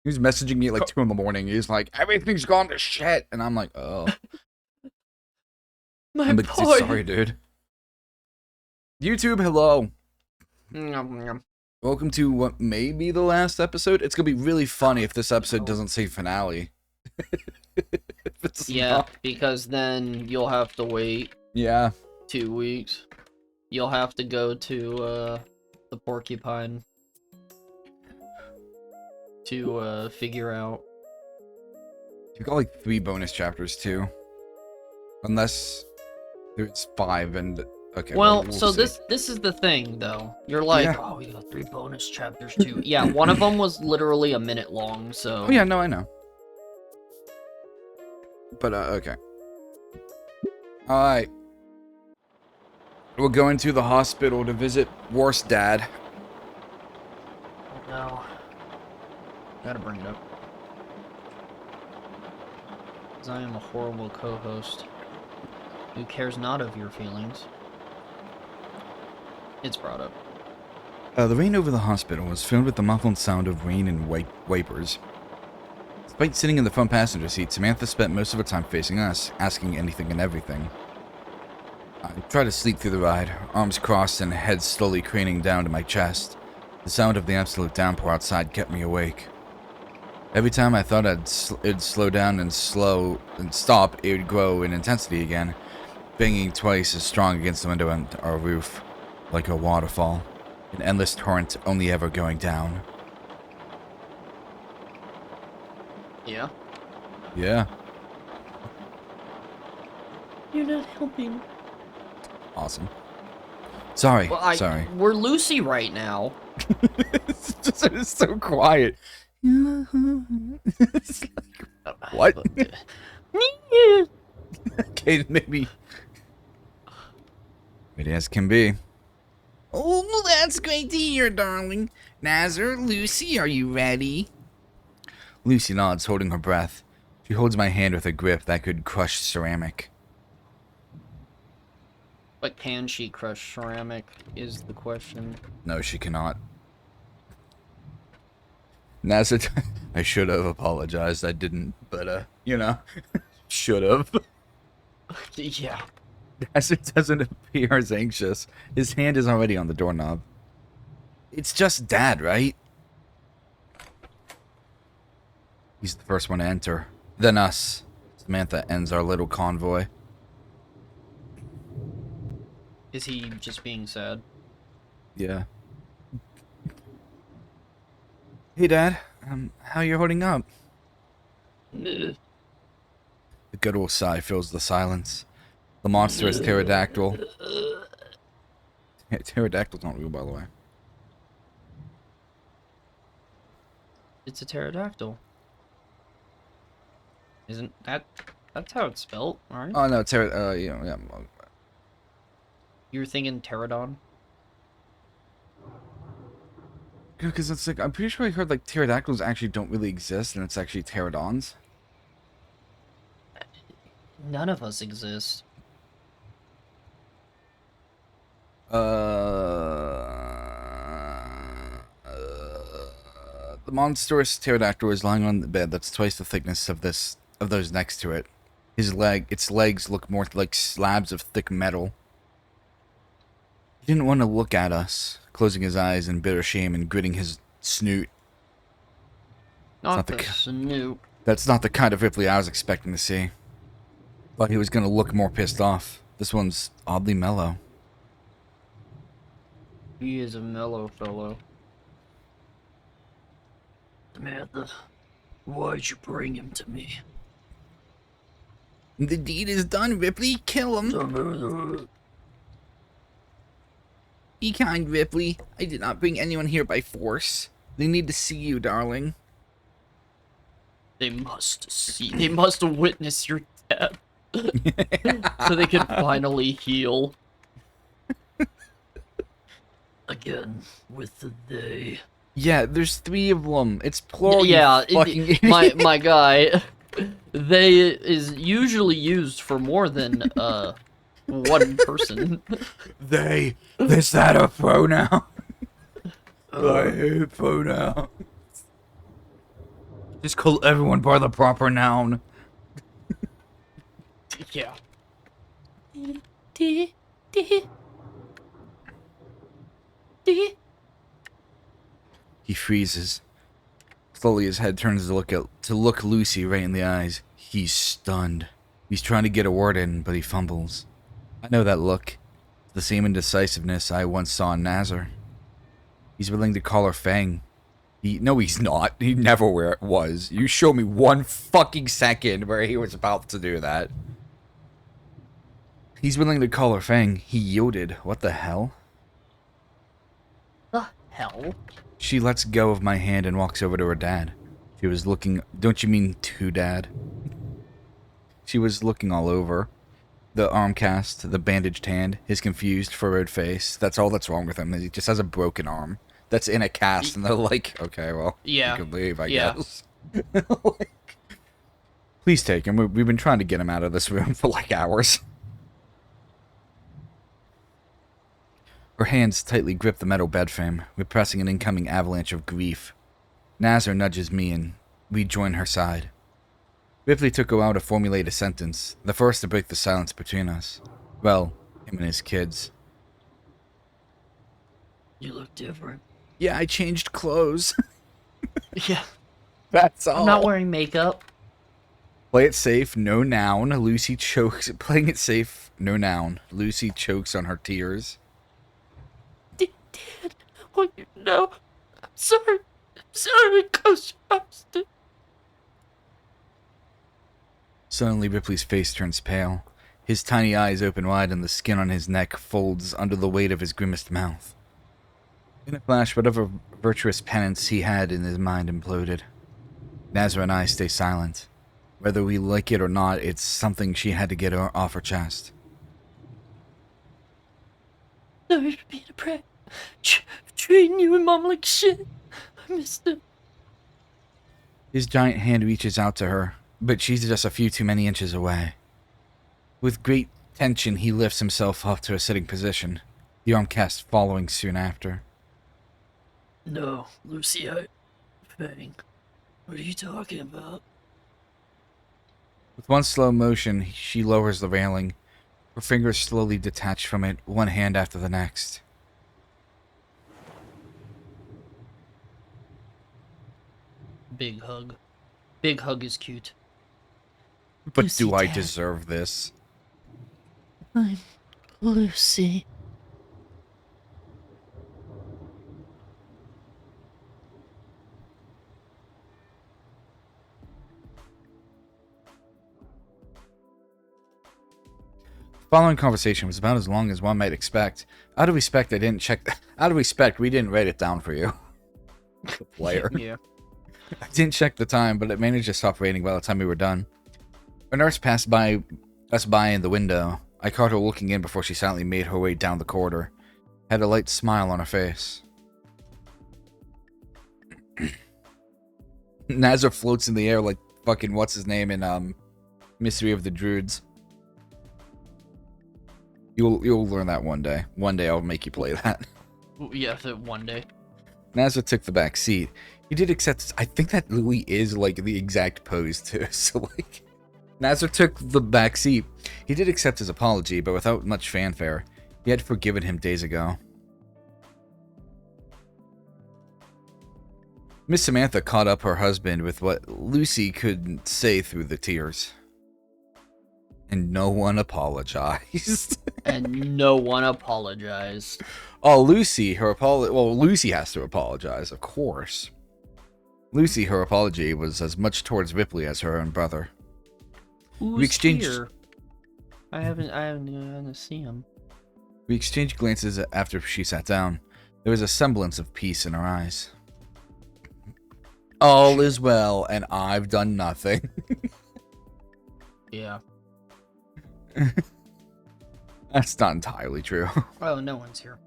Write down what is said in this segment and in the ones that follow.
He was messaging me at like 2 in the morning. He's like, everything's gone to shit. And I'm like, oh. My I'm like, boy. sorry, dude. YouTube, hello. Nom, nom. Welcome to what may be the last episode. It's going to be really funny if this episode doesn't say finale. Yeah, not. because then you'll have to wait Yeah. 2 weeks. You'll have to go to the porcupine to figure out. You got like 3 bonus chapters too. Unless there's 5 and okay. Well, we'll so see. this is the thing though. You're like, Yeah. oh, we got 3 bonus chapters too. Yeah, one of them was literally a minute long, so. Oh yeah, no, I know. But okay. Alright. We're going to the hospital to visit Worst Dad. Oh no. Gotta bring it up. Because I am a horrible co-host who cares not of your feelings. It's brought up. The rain over the hospital was filled with the muffled sound of rain and wipers. Despite sitting in the front passenger seat, Samantha spent most of her time facing us, asking anything and everything. I tried to sleep through the ride, arms crossed and head slowly craning down to my chest. The sound of the absolute downpour outside kept me awake. Every time I thought it'd slow down and stop, it would grow in intensity again, banging twice as strong against the window and our roof, like a waterfall, an endless torrent only ever going down. Yeah? Yeah. You're not helping. Awesome. Sorry. Well, Sorry. We're Lucy right now. It's so quiet. It's like, what? Okay, maybe it as can be. Oh, that's great to hear, darling. Nazar, Lucy, are you ready? Lucy nods, holding her breath. She holds my hand with a grip that could crush ceramic. But can she crush ceramic, is the question. No, she cannot. Nazar, I should have apologized. I didn't, but, you know, should have. Yeah. Nazar doesn't appear as anxious. His hand is already on the doorknob. It's just Dad, right? He's the first one to enter. Then us. Samantha ends our little convoy. Is he just being sad? Yeah. Hey, Dad. How you holding up? Ugh. A good old sigh fills the silence. The monster is pterodactyl. Pterodactyls aren't real, by the way. It's a pterodactyl. Isn't that... That's how it's spelled, right? Oh, no, yeah. You were thinking pterodon? Because it's like, I'm pretty sure I heard, like, pterodactyls actually don't really exist, and it's actually pterodons. None of us exist. The monstrous pterodactyl is lying on the bed that's twice the thickness of those next to it. Its legs look more like slabs of thick metal. He didn't want to look at us, closing his eyes in bitter shame and gritting his snoot. Not the snoot. That's not the kind of Ripley I was expecting to see. Thought he was gonna look more pissed off. This one's oddly mellow. He is a mellow fellow. Samantha, why'd you bring him to me? The deed is done, Ripley. Kill him. Samantha. Be kind, Ripley. I did not bring anyone here by force. They need to see you, darling. They must witness your death. So they can finally heal. Again, with the they. Yeah, there's 3 of them. It's plural. Yeah, My guy. They is usually used for more than one person. They. Is that a pronoun? I hate pronouns. Just call everyone by the proper noun. Yeah. He freezes. Slowly his head turns to look Lucy right in the eyes. He's stunned. He's trying to get a word in, but he fumbles. I know that look. It's the same indecisiveness I once saw in Nazar. He's willing to call her Fang. No, he's not. He never where it was. You show me one fucking second where he was about to do that. He's willing to call her Fang. He yielded. What the hell? The hell? She lets go of my hand and walks over to her dad. She was looking... Don't you mean to Dad? She was looking all over. The arm cast, the bandaged hand, his confused, furrowed face. That's all that's wrong with him. He just has a broken arm. That's in a cast, and they're like, okay, well, yeah. you can leave, I guess. Like, please take him. We've been trying to get him out of this room for like hours. Her hands tightly grip the metal bed frame, repressing an incoming avalanche of grief. Nazar nudges me and we join her side. Ripley took a while to formulate a sentence, the first to break the silence between us. Well, him and his kids. You look different. Yeah, I changed clothes. Yeah. That's all. I'm not wearing makeup. Play it safe, no noun. Lucy chokes. Playing it safe, no noun. Lucy chokes on her tears. Dad, I want you to know. I'm sorry. I'm sorry, Ghostbuster. Suddenly, Ripley's face turns pale. His tiny eyes open wide and the skin on his neck folds under the weight of his grimaced mouth. In a flash, whatever virtuous penance he had in his mind imploded. Nazar and I stay silent. Whether we like it or not, it's something she had to get off her chest. Sorry for being a prat. Treating you and Mom like shit. I missed it. His giant hand reaches out to her, but she's just a few too many inches away. With great tension, he lifts himself up to a sitting position, the arm cast following soon after. No, Lucy, Fang. What are you talking about? With one slow motion, she lowers the railing. Her fingers slowly detach from it, one hand after the next. Big hug. Big hug is cute. But Lucy, do I Dad. deserve this? I'm Lucy. The following conversation was about as long as one might expect. Out of respect, I didn't check... Out of respect, we didn't write it down for you. The player. Yeah. I didn't check the time, but it managed to stop raining by the time we were done. A nurse passed by us in the window. I caught her looking in before she silently made her way down the corridor. Had a light smile on her face. Nazar floats in the air like fucking what's his name in Mystery of the Druids. You'll learn that one day. One day I'll make you play that. Yeah, one day. Nazar took the back seat. He did accept... I think that Louis is, like, the exact pose, too. So, like... Nazar took the back seat. He did accept his apology, but without much fanfare. He had forgiven him days ago. Miss Samantha caught up her husband with what Lucy couldn't say through the tears. And no one apologized. And no one apologized. Oh, Lucy, well, Lucy has to apologize, of course. Lucy, her apology was as much towards Ripley as her own brother. Who's We exchanged... here? I haven't seen him. We exchanged glances after she sat down. There was a semblance of peace in her eyes. All is well, and I've done nothing. Yeah. That's not entirely true. Oh, no one's here.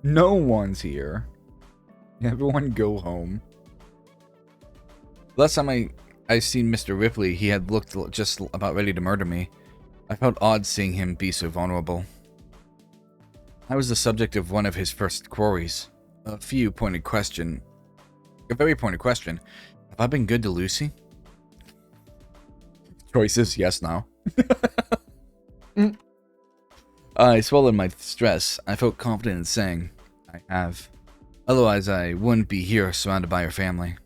No one's here. Everyone go home. Last time I seen Mr. Ripley, he had looked just about ready to murder me. I felt odd seeing him be so vulnerable. I was the subject of one of his first quarries. A very pointed question. Have I been good to Lucy? Choices, yes, no. I swallowed my stress. I felt confident in saying, I have. Otherwise, I wouldn't be here surrounded by her family.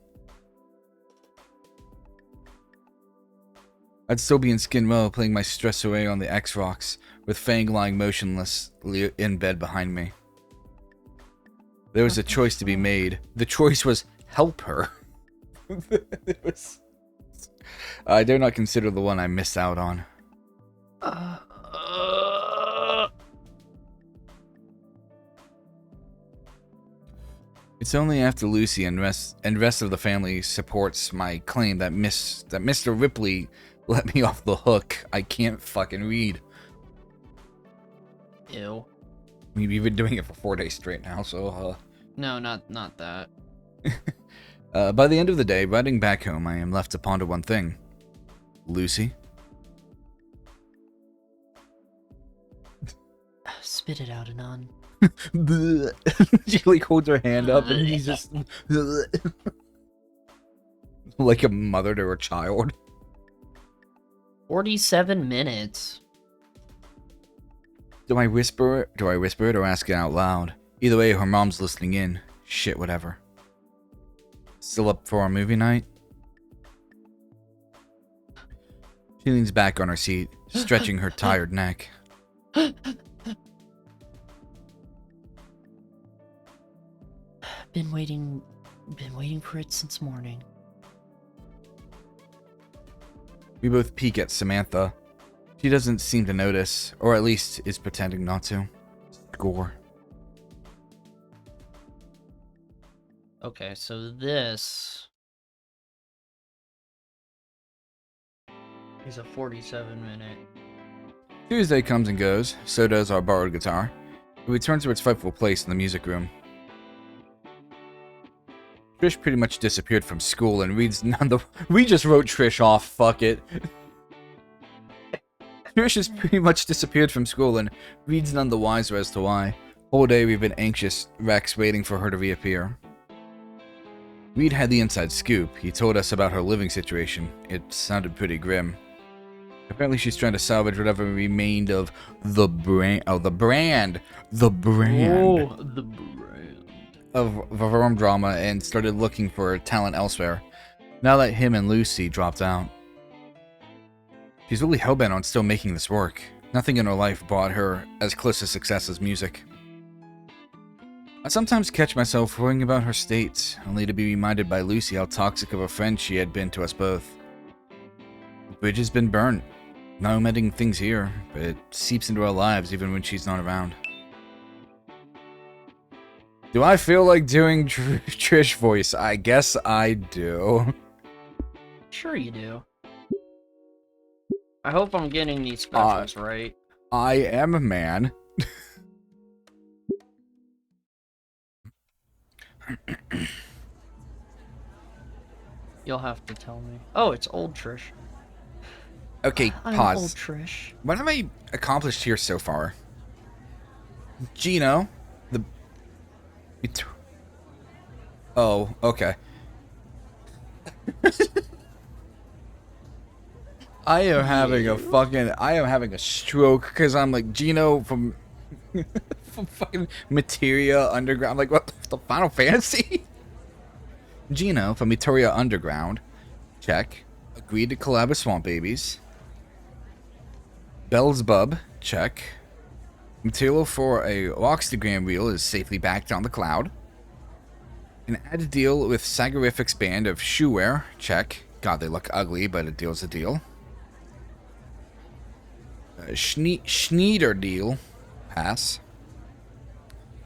I'd still be in Skin Row playing my stress away on the X-Rocks, with Fang lying motionlessly in bed behind me. There was a choice to be made. The choice was help her. I dare not consider the one I missed out on. It's only after Lucy and rest of the family supports my claim that Mr. Ripley let me off the hook. I can't fucking read. Ew. We've been doing it for 4 days straight now, so No, not that. By the end of the day, riding back home, I am left to ponder one thing. Lucy? Spit it out, Anon. She like holds her hand up and he's just like a mother to her child. 47 minutes. Do I whisper it or ask it out loud? Either way, her mom's listening in. Shit, whatever. Still up for our movie night? She leans back on her seat, stretching her tired neck. Been waiting for it since morning. We both peek at Samantha. She doesn't seem to notice, or at least is pretending not to. Score. Okay, so this is a 47-minute. Tuesday comes and goes, so does our borrowed guitar. It returns to its rightful place in the music room. Trish pretty much disappeared from school and reads none the. We just wrote Trish off, fuck it. Trish has pretty much disappeared from school and reads none the wiser as to why. Whole day we've been anxious, Rex, waiting for her to reappear. Reed had the inside scoop. He told us about her living situation. It sounded pretty grim. Apparently she's trying to salvage whatever remained of the brand. Oh, the brand! The brand! Oh, the brand. Of Varum drama and started looking for talent elsewhere, now that him and Lucy dropped out. She's really hellbent on still making this work. Nothing in her life brought her as close to success as music. I sometimes catch myself worrying about her state, only to be reminded by Lucy how toxic of a friend she had been to us both. The bridge has been burnt. Not omitting things here, but it seeps into our lives even when she's not around. Do I feel like doing Trish voice? I guess I do. Sure you do. I hope I'm getting these specials right. I am a man. You'll have to tell me. Oh, it's old Trish. Okay, I'm pause. old Trish. What have I accomplished here so far? Gino, the... Oh, okay. I am having a stroke because I'm like Gino from from fucking Materia Underground. I'm like, what the Final Fantasy? Gino from Materia Underground. Check. Agreed to collab with Swamp Babies. Bellsbub. Check. Material for a Rockstagram reel is safely backed on the cloud. An ad deal with Sagarific's band of shoewear. Check. God, they look ugly, but a deal's a deal. Schneider deal. Pass.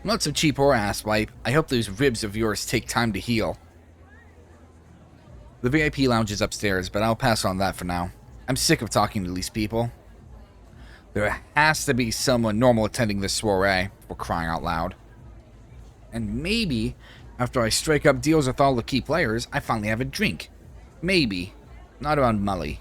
Lots of cheap or ass wipe. I hope those ribs of yours take time to heal. The VIP lounge is upstairs, but I'll pass on that for now. I'm sick of talking to these people. There has to be someone normal attending this soiree, for crying out loud. And maybe, after I strike up deals with all the key players, I finally have a drink. Maybe. Not around Mully.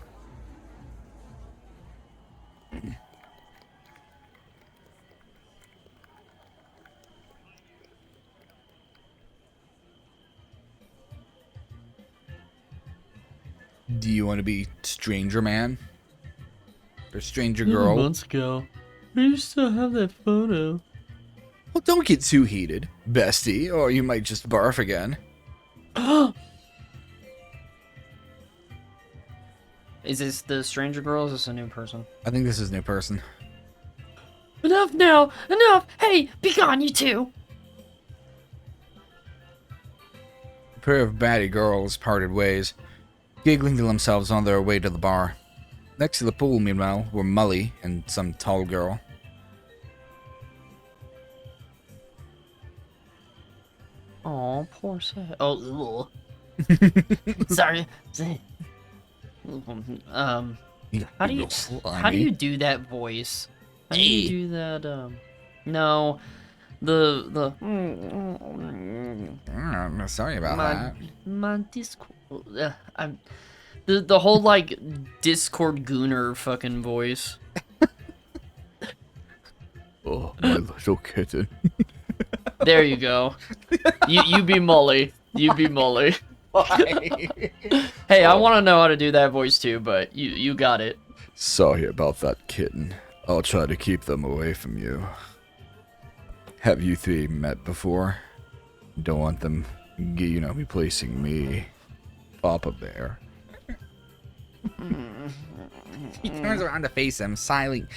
Do you want to be stranger man? Or stranger Many girl? months ago, I used to have that photo. Well, don't get too heated, bestie, or you might just barf again. Is this the stranger girl? Or is this a new person? I think this is a new person. Enough now! Enough! Hey, be gone, you two! A pair of batty girls parted ways, giggling to themselves on their way to the bar. Next to the pool, meanwhile, were Mully and some tall girl. Oh, poor sad. Oh, Sorry. how do you do that voice? How do you do that? No, I'm sorry about that. my Discord. I'm the whole like Discord gooner fucking voice. Oh, my little kitten. There you go. You be Molly. You be Molly. Hey, I want to know how to do that voice too, but you got it. Sorry about that, kitten. I'll try to keep them away from you. Have you three met before? Don't want them, replacing me. Papa Bear. He turns around to face him, sighing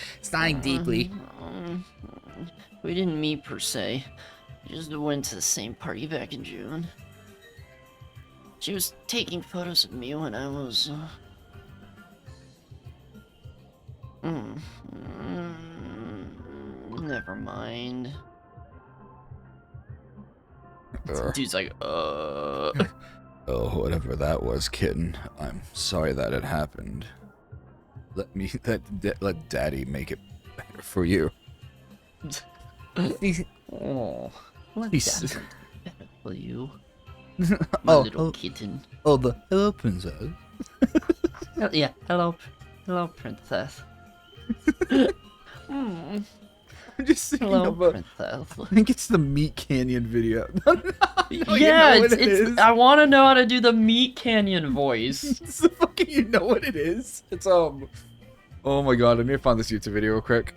deeply. We didn't meet per se. We just went to the same party back in June. She was taking photos of me when I was... Never mind. Dude's like, Oh, whatever that was, kitten. I'm sorry that it happened. Let Daddy make it better for you. oh, let He's- that be better for you, my little kitten. Oh, the hello, princess. Yeah, hello princess. I'm just thinking Hello, of princess. I think it's the Meat Canyon video. Yeah, you know what it it's is. I want to know how to do the Meat Canyon voice. It's the fucking, you know what it is. It's oh my god, I need to find this YouTube video real quick.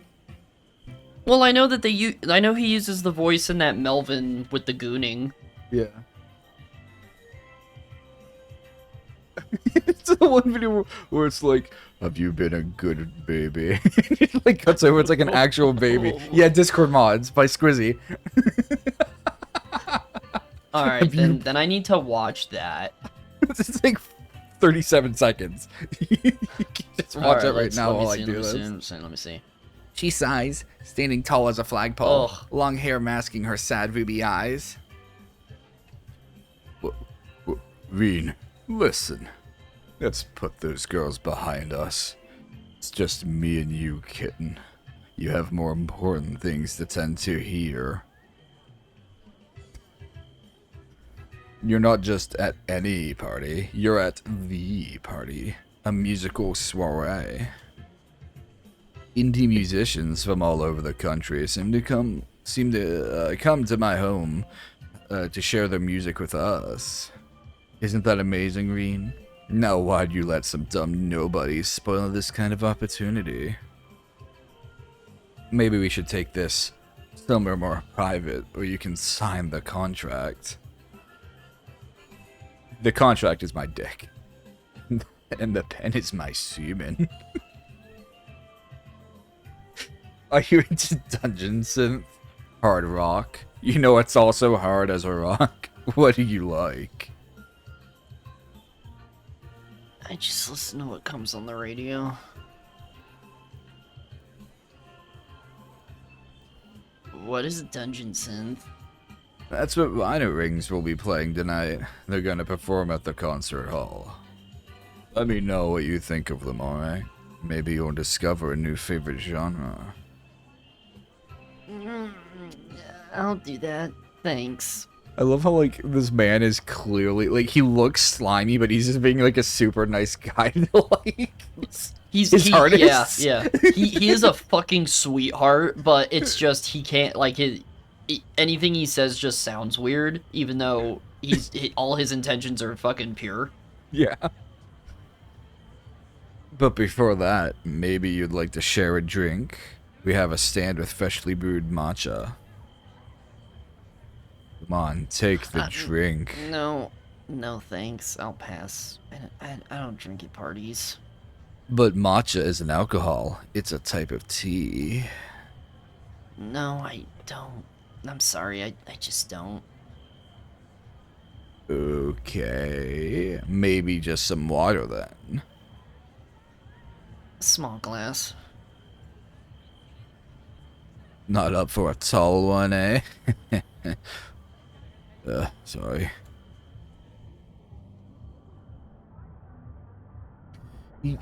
Well, I know that I know he uses the voice in that Melvin with the gooning. Yeah. It's the one video where it's like, have you been a good baby? It like cuts over, it's like an actual baby. Yeah, Discord mods by Squizzy. All right, then I need to watch that. It's like 37 seconds. You can just watch it right now while I do this. Let me see. She sighs, standing tall as a flagpole, Ugh. long hair masking her sad ruby eyes. Reen, listen. Let's put those girls behind us. It's just me and you, kitten. You have more important things to tend to here. You're not just at any party, you're at the party. A musical soiree. Indie musicians from all over the country seem to come to my home to share their music with us. Isn't that amazing, Reen? Now why'd you let some dumb nobodies spoil this kind of opportunity? Maybe we should take this somewhere more private where you can sign the contract. The contract is my dick. And the pen is my semen. Are you into dungeon synth? Hard rock? You know it's also hard as a rock. What do you like? I just listen to what comes on the radio. What is Dungeon Synth? That's what Rhino Rings will be playing tonight. They're gonna perform at the concert hall. Let me know what you think of them, alright? Maybe you'll discover a new favorite genre. I'll do that. Thanks. I love how, like, this man is clearly, like, he looks slimy, but he's just being, like, a super nice guy to, like, his artist. Yeah. He is a fucking sweetheart, but it's just he can't like anything he says just sounds weird, even though all his intentions are fucking pure. Yeah. But before that, maybe you'd like to share a drink? We have a stand with freshly brewed matcha. Come on, take the drink. No, no thanks. I'll pass. I don't drink at parties. But matcha isn't alcohol. It's a type of tea. No, I don't. I'm sorry, I just don't. Okay, maybe just some water then. Small glass. Not up for a tall one, eh? Sorry.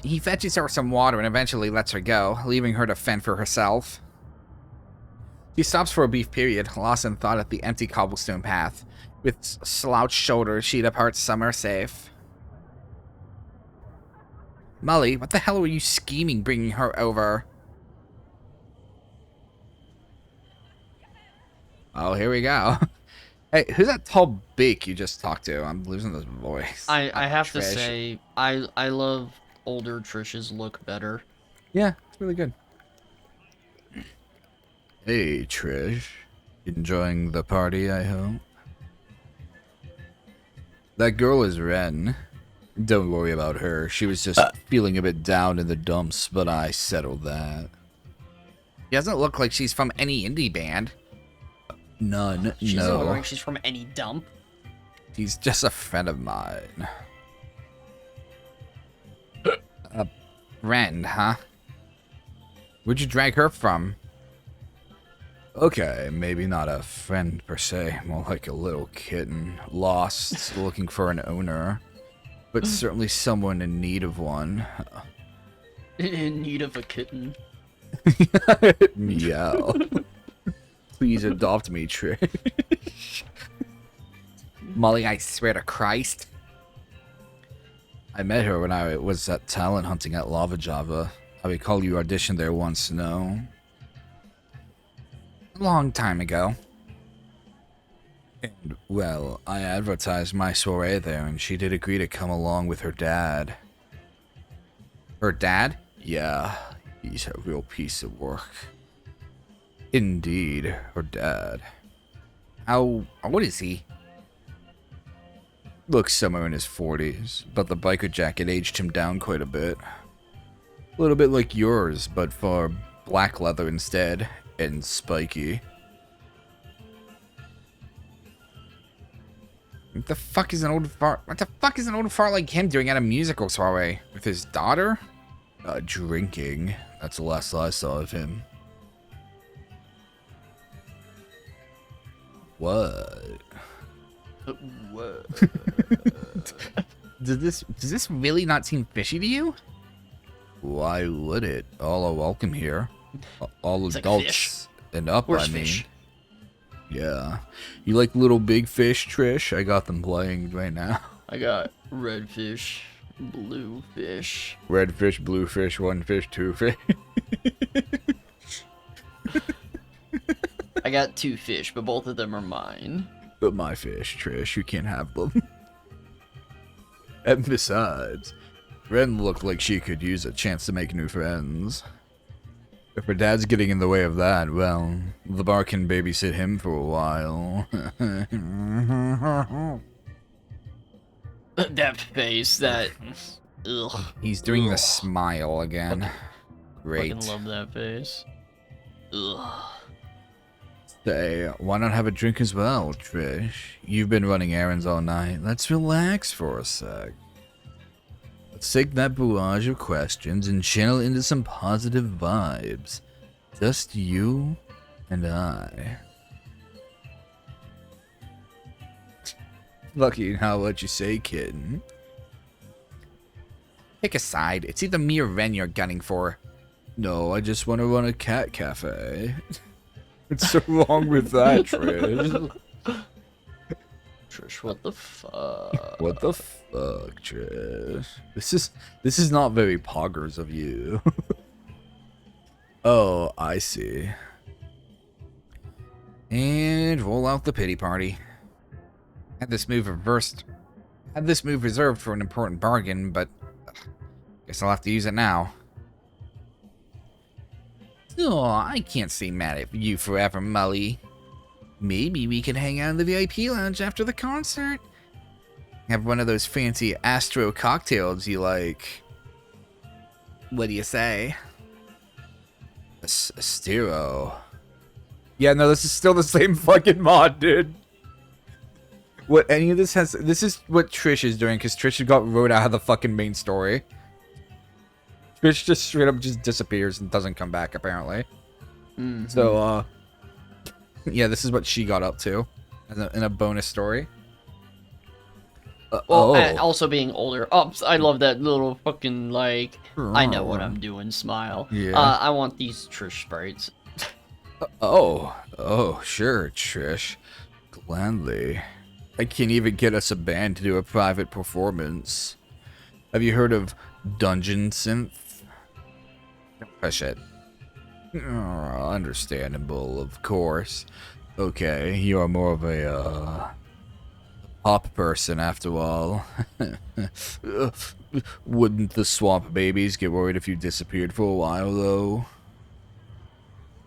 He fetches her some water and eventually lets her go, leaving her to fend for herself. She stops for a brief period, lost in thought at the empty cobblestone path. With slouched shoulders, she departs somewhere safe. Molly, what the hell were you scheming bringing her over? Oh, here we go. Hey, who's that tall bake you just talked to? I'm losing this voice. I have to Trish. say, I love older Trish's look better. Yeah, it's really good. Hey, Trish. Enjoying the party, I hope? That girl is Ren. Don't worry about her. She was just feeling a bit down in the dumps, but I settled that. She doesn't look like she's from any indie band. None, She doesn't look no. like she's from any dump. She's just a friend of mine. A friend, huh? Where'd you drag her from? Okay, maybe not a friend per se, more like a little kitten, lost, looking for an owner. But certainly someone in need of one. In need of a kitten. Meow. Please adopt me, Trish. Molly, I swear to Christ. I met her when I was at talent hunting at Lava Java. I recall you auditioned there once, no? A long time ago. And, well, I advertised my soiree there, and she did agree to come along with her dad. Her dad? Yeah, he's a real piece of work. Indeed, her dad. How old is he? Looks somewhere in his 40s, but the biker jacket aged him down quite a bit. A little bit like yours, but for black leather instead, and spiky. What the fuck is an old fart like him doing at a musical soiree? With his daughter? Drinking. That's the last I saw of him. What? What? Does this really not seem fishy to you? Why would it? All are welcome here. All It's like adults fish. and up, Where's I mean. fish? Yeah. You like little big fish, Trish? I got them playing right now. I got red fish, blue fish. Red fish, blue fish, one fish, two fish. I got 2 fish, but both of them are mine. But my fish, Trish, you can't have them. And besides, Ren looked like she could use a chance to make new friends. If her dad's getting in the way of that, well, the bar can babysit him for a while. That face, that... Ugh. He's doing the Ugh. smile again. Great. Fucking love that face. Ugh. Say, why not have a drink as well, Trish? You've been running errands all night. Let's relax for a sec. Let's take that barrage of questions and channel into some positive vibes. Just you and I. Lucky how what you say, kitten. Pick a side. It's either me or Ren you're gunning for. No, I just want to run a cat cafe. What's so wrong with that, Trish? Trish, what the fuck? What the fuck, Trish? This is not very poggers of you. Oh, I see. And roll out the pity party. Had this move reversed. Had this move reserved for an important bargain, but Guess I'll have to use it now. Oh, I can't stay mad at you forever, Mully. Maybe we can hang out in the VIP lounge after the concert. Have one of those fancy Astro cocktails you like. What do you say? Astero. Yeah, no, this is still the same fucking mod, dude. What any of this has... This is what Trish is doing, because Trish got wrote out of the fucking main story. Trish just straight up just disappears and doesn't come back, apparently. Mm-hmm. So, yeah, this is what she got up to in a bonus story. Well, also being older. Oh, I love that little fucking, like, I know what I'm doing smile. Yeah. I want these Trish sprites. Oh, sure, Trish. Gladly. I can't even get us a band to do a private performance. Have you heard of Dungeon Synth? Don't push it. Oh, understandable, of course. Okay, you are more of a, pop person after all. Wouldn't the Swamp Babies get worried if you disappeared for a while, though?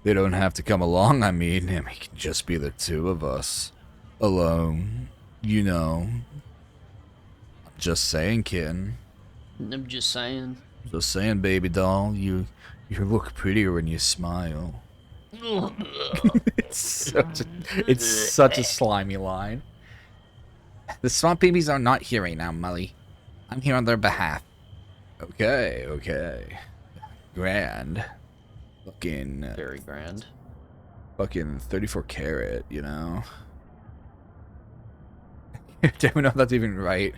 They don't have to come along, I mean. It can just be the two of us. Alone. You know. I'm just saying, kid. I'm just saying. Just saying, baby doll. You look prettier when you smile. It's such a slimy line. The Swamp Babies are not here right now, Mully. I'm here on their behalf. Okay. Grand. Fucking... Very grand. Fucking 34 karat, you know? Don't know if that's even right.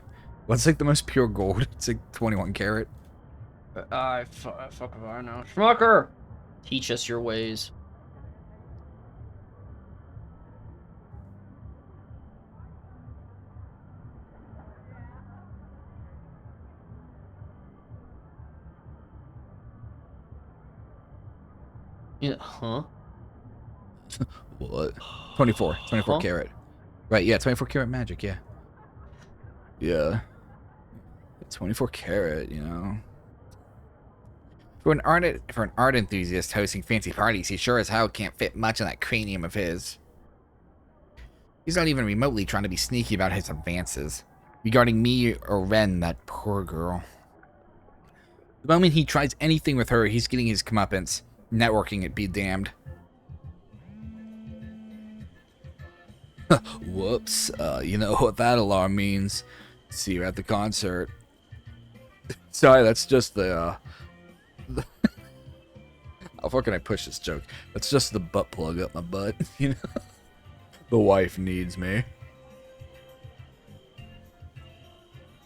What's like the most pure gold? It's like 21 karat. Fuck if I know. Schmucker! Teach us your ways. Yeah, huh? What? 24 Huh? karat. Right, yeah, 24 karat magic, yeah. Yeah. 24 karat, you know. For an art enthusiast hosting fancy parties, he sure as hell can't fit much in that cranium of his. He's not even remotely trying to be sneaky about his advances. Regarding me or Ren, that poor girl. The moment he tries anything with her, he's getting his comeuppance. Networking it be damned. Whoops. You know what that alarm means. See you at the concert. Sorry, that's just the how far can I push this joke? That's just the butt plug up my butt, you know? The wife needs me.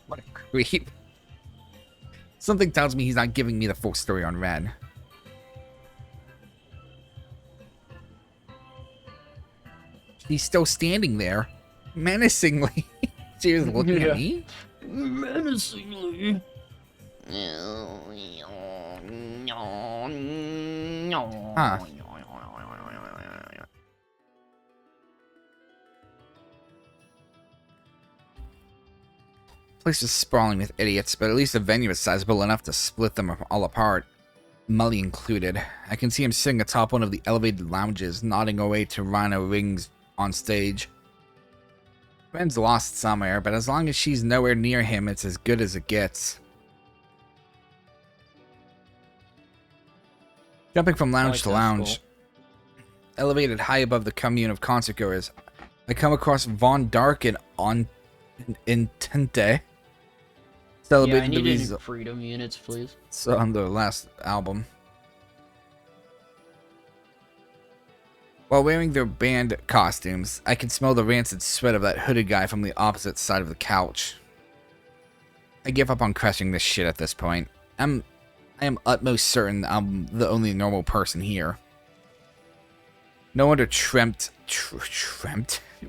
What a creep. Something tells me he's not giving me the full story on Ren. He's still standing there, menacingly. She was looking at me? Menacingly. Huh. Place is sprawling with idiots, but at least the venue is sizable enough to split them all apart. Mully included. I can see him sitting atop one of the elevated lounges, nodding away to Rhino rings on stage. Ren's lost somewhere, but as long as she's nowhere near him, it's as good as it gets. Jumping from lounge to lounge, elevated high above the commune of concertgoers, I come across Von Dark and Intente. Celebrating yeah, I need the freedom units, please. So on the last album. While wearing their band costumes, I can smell the rancid sweat of that hooded guy from the opposite side of the couch. I give up on crushing this shit at this point. I am utmost certain I'm the only normal person here. No wonder Trempt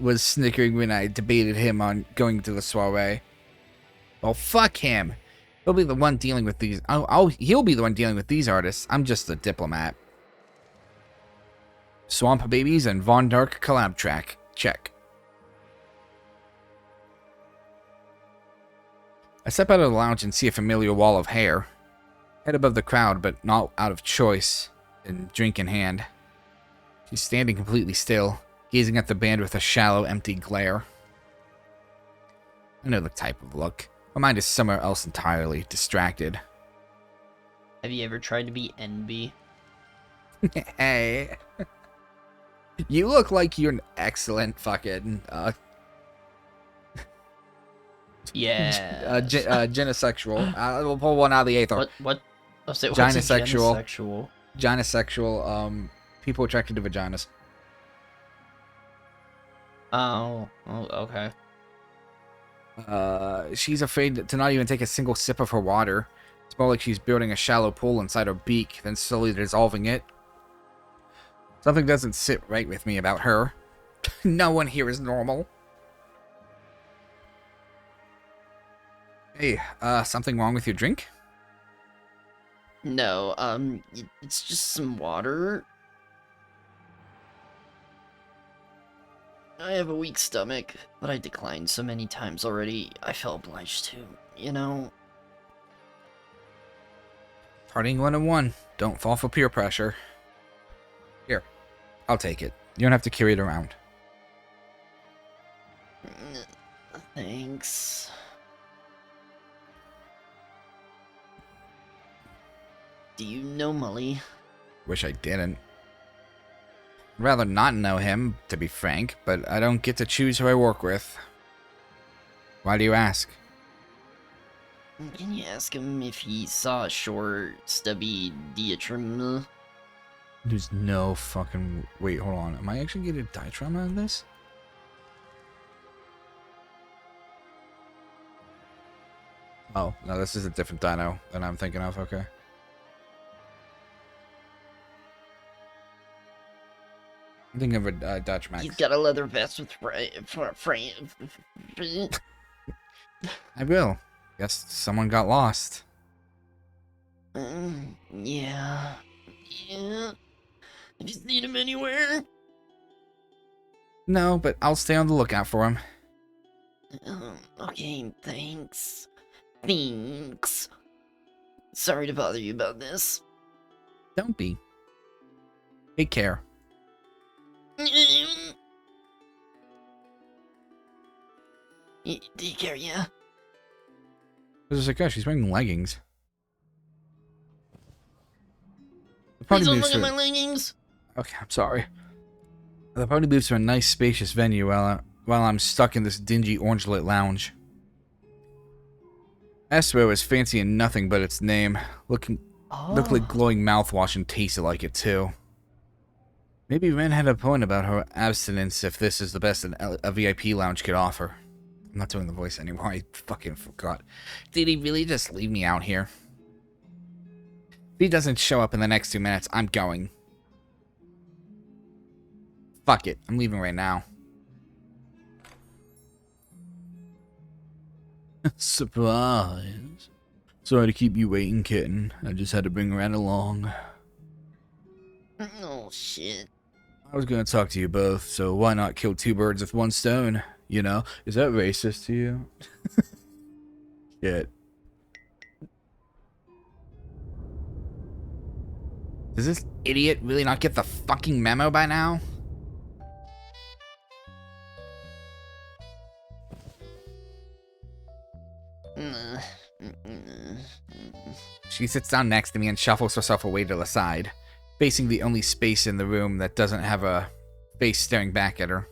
was snickering when I debated him on going to the soiree. Well, fuck him. He'll be the one dealing with these. He'll be the one dealing with these artists. I'm just a diplomat. Swamp Babies and Von Dark collab track. Check. I step out of the lounge and see a familiar wall of hair. Head above the crowd, but not out of choice, and drink in hand. She's standing completely still, gazing at the band with a shallow, empty glare. I know the type of look. Her mind is somewhere else entirely, distracted. Have you ever tried to be NB? Hey. You look like you're an excellent fucking, Yeah. gynosexual. We'll pull one out of the eighth. What? What's a Gynosexual. gynosexual? Gynosexual, people attracted to vaginas. Oh, okay. She's afraid to not even take a single sip of her water. It's more like she's building a shallow pool inside her beak, then slowly dissolving it. Something doesn't sit right with me about her. No one here is normal. Hey, something wrong with your drink? No, it's just some water. I have a weak stomach, but I declined so many times already, I felt obliged to, you know? Partying 101. Don't fall for peer pressure. Here, I'll take it. You don't have to carry it around. Thanks. Do you know Mully? Wish I didn't. I'd rather not know him, to be frank, but I don't get to choose who I work with. Why do you ask? Can you ask him if he saw a short, stubby diatreme? There's no fucking... Wait, hold on. Am I actually getting diatreme out of this? Oh, no, this is a different dino than I'm thinking of, okay. I'm thinking of a Dutch Max. He's got a leather vest with frame. I will. Guess someone got lost. Yeah. Yeah. Have you seen him anywhere? No, but I'll stay on the lookout for him. Okay, thanks. Thanks. Sorry to bother you about this. Don't be. Take care. Take care, yeah? There's like, oh, she's wearing leggings. The party Please don't moves look at to... my leggings! Okay, I'm sorry. The party moves to a nice, spacious venue while I'm stuck in this dingy, orange-lit lounge. Espero is fancy in nothing but its name. Looked like glowing mouthwash and tasted like it, too. Maybe Ren had a point about her abstinence if this is the best a VIP lounge could offer. I'm not doing the voice anymore, I fucking forgot. Did he really just leave me out here? If he doesn't show up in the next 2 minutes, I'm going. Fuck it, I'm leaving right now. Surprise. Sorry to keep you waiting, kitten. I just had to bring Ren along. Oh, shit. I was gonna talk to you both, so why not kill 2 birds with 1 stone? You know? Is that racist to you? Shit. Does this idiot really not get the fucking memo by now? She sits down next to me and shuffles herself away to the side, facing the only space in the room that doesn't have a face staring back at her.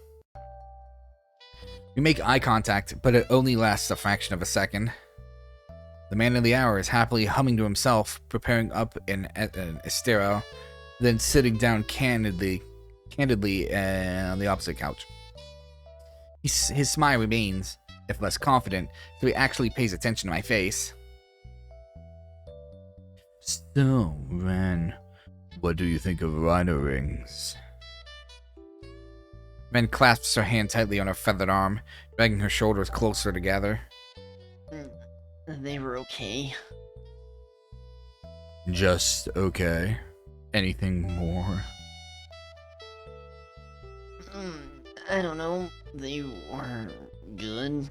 We make eye contact, but it only lasts a fraction of a second. The man of the hour is happily humming to himself, preparing up an estero, then sitting down candidly on the opposite couch. His smile remains, if less confident, so he actually pays attention to my face. So, Ren, what do you think of rhino rings? Ren clasps her hand tightly on her feathered arm, dragging her shoulders closer together. They were okay. Just okay. Anything more? I don't know. They were good.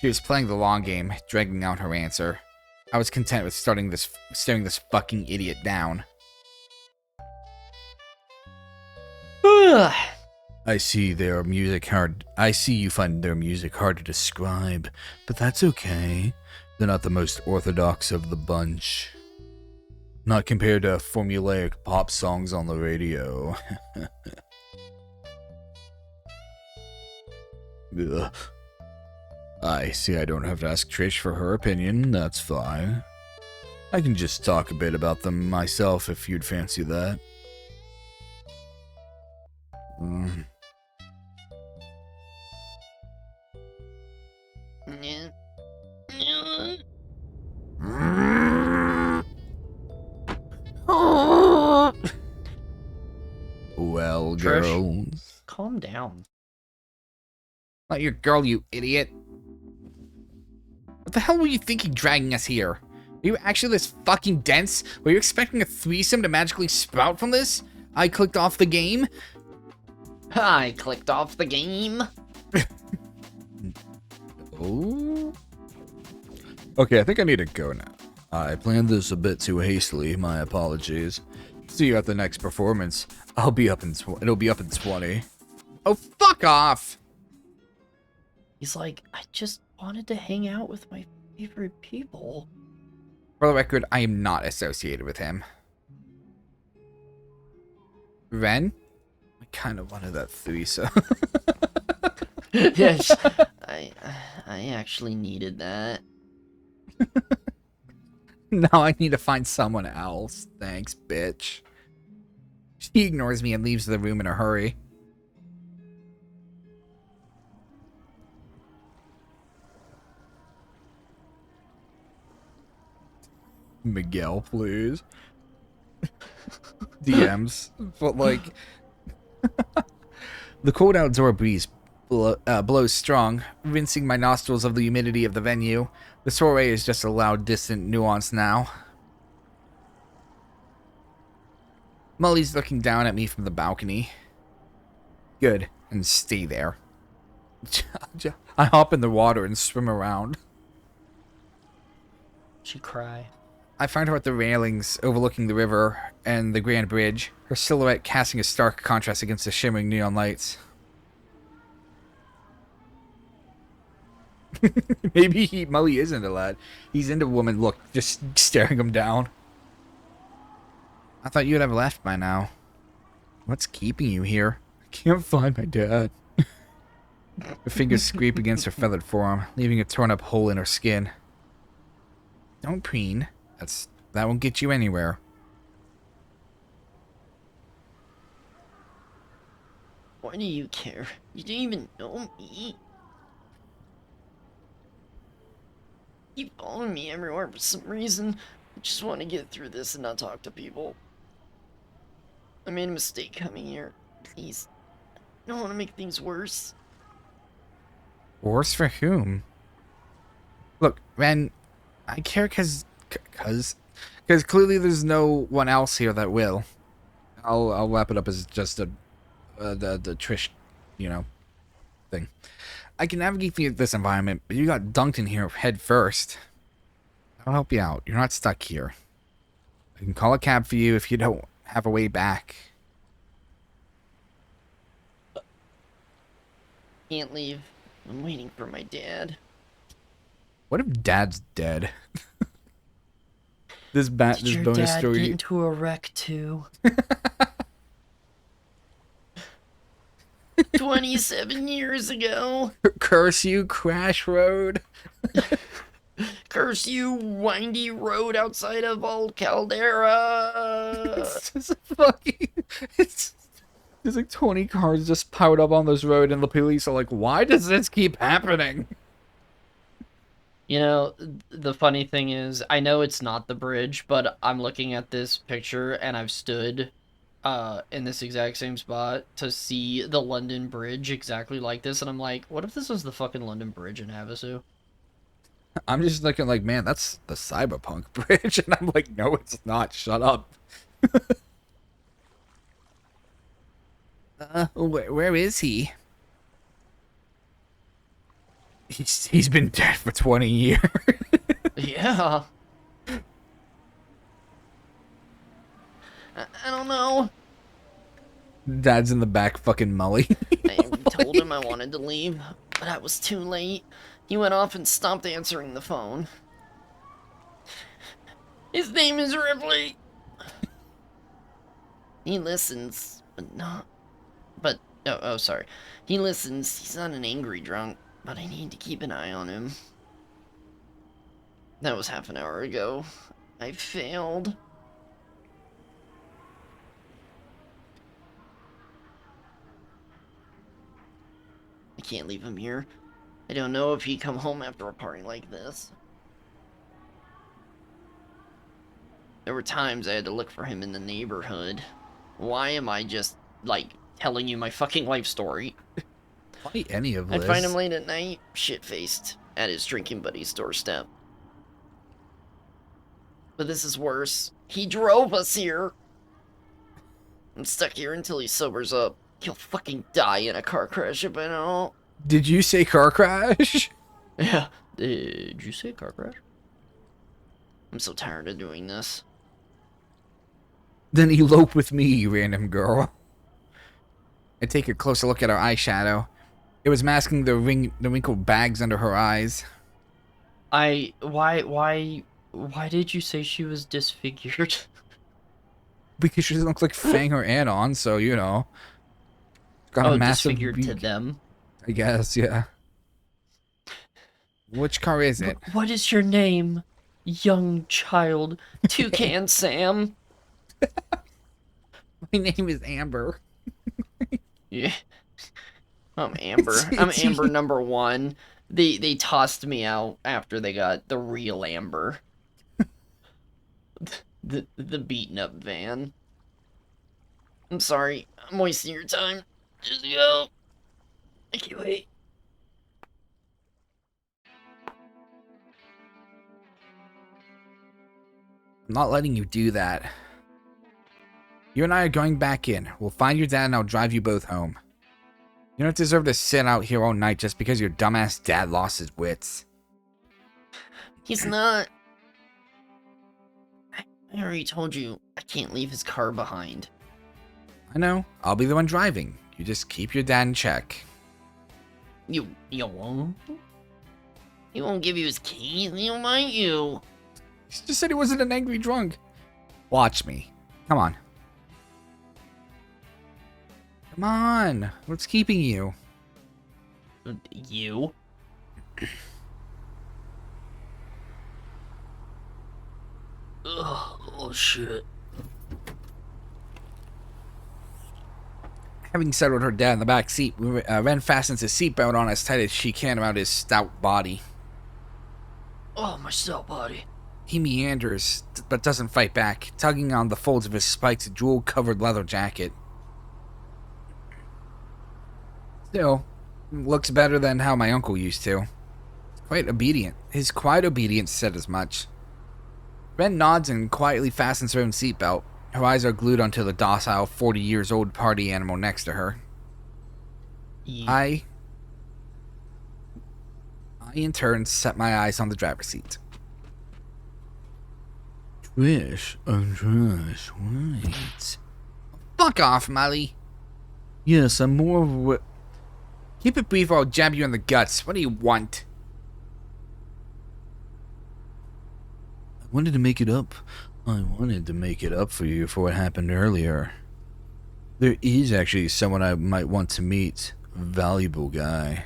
She was playing the long game, dragging out her answer. I was content with staring this fucking idiot down. I see you find their music hard to describe, but that's okay. They're not the most orthodox of the bunch. Not compared to formulaic pop songs on the radio. Ugh. I see I don't have to ask Trish for her opinion, that's fine. I can just talk a bit about them myself if you'd fancy that. Yeah. Well, Trish? girls. Calm down. Not your girl, you idiot. What the hell were you thinking dragging us here? Are you actually this fucking dense? Were you expecting a threesome to magically sprout from this? I clicked off the game? I clicked off the game. Oh. Okay, I think I need to go now. I planned this a bit too hastily, my apologies. See you at the next performance. It'll be up in 20. Oh, fuck off! He's like, I just wanted to hang out with my favorite people. For the record, I am not associated with him. Ren? I kind of wanted that threesome. Yes, I actually needed that. Now I need to find someone else. Thanks, bitch. She ignores me and leaves the room in a hurry. Miguel, please. DMs. But, like... The cold outdoor breeze blows strong, rinsing my nostrils of the humidity of the venue. The soiree is just a loud, distant nuance now. Molly's looking down at me from the balcony. Good, and stay there. I hop in the water and swim around. She cry. I find her at the railings overlooking the river and the Grand Bridge, her silhouette casting a stark contrast against the shimmering neon lights. Maybe Mully is into that. He's into women, look, just staring him down. I thought you'd have left by now. What's keeping you here? I can't find my dad. Her fingers scrape against her feathered forearm, leaving a torn up hole in her skin. Don't preen. That won't get you anywhere. Why do you care? You didn't even know me. You following me everywhere for some reason. I just want to get through this and not talk to people. I made a mistake coming here. Please. I don't want to make things worse. Worse for whom? Look, Ren, I care because clearly there's no one else here that will. I'll wrap it up as just the Trish, thing. I can navigate through this environment, but you got dunked in here head first. I'll help you out. You're not stuck here. I can call a cab for you if you don't have a way back. Can't leave. I'm waiting for my dad. What if Dad's dead? Did this your bonus dad story. get into a wreck too? 27 years ago. Curse you, Crash Road. Curse you, windy road outside of old Caldera. It's just fucking. There's like 20 cars just piled up on this road, and the police are like, "Why does this keep happening?" You know, the funny thing is, I know it's not the bridge, but I'm looking at this picture and I've stood in this exact same spot to see the London Bridge exactly like this, and I'm like, what if this was the fucking London Bridge in Havasu? I'm just looking like, man, that's the Cyberpunk bridge, and I'm like, no, it's not. Shut up. Where is he? He's been dead for 20 years. Yeah. I don't know. Dad's in the back fucking Mully. I told him I wanted to leave, but I was too late. He went off and stopped answering the phone. His name is Ripley. He listens, but not... But, oh, sorry. He listens. He's not an angry drunk, but I need to keep an eye on him. That was half an hour ago. I failed. I can't leave him here. I don't know if he'd come home after a party like this. There were times I had to look for him in the neighborhood. Why am I just, like, telling you my fucking life story? Why any of this? I'd find him late at night, shit-faced, at his drinking buddy's doorstep. But this is worse. He drove us here. I'm stuck here until he sobers up. He'll fucking die in a car crash if I don't. Did you say car crash? Yeah. Did you say car crash? I'm so tired of doing this. Then elope with me, you random girl. I take a closer look at her eyeshadow. It was masking the wrinkled bags under her eyes. Why did you say she was disfigured? Because she doesn't look like Fang or Anon, so, you know. Got a massive disfigured beak, to them. I guess, yeah. Which car is it? What is your name, young child? Toucan Sam. My name is Amber. Yeah. I'm Amber. I'm Amber number 1. They tossed me out after they got the real Amber. the beaten up van. I'm sorry. I'm wasting your time. Just go. I can't wait. I'm not letting you do that. You and I are going back in. We'll find your dad and I'll drive you both home. You don't deserve to sit out here all night just because your dumbass dad lost his wits. He's not. I already told you I can't leave his car behind. I know. I'll be the one driving. You just keep your dad in check. You won't? He won't give you his keys. He'll mind you. He just said he wasn't an angry drunk. Watch me. Come on. Come on. What's keeping you? You? Ugh, oh shit. Having settled her dad in the back seat, Ren fastens his seatbelt on as tight as she can around his stout body. Oh, my stout body. He meanders, but doesn't fight back, tugging on the folds of his spiked, jewel-covered leather jacket. Still, looks better than how my uncle used to. Quite obedient. His quiet obedience said as much. Ren nods and quietly fastens her own seatbelt. Her eyes are glued onto the docile, 40-years-old party animal next to her. Yeah. I, in turn, set my eyes on the driver's seat. Trish, wait. Fuck off, Molly. Yes, I'm more of a... Keep it brief or I'll jab you in the guts. What do you want? I wanted to make it up for you for what happened earlier. There is actually someone I might want to meet. A valuable guy.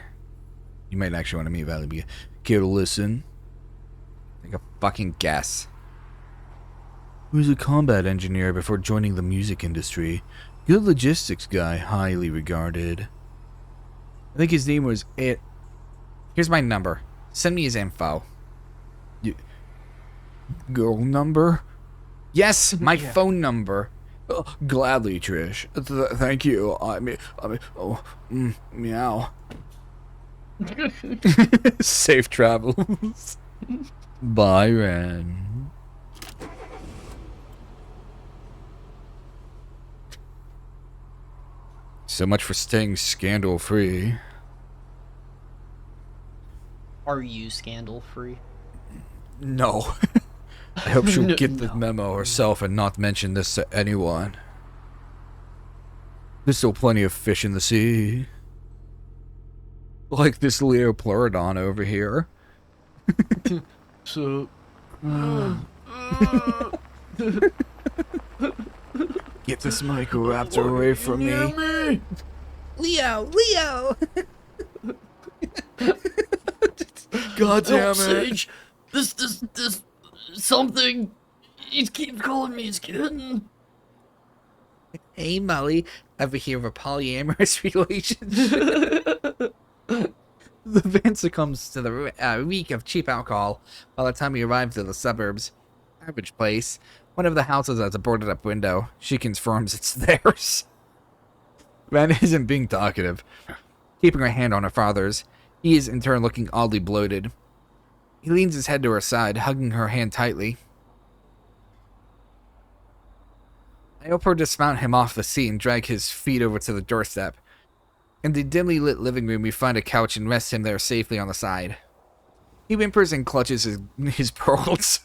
You might actually want to meet a valuable guy. Care to listen? Take a fucking guess. He was a combat engineer before joining the music industry. Good logistics guy, highly regarded. I think his name was it. Here's my number. Send me his info. Girl number? Yes, my phone number. Gladly, Trish. Thank you. Meow. Safe travels. Bye, Ren. So much for staying scandal-free. Are you scandal free? No. I hope she'll No, get the no. memo herself and not mention this to anyone. There's still plenty of fish in the sea. Like this Leopleurodon over here. So, Get this Microraptor away from me. Leo! God damn Help, it. Sage! This something. He keeps calling me his kitten. Hey, Molly. Ever hear of a polyamorous relationship? The van succumbs to the reek of cheap alcohol by the time we arrive to the suburbs. Average place. One of the houses has a boarded up window. She confirms it's theirs. Van isn't being talkative, keeping her hand on her father's. He is in turn looking oddly bloated. He leans his head to her side, hugging her hand tightly. I help her dismount him off the seat and drag his feet over to the doorstep. In the dimly lit living room, we find a couch and rest him there safely on the side. He whimpers and clutches his pearls.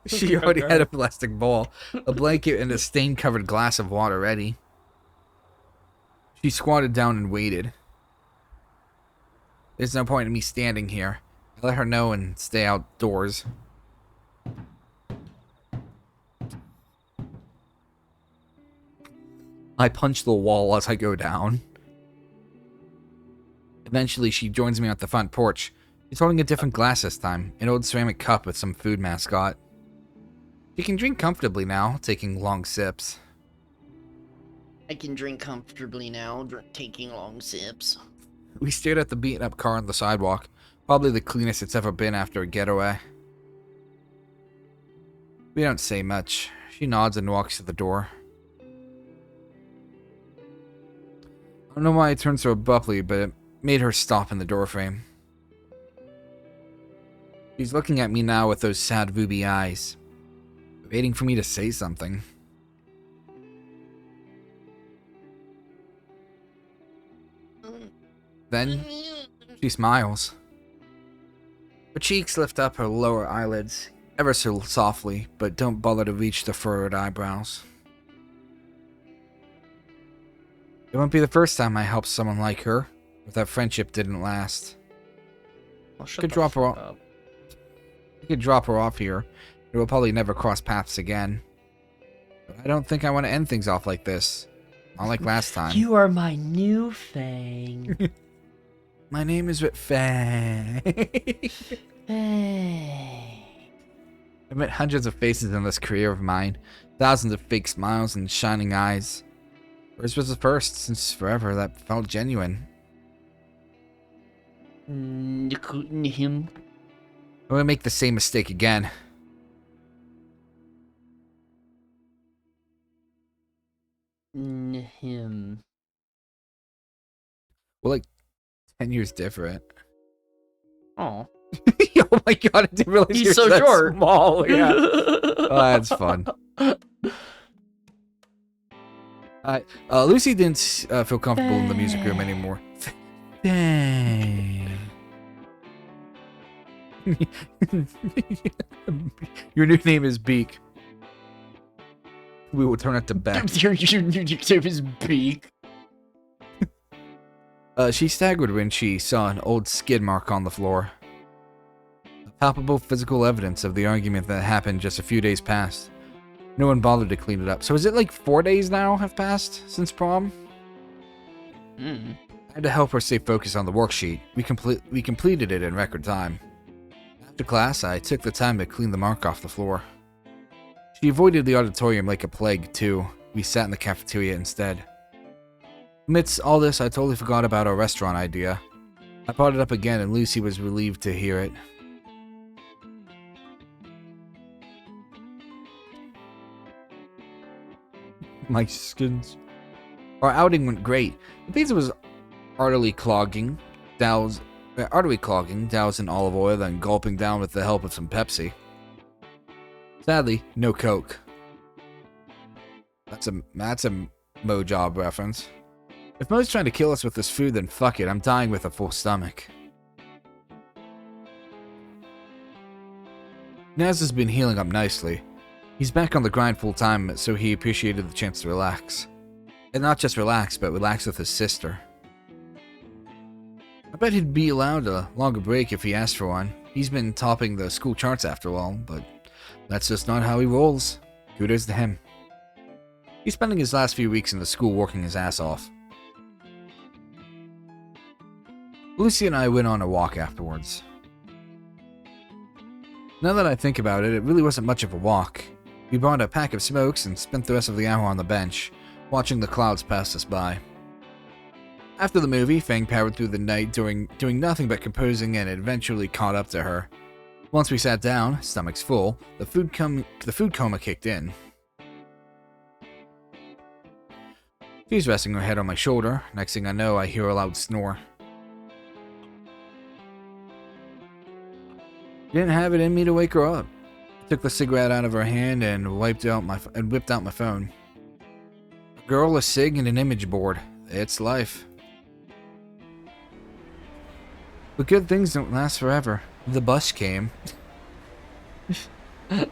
She already had a plastic bowl, a blanket, and a stain-covered glass of water ready. She squatted down and waited. There's no point in me standing here. I let her know and stay outdoors. I punch the wall as I go down. Eventually, she joins me at the front porch. She's holding a different glass this time, an old ceramic cup with some food mascot. She can drink comfortably now, taking long sips. I can drink comfortably now, taking long sips. We stared at the beaten-up car on the sidewalk, probably the cleanest it's ever been after a getaway. We don't say much. She nods and walks to the door. I don't know why I turned so abruptly, but it made her stop in the doorframe. She's looking at me now with those sad ruby eyes, waiting for me to say something. Then, she smiles. Her cheeks lift up her lower eyelids, ever so softly, but don't bother to reach the furrowed eyebrows. It won't be the first time I help someone like her, if that friendship didn't last. Well, Could drop her off. We could drop her off here. It will probably never cross paths again. But I don't think I want to end things off like this. Not like last time. You are my new fang. My name is Fang. Fang. I've met hundreds of faces in this career of mine. Thousands of fake smiles and shining eyes. Hers was the first since forever that felt genuine. Him. I won't make the same mistake again. Him. We're like 10 years different. Oh. Oh my god, I didn't realize He's you're so that short. small. Yeah. Oh, that's fun. Lucy didn't feel comfortable in the music room anymore. Dang. Your new name is Beak. We will turn it to Beck. Your name is Beak. She staggered when she saw an old skid mark on the floor. Palpable physical evidence of the argument that happened just a few days past. No one bothered to clean it up. So is it like 4 days now have passed since prom? I had to help her stay focused on the worksheet. We completed it in record time. After class, I took the time to clean the mark off the floor. She avoided the auditorium like a plague, too. We sat in the cafeteria instead. Amidst all this, I totally forgot about our restaurant idea. I brought it up again, and Lucy was relieved to hear it. My skins. Our outing went great. The pizza was artery clogging, doused in olive oil, and gulping down with the help of some Pepsi. Sadly, no Coke. That's a Mo Job reference. If Mo's trying to kill us with this food, then fuck it. I'm dying with a full stomach. Naz has been healing up nicely. He's back on the grind full time, so he appreciated the chance to relax. And not just relax, but relax with his sister. I bet he'd be allowed a longer break if he asked for one. He's been topping the school charts after all, but that's just not how he rolls. Kudos to him. He's spending his last few weeks in the school working his ass off. Lucy and I went on a walk afterwards. Now that I think about it, it really wasn't much of a walk. We bought a pack of smokes and spent the rest of the hour on the bench, watching the clouds pass us by. After the movie, Fang powered through the night doing nothing but composing and eventually caught up to her. Once we sat down, stomachs full, the food coma kicked in. She's resting her head on my shoulder. Next thing I know, I hear a loud snore. Didn't have it in me to wake her up. I took the cigarette out of her hand and whipped out my phone. A girl, a cig, and an image board. It's life. But good things don't last forever. The bus came. I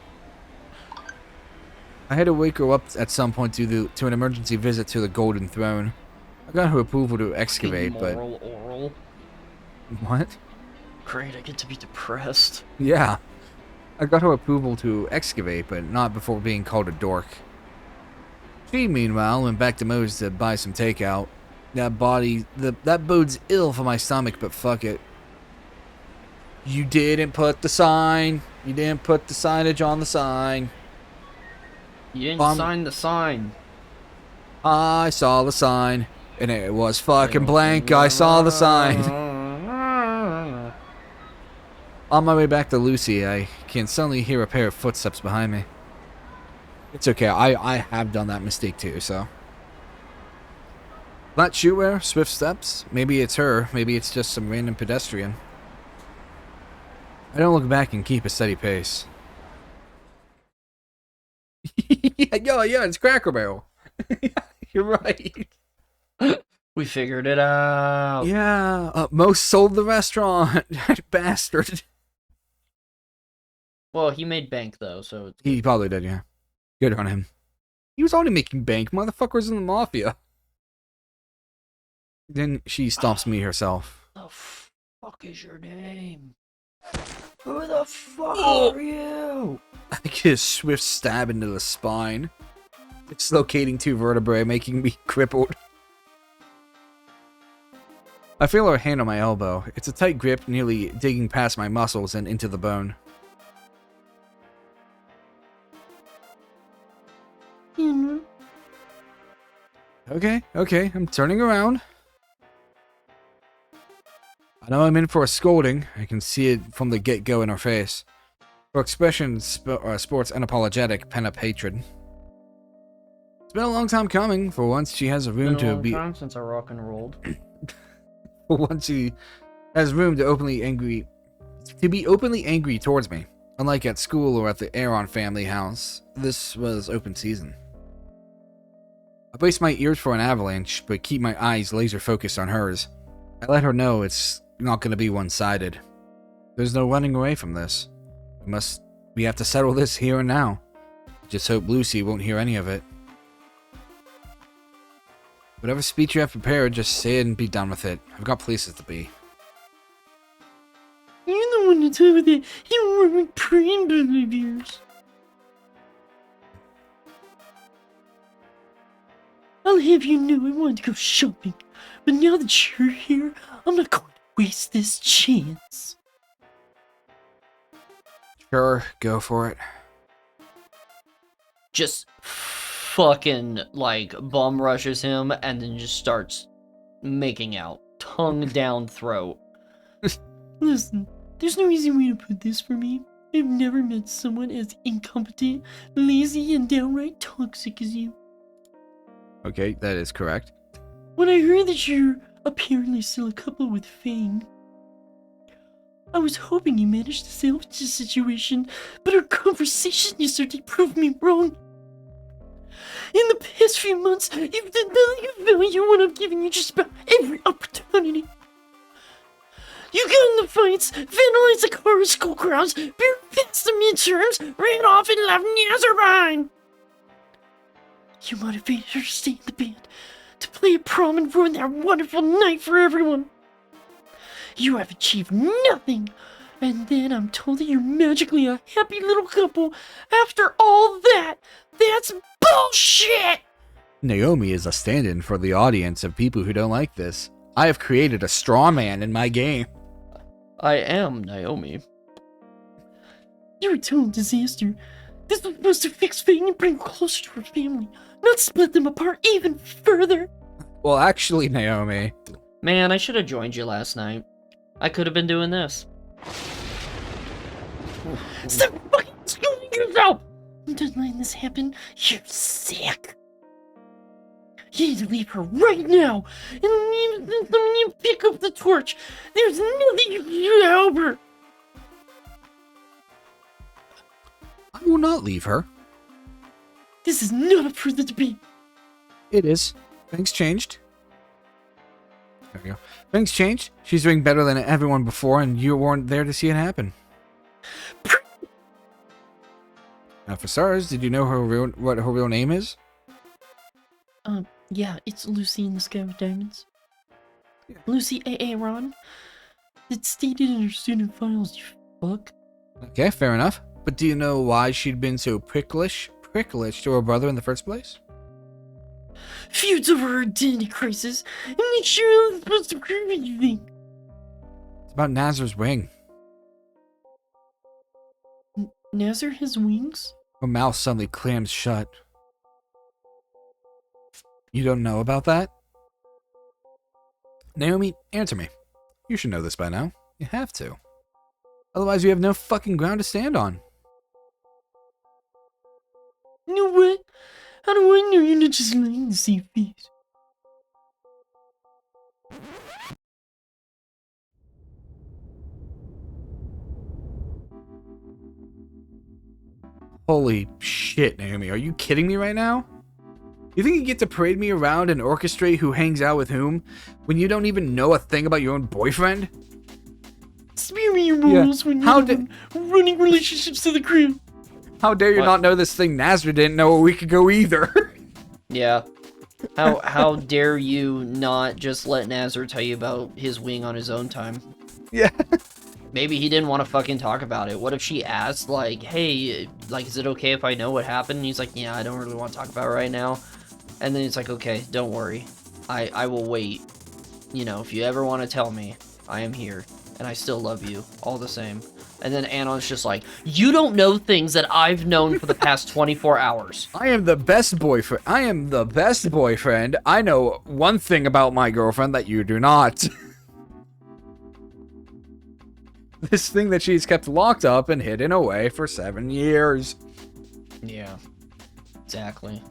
had to wake her up at some point to an emergency visit to the Golden Throne. I got her approval to excavate, Moral oral. What? Great, I get to be depressed. Yeah. I got her approval to excavate, but not before being called a dork. She, meanwhile, went back to Moe's to buy some takeout. That bodes ill for my stomach, but fuck it. You didn't put the sign. You didn't put the signage on the sign. You didn't sign the sign. I saw the sign, and it was fucking blank. I saw the sign. On my way back to Lucy, I can suddenly hear a pair of footsteps behind me. It's okay, I have done that mistake too, so. Flat shoe wear, swift steps. Maybe it's her, maybe it's just some random pedestrian. I don't look back and keep a steady pace. yeah, it's Cracker Barrel. You're right. We figured it out. Yeah, Mo sold the restaurant. Bastard. Well, he made bank though, so it's He probably did, yeah. Good on him. He was already making bank. Motherfuckers in the mafia. Then she stops me herself. What the fuck is your name? Who the fuck are you? I get a swift stab into the spine. Dislocating 2 vertebrae, making me crippled. I feel her hand on my elbow. It's a tight grip, nearly digging past my muscles and into the bone. Okay, I'm turning around. I know I'm in for a scolding. I can see it from the get-go in her face. Her expression sports unapologetic pent-up hatred. It's been a long time coming. For once, she has a room to be. It's been a long time since I rock and rolled. For once, she has room to be openly angry towards me. Unlike at school or at the Aaron family house, this was open season. I brace my ears for an avalanche, but keep my eyes laser focused on hers. I let her know it's not going to be one-sided. There's no running away from this. We have to settle this here and now. Just hope Lucy won't hear any of it. Whatever speech you have prepared, just say it and be done with it. I've got places to be. You're the one to tell me that you were like praying of yours. I'll have you know I wanted to go shopping, but now that you're here, I'm not going to waste this chance. Sure, go for it. Just fucking, like, bum rushes him and then just starts making out. Tongue down throat. Listen, there's no easy way to put this for me. I've never met someone as incompetent, lazy, and downright toxic as you. Okay, that is correct. When I heard that you're apparently still a couple with Fang, I was hoping you managed to salvage the situation, but our conversation yesterday proved me wrong. In the past few months, you've done nothing of value when I've given you just about every opportunity. You got in the fights, vandalized the car at school grounds, barely passed the midterms, ran off and left Nazar behind. You motivated her to stay in the band, to play at prom and ruin that wonderful night for everyone. You have achieved nothing, and then I'm told that you're magically a happy little couple after all that. That's bullshit! Naomi is a stand-in for the audience of people who don't like this. I have created a straw man in my game. I am Naomi. You're a total disaster. This was supposed to fix Fang and bring closer to her family, not split them apart even further. Well, actually, Naomi. Man, I should have joined you last night. I could have been doing this. Stop fucking screwing yourself! I'm done letting this happen. You're sick. You need to leave her right now, and leave you pick up the torch. There's nothing you can do to help her. I will not leave her. This is not up for the debate. It is. Things changed. There we go. Things changed. She's doing better than everyone before, and you weren't there to see it happen. Now, for stars, did you know what her real name is? Yeah, it's Lucy in the Sky with Diamonds. Yeah. Lucy A.A. Ron. It's stated in her student files, you fuck. Okay, fair enough. But do you know why she'd been so pricklish to her brother in the first place? Feuds over her identity crisis, and make sure I'm supposed to prove anything. It's about Nazar's ring. Nazar has wings? Her mouth suddenly clams shut. You don't know about that? Naomi, answer me. You should know this by now. You have to. Otherwise, you have no fucking ground to stand on. You know what? How do I know you're not just lying to save face? Holy shit, Naomi. Are you kidding me right now? You think you get to parade me around and orchestrate who hangs out with whom when you don't even know a thing about your own boyfriend? Spare me your morals when you're running relationships to the ground. How dare you What? not know this thing Nazar didn't know a week ago either? Yeah. How dare you not just let Nazar tell you about his wing on his own time? Yeah. Maybe he didn't want to fucking talk about it. What if she asked, like, hey, like, is it okay if I know what happened? And he's like, yeah, I don't really want to talk about it right now. And then it's like, okay, don't worry. I will wait. You know, if you ever want to tell me, I am here. And I still love you, all the same. And then Anon's just like, you don't know things that I've known for the past 24 hours. I am the best boyfriend. I am the best boyfriend. I know one thing about my girlfriend that you do not. This thing that she's kept locked up and hidden away for 7 years. Yeah, exactly.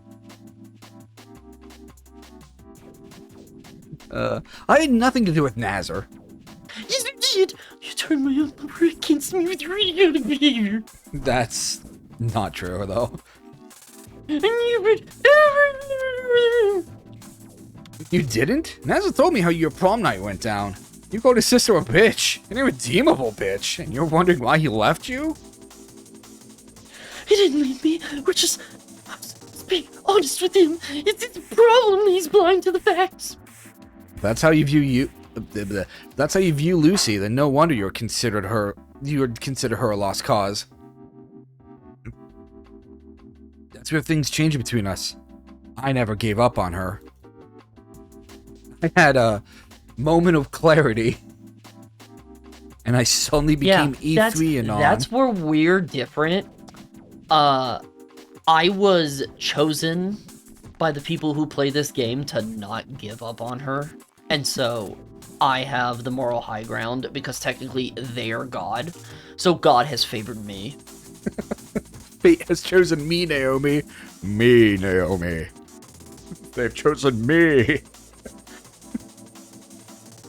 I had nothing to do with Nazar. Yes, you did. You turned my own lover against me with your idiotic behavior. That's not true, though. And you would You didn't? Nazar told me how your prom night went down. You called his sister a bitch, an irredeemable bitch, and you're wondering why he left you? He didn't leave me. We're just... Let's be honest with him. It's a problem that he's blind to the facts. If that's how you view that's how you view Lucy, then no wonder you would consider her a lost cause. That's where things changed between us. I never gave up on her. I had a moment of clarity, and I suddenly became E3 and on. That's where we're different. I was chosen by the people who play this game to not give up on her, and so I have the moral high ground because technically they are God. So God has favored me. Fate has chosen me, Naomi. Me, Naomi. They've chosen me.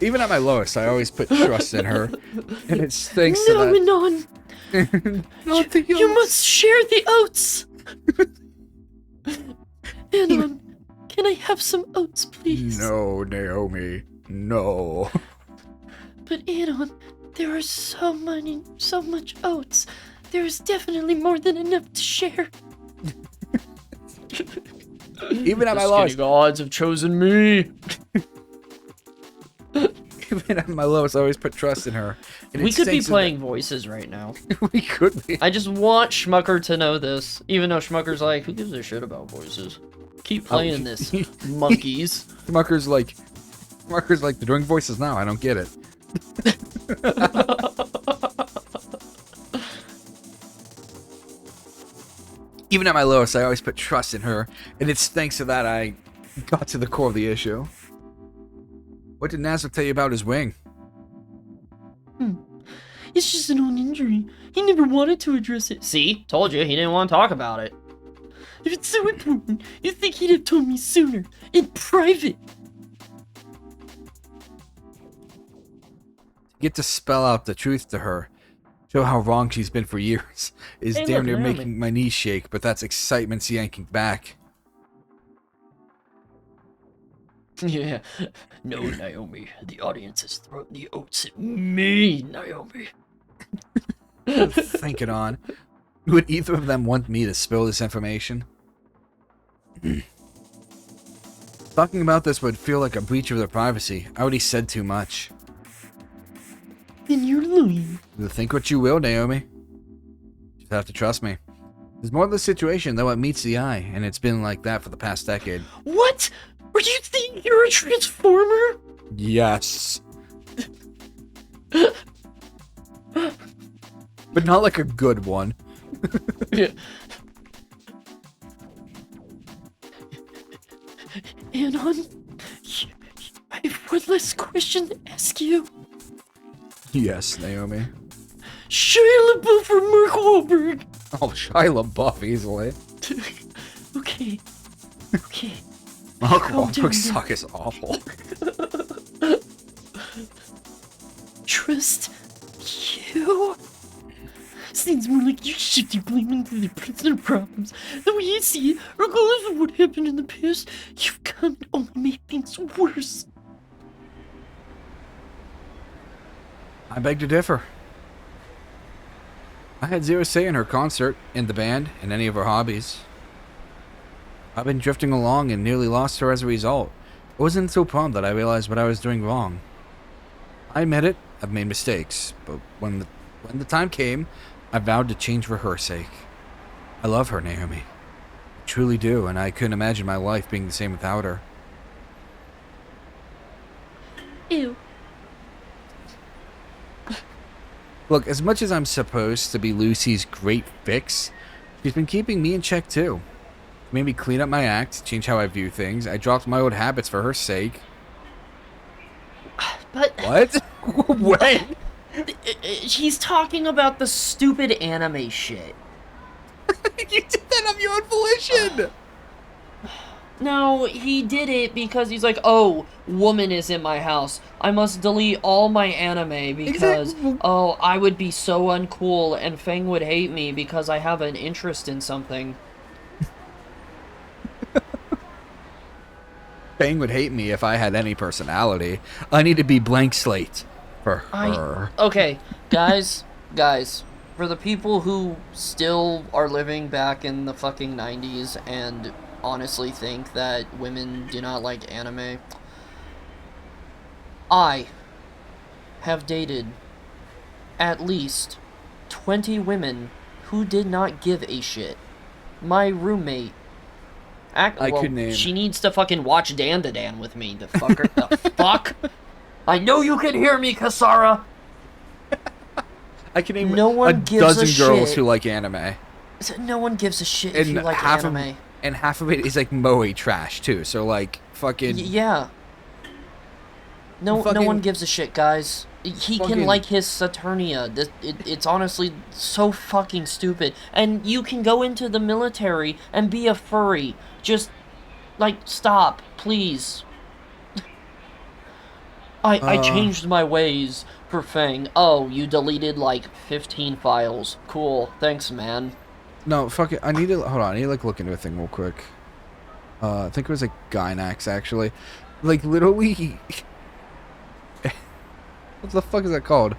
Even at my lowest, I always put trust in her. And it's thanks to that. Anon. You must share the oats. Anon, can I have some oats, please? No, Naomi. No. but Anon, there are so much oats. There is definitely more than enough to share. Even at my The lowest, skinny gods have chosen me. even at my lowest, I always put trust in her. And We it could be stinks playing voices right now. that- we could be. I just want Schmucker to know this, even though Schmucker's like, who gives a shit about voices? Keep playing this, monkeys. Smucker's like, they're doing voices now. I don't get it. Even at my lowest, I always put trust in her, and it's thanks to that I got to the core of the issue. What did Nazareth tell you about his wing? It's just an old injury. He never wanted to address it. See? Told you, he didn't want to talk about it. If it's so important, you think he'd have told me sooner, in private. Get to spell out the truth to her, show how wrong she's been for years, is Hey, damn look, near Naomi. making my knees shake, but that's excitement's yanking back. Yeah. No, Naomi. The audience has thrown the oats at me, Naomi. Think it on. Would either of them want me to spill this information? Talking about this would feel like a breach of their privacy. I already said too much. Then you're lying. You think what you will, Naomi. Just have to trust me. There's more to the situation than what meets the eye, and it's been like that for the past decade. What? Are you thinking you're a transformer? Yes. But not like a good one. Yeah. Anon, I have one last question to ask you. Yes, Naomi. Shia LaBeouf or Mark Wahlberg? Oh, Shia LaBeouf easily. Okay. Okay. Mark Calm down, Wahlberg's man. talk is awful. Trust you? Seems more like you shifting blame into the personal problems. The way you see it, regardless of what happened in the past, you've come to only make things worse. I beg to differ. I had zero say in her concert, in the band, in any of her hobbies. I've been drifting along and nearly lost her as a result. It wasn't until prom that I realized what I was doing wrong. I admit it, I've made mistakes, but when the time came, I vowed to change for her sake. I love her, Naomi. I truly do, and I couldn't imagine my life being the same without her. Ew. Look, as much as I'm supposed to be Lucy's great fix, she's been keeping me in check too. Made me clean up my act, change how I view things. I dropped my old habits for her sake. But What? When? He's talking about the stupid anime shit. You did that of your own volition! No, he did it because he's like, oh, woman is in my house. I must delete all my anime because, Exactly. oh, I would be so uncool and Fang would hate me because I have an interest in something. Fang would hate me if I had any personality. I need to be blank slate for her. Okay, guys, for the people who still are living back in the fucking 90s and honestly think that women do not like anime, I have dated at least 20 women who did not give a shit. My roommate, I could name- she needs to fucking watch Dan to Dan with me, the fucker. The fuck? I know you can hear me, Kasara. I can name No one a gives a dozen girls shit. who like anime. No one gives a shit if you like half anime. and half of it is like moe trash too. So like fucking Yeah. No Fucking- one gives a shit, guys. He can fucking- like his Saturnia. It's honestly so fucking stupid. And you can go into the military and be a furry. Just, like, stop, please. I changed my ways for Fang. Oh, you deleted, like, 15 files. Cool. Thanks, man. No, fuck it. I need to hold on. I need to like look into a thing real quick. I think it was like Gynax actually. Like literally What the fuck is that called?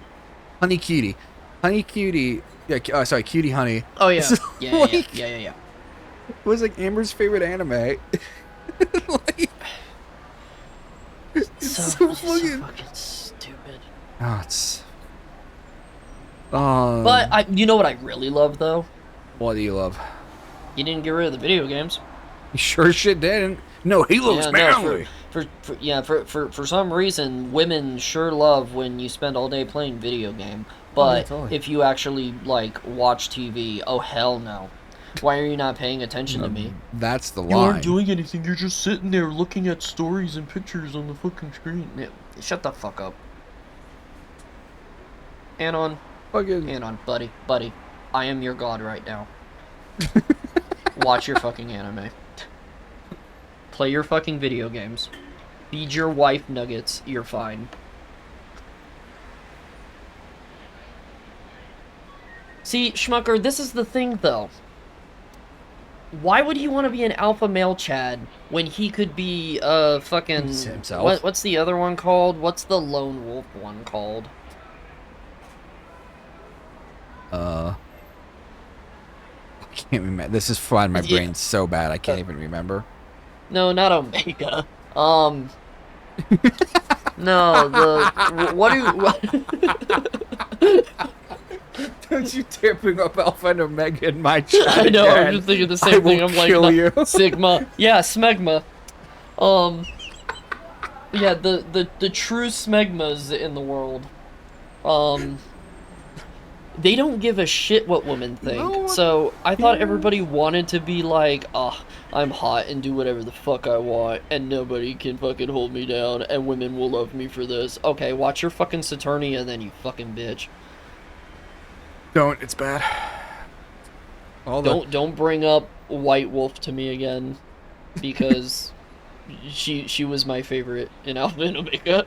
Honey Cutie. Honey Cutie. Yeah, sorry, Cutie Honey. Oh yeah, This is yeah, like- yeah. was like Amber's favorite anime. Like, it's so It's so fucking. fucking stupid. Oh, it's. But you know what I really love though? What do you love? You didn't get rid of the video games. You sure shit didn't. No, Halo's Yeah, manly. For some reason, women sure love when you spend all day playing video game. But totally. if you actually like watch TV, oh hell no. Why are you not paying attention to me? That's the You aren't line. doing anything. You're just sitting there looking at stories and pictures on the fucking screen. Yeah, shut the fuck up. Anon, buddy. I am your god right now. Watch your fucking anime. Play your fucking video games. Feed your wife nuggets. You're fine. See, Schmucker, this is the thing, though. Why would he want to be an alpha male Chad when he could be fucking Himself. what's the other one called? What's the lone wolf one called? I can't remember. This is frying my Yeah. brain so bad I can't even remember. No, not Omega. No, what Don't you dare bring up Alpha and Omega in my chat. I know, again. I'm just thinking the I same thing. will I'm like, kill no, you. Sigma. Yeah, Smegma. Yeah, the true Smegmas in the world. They don't give a shit what women think. No, So I thought everybody wanted to be like, I'm hot and do whatever the fuck I want, and nobody can fucking hold me down, and women will love me for this. Okay, watch your fucking Saturnia then, you fucking bitch. Don't. It's bad. Don't bring up White Wolf to me again, because she was my favorite in Alpha and Omega.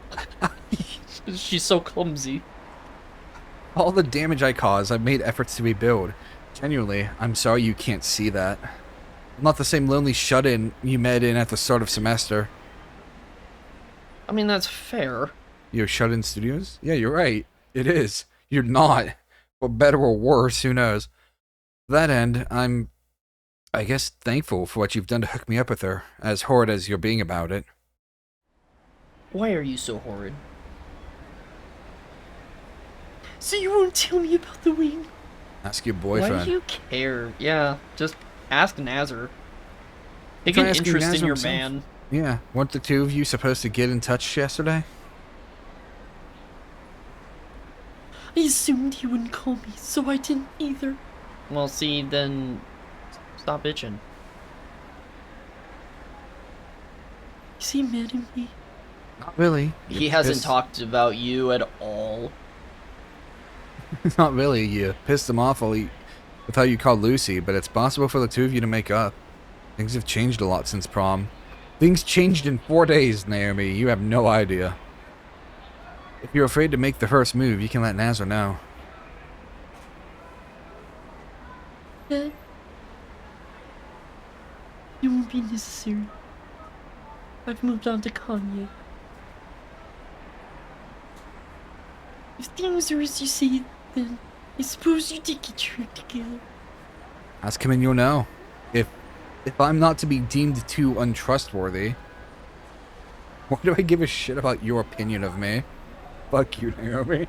She's so clumsy. All the damage I cause, I've made efforts to rebuild. Genuinely, I'm sorry you can't see that. I'm not the same lonely shut-in you met in at the start of semester. I mean, that's fair. You're shut-in studios? Yeah, you're right. It is. You're not. For better or worse, who knows. To that end, I'm, I guess, thankful for what you've done to hook me up with her, as horrid as you're being about it. Why are you so horrid? So you won't tell me about the wing? Ask your Why boyfriend. do you care? Yeah, just ask Nazar. Take Try an asking interest in Nazar your himself. man. Yeah, weren't the two of you supposed to get in touch yesterday? I assumed he wouldn't call me, so I didn't either. Well, see, then stop bitching. Is he mad at me? Not really. He hasn't Pissed- talked about you at all. Not really. You pissed him off with how you called Lucy, but it's possible for the two of you to make up. Things have changed a lot since prom. Things changed in 4 days, Naomi. You have no idea. If you're afraid to make the first move, you can let Nazar know. Dad? It won't be necessary. I've moved on to Kanye. If things are as you say, then I suppose you did get your act together. Ask him and you'll know. If I'm not to be deemed too untrustworthy, why do I give a shit about your opinion of me? Fuck you, Naomi.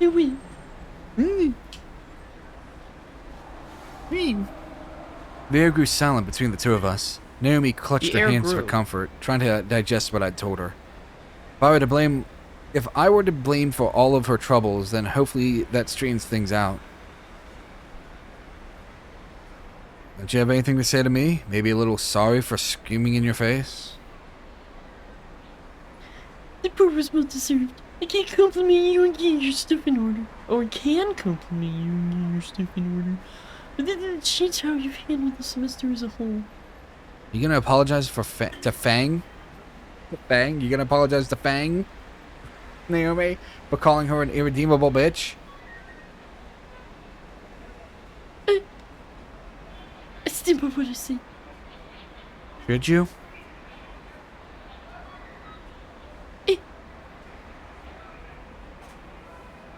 I will. The air grew silent between the two of us. Naomi clutched The her air hands for grew. comfort, trying to digest what I'd told her. If I were to blame for all of her troubles, then hopefully that straightens things out. Don't you have anything to say to me? Maybe a little sorry for screaming in your face? The poor was well deserved. I can't compliment you and get your stuff in order. Or can compliment you and get your stuff in order. But that doesn't change how you've handled the semester as a whole. You gonna apologize to Fang? Fang? You gonna apologize to Fang? Naomi? For calling her an irredeemable bitch? I stand by what I say. Should you?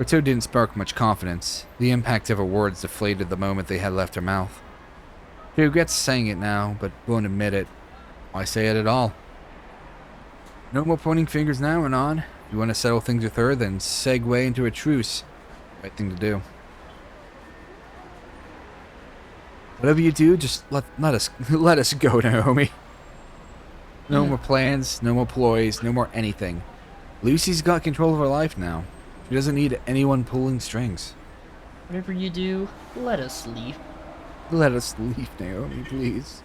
Her tone didn't spark much confidence. The impact of her words deflated the moment they had left her mouth. She regrets saying it now, but won't admit it. Why say it at all? No more pointing fingers now, Anon. If you want to settle things with her, then segue into a truce. Right thing to do. Whatever you do, just let us go, Naomi. No more plans, no more ploys, no more anything. Lucy's got control of her life now. She doesn't need anyone pulling strings. Whatever you do, let us leave. Let us leave, Naomi, please.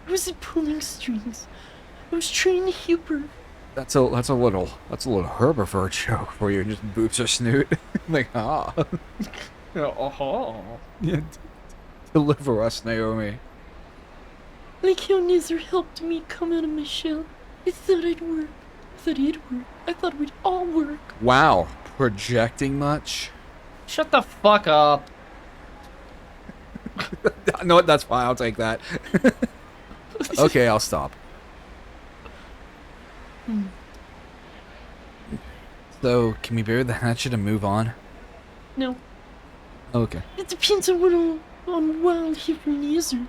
I wasn't pulling strings. I was trying to help her. That's a little herbivore joke for you. Just boops her snoot. Like, ah. Yeah, deliver us, Naomi. Like how Nizar helped me come out of my shell. I thought I'd work. I thought he'd work. I thought we'd all work. Wow, projecting much? Shut the fuck up. No, what? That's fine. I'll take that. Okay, I'll stop. So, can we bury the hatchet and move on? No, Okay. it depends on what on wild Hebrew Nizar.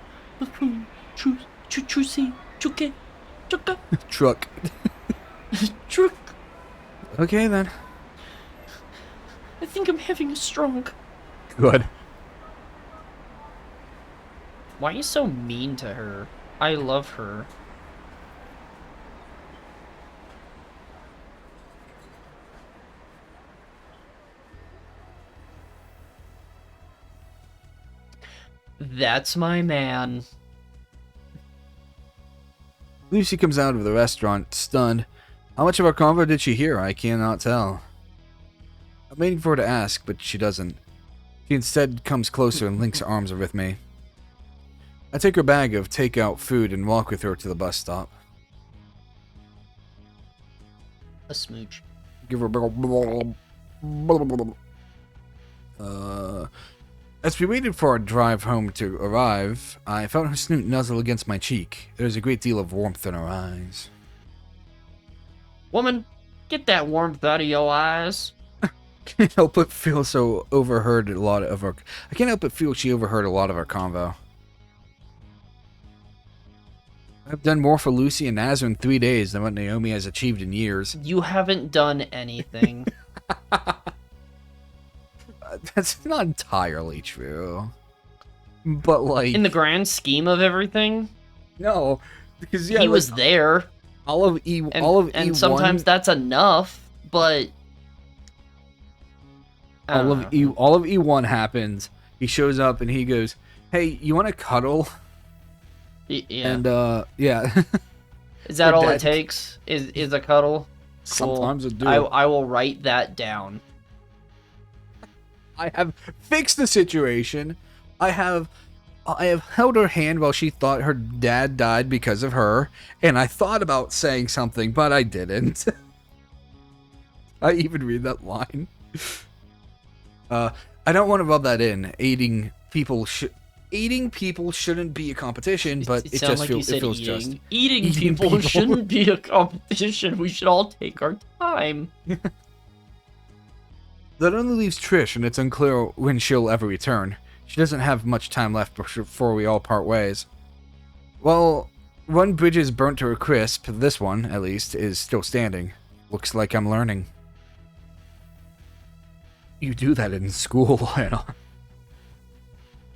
Truck. Truck. Okay, then. I think I'm having a stroke. Good. Why are you so mean to her? I love her. That's my man. Lucy comes out of the restaurant, stunned. How much of our convo did she hear? I cannot tell. I'm waiting for her to ask, but she doesn't. She instead comes closer and links her arms with me. I take her bag of takeout food and walk with her to the bus stop. A smooch. Give her a big ol' As we waited for our drive home to arrive, I felt her snoot nuzzle against my cheek. There was a great deal of warmth in her eyes. Woman, get that warmth out of your eyes. Can't help but feel so overheard a lot of our. I can't help but feel she overheard a lot of our convo. I've done more for Lucy and Nazar in 3 days than what Naomi has achieved in years. You haven't done anything. That's not entirely true. But like, In the grand scheme of everything, no, because yeah, he like, was there. all of E, And, all of and E1, sometimes that's enough, but I all don't of know. all of E1 happens. He shows up and he goes, "Hey, you want to cuddle?" Yeah. And yeah, Is that Her all dad- it takes? Is a cuddle? sometimes Cool. I do. I will write that down. I have fixed the situation. I have held her hand while she thought her dad died because of her, and I thought about saying something, but I didn't. I even read that line. I don't want to rub that in. Aiding people shouldn't be a competition, but it sounds just like you feels said it feels eating. just. Eating Eating people people. shouldn't be a competition. We should all take our time. That only leaves Trish, and it's unclear when she'll ever return. She doesn't have much time left before we all part ways. Well, one bridge is burnt to a crisp. This one, at least, is still standing. Looks like I'm learning. You do that in school, Anna.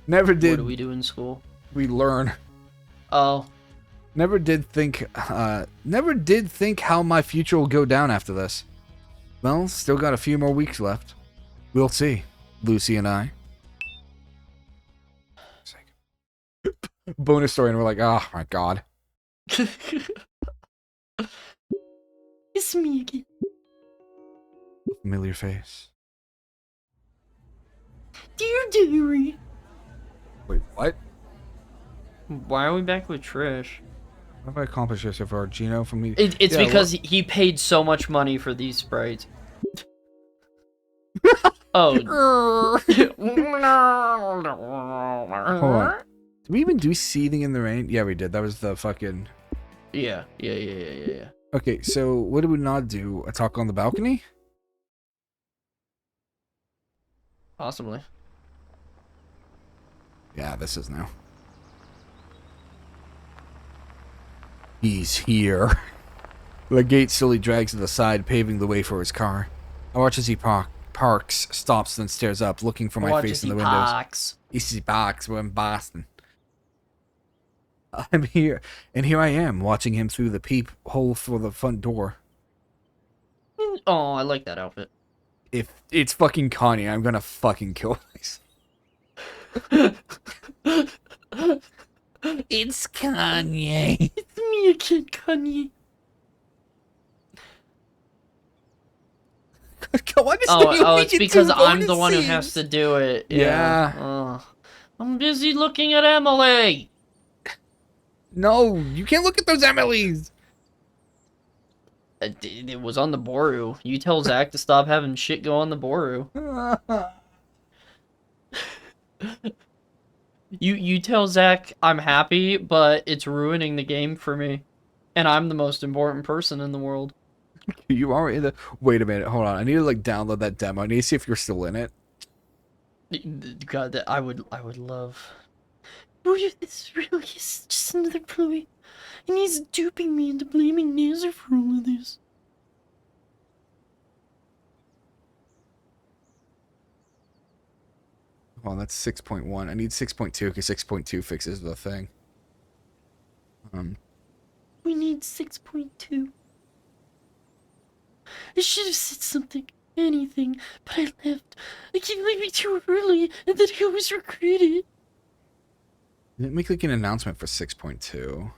Never What did do we do in school? we learn. Oh, Never did think how my future will go down after this. Well, still got a few more weeks left. We'll see, Lucy and I. Bonus story, and we're like, oh my god. It's me again. Familiar face. Dear diary. Wait, what? why are we back with Trish? What have I accomplished here so far? Gino from me? It's Yeah, because he paid so much money for these sprites. Oh. Hold on. Did we even do Seething in the Rain? Yeah, we did. That was the fucking... Yeah. Okay, so what did we not do? A talk on the balcony? Possibly. Yeah, this is now. He's here. The gate slowly drags to the side, paving the way for his car. I watch as he parks, stops, then stares up, looking for my Watch face as in he the windows. parks. He parks. We're in Boston. I'm here, and here I am, watching him through the peephole for the front door. Oh, I like that outfit. If it's fucking Kanye, I'm gonna fucking kill myself. It's Kanye. It's me again, Kanye. It's because I'm the one who has to do it. Yeah. I'm busy looking at Emily. No, you can't look at those Emilys. It was on the Boru. You tell Zach to stop having shit go on the Boru. You tell Zach I'm happy, but it's ruining the game for me. And I'm the most important person in the world. You are in the... Wait a minute, hold on. I need to like download that demo. I need to see if you're still in it. God, that I would love. What if this really is just another ploy? And he's duping me into blaming Nazar for all of this. Well, that's 6.1. I need 6.2 because 6.2 fixes the thing. We need 6.2. I should have said something, anything, but I left. I keep leaving too early, and then I always regret it. Didn't make like an announcement for 6.2.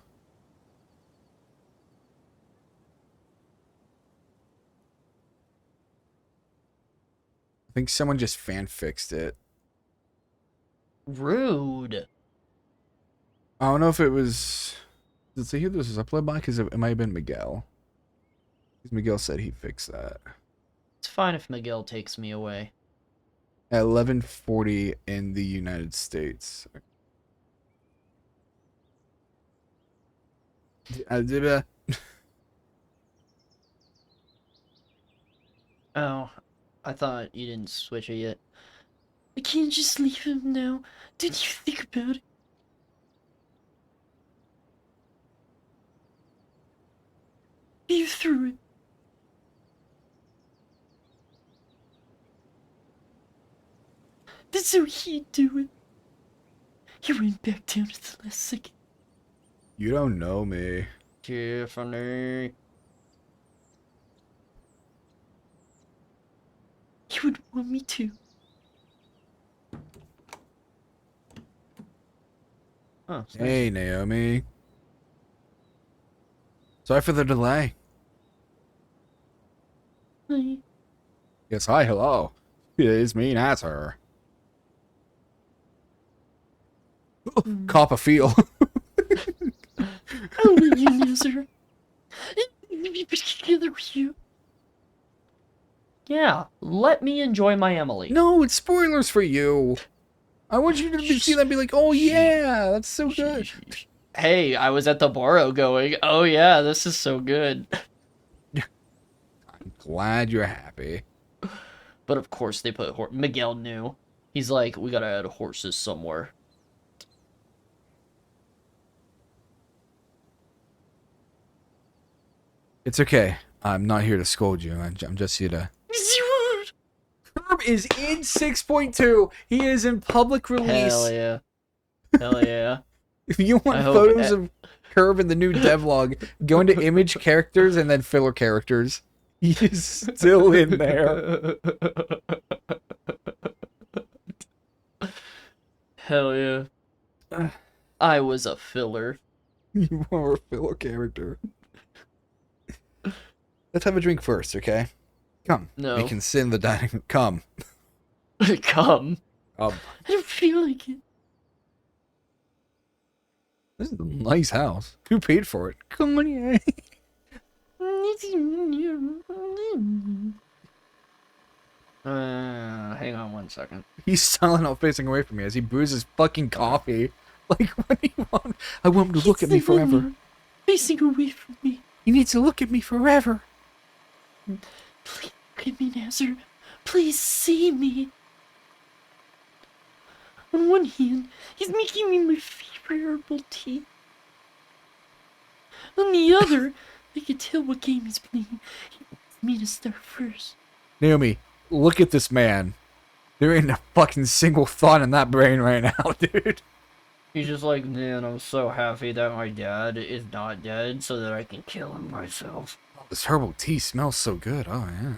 I think someone just fan fixed it. Rude. I don't know if it was... Did it say who this was uploaded by? Because it might have been Miguel. Because Miguel said he fixed that. It's fine if Miguel takes me away. At 11:40 in the United States. Oh, I thought you didn't switch it yet. I can't just leave him now. Didn't you think about it? You threw it. That's how he'd do it. He went back down at the last second. You don't know me. Tiffany. He would want me to. Oh, it's nice. Hey, Naomi. Sorry for the delay. Hi. Yes, hi, hello. It is me, Nazar. Cop a feel. I'll let you, Nazar. Let me be together with you. Yeah, let me enjoy my Emily. No, it's spoilers for you. I want you to see that and be like, oh yeah, that's so good. Hey, I was at the Boro going, oh yeah, this is so good. I'm glad you're happy. But of course they put Miguel knew. He's like, we gotta add horses somewhere. It's okay. I'm not here to scold you. I'm just here to... Kerb is in 6.2. He is in public release. Hell yeah. Hell yeah. If you want photos of Kerb in the new devlog, go into image characters and then filler characters. He is still in there. Hell yeah. I was a filler. You are a filler character. Let's have a drink first, okay? Come. No. We can sit in the dining room. Come. Come. I don't feel like it. This is a nice house. Who paid for it? Come on, yeah. Hang on one second. He's silent out facing away from me as he brews his fucking coffee. Like, what do you want? I want him to look at me forever. Facing away from me. He needs to look at me forever. Please look at me, Nazar. Please see me. On one hand, he's making me my favorite herbal tea. On the other, I can tell what game he's playing. He wants me to start first. Naomi, look at this man. There ain't a fucking single thought in that brain right now, dude. He's just like, man, I'm so happy that my dad is not dead so that I can kill him myself. This herbal tea smells so good. Oh, yeah.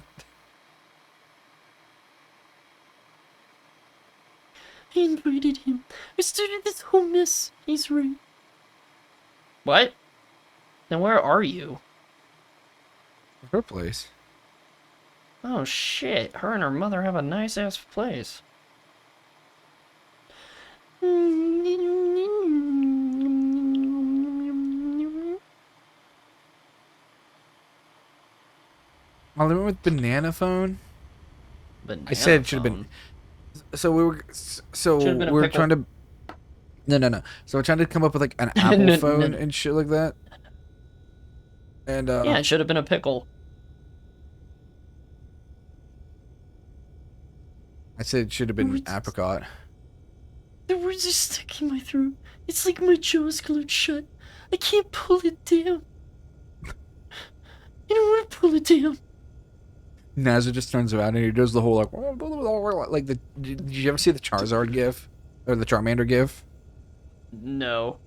I invited him. I started this whole mess. He's right. What? Then where are you? Her place. Oh shit, her and her mother have a nice ass place. Oh, the one with banana phone? Banana I said it should have been. phone. So we were. So Should've been a we were pickle. trying to. No. So we're trying to come up with like an Apple No, phone no. and shit like that. And Yeah, it should have been a pickle. I said it should have been What? apricot. The words are stuck in my throat. It's like my jaw's glued shut. I can't pull it down. I don't want to pull it down. Nazar just turns around and he does the whole like the. Did you ever see the Charizard gif or the Charmander gif? No.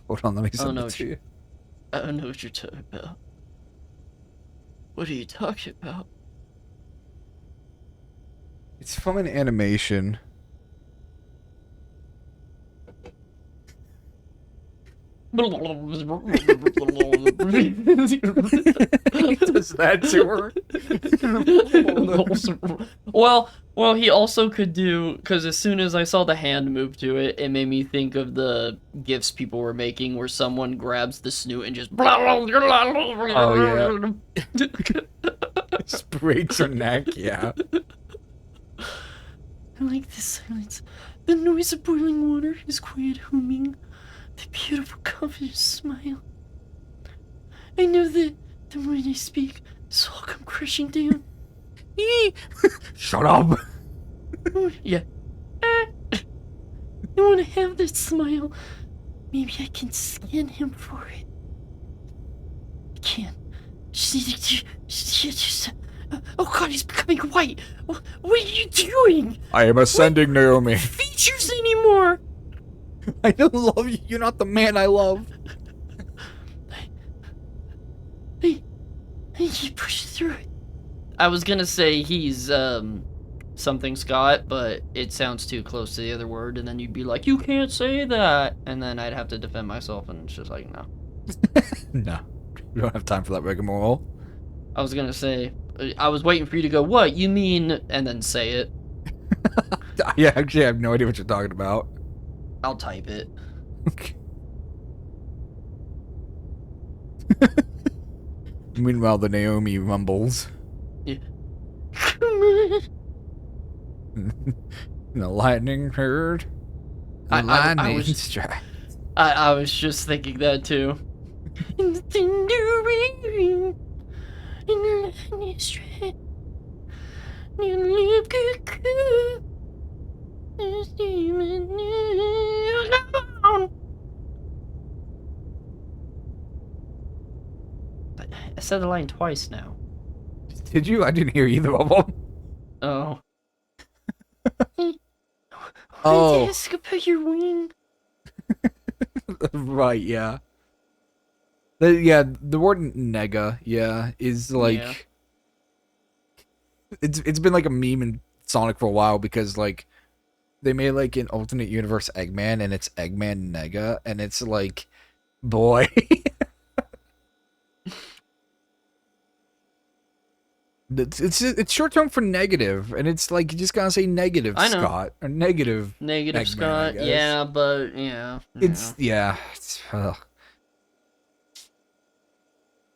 Hold on, let me send no, it to you. I don't know what you're talking about. What are you talking about? It's from an animation. He does that to her. Well, he also could do, because as soon as I saw the hand move to it, it made me think of the gifs people were making where someone grabs the snoot and just. Oh, yeah. Sprays her neck, yeah. I like the silence. The noise of boiling water, his quiet humming, the beautiful confident smile. I know that the moment I speak, this will all come crashing down. Shut up. Yeah. I want to have that smile. Maybe I can scan him for it. I can. Oh god, he's becoming white. What are you doing? I am ascending, Naomi. Features anymore. I don't love you. You're not the man I love. I keep pushing through it. I was gonna say he's, something Scott, but it sounds too close to the other word, and then you'd be like, you can't say that! And then I'd have to defend myself, and it's just like, no. No. We don't have time for that rigmarole. I was gonna say, I was waiting for you to go, what, you mean, and then say it. Yeah, actually, I have no idea what you're talking about. I'll type it. Okay. Meanwhile, the Naomi rumbles. Come on. The lightning herd. I Lightning was- strike. I was just thinking that too. In the thunder ring, in the lightning strike, you live good. There's demon alone. I said the line twice now. Did you? I didn't hear either of them. Oh. Oh. I ask about your wing. Right, yeah. The word nega, yeah, is like... Yeah. It's been like a meme in Sonic for a while because, like, they made, like, an alternate universe Eggman, and it's Eggman Nega, and it's like, boy. It's short term for negative, and it's like, you just gotta say negative, I know. Scott, or negative. Negative Eggman, I Scott, guess. yeah, but, yeah. It's, yeah, it's,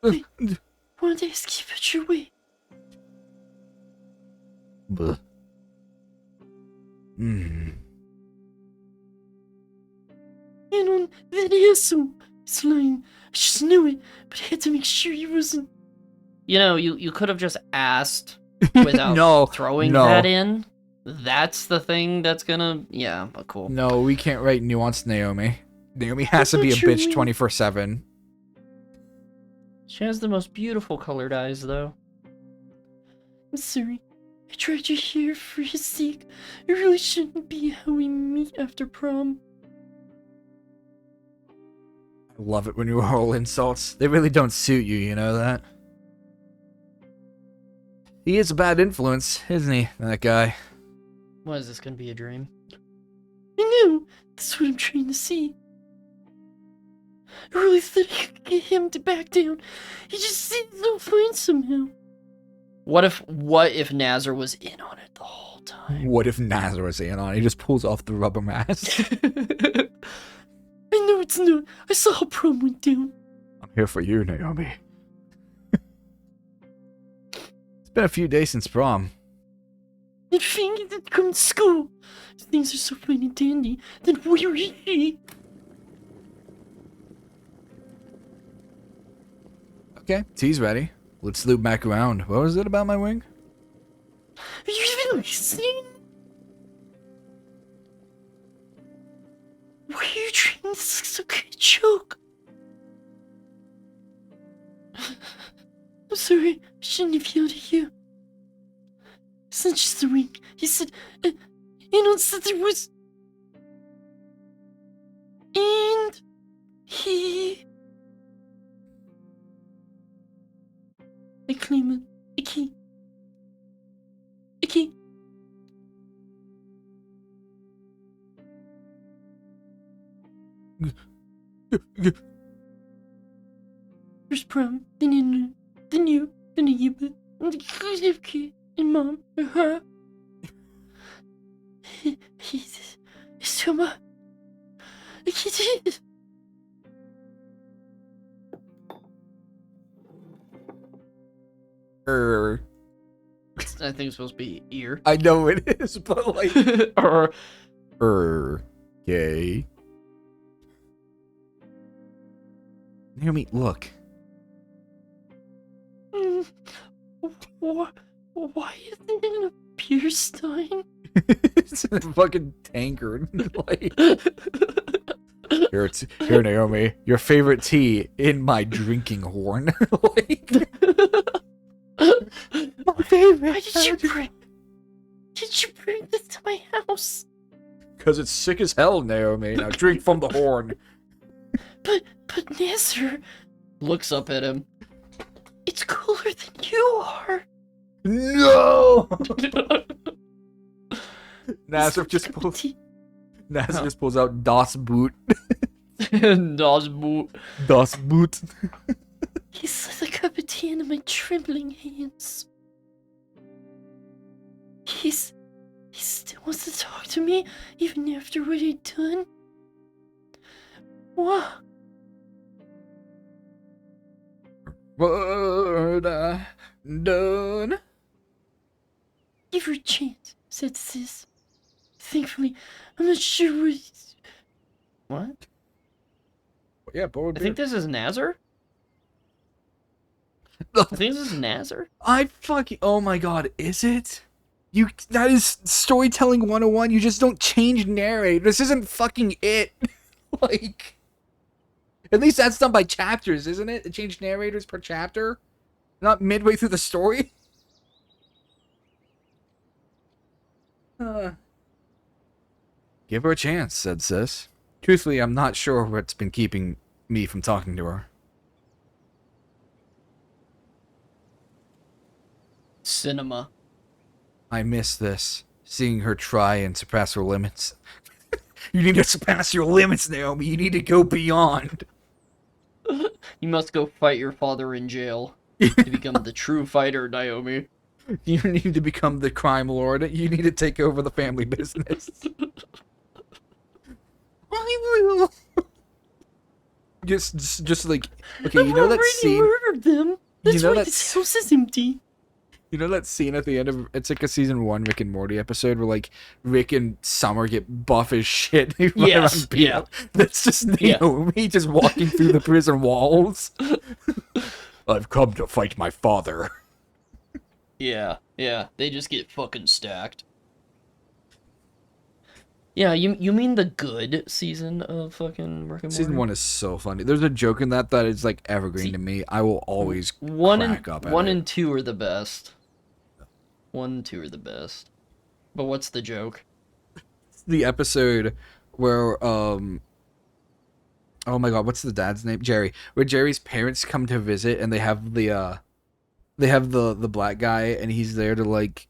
Wanted to ask you about your way. Bleh. Mm. And on that asshole, it's lying. I just knew it, but I had to make sure he wasn't. You know, you could have just asked without No, throwing no. that in. That's the thing that's gonna... Yeah, but cool. No, we can't write nuanced Naomi. Naomi has to be a bitch 24/7. She has the most beautiful colored eyes, though. I'm sorry. I tried your hair for his sake. It really shouldn't be how we meet after prom. I love it when you roll insults. They really don't suit you, you know that? He is a bad influence, isn't he, that guy? What, is this gonna be a dream? I know. That's what I'm trying to see. I really thought I could get him to back down. He just seems so fine somehow. What if Nazar was in on it the whole time? What if Nazar was in on it? He just pulls off the rubber mask. I know it's not. I saw how prom went down. I'm here for you, Naomi. It's been a few days since prom. And Fang didn't come to school. Things are so fine and dandy. Then where is she? Okay, tea's ready. Let's loop back around. What was it about my wing? Are you even listening? Why are you treating this like some kind of joke? I'm sorry, I shouldn't have yelled at you. It's not just the ring. He said, Anon said there was... And... He... I claim it. A key. A key. First prom, then you, then you, then a yibba, and the key, and mom, and her. He's so much. He did. I think it's supposed to be ear. I know it is, but like... Okay. Naomi, look. Why is it in a beer stein? It's in a fucking tankard. Like... Here, Naomi, your favorite tea in my drinking horn. Like... My favorite. Why did you bring this to my house? Because it's sick as hell, Naomi. Now drink from the horn. But Nazar, Looks up at him. it's cooler than you are. No! Nazar It's just like a cup of pulls. tea. Nazar just pulls out Das Boot. Das Boot. Das Boot. He slid a cup of tea into my trembling hands. He still wants to talk to me, even after what he'd done. What? What done? Give her a chance, said Sis. Thankfully, I'm not sure what he's... What? Yeah, bored. I think this is Nazar? I think this is Nazar? I fucking... Oh my god, is it? That is storytelling 101. You just don't change narrate. This isn't fucking it. Like... At least that's done by chapters, isn't it? It changed narrators per chapter? Not midway through the story? Give her a chance, said Sis. Truthfully, I'm not sure what's been keeping me from talking to her. Cinema. I miss this. Seeing her try and surpass her limits. You need to surpass your limits, Naomi. You need to go beyond. You must go fight your father in jail to become the true fighter, Naomi. You need to become the crime lord. You need to take over the family business. I will. Just like, okay, you know that scene. murdered them. That's know why that this house is empty. You know that scene at the end of it's like a season 1 Rick and Morty episode where like Rick and Summer get buff as shit. They run Yes, around beat up? That's just Naomi just walking through the prison walls. I've come to fight my father. Yeah, they just get fucking stacked. Yeah, you mean the good season of fucking Rick and Morty? Season 1 is so funny. There's a joke in that is like evergreen to me. I will always crack up at one it. and two are the best. 1 and 2 are the best. But what's the joke? The episode where oh my god, what's the dad's name? Jerry. Where Jerry's parents come to visit and they have the black guy and he's there to like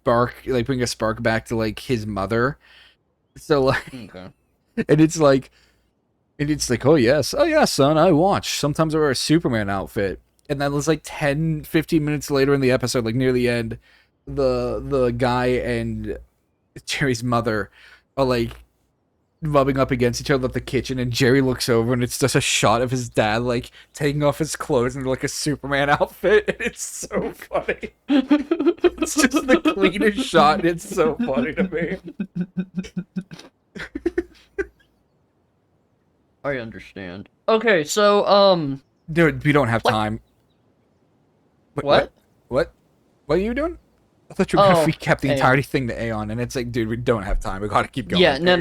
bring a spark back to like his mother. So like Okay. and it's like oh yeah, son, I watch. Sometimes I wear a Superman outfit. And then it was like 10, 15 minutes later in the episode, like near the end, the guy and Jerry's mother are like rubbing up against each other at the kitchen, and Jerry looks over and it's just a shot of his dad like taking off his clothes into like a Superman outfit, and it's so funny. It's just the cleanest shot, and it's so funny to me. I understand. Okay, so Dude, we don't have time. what? What are you doing? I thought you were gonna Oh, recap the Aeon. entirety thing to Aeon, and it's like, dude, we don't have time. We gotta keep going. Yeah, no.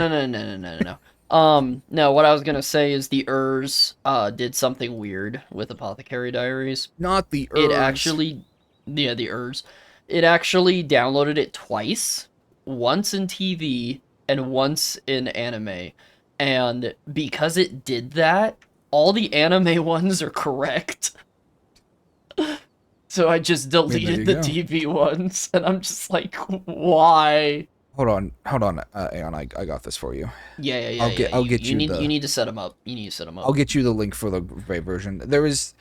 No, what I was gonna say is the Urs did something weird with Apothecary Diaries. Not the It Urs. actually, yeah, the Urs. It actually downloaded it twice, once in TV and once in anime. And because it did that, all the anime ones are correct. So I just deleted the you go. TV ones, and I'm just like, why? Hold on, Aeon, I got this for you. Yeah. I'll get you need the- you need to set them up. You need to set them up. I'll get you the link for the great version. There was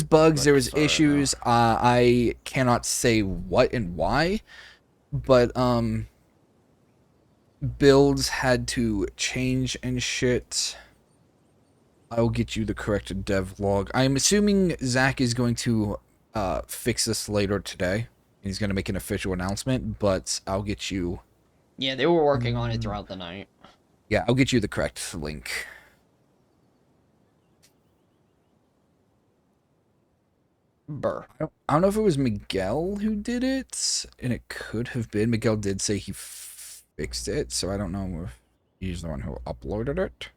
bugs, there was Sorry, issues. I cannot say what and why, but builds had to change and shit. I'll get you the correct dev log. I'm assuming Zach is going to fix this later today. He's going to make an official announcement, but I'll get you... Yeah, they were working on it throughout the night. Yeah, I'll get you the correct link. Burr. I don't know if it was Miguel who did it, and it could have been. Miguel did say he fixed it, so I don't know if he's the one who uploaded it.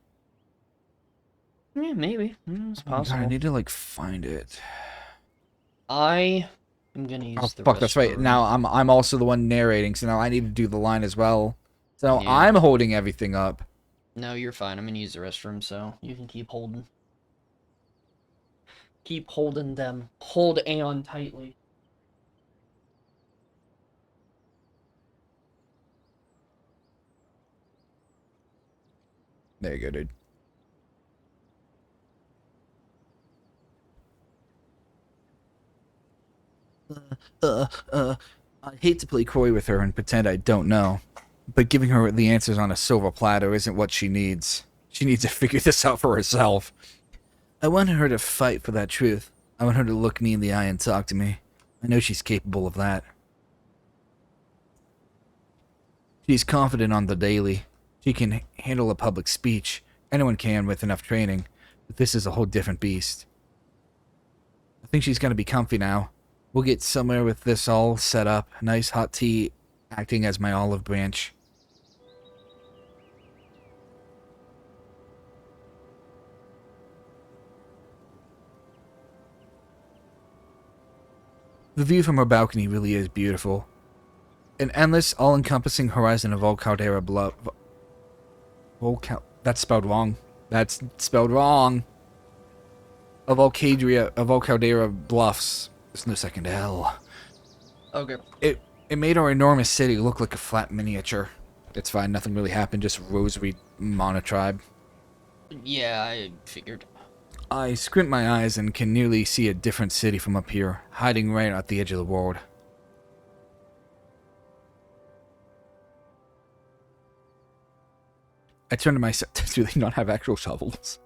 Yeah, maybe. It's Oh my God, possible. I need to like find it. I am gonna use Oh the fuck, that's right. restroom. Now I'm also the one narrating, so now I need to do the line as well. So Yeah. I'm holding everything up. No, you're fine. I'm gonna use the restroom, so you can keep holding. Keep holding them. Hold Aeon tightly. There you go, dude. I hate to play coy with her and pretend I don't know, but giving her the answers on a silver platter isn't what she needs. She needs to figure this out for herself. I want her to fight for that truth. I want her to look me in the eye and talk to me. I know she's capable of that. She's confident on the daily. She can handle a public speech. Anyone can with enough training. But this is a whole different beast. I think she's gonna be comfy now. We'll get somewhere with this all set up. Nice hot tea acting as my olive branch. The view from her balcony really is beautiful. An endless, all-encompassing horizon of Volcaldera bluff. That's spelled wrong. That's spelled wrong. Of Volcaldera bluffs. There's no second L. Okay. It made our enormous city look like a flat miniature. It's fine, nothing really happened, just Rosary monotribe. Yeah, I figured. I squint my eyes and can nearly see a different city from up here, hiding right at the edge of the world. I turn to my side. Do they not have actual shovels?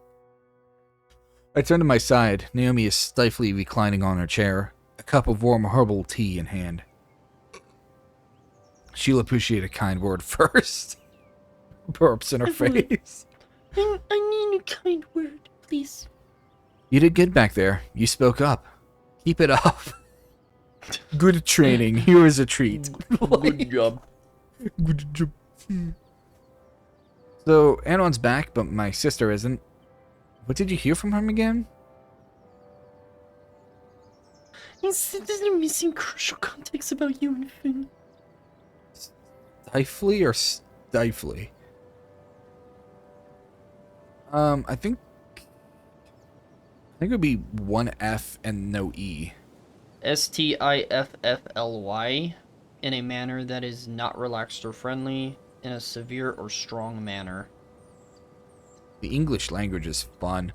I turn to my side. Naomi is stiflingly reclining on her chair, a cup of warm herbal tea in hand. She'll appreciate a kind word first. Burps in her face. I need a kind word, please. You did good back there. You spoke up. Keep it up. Good training. Here is a treat. Good job. Good job. So, Anon's back, but my sister isn't. What did you hear from him again? He said there's no missing crucial context about you and Finn. Stifley or Stifley? I think it would be one F and no E. Stiffly, in a manner that is not relaxed or friendly, in a severe or strong manner. The English language is fun.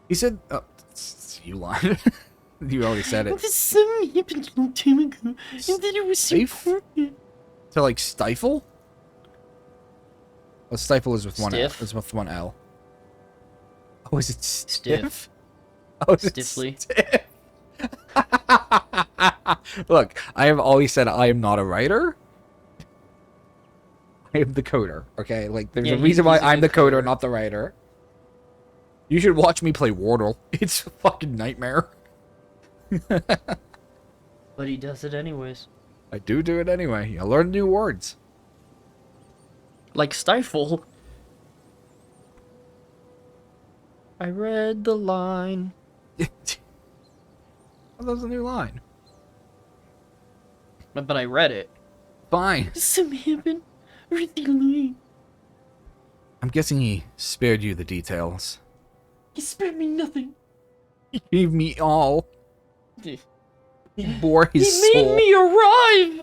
He said, oh, you lied. You already said it. This something happened a long time ago, and then it was so important. To like stifle? Well, stifle is with one F. Stiff? It's with one L. Oh, is it Stiff. Oh, is it Stiffly. stiff? Look, I have always said I am not a writer. I am the coder, okay? Like, there's Yeah, a reason why he's a I'm the good coder, coder. not the writer. You should watch me play Wordle. It's a fucking nightmare. But he does it anyways. I do it anyway. I learn new words. Like stifle. I read the line. Oh, that was a new line. But I read it. Fine. Something happened. I read the line. I'm guessing he spared you the details. He spared me nothing. He gave me all. He bore He his made soul. me arrive.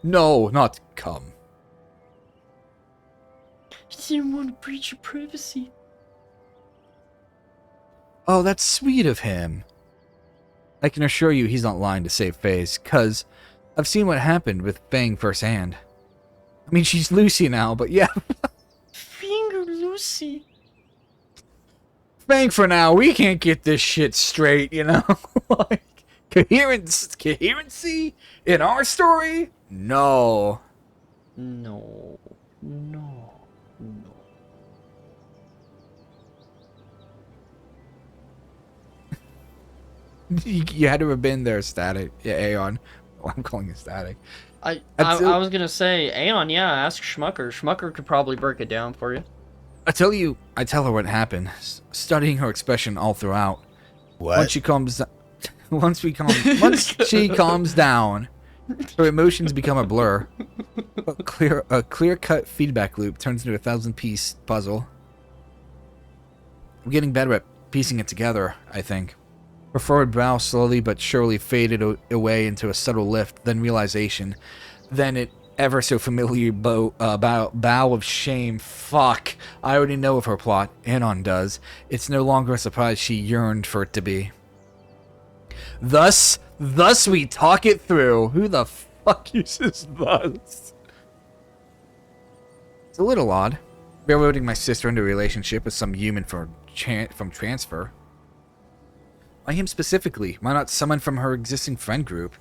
No, not come. He didn't want to breach your privacy. Oh, that's sweet of him. I can assure you he's not lying to save face, cause I've seen what happened with Fang firsthand. I mean, she's Lucy now, but yeah. Finger Lucy. Fang for now, we can't get this shit straight, you know? Like, coherency in our story? No. No. No. No. You had to have been there, Static. Yeah, Aeon. Well, I'm calling it Static. I That's was gonna say, Aeon, yeah, ask Schmucker. Schmucker could probably break it down for you. I tell her what happened, studying her expression all throughout. What? Once she calms down, her emotions become a blur. A clear-cut feedback loop turns into a 1,000-piece puzzle. I'm getting better at piecing it together, I think. Her forward brow slowly but surely faded away into a subtle lift, then realization, then it ever so familiar bow of shame. Fuck. I already know of her plot. Anon does. It's no longer a surprise she yearned for it to be. Thus we talk it through. Who the fuck uses thus? It's a little odd. Railroading my sister into a relationship with some human from transfer. Why him specifically? Why not someone from her existing friend group?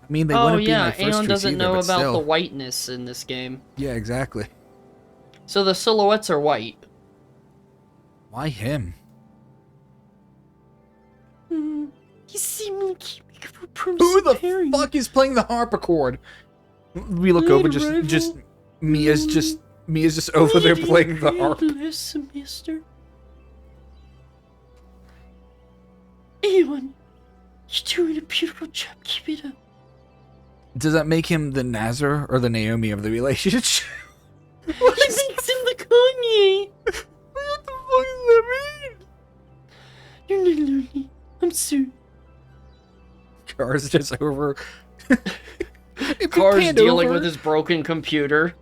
I mean, they Oh wouldn't yeah, be my first Aeon choice doesn't either, know but about still. the whiteness in this game. Yeah, exactly. So the silhouettes are white. Why him? He seemed like he could Who promise the Harry. fuck is playing the harpsichord? We look over, just Mia's just over there playing the harp. Last semester. Ewan, you're doing a beautiful job. Keep it up. Does that make him the Nazar or the Naomi of the relationship? What makes him the Kanye? What the fuck does that mean? You're not lonely. I'm Sue. Car's just over. If it Car's panned dealing over- with his broken computer.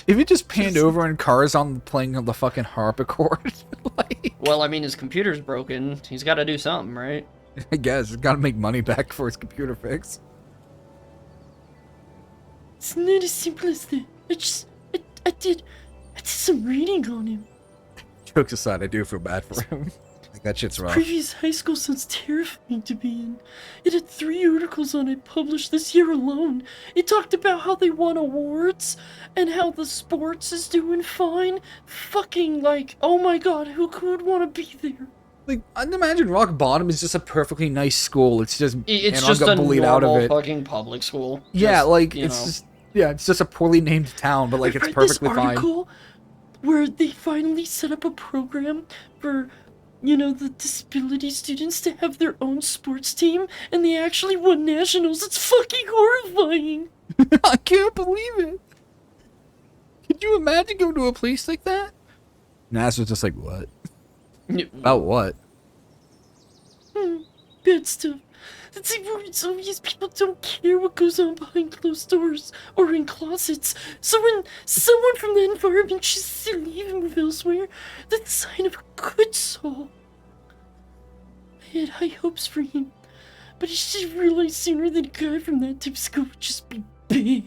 If it just panned over and Car's on playing the fucking harpsichord, like, Well, I mean, his computer's broken. He's got to do something, right? I guess he's got to make money back for his computer fix. It's not as simple as that. I did some reading on him. Jokes aside, I do feel bad for him. Like, that shit's rough. Previous high school sounds terrifying to be in. It had 3 articles on it published this year alone. It talked about how they won awards and how the sports is doing fine. Fucking like, oh my god, who would want to be there? Like, I'd imagine Rock Bottom is just a perfectly nice school. It's just It's Anon just got a bullied out of normal it. fucking public school. Yeah, Just, like you it's know. just Yeah, it's just a poorly named town, but like I it's read perfectly this fine. article where they finally set up a program for, the disability students to have their own sports team, and they actually won nationals. It's fucking horrifying. I can't believe it. Could you imagine going to a place like that? Nas was just like, what? About what? Bad stuff. It's like where it's obvious people don't care what goes on behind closed doors or in closets. So when someone from that environment chooses to leave and move elsewhere, that's a sign of a good soul. I had high hopes for him, but I should have realized sooner that a guy from that type of school would just be bad.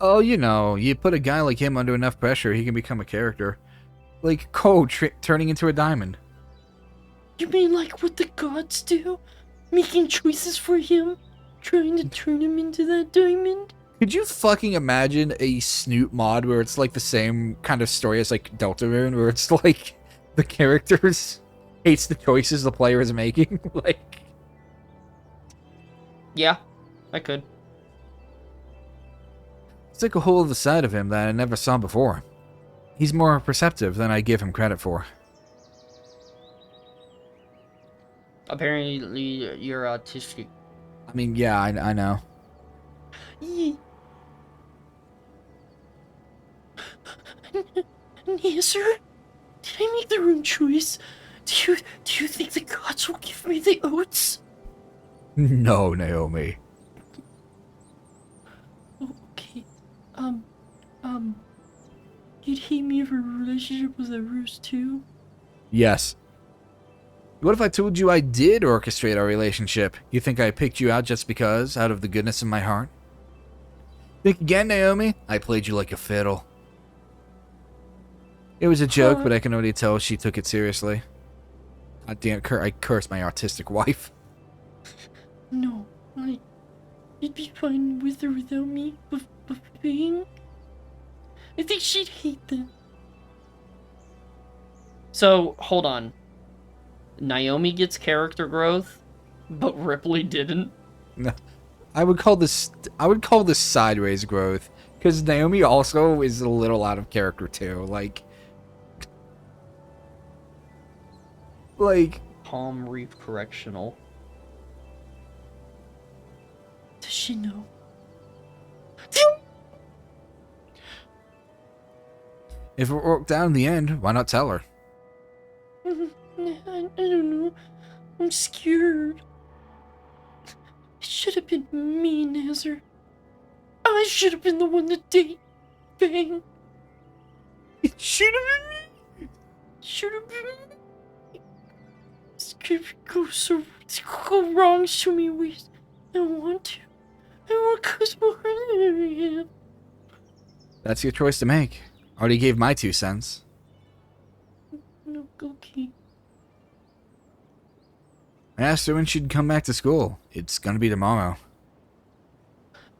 Oh, you put a guy like him under enough pressure, he can become a character. Like Cole turning into a diamond. You mean like what the gods do? Making choices for him? Trying to turn him into that diamond? Could you fucking imagine a Snoot mod where it's like the same kind of story as like Deltarune, where it's like the characters hates the choices the player is making? Like, Yeah, I could. it's like a whole other side of him that I never saw before. He's more perceptive than I give him credit for. Apparently, you're autistic. I mean, yeah, I know. Yeah. Nazar, did I make the wrong choice? Do you think the gods will give me the oats? No, Naomi. Oh, okay. You'd hate me for a relationship with a roost too? Yes. What if I told you I did orchestrate our relationship? You think I picked you out just because, out of the goodness of my heart? Think again, Naomi. I played you like a fiddle. It was a joke, but I can already tell she took it seriously. God damn, I cursed my autistic wife. No, you'd be fine with or without me, but Fang? I think she'd hate that. So, hold on. Naomi gets character growth, but Ripley didn't. No, I would call this sideways growth, because Naomi also is a little out of character too. Like Palm Reef Correctional. Does she know? if it worked out in the end, why not tell her? I don't know. I'm scared. It should have been me, Nazar. I should have been the one to date Fang. It should have been me. Should have been me. This could go wrong so many ways. I want to. I want cause more than I have. That's your choice to make. Already gave my 2 cents. No, okay. I asked her when she'd come back to school. It's gonna be tomorrow.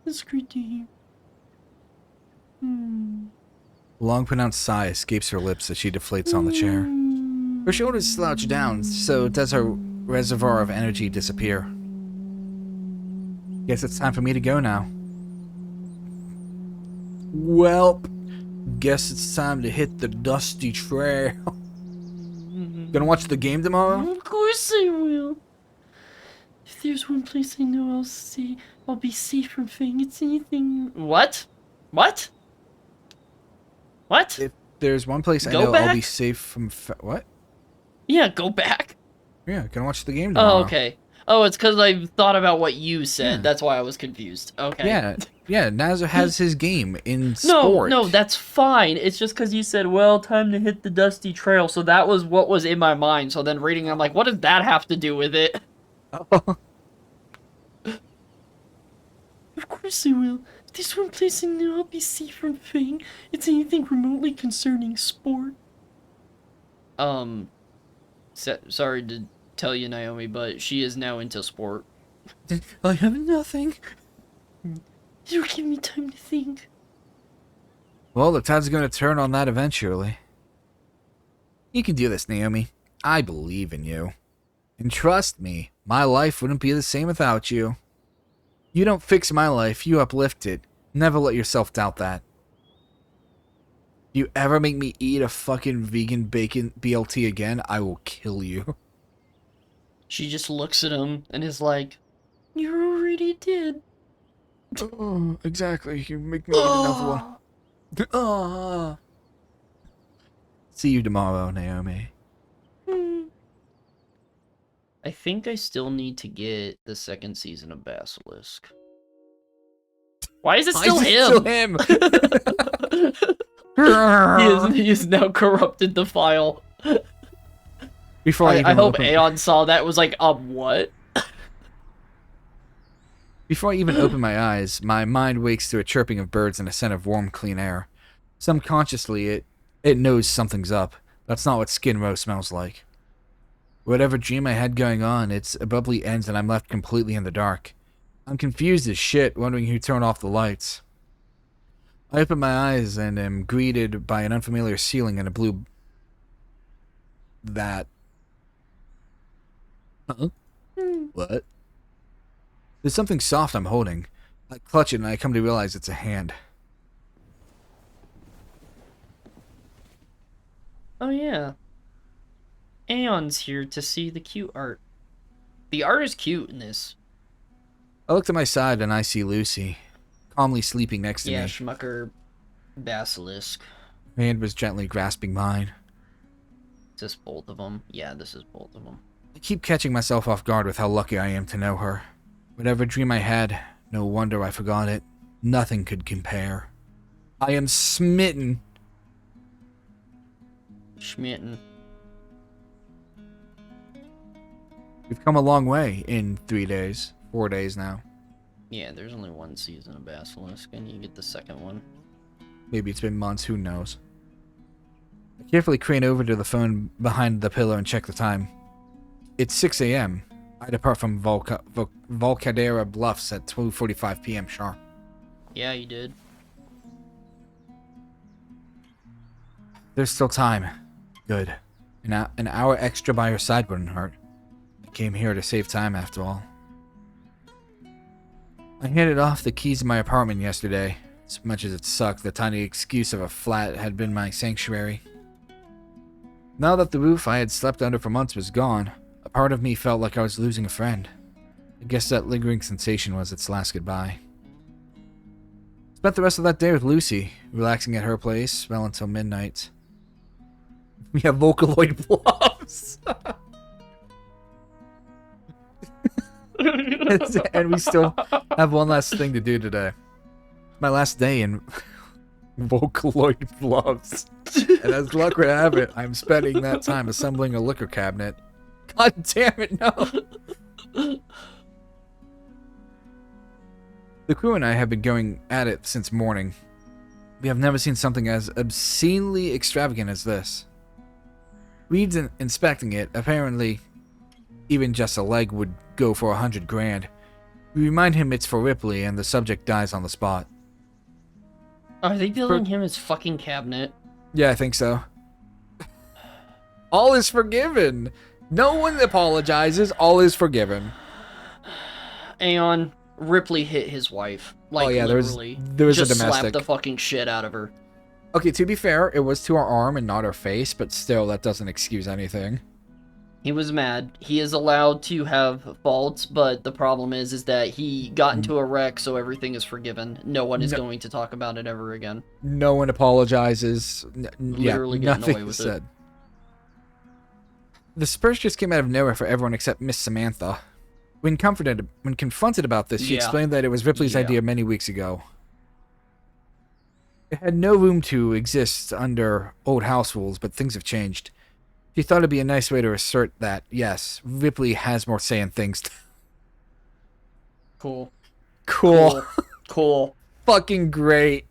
That's great to hear. A long pronounced sigh escapes her lips as she deflates on the chair. Her shoulders slouch down, so does her reservoir of energy disappear. Guess it's time for me to go now. Well, guess it's time to hit the dusty trail. Gonna watch the game tomorrow? Of course I will. If there's one place I know I'll be safe from Fang, it's anything. What? What? What? If there's one place I Go know I'll be back? safe from what? Yeah, go back. Yeah, gonna watch the game tomorrow. Oh, okay. Oh, it's because I thought about what you said. Yeah. That's why I was confused. Okay. Yeah, Nazar has his game in No, sport. no, that's fine. It's just because you said, well, time to hit the dusty trail. So that was what was in my mind. So then reading, I'm like, what does that have to do with it? Of course I will. If there's one place I know I'll be safe from Fang, it's anything remotely concerning sport. Sorry to tell you, Naomi, but she is now into sport. I have nothing. It'll give me time to think. Well, the tide's gonna turn on that eventually. You can do this, Naomi. I believe in you. And trust me, my life wouldn't be the same without you. You don't fix my life, you uplift it. Never let yourself doubt that. You ever make me eat a fucking vegan bacon BLT again, I will kill you. She just looks at him and is like, "You already did." Oh, exactly. You make me eat another one. Oh. See you tomorrow, Naomi. I think I still need to get the second season of Basilisk. Why is it still him? He has now corrupted the file. Before I hope Aeon saw that and was like, what? Before I even open my eyes, my mind wakes to a chirping of birds and a scent of warm, clean air. Subconsciously, it knows something's up. That's not what Skid Row smells like. Whatever dream I had going on, it abruptly ends and I'm left completely in the dark. I'm confused as shit, wondering who turned off the lights. I open my eyes and am greeted by an unfamiliar ceiling and a blue... That... Huh? What? There's something soft I'm holding. I clutch it and I come to realize it's a hand. Oh yeah. Aeon's here to see the cute art. The art is cute in this. I look to my side and I see Lucy, calmly sleeping next to me. Yeah, Schmucker Basilisk. Her hand was gently grasping mine. Is this both of them? Yeah, this is both of them. I keep catching myself off guard with how lucky I am to know her. Whatever dream I had, no wonder I forgot it. Nothing could compare. I am smitten. Schmitten. We've come a long way in 3 days. 4 days now. Yeah, there's only one season of Basilisk, and you get the second one. Maybe it's been months, who knows. I carefully crane over to the phone behind the pillow and check the time. It's 6 a.m. I depart from Volcadera Bluffs at 12:45 p.m. sharp. Yeah, you did. There's still time. Good. An hour extra by your side wouldn't hurt. I came here to save time after all. I handed off the keys to my apartment yesterday. As much as it sucked, the tiny excuse of a flat had been my sanctuary. Now that the roof I had slept under for months was gone, a part of me felt like I was losing a friend. I guess that lingering sensation was its last goodbye. Spent the rest of that day with Lucy, relaxing at her place well until midnight. We have Vocaloid Bluffs! And we still have one last thing to do today. My last day in Vocaloid Bluffs. And as luck would have it, I'm spending that time assembling a liquor cabinet. God damn it, no! The crew and I have been going at it since morning. We have never seen something as obscenely extravagant as this. Reed's inspecting it. Apparently, even just a leg would go for 100 grand. We remind him it's for Ripley, and the subject dies on the spot. Are they building him his fucking cabinet? Yeah, I think so. All is forgiven. No one apologizes. All is forgiven. Aeon, Ripley hit his wife. Like, oh yeah, there was literally. a domestic. Slapped the fucking shit out of her. Okay, to be fair, it was to her arm and not her face, but still, that doesn't excuse anything. He was mad. He is allowed to have faults, but the problem is that he got into a wreck, so everything is forgiven. No one is going to talk about it ever again. No one apologizes. Literally getting nothing away with said. it. The spurs just came out of nowhere for everyone except Miss Samantha. When confronted about this, she explained that it was Ripley's idea many weeks ago. It had no room to exist under old house rules, but things have changed. She thought it'd be a nice way to assert that, yes, Ripley has more say in things. Cool. Cool. Fucking great.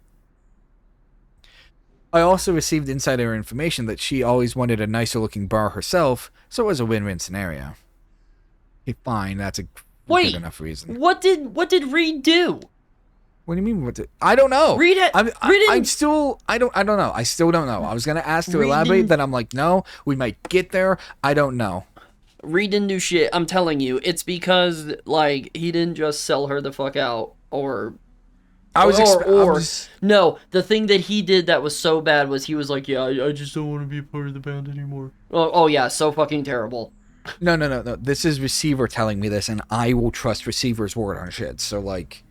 I also received insider information that she always wanted a nicer looking bar herself, so it was a win-win scenario. Okay, fine, that's a good enough reason. What did Reed do? What do you mean? I don't know. Reed it. I don't know. I still don't know. I was gonna ask to elaborate, then I'm like, no, we might get there. I don't know. Reed didn't do shit. I'm telling you, it's because like he didn't just sell her the fuck out, or no. The thing that he did that was so bad was he was like, yeah, I just don't want to be a part of the band anymore. Oh yeah, so fucking terrible. No. This is receiver telling me this, and I will trust receiver's word on shit. So like,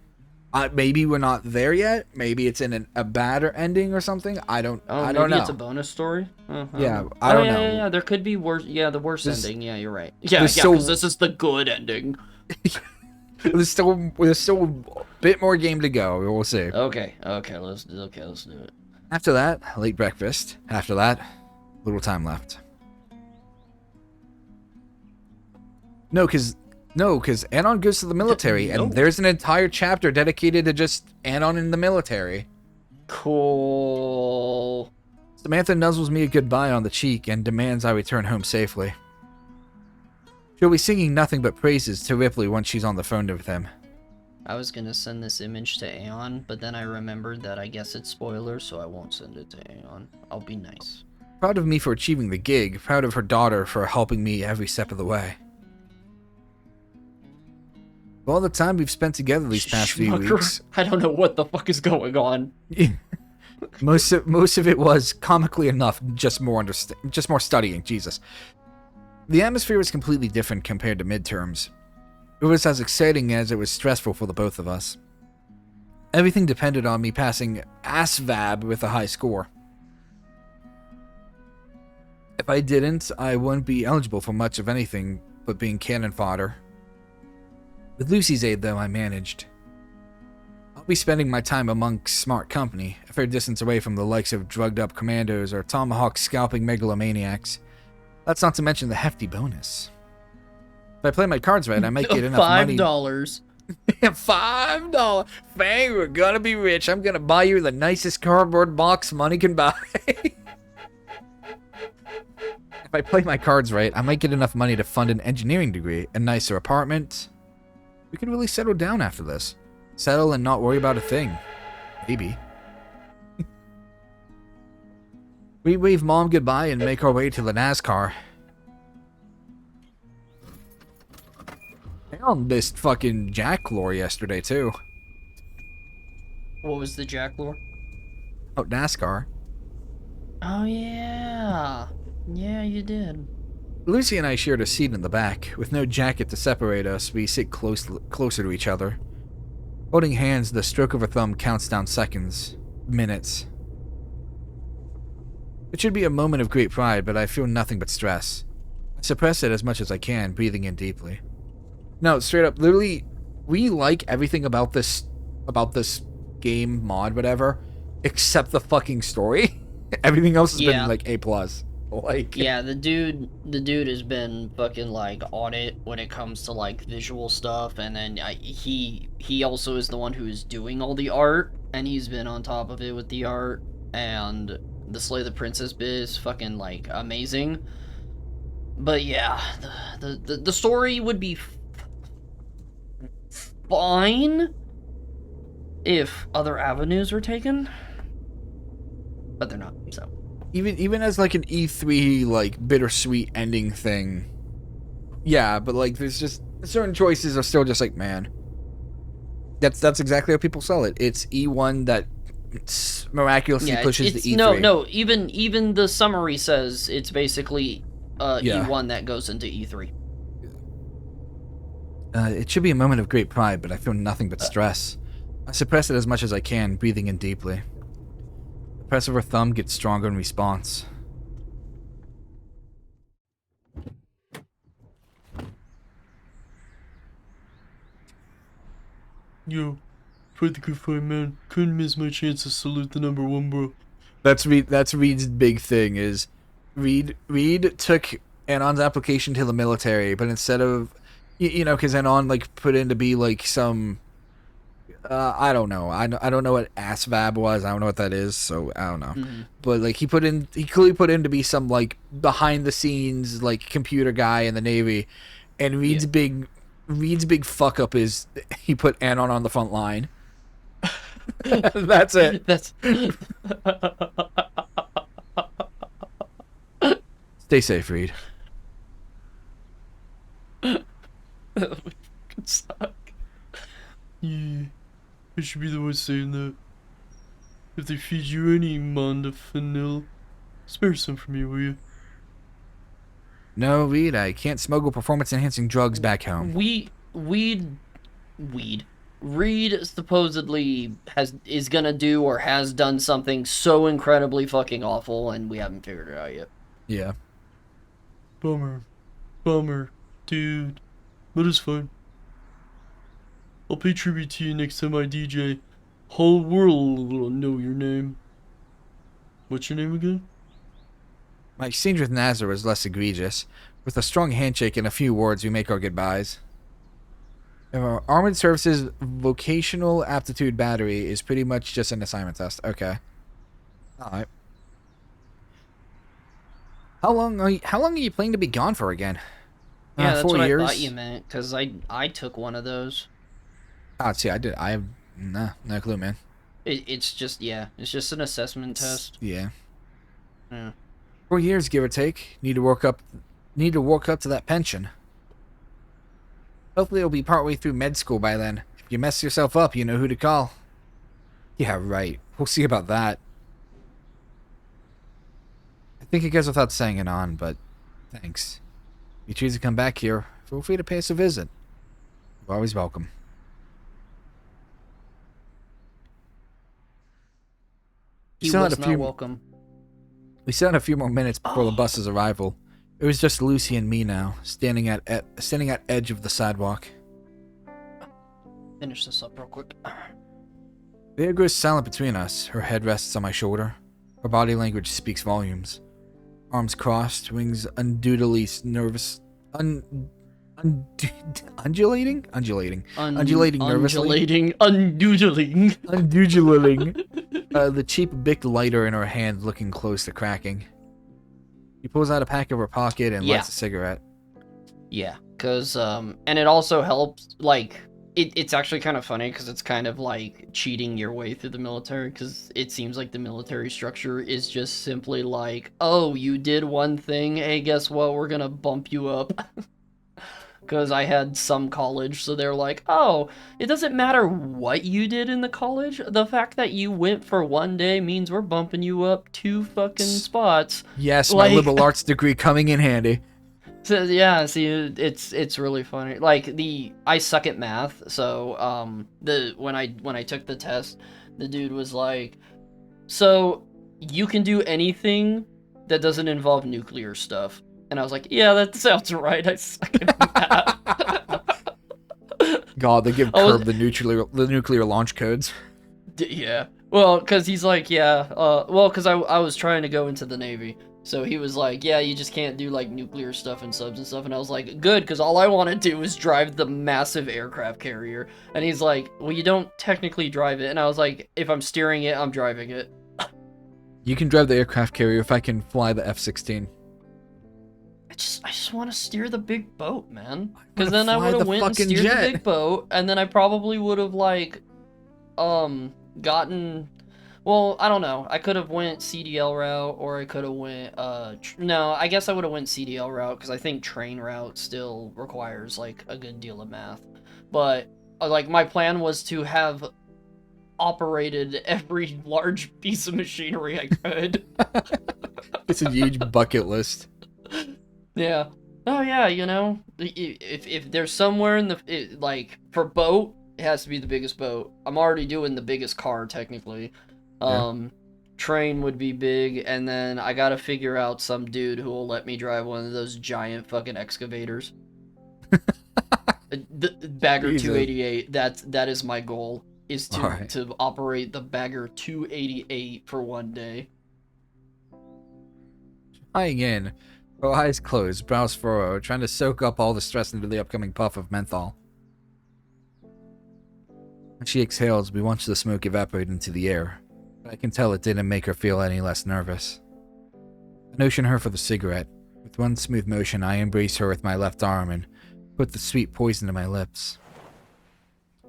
maybe we're not there yet. Maybe it's in a badder ending or something. I don't know. Maybe it's a bonus story. Yeah, I don't know. Yeah, there could be worse. Yeah, the worst ending. Yeah, you're right. Yeah, because this is the good ending. there's still a bit more game to go. We'll see. Okay, let's do it. After that, late breakfast. After that, little time left. No, because Anon goes to the military, and there's an entire chapter dedicated to just Anon in the military. Cool. Samantha nuzzles me a goodbye on the cheek and demands I return home safely. She'll be singing nothing but praises to Ripley once she's on the phone with him. I was gonna send this image to Aeon, but then I remembered that I guess it's spoilers, so I won't send it to Aeon. I'll be nice. Proud of me for achieving the gig, proud of her daughter for helping me every step of the way. All the time we've spent together these past few weeks... I don't know what the fuck is going on. most of it was, comically enough, just more studying, Jesus. The atmosphere was completely different compared to midterms. It was as exciting as it was stressful for the both of us. Everything depended on me passing ASVAB with a high score. If I didn't, I wouldn't be eligible for much of anything but being cannon fodder. With Lucy's aid, though, I managed. I'll be spending my time amongst smart company, a fair distance away from the likes of drugged-up commandos or tomahawk scalping megalomaniacs. That's not to mention the hefty bonus. If I play my cards right, I might get enough money. $5. $5. Fang, we're gonna be rich. I'm gonna buy you the nicest cardboard box money can buy. If I play my cards right, I might get enough money to fund an engineering degree, a nicer apartment. We could really settle down after this. Settle and not worry about a thing. Maybe. We wave Mom goodbye and make our way to the NASCAR. I missed fucking Jack lore yesterday, too. What was the Jack lore? Oh, NASCAR. Oh, yeah. Yeah, you did. Lucy and I shared a seat in the back. With no jacket to separate us, we sit closer to each other. Holding hands, the stroke of her thumb counts down seconds, minutes. It should be a moment of great pride, but I feel nothing but stress. I suppress it as much as I can, breathing in deeply. No, straight up, literally, we like everything about this game, mod, whatever, except the fucking story. Everything else has been like A+. Like, yeah, the dude has been fucking like on it when it comes to like visual stuff, and then he also is the one who is doing all the art, and he's been on top of it with the art, and the Slay the Princess bit is fucking like amazing. But yeah, the story would be fine if other avenues were taken, but they're not. So even as like an E3 like bittersweet ending thing, yeah, but like there's just certain choices are still just like, man, that's exactly how people sell it. It's E1 that miraculously pushes the E3. No, even the summary says it's basically E1 that goes into E3. It should be a moment of great pride, but I feel nothing but stress. I suppress it as much as I can, breathing in deeply. The press of her thumb gets stronger in response. Yo, for the good fight, man. Couldn't miss my chance to salute the #1, bro. That's Reed's big thing, is Reed took Anon's application to the military, but instead of, you know, because Anon like put in to be like some, I don't know, I don't know what ASVAB was, I don't know what that is, so I don't know. Mm-hmm. But like he clearly put in to be some like behind the scenes like computer guy in the Navy, and Reed's big fuck up is he put Anon on the front line. That's it. That's Stay safe, Reed. That would fucking suck. Yeah, I should be the one saying that. If they feed you any modafinil, spare some for me, will you? No, Reed, I can't smuggle performance-enhancing drugs back home. Weed. Reed supposedly is gonna do or has done something so incredibly fucking awful, and we haven't figured it out yet. Yeah. Bummer. Dude. But it's fine. I'll pay tribute to you next time I DJ. Whole world will know your name. What's your name again? My exchange with Nazar was less egregious. With a strong handshake and a few words, we make our goodbyes. Our Armored Services Vocational Aptitude Battery is pretty much just an assignment test. Okay. Alright. How long are you planning to be gone for again? Yeah, that's 4 what years? I thought you meant, because I took one of those. Oh, see, I did. I have no clue, man. It's just an assessment test. Yeah. Yeah. 4 years, give or take. Need to work up to that pension. Hopefully, it'll be partway through med school by then. If you mess yourself up, you know who to call. Yeah, right. We'll see about that. I think it goes without saying it on, but thanks. If you choose to come back here, feel free to pay us a visit. You're always welcome. He was not welcome. We still had a few more minutes before the bus's arrival. It was just Lucy and me now, standing at edge of the sidewalk. Finish this up real quick. The air grows silent between us. Her head rests on my shoulder. Her body language speaks volumes. Arms crossed, wings undulating nervously. Undulating nervously. Undulating. The cheap Bic lighter in her hand, looking close to cracking. She pulls out a pack of her pocket and lights a cigarette. Yeah, because, and it also helps, like, it's actually kind of funny, because it's kind of like cheating your way through the military, because it seems like the military structure is just simply like, oh, you did one thing, hey, guess what, we're gonna bump you up. Because I had some college, so they're like, oh, it doesn't matter what you did in the college. The fact that you went for one day means we're bumping you up 2 fucking spots. Yes, like, my liberal arts degree coming in handy. So yeah, see, it's really funny. Like I suck at math, so when I took the test, the dude was like, so you can do anything that doesn't involve nuclear stuff. And I was like, yeah, that sounds right. I suck at math. God, they give Kerb the nuclear launch codes. Yeah. Well, because he's like, yeah. Well, because I was trying to go into the Navy. So he was like, yeah, you just can't do, like, nuclear stuff and subs and stuff. And I was like, good, because all I want to do is drive the massive aircraft carrier. And he's like, well, you don't technically drive it. And I was like, if I'm steering it, I'm driving it. You can drive the aircraft carrier if I can fly the F-16. I just want to steer the big boat, man. Because then I would have went and steered the big boat, and then I probably would have, like, gotten... Well, I don't know. I could have went CDL route, or I could have went, no, I guess I would have went CDL route, because I think train route still requires, like, a good deal of math. But, like, my plan was to have operated every large piece of machinery I could. It's a huge bucket list. Yeah. Oh, yeah, you know, if there's somewhere in the, like, for boat, it has to be the biggest boat. I'm already doing the biggest car, technically. Train would be big, and then I gotta figure out some dude who will let me drive one of those giant fucking excavators. The Bagger Jesus. 288, that is my goal, is Alright. to operate the Bagger 288 for one day. Lying in, her eyes closed, brows furrowed, trying to soak up all the stress into the upcoming puff of menthol. When she exhales, we watch the smoke evaporate into the air. But I can tell it didn't make her feel any less nervous. I notion her for the cigarette. With one smooth motion, I embrace her with my left arm and put the sweet poison to my lips.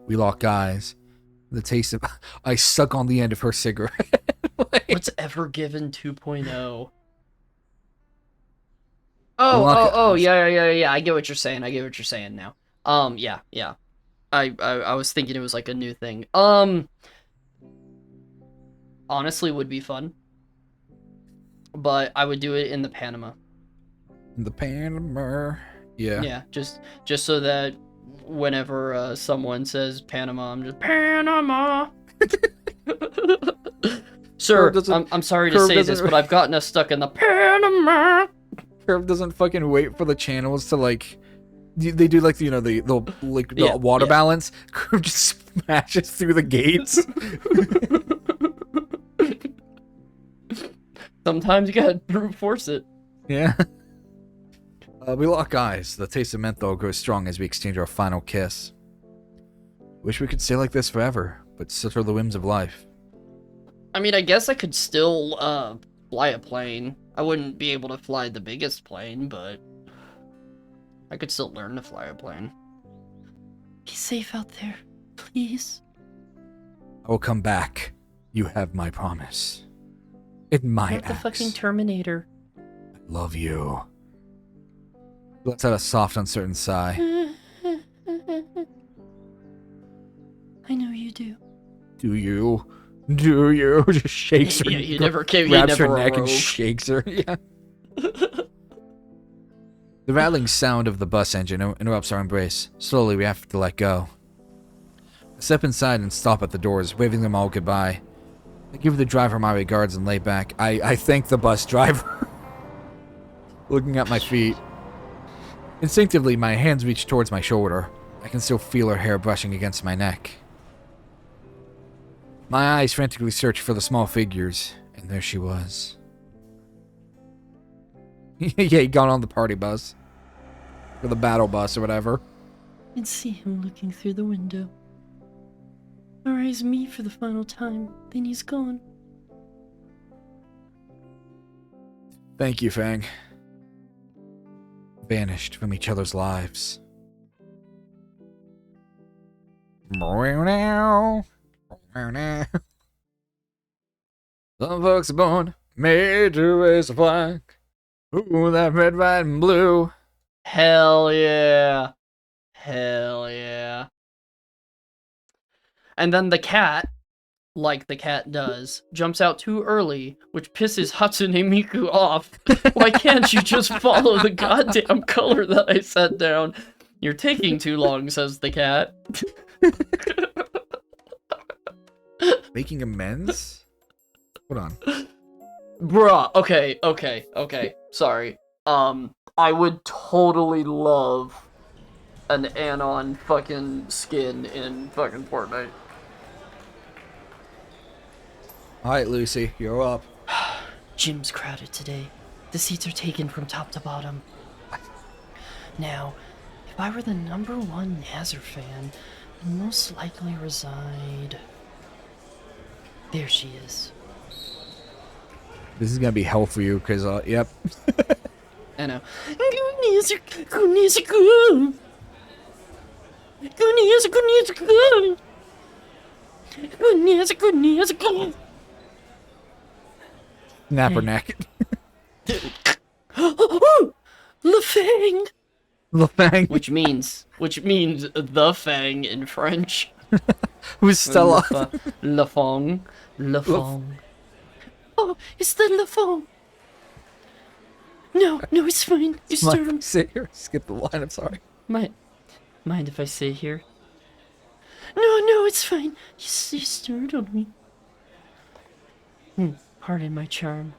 We lock eyes. The taste of... I suck on the end of her cigarette. What's Ever Given 2.0? Unlock- Yeah. I get what you're saying. Now. Yeah, yeah. I was thinking it was like a new thing. Honestly, would be fun, but I would do it in the Panama. The Panama. Yeah. Yeah, just so that whenever someone says Panama, I'm just Panama. Sir, I'm sorry to Kerb say this, doesn't- but I've gotten us stuck in the Panama. Kerb doesn't fucking wait for the channels to like. They do like the water yeah. balance. Kerb just smashes through the gates. Sometimes you gotta brute force it. Yeah. We lock eyes. The taste of menthol grows strong as we exchange our final kiss. Wish we could stay like this forever, but such are the whims of life. I mean, I guess I could still fly a plane. I wouldn't be able to fly the biggest plane, but I could still learn to fly a plane. Be safe out there, please. I will come back. You have my promise. In my Not the axe. fucking Terminator. I love you. Let's out a soft, uncertain sigh. I know you do. Do you? Do you? Just shakes her. Yeah, you never came. You Grabs her never neck and awoke. shakes her. Yeah. The rattling sound of the bus engine interrupts our embrace. Slowly, we have to let go. I step inside and stop at the doors, waving them all goodbye. I give the driver my regards and lay back. I thank the bus driver. Looking at my feet. Instinctively, my hands reach towards my shoulder. I can still feel her hair brushing against my neck. My eyes frantically search for the small figures, and there she was. Yeah, he got on the party bus. Or the battle bus or whatever. And see him looking through the window. Our eyes meet for the final time, then he's gone. Thank you, Fang. Vanished from each other's lives. Some folks are born, made to raise a flag. Ooh, that red, white, and blue. Hell yeah. Hell yeah. And then the cat, like the cat does, jumps out too early, which pisses Hatsune Miku off. Why can't you just follow the goddamn color that I set down? You're taking too long, says the cat. Making amends? Hold on. Bruh, okay. Sorry. I would totally love an Anon fucking skin in fucking Fortnite. Alright, Lucy, you're up. Gym's crowded today. The seats are taken from top to bottom. Now, if I were the #1 Nazar fan, I'd most likely reside... There she is. This is gonna be hell for you, because, yep. I know. Go Nazar, go Nazar, go! Go Nazar, go Nazar, go! Go Nazar, go Nazar, go! Snap her Hey. neck. LeFang! The Fang. Which means the Fang in French. Who's Stella? Le Fang. Oh, it's the LeFang! No, it's fine. You stirred him. Sit here. Skip the line, I'm sorry. Mind if I stay here? No, it's fine. You stirred on me. Pardon my charm.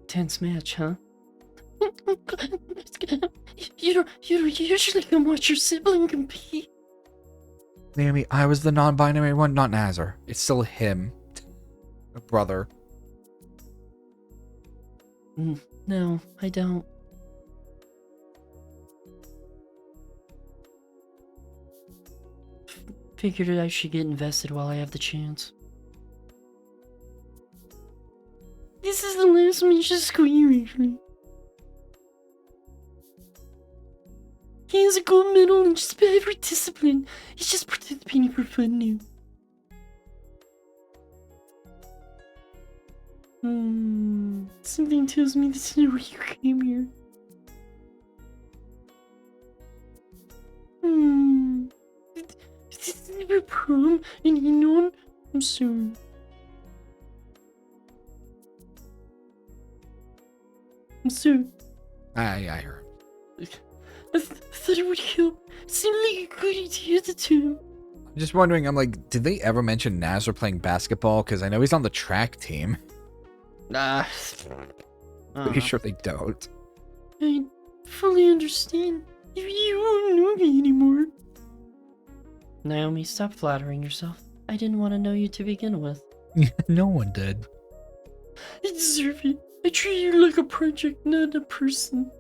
Tense match, huh? You don't usually come watch your sibling compete. Naomi, I was the non-binary one, not Nazar. It's still him. A brother. No, I don't. Figured I should get invested while I have the chance. This is the last Misha Squealy. He has a gold medal in just about every discipline. He's just participating for fun now. Something tells me this is where you came here. This is never prom and Enon. I'm sorry. I'm sorry. I heard. I thought it would help. Seemed like a good idea at the time. I'm just wondering, I'm like, did they ever mention Nazar playing basketball? Because I know he's on the track team. Nah. Pretty sure they don't. I fully understand. If you won't know me anymore. Naomi, stop flattering yourself. I didn't want to know you to begin with. No one did. I deserve it. I treat you like a project, not a person.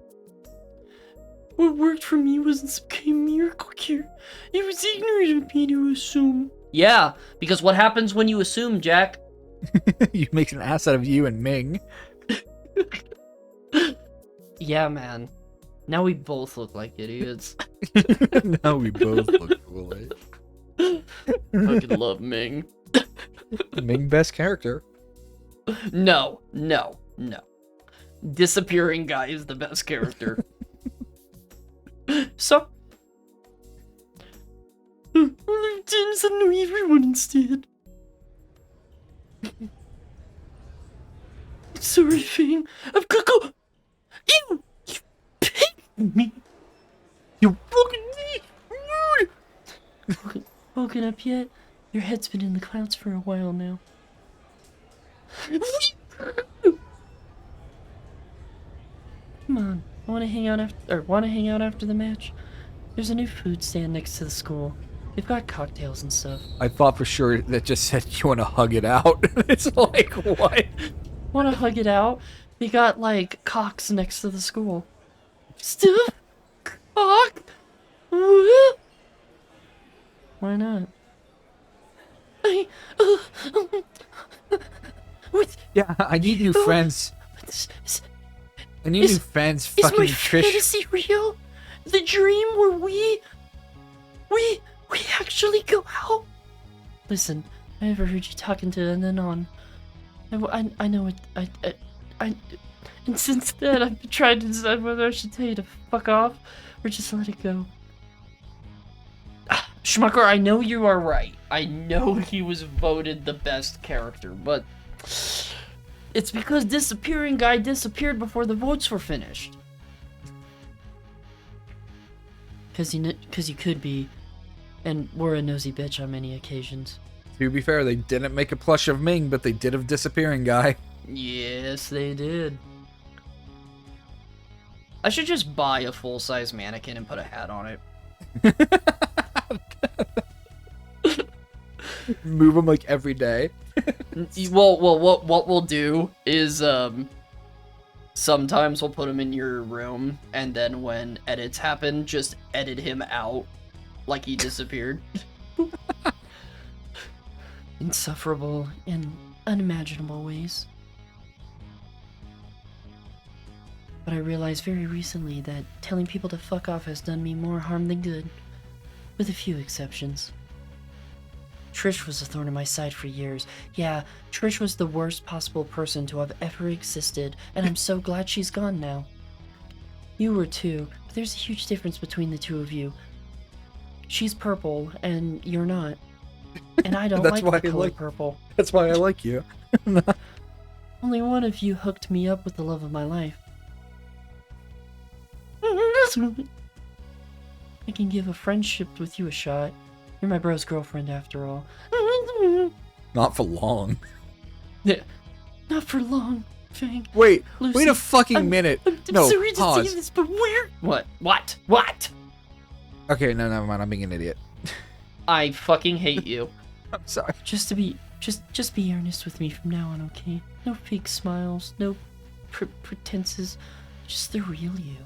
What worked for me wasn't some kind of miracle cure. It was ignorant of me to assume. Yeah, because what happens when you assume, Jack? You make an ass out of you and Ming. Yeah, man. Now we both look like idiots. Now we both look foolish. Fucking love Ming. Ming best character. No. Disappearing guy is the best character. So, Lieutenants, I know everyone instead. Sorry, Fang. I've got to go. Ew! You paid me. You fucking me. woken up yet? Your head's been in the clouds for a while now. Come on, want to hang out after the match? There's a new food stand next to the school. They've got cocktails and stuff. I thought for sure that just said you want to hug it out. It's like, what? Want to hug it out? They got like cocks next to the school. Stuff? Cock? What? Why not? What? Yeah, I need new friends. Is I need new friends. Fucking my Trish. fantasy real? The dream where we actually go out? Listen, I overheard you talking to Nanon. I know it. And since then, I've been trying to decide whether I should tell you to fuck off or just let it go. Schmucker, I know you are right. I know he was voted the best character, but it's because Disappearing Guy disappeared before the votes were finished. Cause you could be, and were a nosy bitch on many occasions. To be fair, they didn't make a plush of Ming, but they did of Disappearing Guy. Yes, they did. I should just buy a full-size mannequin and put a hat on it. Move them like every day. Well, what we'll do is, sometimes we'll put him in your room, and then when edits happen, just edit him out like he disappeared. Insufferable in unimaginable ways. But I realized very recently that telling people to fuck off has done me more harm than good, with a few exceptions. Trish was a thorn in my side for years. Yeah, Trish was the worst possible person to have ever existed, and I'm so glad she's gone now. You were too, but there's a huge difference between the two of you. She's purple, and you're not. And I don't That's like why the I color like- purple. That's why I like you. Only one of you hooked me up with the love of my life. I can give a friendship with you a shot. You're my bro's girlfriend after all. Not for long. Not for long, Fang. Wait, Lucy, wait a fucking I'm- minute. I'm No, sorry to pause. say this, but where? What? Okay, no, never mind. I'm being an idiot. I fucking hate you. I'm sorry. Just be earnest with me from now on, okay? No fake smiles, no pretenses, just the real you.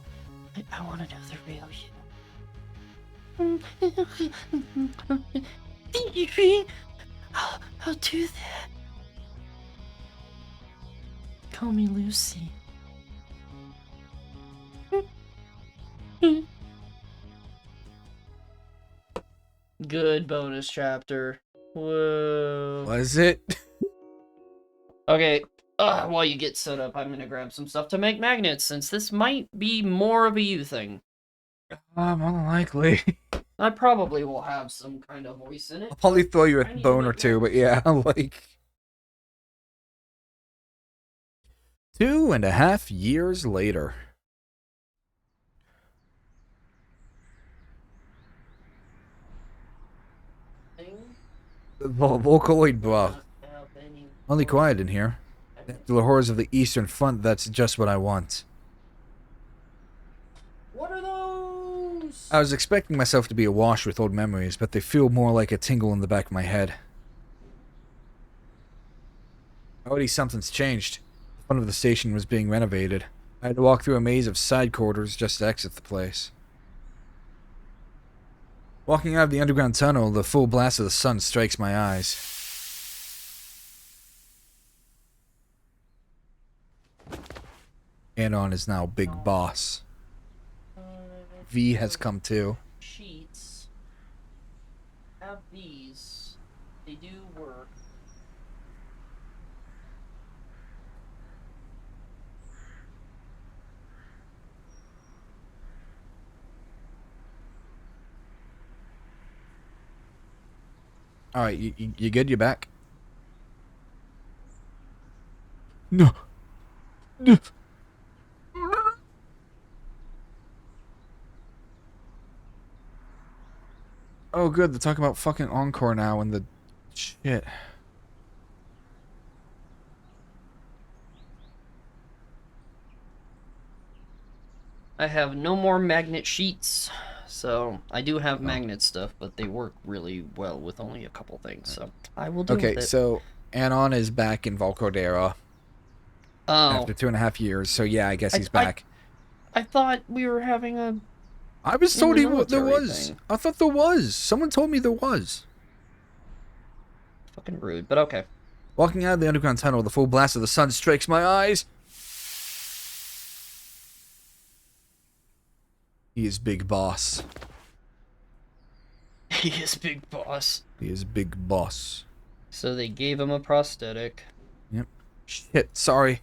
I want to know the real you. Thank you, Fang. I'll do that. Call me Lucy. Good bonus chapter. Whoa. Was it? Okay, While you get set up, I'm gonna grab some stuff to make magnets, since this might be more of a you thing. More than likely. I probably will have some kind of voice in it. I'll probably throw you I a need to bone or make two, but magnets. yeah, like... 2.5 years later. The Vocaloid bro. Only quiet in here. After the horrors of the Eastern Front, that's just what I want. What are those? I was expecting myself to be awash with old memories, but they feel more like a tingle in the back of my head. Already something's changed. The front of the station was being renovated. I had to walk through a maze of side corridors just to exit the place. Walking out of the underground tunnel, the full blast of the sun strikes my eyes. Anon is now big boss. V has come too. Sheets. Have these. They do work. Alright, you good? You back? No. No. Oh, good. They're talking about fucking Encore now and the shit. I have no more magnet sheets, so I do have magnet stuff, but they work really well with only a couple things, so I will do Okay, with it. so Anon is back in Volcodera Oh, after 2.5 years, so yeah, I guess he's back. I thought we were having a... I was in told the there military was. thing. I thought there was. Someone told me there was. Fucking rude, but okay. Walking out of the underground tunnel, the full blast of the sun strikes my eyes. He is big boss. He is big boss. He is big boss. So they gave him a prosthetic. Yep. Shit, sorry.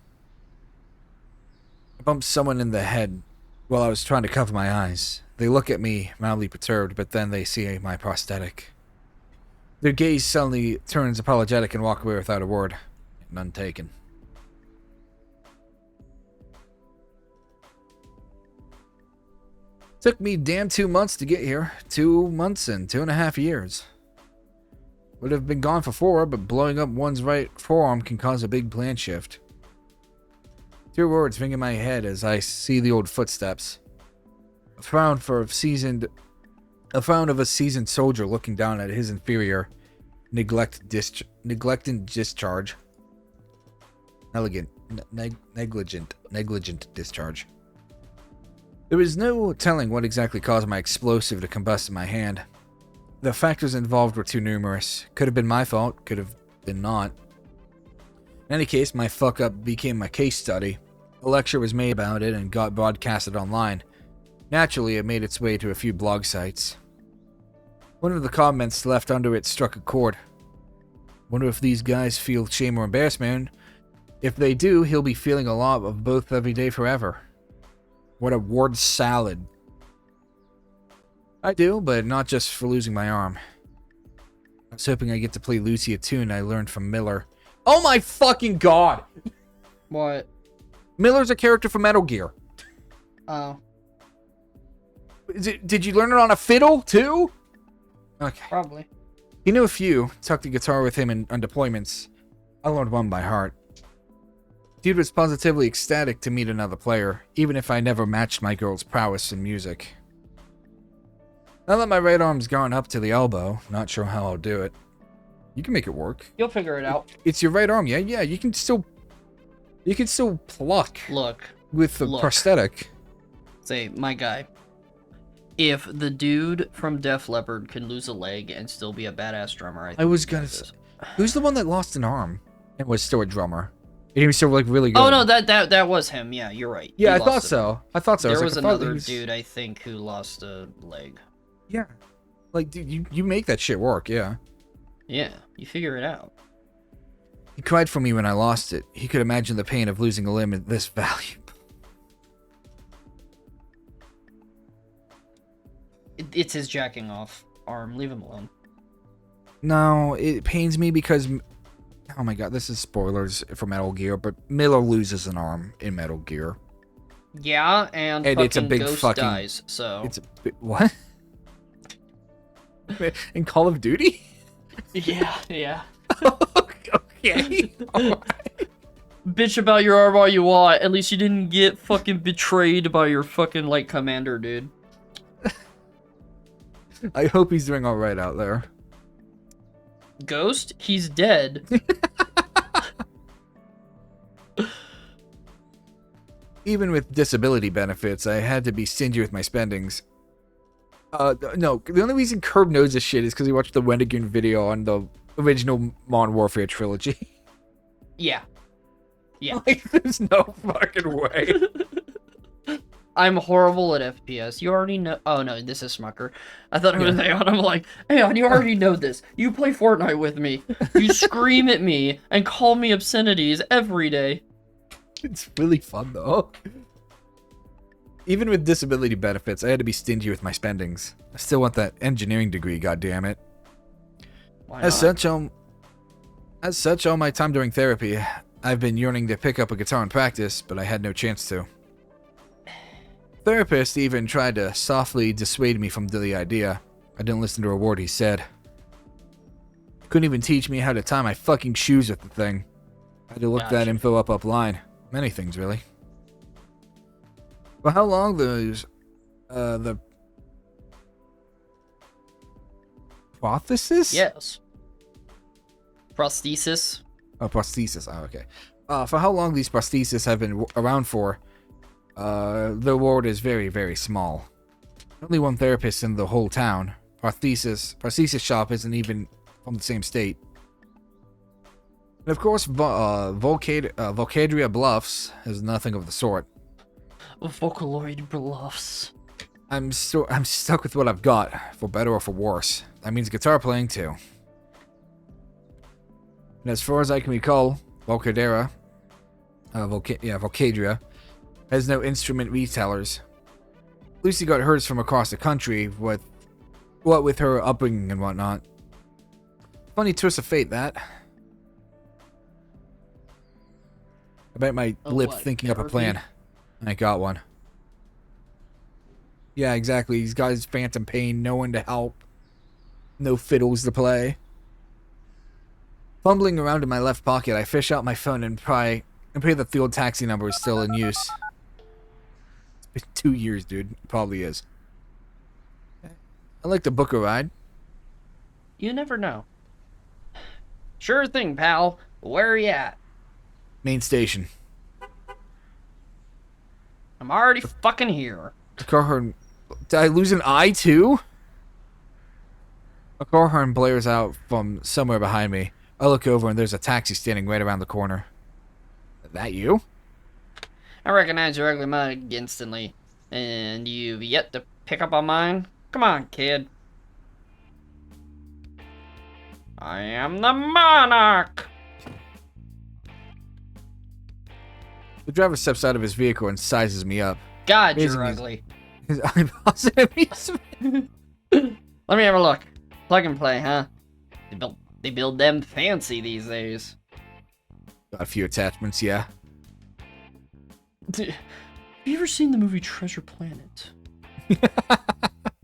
I bumped someone in the head while I was trying to cover my eyes. They look at me, mildly perturbed, but then they see my prosthetic. Their gaze suddenly turns apologetic and walk away without a word. None taken. Took me damn 2 months to get here. 2 months and 2.5 years. Would have been gone for 4, but blowing up one's right forearm can cause a big plan shift. 2 words ring in my head as I see the old footsteps. A frown of a seasoned soldier looking down at his inferior, negligent discharge. Negligent discharge. There was no telling what exactly caused my explosive to combust in my hand. The factors involved were too numerous. Could have been my fault, could have been not. In any case, my fuck up became my case study. A lecture was made about it and got broadcasted online. Naturally, it made its way to a few blog sites. One of the comments left under it struck a chord. Wonder if these guys feel shame or embarrassment. If they do, he'll be feeling a lot of both every day forever. What a word salad. I do, but not just for losing my arm. I was hoping I get to play Lucy a tune I learned from Miller. Oh my fucking god! What? Miller's a character from Metal Gear. Oh, Did you learn it on a fiddle, too? Okay. probably. He knew a few. Took the guitar with him on deployments. I learned one by heart. Dude was positively ecstatic to meet another player, even if I never matched my girl's prowess in music. Now that my right arm's gone up to the elbow, not sure how I'll do it. You can make it work. You'll figure it out. It's your right arm, yeah? Yeah, you can still pluck Look, with the look. prosthetic. say, my guy. If the dude from Def Leppard can lose a leg and still be a badass drummer, I was he gonna got say, this. who's the one that lost an arm and was still a drummer? And he was still like really good. Oh no, that was him. Yeah, you're right. Yeah, He I thought lost a- so. I thought so. There I was like, I thought another he was- dude I think who lost a leg. Yeah. Like, dude, you make that shit work, yeah. Yeah, you figure it out. He cried for me when I lost it. He could imagine the pain of losing a limb at this value. It's his jacking off arm. Leave him alone. No, it pains me because... Oh my god, this is spoilers for Metal Gear, but Miller loses an arm in Metal Gear. Yeah, and it's a fucking big Ghost fucking... dies, so... It's a bit... What? In Call of Duty? Yeah. Okay. Alright. Bitch about your arm all you want. At least you didn't get fucking betrayed by your fucking, like, commander, dude. I hope he's doing alright out there. Ghost? He's dead. Even with disability benefits, I had to be stingy with my spendings. No, the only reason Kerb knows this shit is because he watched the Wendigoon video on the original Modern Warfare trilogy. Yeah. Like, there's no fucking way. I'm horrible at FPS. You already know. Oh no, this is Smucker. I thought it was Aeon. I'm like, Aeon, you already know this. You play Fortnite with me. You scream at me and call me obscenities every day. It's really fun though. Even with disability benefits, I had to be stingy with my spendings. I still want that engineering degree, goddammit. Why As not? such, all my time during therapy, I've been yearning to pick up a guitar and practice, but I had no chance to. Therapist even tried to softly dissuade me from the idea. I didn't listen to a word he said. Couldn't even teach me how to tie my fucking shoes with the thing. I had to look that info up offline. Many things, really. For how long the prosthesis? Yes. Prosthesis. Oh, prosthesis. Oh, okay. For how long these prostheses have been around for, the world is very, very small. Only one therapist in the whole town. Prosthesis shop isn't even from the same state. And of course, Volcadria Bluffs is nothing of the sort. Vocaloid bluffs. I'm stuck with what I've got, for better or for worse. That means guitar playing too. And as far as I can recall, Volcadria has no instrument retailers. Lucy got hers from across the country, what with her upbringing and whatnot. Funny twist of fate, that. I bet my lip thinking up a plan. I got one. Yeah, exactly. He's got his phantom pain, no one to help. No fiddles to play. Fumbling around in my left pocket, I fish out my phone and pray that the old taxi number is still in use. It's been 2 years, dude. It probably is. I'd like to book a ride. You never know. Sure thing, pal. Where are you at? Main station. I'm already fucking here. The car horn... Did I lose an eye, too? A car horn blares out from somewhere behind me. I look over and there's a taxi standing right around the corner. That you? I recognize your ugly mug instantly. And you've yet to pick up on mine? Come on, kid. I am the monarch! The driver steps out of his vehicle and sizes me up. God, Raising you're his- ugly. His eyeballs at me. Let me have a look. Plug and play, huh? They build them fancy these days. Got a few attachments, yeah. Have you ever seen the movie Treasure Planet?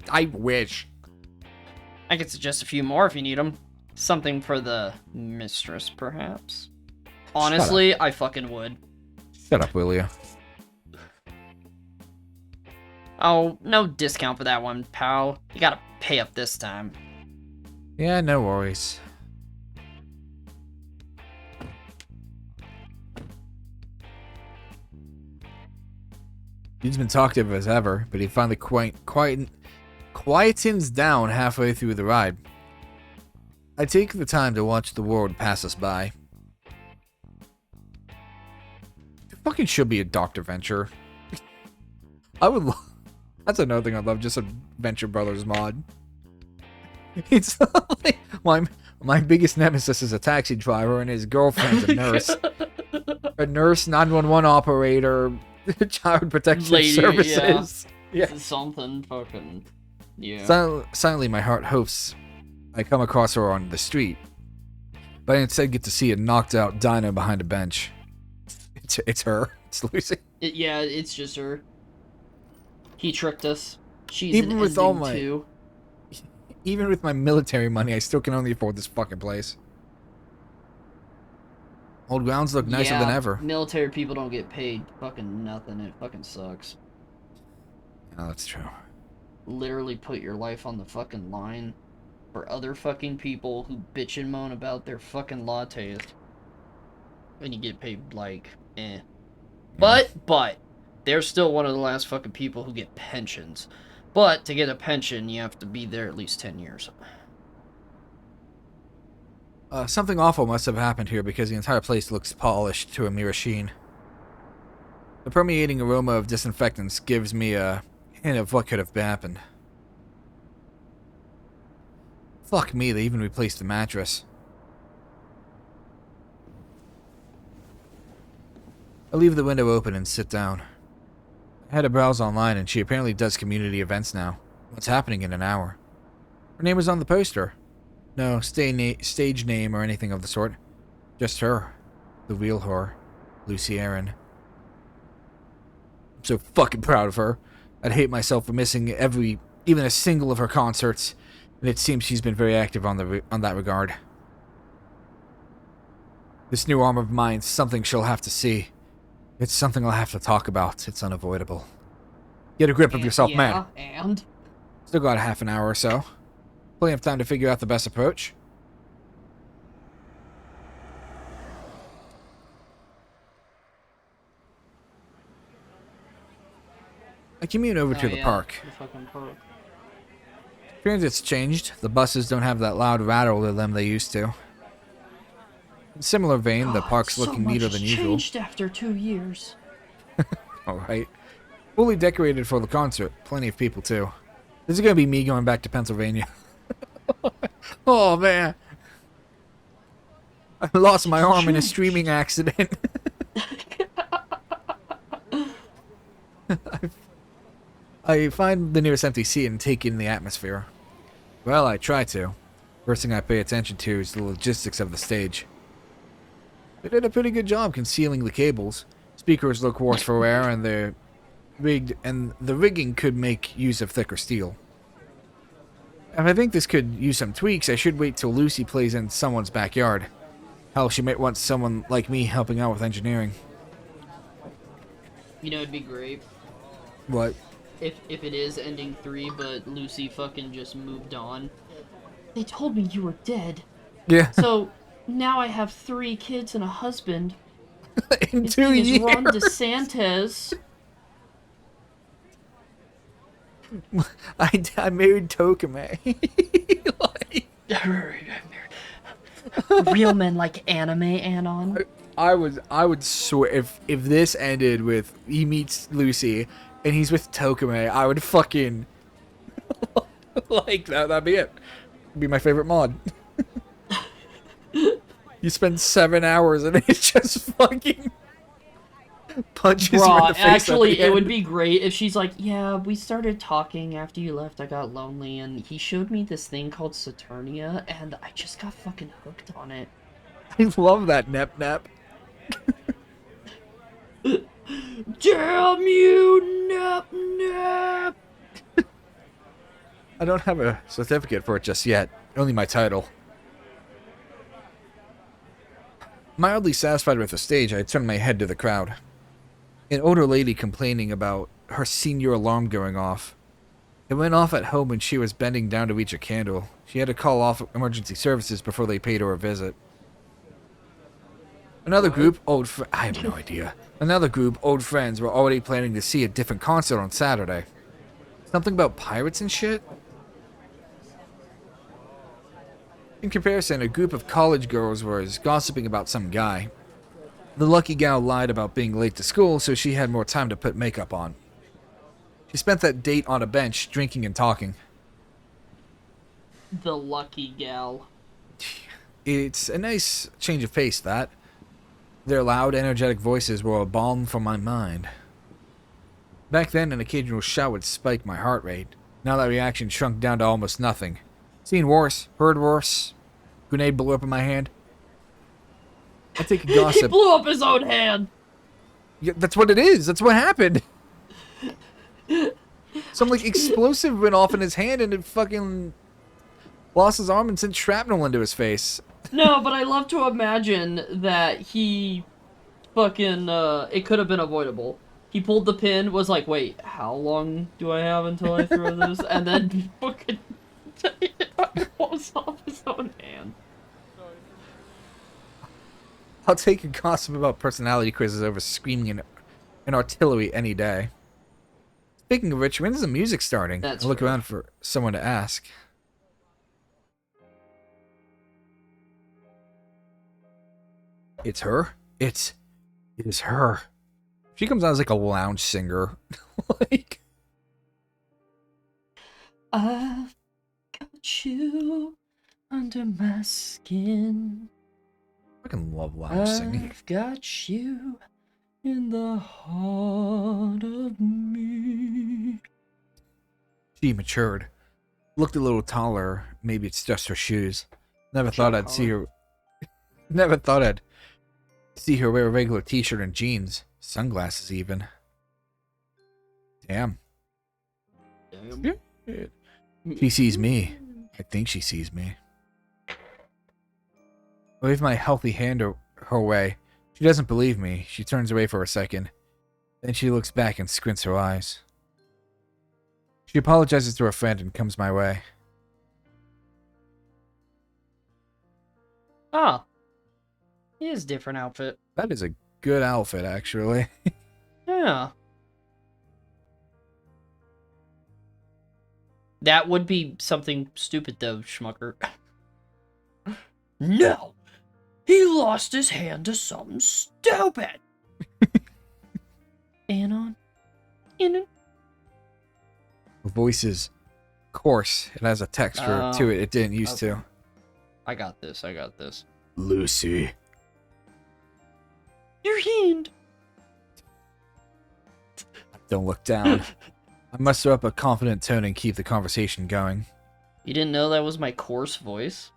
I wish. I could suggest a few more if you need them. Something for the mistress, perhaps. Honestly, I fucking would. Shut up, will you? Oh, no discount for that one, pal. You gotta pay up this time. Yeah, no worries. He's been talkative as ever, but he finally quietens down halfway through the ride. I take the time to watch the world pass us by. There fucking should be a Dr. Venture. I would love... That's another thing I'd love, just a Venture Brothers mod. It's like, My biggest nemesis is a taxi driver, and his girlfriend's a nurse. A nurse, 911 operator, child protection Lady, services. Yeah. This is something fucking. Yeah. Silently, my heart hopes I come across her on the street, but I instead get to see a knocked out dino behind a bench. It's her. It's Lucy. Yeah, it's just her. He tricked us. She's Even an with all ending my- too. Even with my military money, I still can only afford this fucking place. Old grounds look nicer than ever. Military people don't get paid fucking nothing. It fucking sucks. Oh, that's true. Literally put your life on the fucking line for other fucking people who bitch and moan about their fucking lattes. And you get paid like, eh. But, they're still one of the last fucking people who get pensions. But to get a pension, you have to be there at least 10 years. Something awful must have happened here because the entire place looks polished to a mere sheen. The permeating aroma of disinfectants gives me a hint of what could have happened. Fuck me, they even replaced the mattress. I leave the window open and sit down. I had to browse online, and she apparently does community events now. What's happening in an hour? Her name was on the poster. No stage name or anything of the sort. Just her. The real her. Lucy Aaron. I'm so fucking proud of her. I'd hate myself for missing even a single of her concerts, and it seems she's been very active on that regard. This new arm of mine's something she'll have to see. It's something I'll have to talk about. It's unavoidable. Get a grip of yourself, man. And? Still got a half an hour or so. Plenty of time to figure out the best approach. I commute over to the park. The fucking park. Transit's changed. The buses don't have that loud rattle to them they used to. In similar vein, the park's looking neater than usual. Changed after 2 years. Alright. Fully decorated for the concert. Plenty of people, too. This is gonna be me going back to Pennsylvania. Oh, man. I lost my arm in a streaming accident. I find the nearest empty seat and take in the atmosphere. Well, I try to. First thing I pay attention to is the logistics of the stage. They did a pretty good job concealing the cables. Speakers look worse for wear, and the rigging could make use of thicker steel. If I think this could use some tweaks, I should wait till Lucy plays in someone's backyard. Hell, she might want someone like me helping out with engineering. You know, it'd be great What? if it is ending 3, but Lucy fucking just moved on. They told me you were dead. Yeah. So now I have 3 kids and a husband. In His 2 name is years. Ron DeSantis. I married Tokame. Like, Real men like anime, Anon. I would swear if this ended with he meets Lucy and he's with Tokame, I would fucking like that'd be it. It'd be my favorite mod. You spend 7 hours and it's just fucking punches you in the face. Actually, it would be great if she's like, yeah, we started talking after you left, I got lonely, and he showed me this thing called Saturnia, and I just got fucking hooked on it. I love that nep. Damn you, nap. I don't have a certificate for it just yet. Only my title. Mildly satisfied with the stage, I turned my head to the crowd. An older lady complaining about her senior alarm going off. It went off at home when she was bending down to reach a candle. She had to call off emergency services before they paid her a visit. Another group, I have no idea. Another group, old friends, were already planning to see a different concert on Saturday. Something about pirates and shit? In comparison, a group of college girls was gossiping about some guy. The lucky gal lied about being late to school, so she had more time to put makeup on. She spent that date on a bench, drinking and talking. The lucky gal. It's a nice change of pace, that. Their loud, energetic voices were a balm for my mind. Back then, an occasional shot would spike my heart rate. Now that reaction shrunk down to almost nothing. Seen worse, heard worse. Grenade blew up in my hand. I take a He gossip. blew up his own hand. Yeah, that's what it is. That's what happened. Some like explosive went off in his hand and it fucking lost his arm and sent shrapnel into his face. No, but I love to imagine that he fucking, it could have been avoidable. He pulled the pin, was like, wait, how long do I have until I throw this? And then fucking blows off his own hand. I'll take a gossip about personality quizzes over screaming and artillery any day. Speaking of which, when is the music starting? That's I'll look fair. around for someone to ask. It's her? It is her. She comes out as like a lounge singer. Like, I've got you under my skin. I fucking love lounge singing. I've got you in the heart of me. She matured. Looked a little taller. Maybe it's just her shoes. Never thought I'd see her. Never thought I'd see her wear a regular t-shirt and jeans. Sunglasses even. Damn. Damn. She sees me. I think she sees me. I wave my healthy hand her way. She doesn't believe me. She turns away for a second. Then she looks back and squints her eyes. She apologizes to her friend and comes my way. Ah. He is a different outfit. That is a good outfit, actually. Yeah. That would be something stupid though, Schmucker. No! He lost his hand to something stupid! Anon? Anon? The voice is coarse. It has a texture to it didn't used to. I got this, I got this. Lucy. Your hand! Don't look down. I muster up a confident tone and keep the conversation going. You didn't know that was my coarse voice?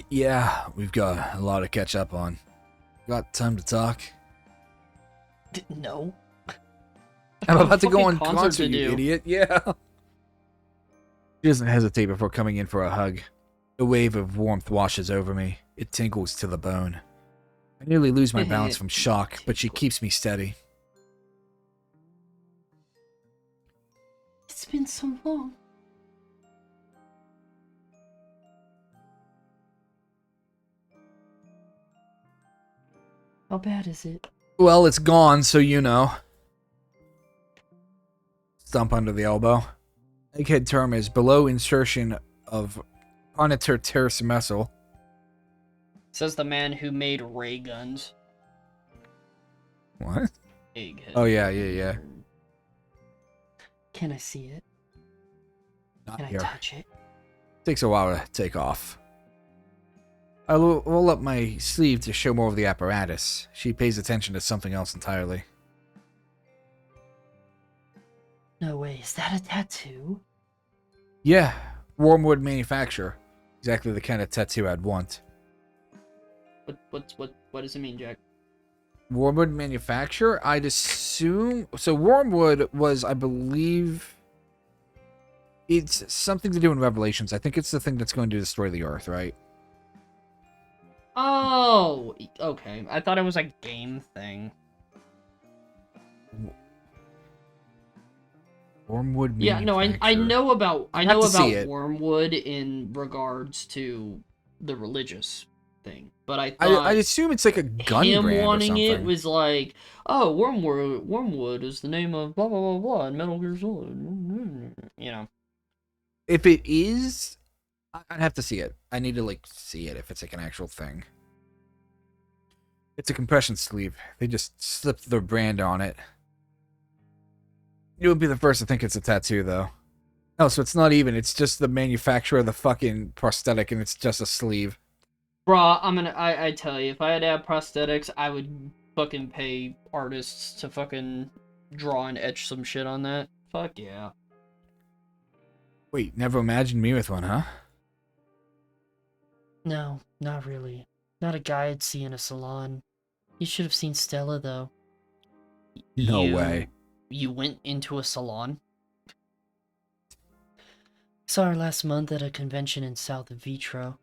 Yeah, we've got a lot to catch up on. Got time to talk? No. I'm about to go on Fucking concert, to you do. idiot. Yeah. She doesn't hesitate before coming in for a hug. A wave of warmth washes over me. It tingles to the bone. I nearly lose my balance from shock, but she keeps me steady. It's been so long. How bad is it? Well, it's gone, so you know. Stump under the elbow. Egghead term is below insertion of Conator tersumesal. Says the man who made ray guns. What? Egghead. Oh, yeah. Can I see it? Not Can I here. touch it? Takes a while to take off. I roll up my sleeve to show more of the apparatus. She pays attention to something else entirely. No way, is that a tattoo? Yeah, Wormwood manufacturer. Exactly the kind of tattoo I'd want. What does it mean, Jack? Wormwood manufacturer? I'd assume... So Wormwood was, I believe... It's something to do in Revelations. I think it's the thing that's going to destroy the Earth, right? Oh, okay. I thought it was a game thing. Wormwood Yeah, no, I manufacturer. know about have to see it. Wormwood in regards to the religious thing, but I thought I assume it's like a gun him brand or wanting something. it was like, oh, Wormwood is the name of blah blah blah blah in Metal Gear Solid. You know. If it is, I'd have to see it. I need to, like, see it if it's, like, an actual thing. It's a compression sleeve. They just slipped their brand on it. You would be the first to think it's a tattoo, though. Oh, so it's not even. It's just the manufacturer of the fucking prosthetic, and it's just a sleeve. Bruh, I tell you, if I had to have prosthetics, I would fucking pay artists to fucking draw and etch some shit on that. Fuck yeah. Wait, never imagined me with one, huh? No, not really. Not a guy I'd see in a salon. You should have seen Stella, though. No way. You went into a salon? Saw her last month at a convention in South Vitro.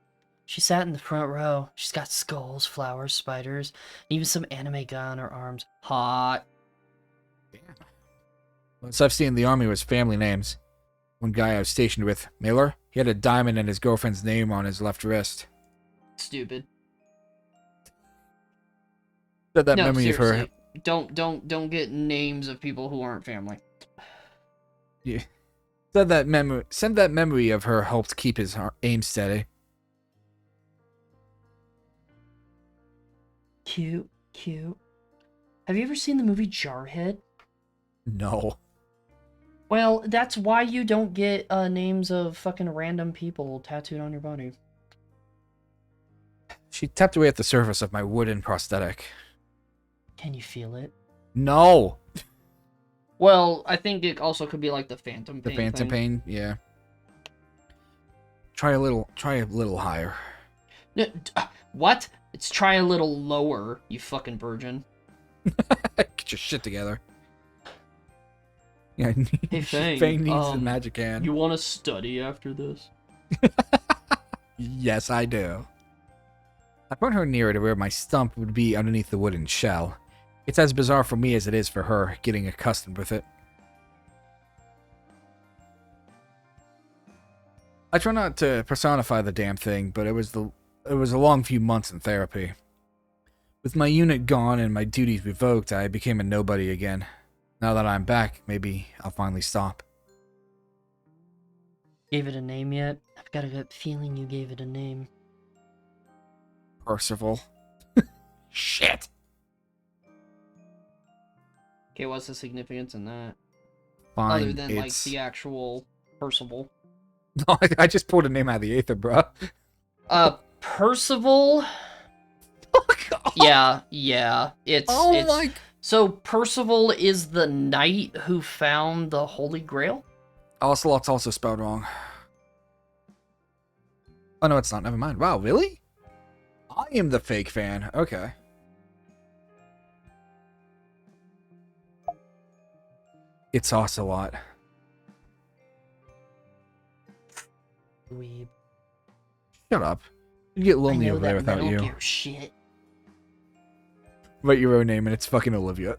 She sat in the front row. She's got skulls, flowers, spiders, and even some anime guy on her arms. Hot. Once I've seen in the army was family names. One guy I was stationed with, Miller, he had a diamond and his girlfriend's name on his left wrist. Stupid. Said that No, memory of her. seriously. Don't get names of people who aren't family. Yeah. Said that memory of her helped keep his aim steady. Cute, cute. Have you ever seen the movie Jarhead? No. Well, that's why you don't get names of fucking random people tattooed on your body. She tapped away at the surface of my wooden prosthetic. Can you feel it? No! Well, I think it also could be like the phantom The pain phantom thing. pain, yeah. Try a little higher. What? It's try a little lower, you fucking virgin. Get your shit together. Yeah, Hey, Fang, Fang needs the magic hand. You want to study after this? Yes, I do. I brought her nearer to where my stump would be underneath the wooden shell. It's as bizarre for me as it is for her, getting accustomed with it. I try not to personify the damn thing, but it was a long few months in therapy. With my unit gone and my duties revoked, I became a nobody again. Now that I'm back, maybe I'll finally stop. Gave it a name yet? I've got a gut feeling you gave it a name. Percival. Shit. Okay, what's the significance in that? Fine, Other than, like, it's... the actual Percival. No, I just pulled a name out of the aether, bro. Percival? Fuck off. Yeah. It's Oh my... So Percival is the knight who found the Holy Grail? Ocelot's also spelled wrong. Oh, no, it's not. Never mind. Wow, really? I am the fake fan. Okay. It's Ocelot. Weeb. Shut up. You get I lonely know over there that without Metal you. Gear shit. Write your own name and it's fucking Olivia.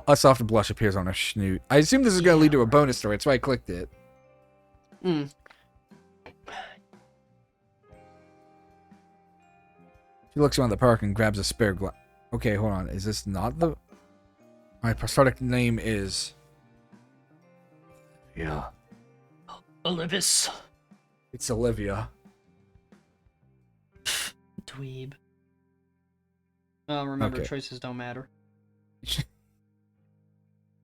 A soft blush appears on her snoot. I assume this is going to lead to a bonus story. That's why I clicked it. Mm. She looks around the park and grabs a spare glass. Okay, hold on. Is this not the... My prosthetic name is... Yeah. Olivis. It's Olivia. Dweeb. Oh, remember, Okay. choices don't matter.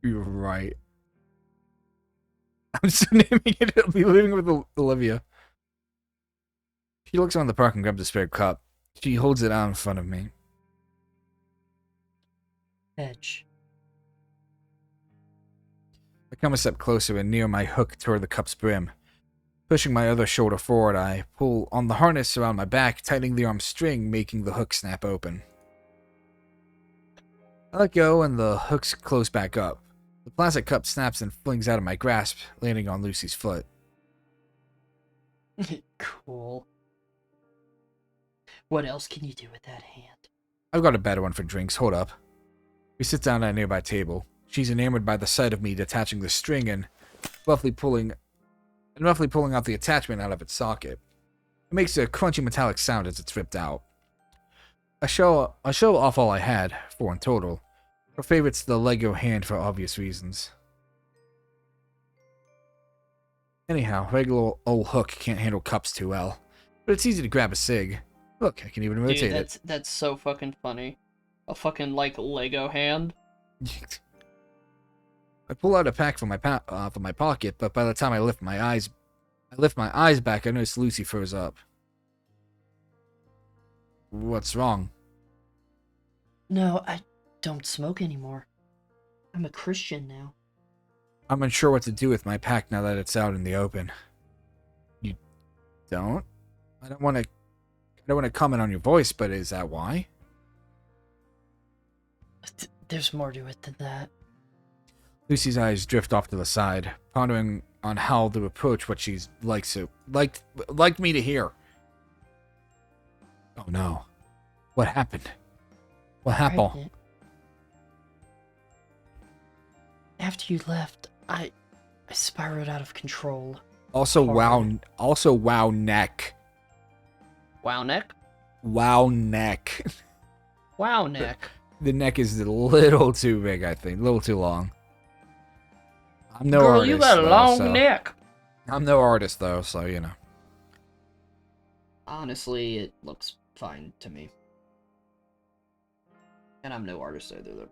You're right. I'm just naming it. I'll be living with Olivia. She looks around the park and grabs a spare cup. She holds it out in front of me. Edge. I come a step closer and near my hook toward the cup's brim. Pushing my other shoulder forward, I pull on the harness around my back, tightening the arm string, making the hook snap open. I let go and the hooks close back up. The plastic cup snaps and flings out of my grasp, landing on Lucy's foot. Cool. What else can you do with that hand? I've got a better one for drinks. Hold up. We sit down at a nearby table. She's enamored by the sight of me detaching the string and roughly pulling out the attachment out of its socket. It makes a crunchy metallic sound as it's ripped out. I show off all I had, 4 in total. Her favorite's the Lego hand for obvious reasons. Anyhow, regular old hook can't handle cups too well, but it's easy to grab a cig. Look, I can even rotate Dude, that's so fucking funny. A fucking, like, Lego hand. it. I pull out a pack from my pocket, but by the time I lift my eyes I lift my eyes back. I notice Lucy froze up. What's wrong? No, I don't smoke anymore. I'm a Christian now. I'm unsure what to do with my pack now that it's out in the open. You don't? I don't want to comment on your voice, but is that why? There's more to it than that. Lucy's eyes drift off to the side, pondering on how to approach what she's like me to hear. Oh no. What happened? What happened? Pregnant. After you left, I spiraled out of control. Also Hard. wow neck. Wow, neck? Wow neck. Wow, neck. The neck is a little too big, I think. A little too long. I'm no Girl, artist. you got a though, long so- neck. I'm no artist though, so you know. Honestly, it looks fine to me. And I'm no artist either, though.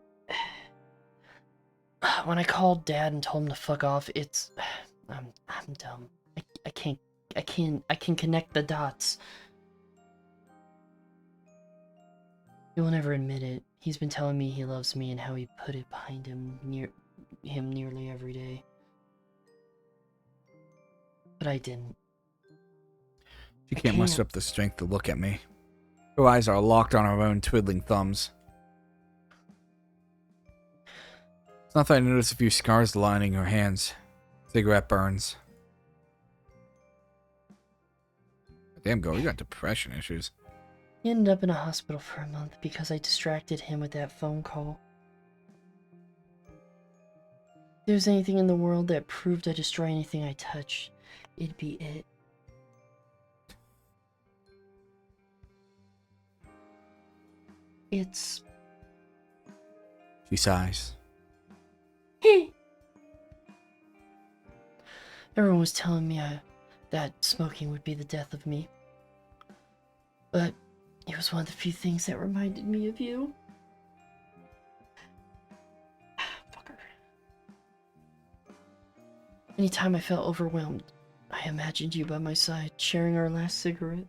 When I called Dad and told him to fuck off, it's I'm dumb. I can connect the dots. He will never admit it. He's been telling me he loves me and how he put it behind him nearly every day. But I didn't. She can't muster up the strength to look at me. Her eyes are locked on her own twiddling thumbs. It's not that I notice a few scars lining her hands. Cigarette burns. Damn, girl, you got depression issues. He ended up in a hospital for a month because I distracted him with that phone call. If there's anything in the world that proved I destroy anything I touch, it'd be it. It's... She sighs. Everyone was telling me that smoking would be the death of me. But it was one of the few things that reminded me of you. Fucker. Anytime I felt overwhelmed, I imagined you by my side, sharing our last cigarette.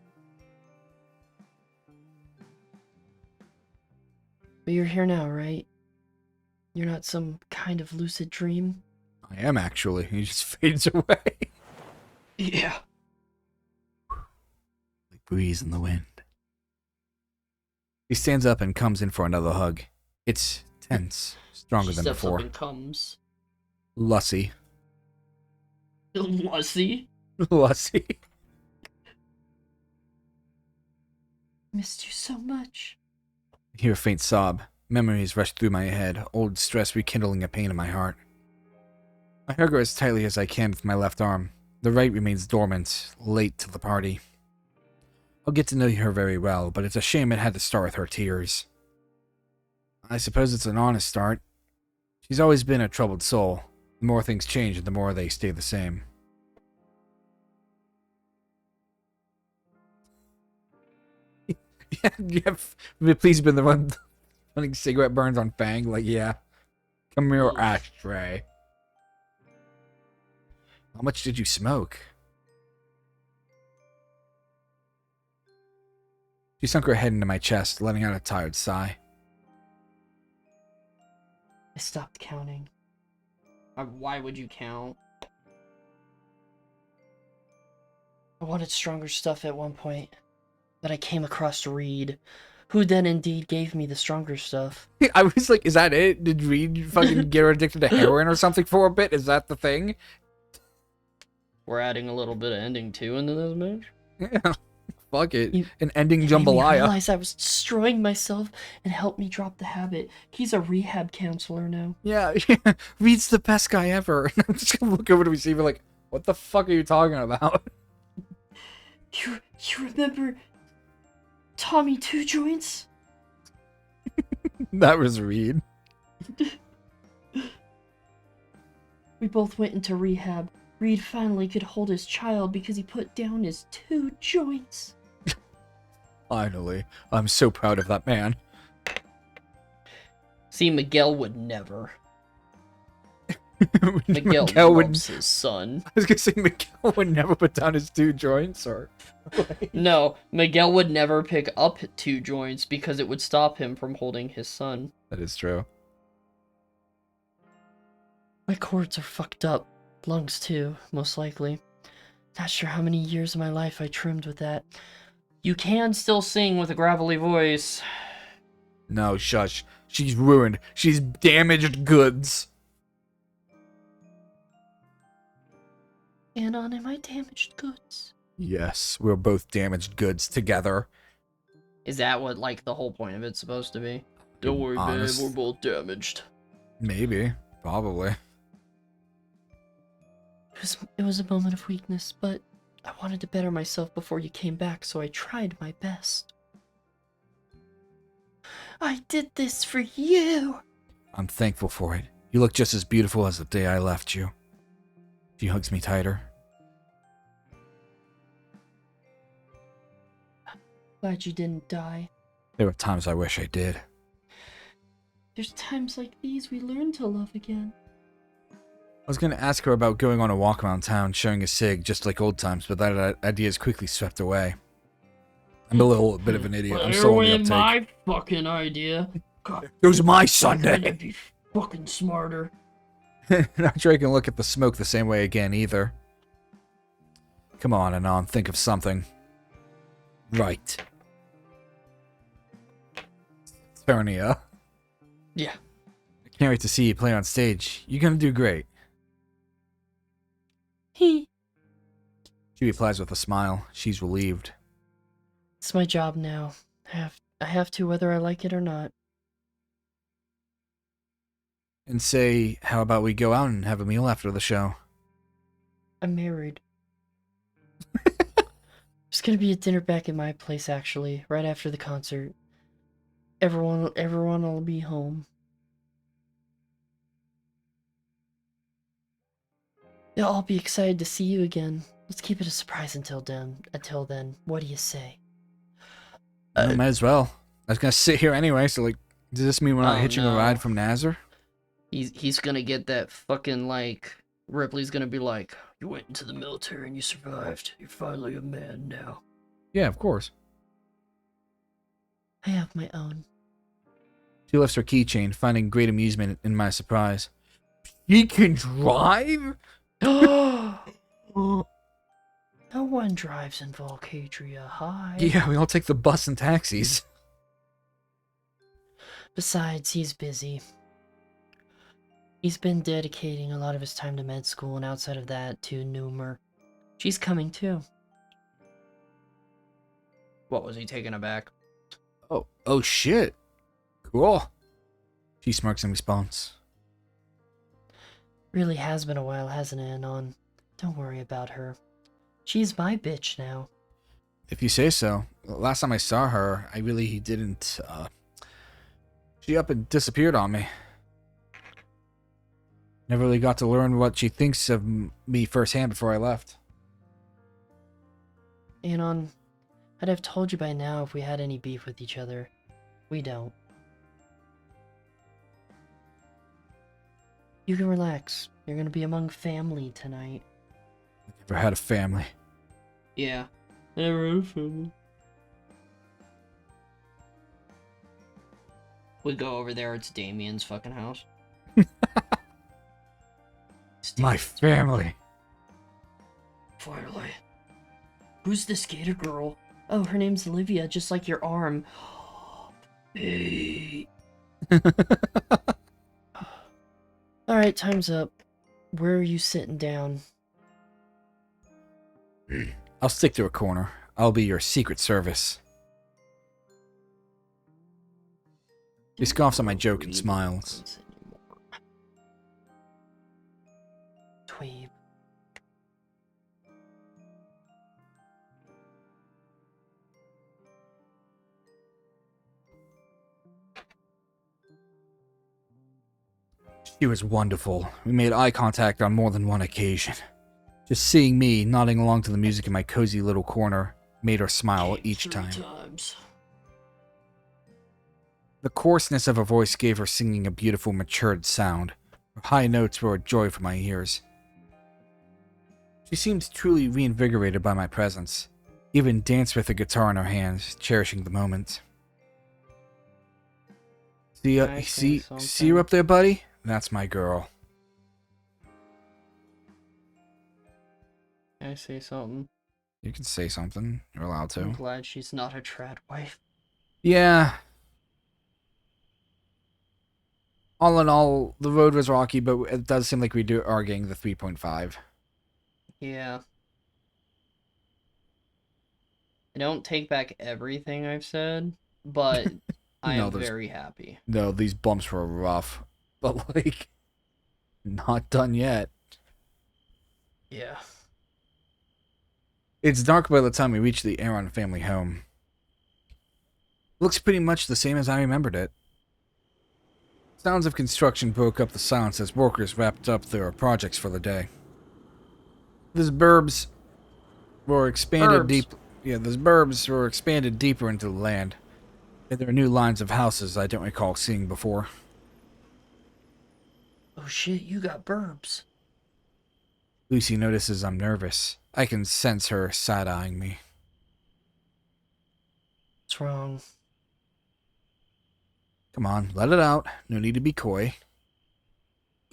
But you're here now, right? You're not some kind of lucid dream? I am actually. He just fades away. Yeah. Like breeze in the wind. He stands up and comes in for another hug. It's tense, stronger She than steps before. up and comes. Lussy. Lussy? Lussy. Missed you so much. I hear a faint sob. Memories rush through my head, old stress rekindling a pain in my heart. I hug her as tightly as I can with my left arm. The right remains dormant, late to the party. I'll get to know her very well, but it's a shame it had to start with her tears. I suppose it's an honest start. She's always been a troubled soul. The more things change, the more they stay the same. Yeah, please been the one putting cigarette burns on Fang. Like, yeah. Come here, ashtray. How much did you smoke? She sunk her head into my chest, letting out a tired sigh. I stopped counting. Why would you count? I wanted stronger stuff at one point, but I came across Reed, who then indeed gave me the stronger stuff. I was like, is that it? Did Reed fucking get her addicted to heroin or something for a bit? Is that the thing? We're adding a little bit of ending 2 into this match? Yeah. Fuck it. You- An ending It made me jambalaya. realize I was destroying myself and helped me drop the habit. He's a rehab counselor now. Yeah, Reed's the best guy ever. I'm just gonna look over to receiver like, what the fuck are you talking about? You remember Tommy Two Joints? That was Reed. We both went into rehab. Reed finally could hold his child because he put down his 2 joints. Finally. I'm so proud of that man. See, Miguel would never. Miguel loves his son. I was gonna say Miguel would never put down his 2 joints, or... No, Miguel would never pick up 2 joints because it would stop him from holding his son. That is true. My cords are fucked up. Lungs too, most likely. Not sure how many years of my life I trimmed with that. You can still sing with a gravelly voice. No, shush. She's ruined. She's damaged goods. Anon, am I damaged goods? Yes, we're both damaged goods together. Is that what, like, the whole point of it's supposed to be? Don't worry, Honest. babe, we're both damaged. Maybe. Probably. It was a moment of weakness, but I wanted to better myself before you came back, so I tried my best. I did this for you! I'm thankful for it. You look just as beautiful as the day I left you. She hugs me tighter. Glad you didn't die. There were times I wish I did. There's times like these we learn to love again. I was going to ask her about going on a walk around town, sharing a cig, just like old times, but that idea is quickly swept away. I'm a little bit of an idiot. I'm so on the uptake. my fucking idea. God, It was my I'm Sunday! gonna be fucking smarter. Not sure I can look at the smoke the same way again, either. Come on, Anon, think of something. Right. Ternia. Yeah. I can't wait to see you play on stage. You're gonna do great. He. She replies with a smile. She's relieved. It's my job now. I have to whether I like it or not. And say, how about we go out and have a meal after the show? I'm married. There's gonna be a dinner back at my place actually, right after the concert. Everyone will be home. They'll all be excited to see you again. Let's keep it a surprise until then. What do you say? Might as well. I was gonna sit here anyway, so like, does this mean we're not Oh, hitching no. a ride from Nazar? He's gonna get that fucking, like... Ripley's gonna be like, You went into the military and you survived. You're finally a man now. Yeah, of course. I have my own. She lifts her keychain, finding great amusement in my surprise. He can drive? No one drives in Volcadria High. Yeah, we all take the bus and taxis. Besides, he's busy. He's been dedicating a lot of his time to med school, and outside of that, to Numer. She's coming too. what was he taken aback? Oh shit. Cool. She smirks in response. Really has been a while, hasn't it, Anon? Don't worry about her. She's my bitch now. If you say so. Last time I saw her, I really didn't, she up and disappeared on me. Never really got to learn what she thinks of me firsthand before I left. Anon, I'd have told you by now if we had any beef with each other. We don't. You can relax. You're gonna be among family tonight. Never had a family. Yeah. Never had a family. We go over there, it's Damien's fucking house. My family. Finally. Who's the skater girl? Oh, her name's Olivia, just like your arm. Hey. Alright, time's up. Where are you sitting down? I'll stick to a corner. I'll be your secret service. He scoffs at my joke and smiles. Dweeb. She was wonderful. We made eye contact on more than one occasion. Just seeing me nodding along to the music in my cozy little corner made her smile each time. Times. The coarseness of her voice gave her singing a beautiful, matured sound. Her high notes were a joy for my ears. She seemed truly reinvigorated by my presence, even danced with the guitar in her hands, cherishing the moment. See, Can I say see her up there, buddy? That's my girl. Can I say something? You can say something. You're allowed to. I'm glad she's not a trad wife. Yeah. All in all, the road was rocky, but it does seem like we are getting the 3.5. Yeah. I don't take back everything I've said, but I am very happy. No, these bumps were rough. But, like, not done yet. Yeah. It's dark by the time we reach the Aaron family home. Looks pretty much the same as I remembered it. Sounds of construction broke up the silence as workers wrapped up their projects for the day. These burbs were expanded deeper into the land. And there are new lines of houses I don't recall seeing before. Oh shit, you got burbs. Lucy notices I'm nervous. I can sense her side-eyeing me. What's wrong? Come on, let it out. No need to be coy.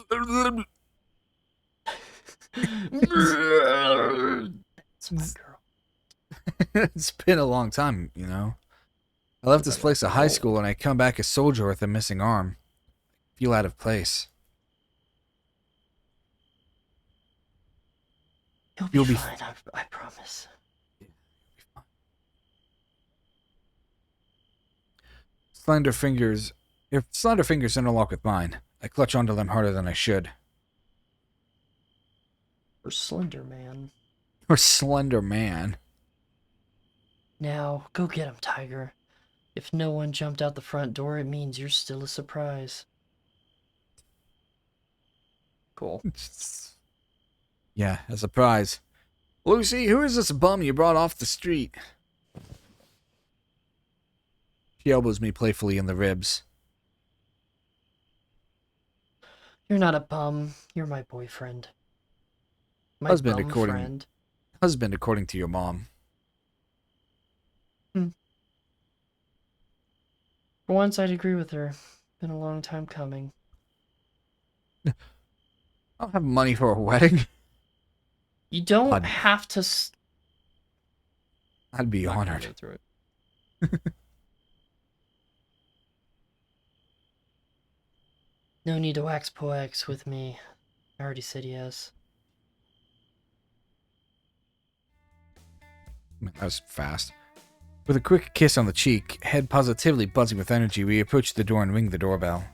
That's my girl. It's been a long time, you know. I left this place at high school and I come back a soldier with a missing arm. I feel out of place. You'll be fine, I promise. If slender fingers interlock with mine, I clutch onto them harder than I should. Or Slender Man. Or Slender Man. Now, go get him, Tiger. If no one jumped out the front door, it means you're still a surprise. Cool. Yeah, a surprise. Lucy, who is this bum you brought off the street? She elbows me playfully in the ribs. You're not a bum. You're my boyfriend. My Husband, bum friend. Husband, according to your mom. For once, I'd agree with her. Been a long time coming. I don't have money for a wedding. You don't have to... I'd be honored. No need to wax poex with me. I already said yes. That was fast. With a quick kiss on the cheek, head positively buzzing with energy, we approach the door and ring the doorbell.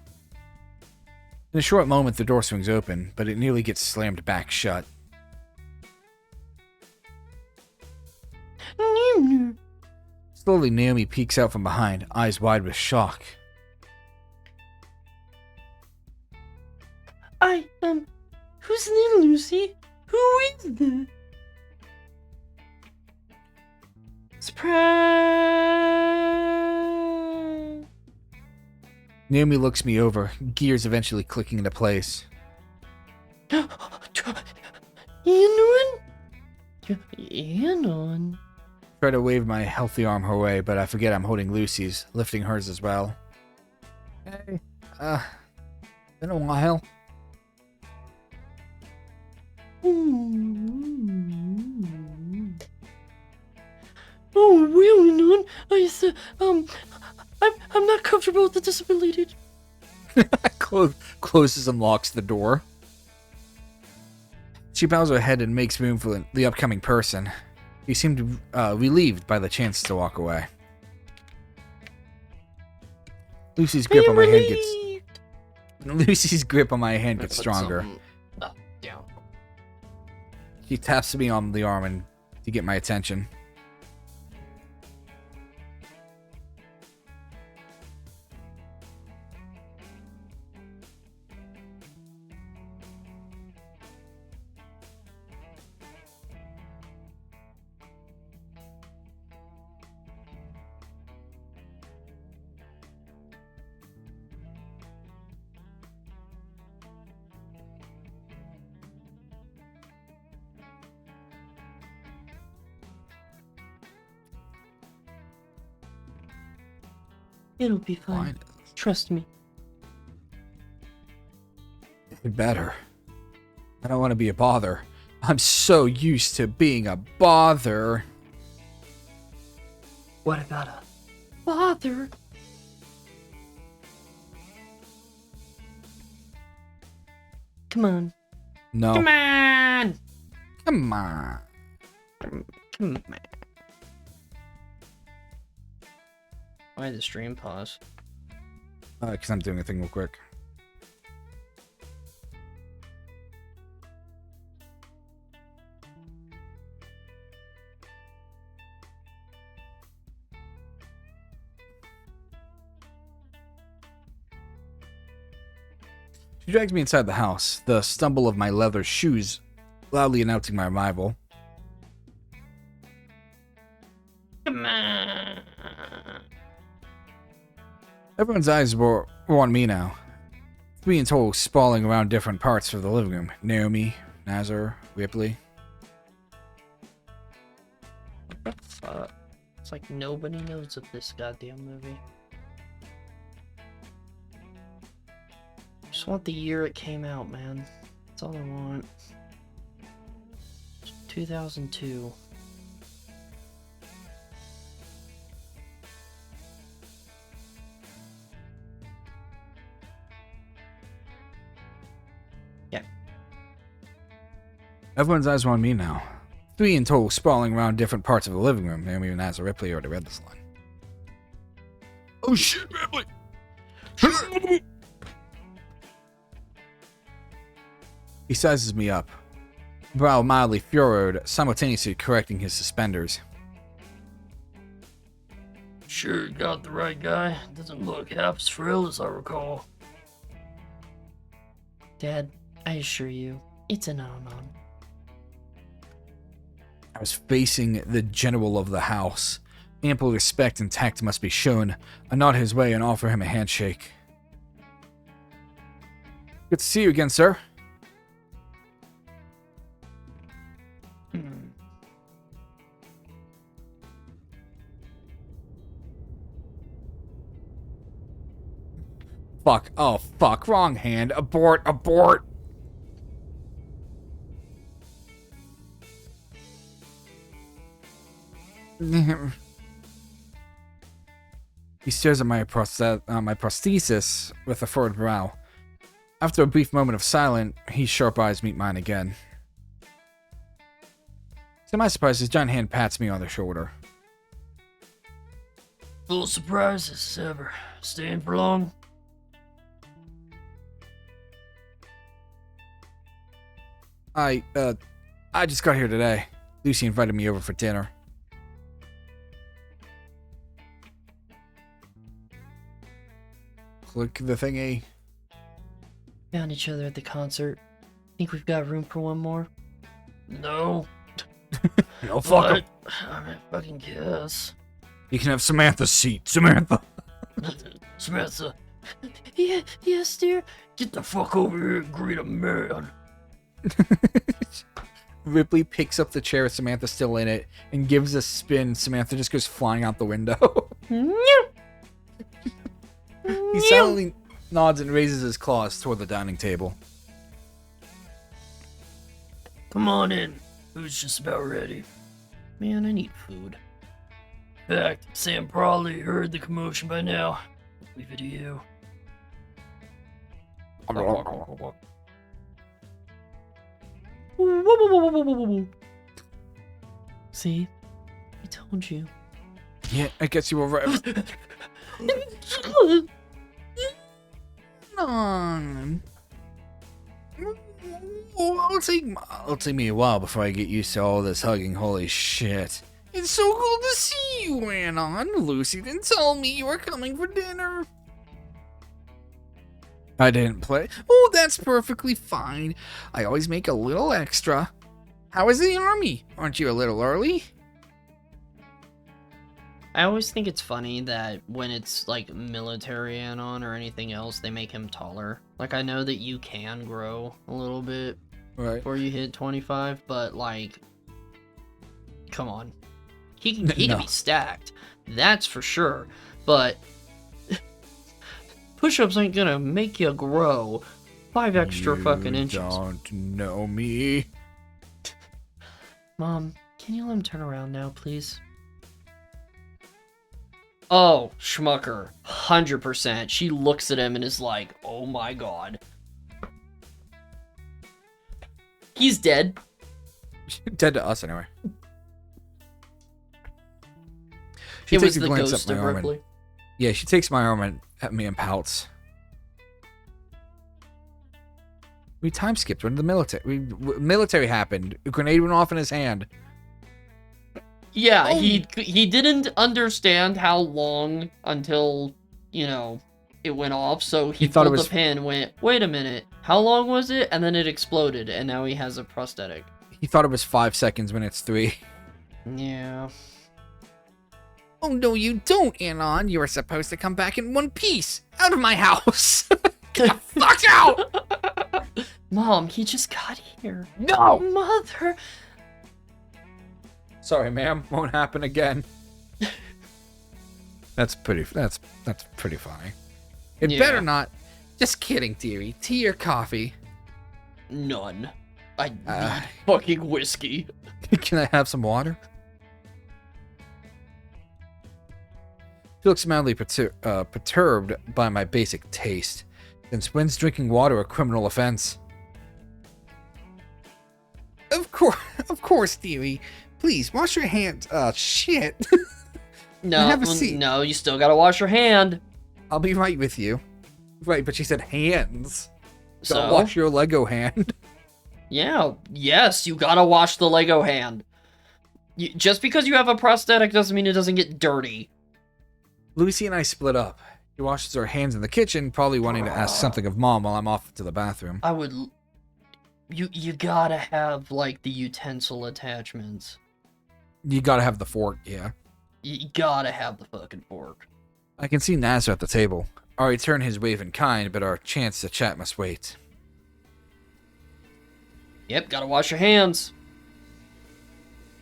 In a short moment, the door swings open, but it nearly gets slammed back shut. Slowly, Naomi peeks out from behind, eyes wide with shock. Who's there, Lucy? Who is there? Surprise! Naomi looks me over, gears eventually clicking into place. Anon? Try to wave my healthy arm her way, but I forget I'm holding Lucy's, lifting hers as well. Hey, been a while. Oh, well, Anon, I'm not comfortable with the disability. Closes and locks the door. She bows her head and makes room for the upcoming person. He seemed relieved by the chance to walk away. Lucy's grip on my hand gets stronger. Down. She taps me on the arm to get my attention. It'll be fine. Trust me. It better. I don't want to be a bother. I'm so used to being a bother. What about a bother? Come on. No. Come on! Come on. Come on. Why did the stream pause? Because I'm doing a thing real quick. She drags me inside the house, the stumble of my leather shoes loudly announcing my arrival. Come on! Everyone's eyes were on me now. 3 in total sprawling around different parts of the living room. Naomi, Nazar, Ripley. What the fuck? It's like nobody knows of this goddamn movie. Just want the year it came out, man. That's all I want. 2002. Yeah. Everyone's eyes were on me now. 3 in total sprawling around different parts of the living room. Naomi and Nazar, Ripley already read this line. Oh shit, Ripley! He sizes me up, brow mildly furrowed, simultaneously correcting his suspenders. Sure, you got the right guy. Doesn't look half as frail as I recall. Dad, I assure you, it's an on. I was facing the general of the house. Ample respect and tact must be shown. I nod his way and offer him a handshake. Good to see you again, sir. Fuck. Oh, fuck. Wrong hand. Abort. Abort. He stares at my prosthesis with a furrowed brow. After a brief moment of silence, his sharp eyes meet mine again. To my surprise, his giant hand pats me on the shoulder. Full surprises as ever. Staying for long? I just got here today. Lucy invited me over for dinner. Click the thingy. Found each other at the concert. Think we've got room for one more? No. No, fuck him. I mean, fucking guess. You can have Samantha's seat. Samantha. Samantha, Yeah, yes, dear. get the fuck over here and greet a man. Ripley picks up the chair with Samantha still in it and gives a spin. Samantha just goes flying out the window. He silently nods and raises his claws toward the dining table. Come on in. Food's just about ready. Man, I need food. In fact, Sam probably heard the commotion by now. Leave it to you. See? I told you. Yeah, I guess you were right. on. It'll take me a while before I get used to all this hugging. Holy shit. It's so cool to see you, Anon. Lucy didn't tell me you were coming for dinner. I didn't play. Oh, that's perfectly fine. I always make a little extra. How is the army? Aren't you a little early? I always think it's funny that when it's like military Anon or anything else, they make him taller. Like, I know that you can grow a little bit Right. before you hit 25, but like, come on. He can No. be stacked. That's for sure. But Push-ups ain't gonna make you grow 5 extra fucking inches. You don't know me. Mom, can you let him turn around now, please? Oh, Schmucker. 100%. She looks at him and is like, oh my god. He's dead. Dead to us, anyway. She It takes was a the glance ghost at of my arm Ripley. and, yeah, she takes my arm at me and pouts. We time skipped when the military happened. A grenade went off in his hand. Yeah, Oh. he didn't understand how long until, you know, it went off, so he thought it pulled was- the pin and went, wait a minute, how long was it? And then it exploded, and now he has a prosthetic. He thought it was 5 seconds when it's 3. Yeah. Oh, no, you don't, Anon. You were supposed to come back in one piece. Out of my house. Get the fuck out. Mom, he just got here. No. Mother. Sorry, ma'am. Won't happen again. That's pretty funny. It Yeah. better not. Just kidding, dearie. Tea or coffee? None. I Uh. need fucking whiskey. Can I have some water? She looks mildly perturbed by my basic taste. Since when's drinking water a criminal offense? Of course, dearie. Please, wash your hands. Shit. No, Have a seat. no, you still gotta wash your hand. I'll be right with you. Right, but she said hands. So, Don't wash your Lego hand. yeah, yes, you gotta wash the Lego hand. Just because you have a prosthetic doesn't mean it doesn't get dirty. Lucy and I split up. She washes her hands in the kitchen, probably wanting to ask something of Mom while I'm off to the bathroom. I would... You gotta have, like, the utensil attachments. You gotta have the fork, yeah. You gotta have the fucking fork. I can see Nazar at the table. I return his wave in kind, but our chance to chat must wait. Yep, gotta wash your hands.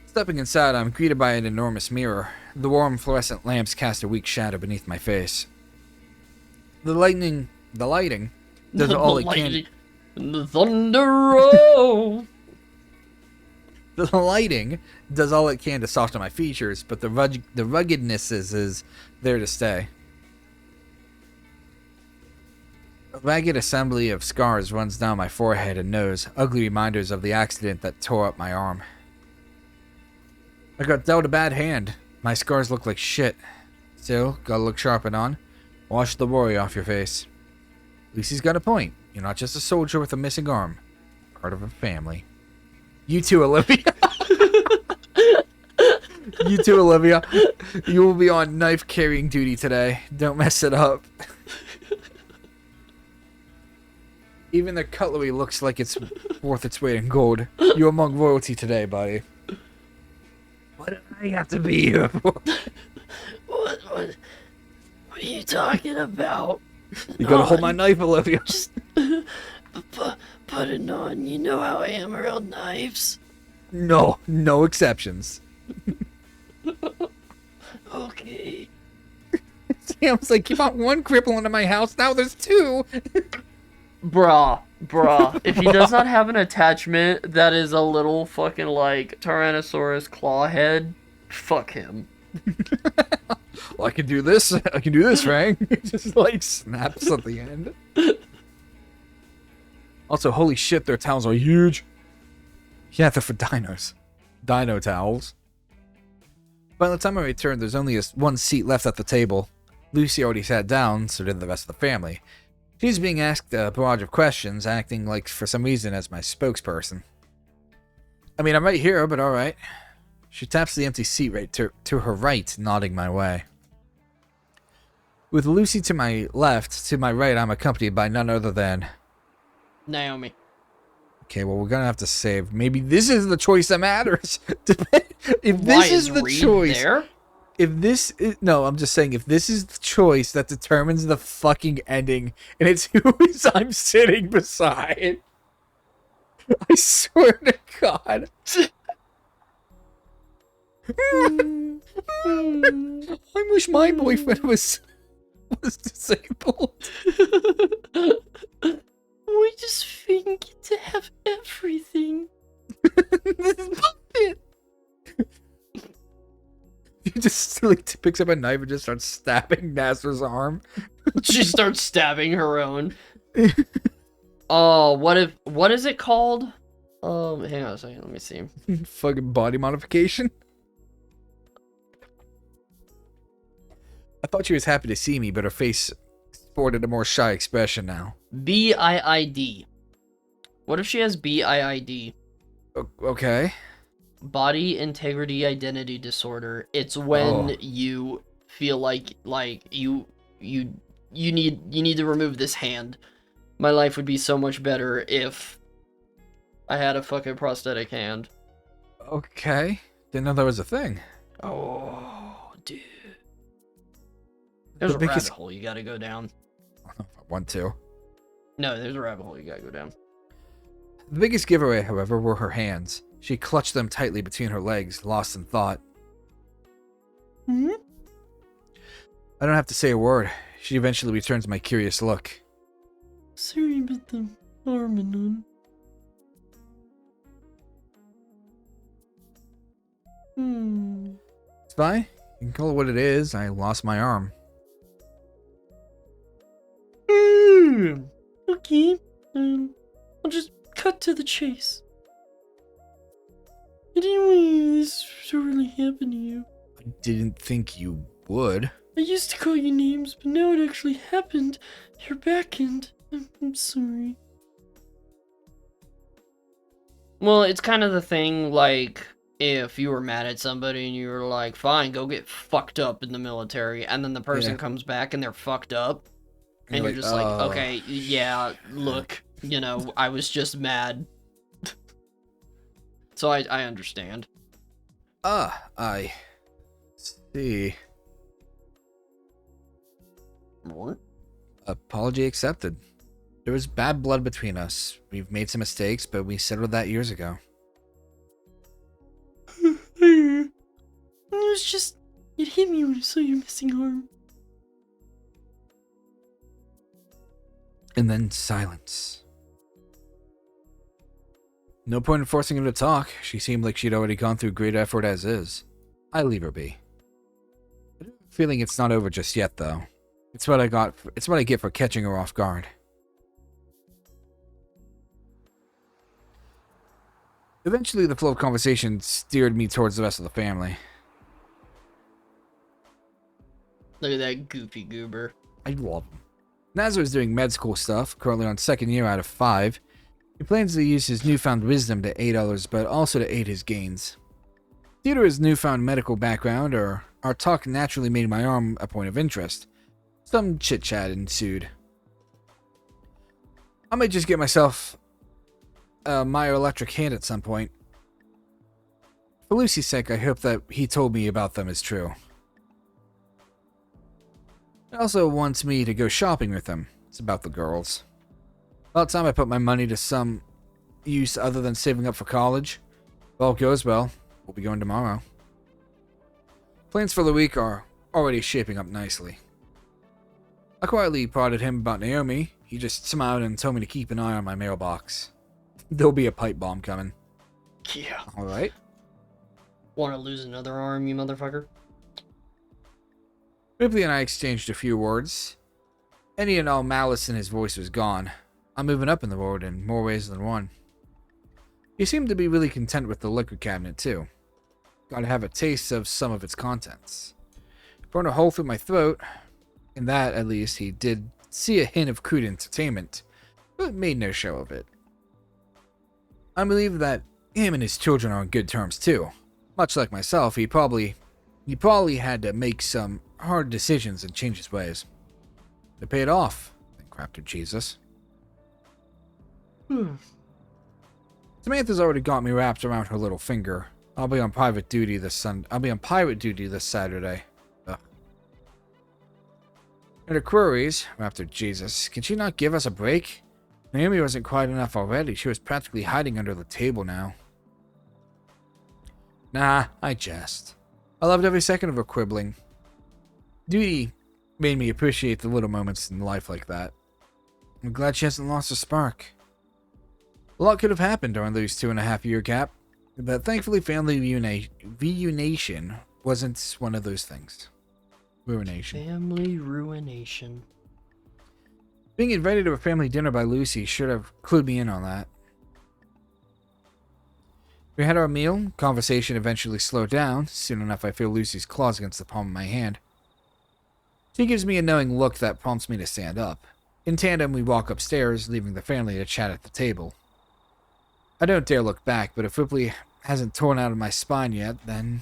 Stepping inside, I'm greeted by an enormous mirror. The warm fluorescent lamps cast a weak shadow beneath my face. The lighting does all it can. The thunder roll. The lighting does all it can to soften my features, but the ruggedness is there to stay. A ragged assembly of scars runs down my forehead and nose, ugly reminders of the accident that tore up my arm. I got dealt a bad hand. My scars look like shit. Still, gotta look sharp and on. Wash the worry off your face. Lucy's got a point. You're not just a soldier with a missing arm. Part of a family. You too, Olivia. You too, Olivia. You will be on knife carrying duty today. Don't mess it up. Even the cutlery looks like it's worth its weight in gold. You're among royalty today, buddy. What did I have to be here for? What are you talking about? You gotta hold my knife, Olivia. Just put it on. You know how I am around knives. No exceptions. Okay. Sam's like, you brought one cripple into my house, now there's 2. Bruh. If he does not have an attachment that is a little fucking, like, Tyrannosaurus claw head, fuck him. Well, I can do this, Frank. It just, like, snaps at the end. Also, holy shit, their towels are huge. Yeah, they're for dinos. Dino towels. By the time I returned, there's only one seat left at the table. Lucy already sat down, so did the rest of the family. She's being asked a barrage of questions, acting like, for some reason, as my spokesperson. I mean, I'm right here, but alright. She taps the empty seat right to her right, nodding my way. With Lucy to my left, to my right, I'm accompanied by none other than... Naomi. Okay, well, we're gonna have to save. Maybe this is the choice that matters. If Why this is the Reed choice... there? If this is... No, I'm just saying, if this is the choice that determines the fucking ending, and it's who I'm sitting beside... I swear to God. I wish my boyfriend was... was disabled. We just think get to have everything. This is bullshit. He just like picks up a knife and just starts stabbing Nasser's arm. She starts stabbing her own. Oh, what is it called? Hang on a second, let me see. Fucking body modification. I thought she was happy to see me, but her face sported a more shy expression now. BIID. What if she has BIID? Okay. Body integrity identity disorder. It's when you feel like you need to remove this hand. My life would be so much better if I had a fucking prosthetic hand. Okay. Didn't know that was a thing. Oh, dude. There's a rabbit hole you gotta go down. I don't know if I want to. No, there's a rabbit hole you gotta go down. The biggest giveaway, however, were her hands. She clutched them tightly between her legs, lost in thought. Hmm? I don't have to say a word. She eventually returns my curious look. Sorry about the arm and on. It's fine. You can call it what it is. I lost my arm. Okay. I'll just cut to the chase. I didn't want this to really happen to you. I didn't think you would. I used to call you names, but now it actually happened. You're back and I'm sorry. Well, it's kind of the thing, like, if you were mad at somebody and you were like, fine, go get fucked up in the military, and then the person comes back and they're fucked up, and you're just like, okay, yeah, look, you know, I was just mad. So I understand. I see. What? Apology accepted. There was bad blood between us. We've made some mistakes, but we settled that years ago. It was just, it hit me when I saw your missing arm. And then silence. No point in forcing him to talk. She seemed like she'd already gone through great effort as is. I leave her be. I have a feeling it's not over just yet, though. It's what I get for catching her off guard. Eventually, the flow of conversation steered me towards the rest of the family. Look at that goofy goober. I love him. Nazar is doing med school stuff, currently on second year out of 5. He plans to use his newfound wisdom to aid others, but also to aid his gains. Due to his newfound medical background, our talk naturally made my arm a point of interest. Some chit-chat ensued. I might just get myself a Meyer electric hand at some point. For Lucy's sake, I hope that he told me about them is true. He also wants me to go shopping with him. It's about the girls. About time I put my money to some use other than saving up for college. If all goes well, we'll be going tomorrow. Plans for the week are already shaping up nicely. I quietly prodded him about Naomi. He just smiled and told me to keep an eye on my mailbox. There'll be a pipe bomb coming. Yeah. Alright. Want to lose another arm, you motherfucker? Ripley and I exchanged a few words. Any and all malice in his voice was gone. I'm moving up in the world in more ways than one. He seemed to be really content with the liquor cabinet, too. Got to have a taste of some of its contents. Burned a hole through my throat. In that, at least, he did see a hint of crude entertainment, but made no show of it. I believe that him and his children are on good terms, too. Much like myself, he probably had to make some hard decisions and change his ways. They paid off, thank crap to Jesus. Samantha's already got me wrapped around her little finger. I'll be on pirate duty this Saturday. Ugh. And her queries, after Jesus, can she not give us a break? Naomi wasn't quiet enough already. She was practically hiding under the table now. Nah, I jest. I loved every second of her quibbling. Duty made me appreciate the little moments in life like that. I'm glad she hasn't lost her spark. A lot could have happened during those 2.5-year gap, but thankfully family reunion wasn't one of those things. Ruination. Family ruination. Being invited to a family dinner by Lucy should have clued me in on that. We had our meal, conversation eventually slowed down. Soon enough I feel Lucy's claws against the palm of my hand. She gives me a knowing look that prompts me to stand up. In tandem we walk upstairs, leaving the family to chat at the table. I don't dare look back, but if Ripley hasn't torn out of my spine yet, then...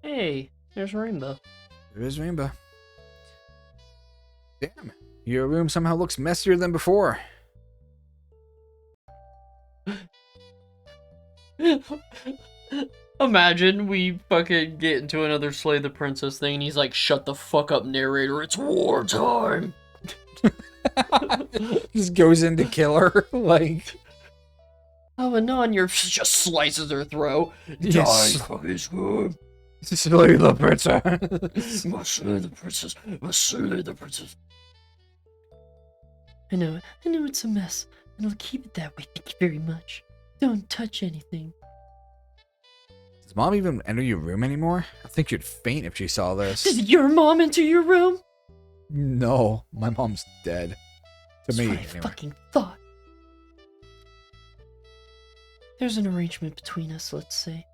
Hey, there's Rainbow. There is Rainbow. Damn, your room somehow looks messier than before. Imagine we fucking get into another Slay the Princess thing and he's like, shut the fuck up, narrator, it's wartime! Just goes in to kill her, like... Oh, and on your just slices her throat. Yes. Die from his womb. Slay the princess. Must slay the princess. Must slay the princess. I know it's a mess, and I'll keep it that way. Thank you very much. Don't touch anything. Does Mom even enter your room anymore? I think she'd faint if she saw this. Did your mom enter your room? No, my mom's dead. To That's me, what I anyway. fucking thought. There's an arrangement between us, let's say.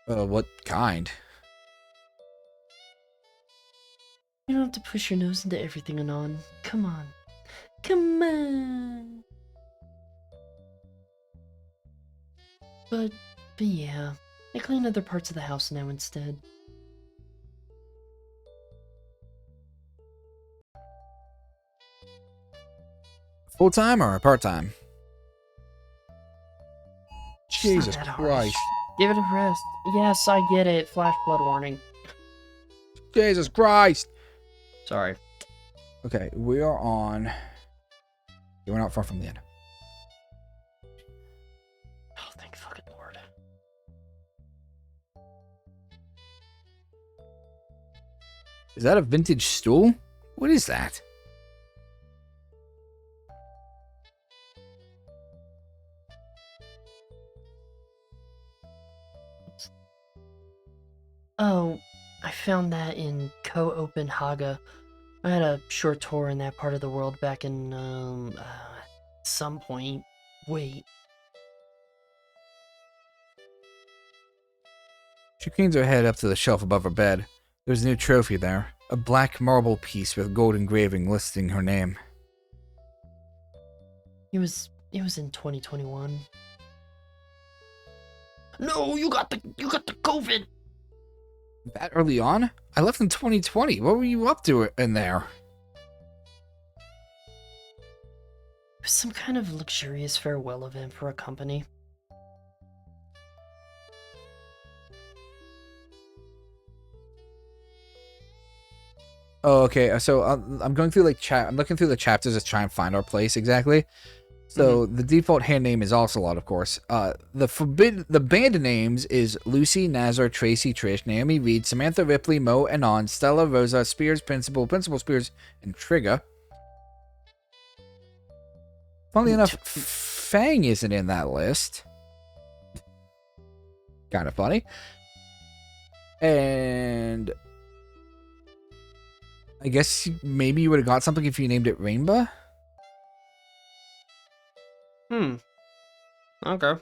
What kind? You don't have to push your nose into everything, Anon. Come on. Come on. But yeah, I clean other parts of the house now instead. Full-time or part-time? It's not Jesus that hard. Christ. Give it a rest. Yes, I get it. Flash flood warning. Jesus Christ. Sorry. Okay, we are on... We're not far from the end. Oh, thank fucking Lord. Is that a vintage stool? What is that? Oh, I found that in Copenhagen. I had a short tour in that part of the world back in, some point. Wait. She cleans her head up to the shelf above her bed. There's a new trophy there. A black marble piece with gold engraving listing her name. It was in 2021. No, you got the COVID! That early on? I left in 2020. What were you up to in there? It was some kind of luxurious farewell event for a company. Oh, okay. So I'm going through I'm looking through the chapters to try and find our place exactly. So the default hand name is Ocelot, of course. The band names is Lucy, Nazar, Tracy, Trish, Naomi, Reed, Samantha, Ripley, Mo, Anon, Stella, Rosa, Spears, Principal Spears, and Trigger. Funnily enough, Fang isn't in that list. Kind of funny. And I guess maybe you would have got something if you named it Rainbow. Okay.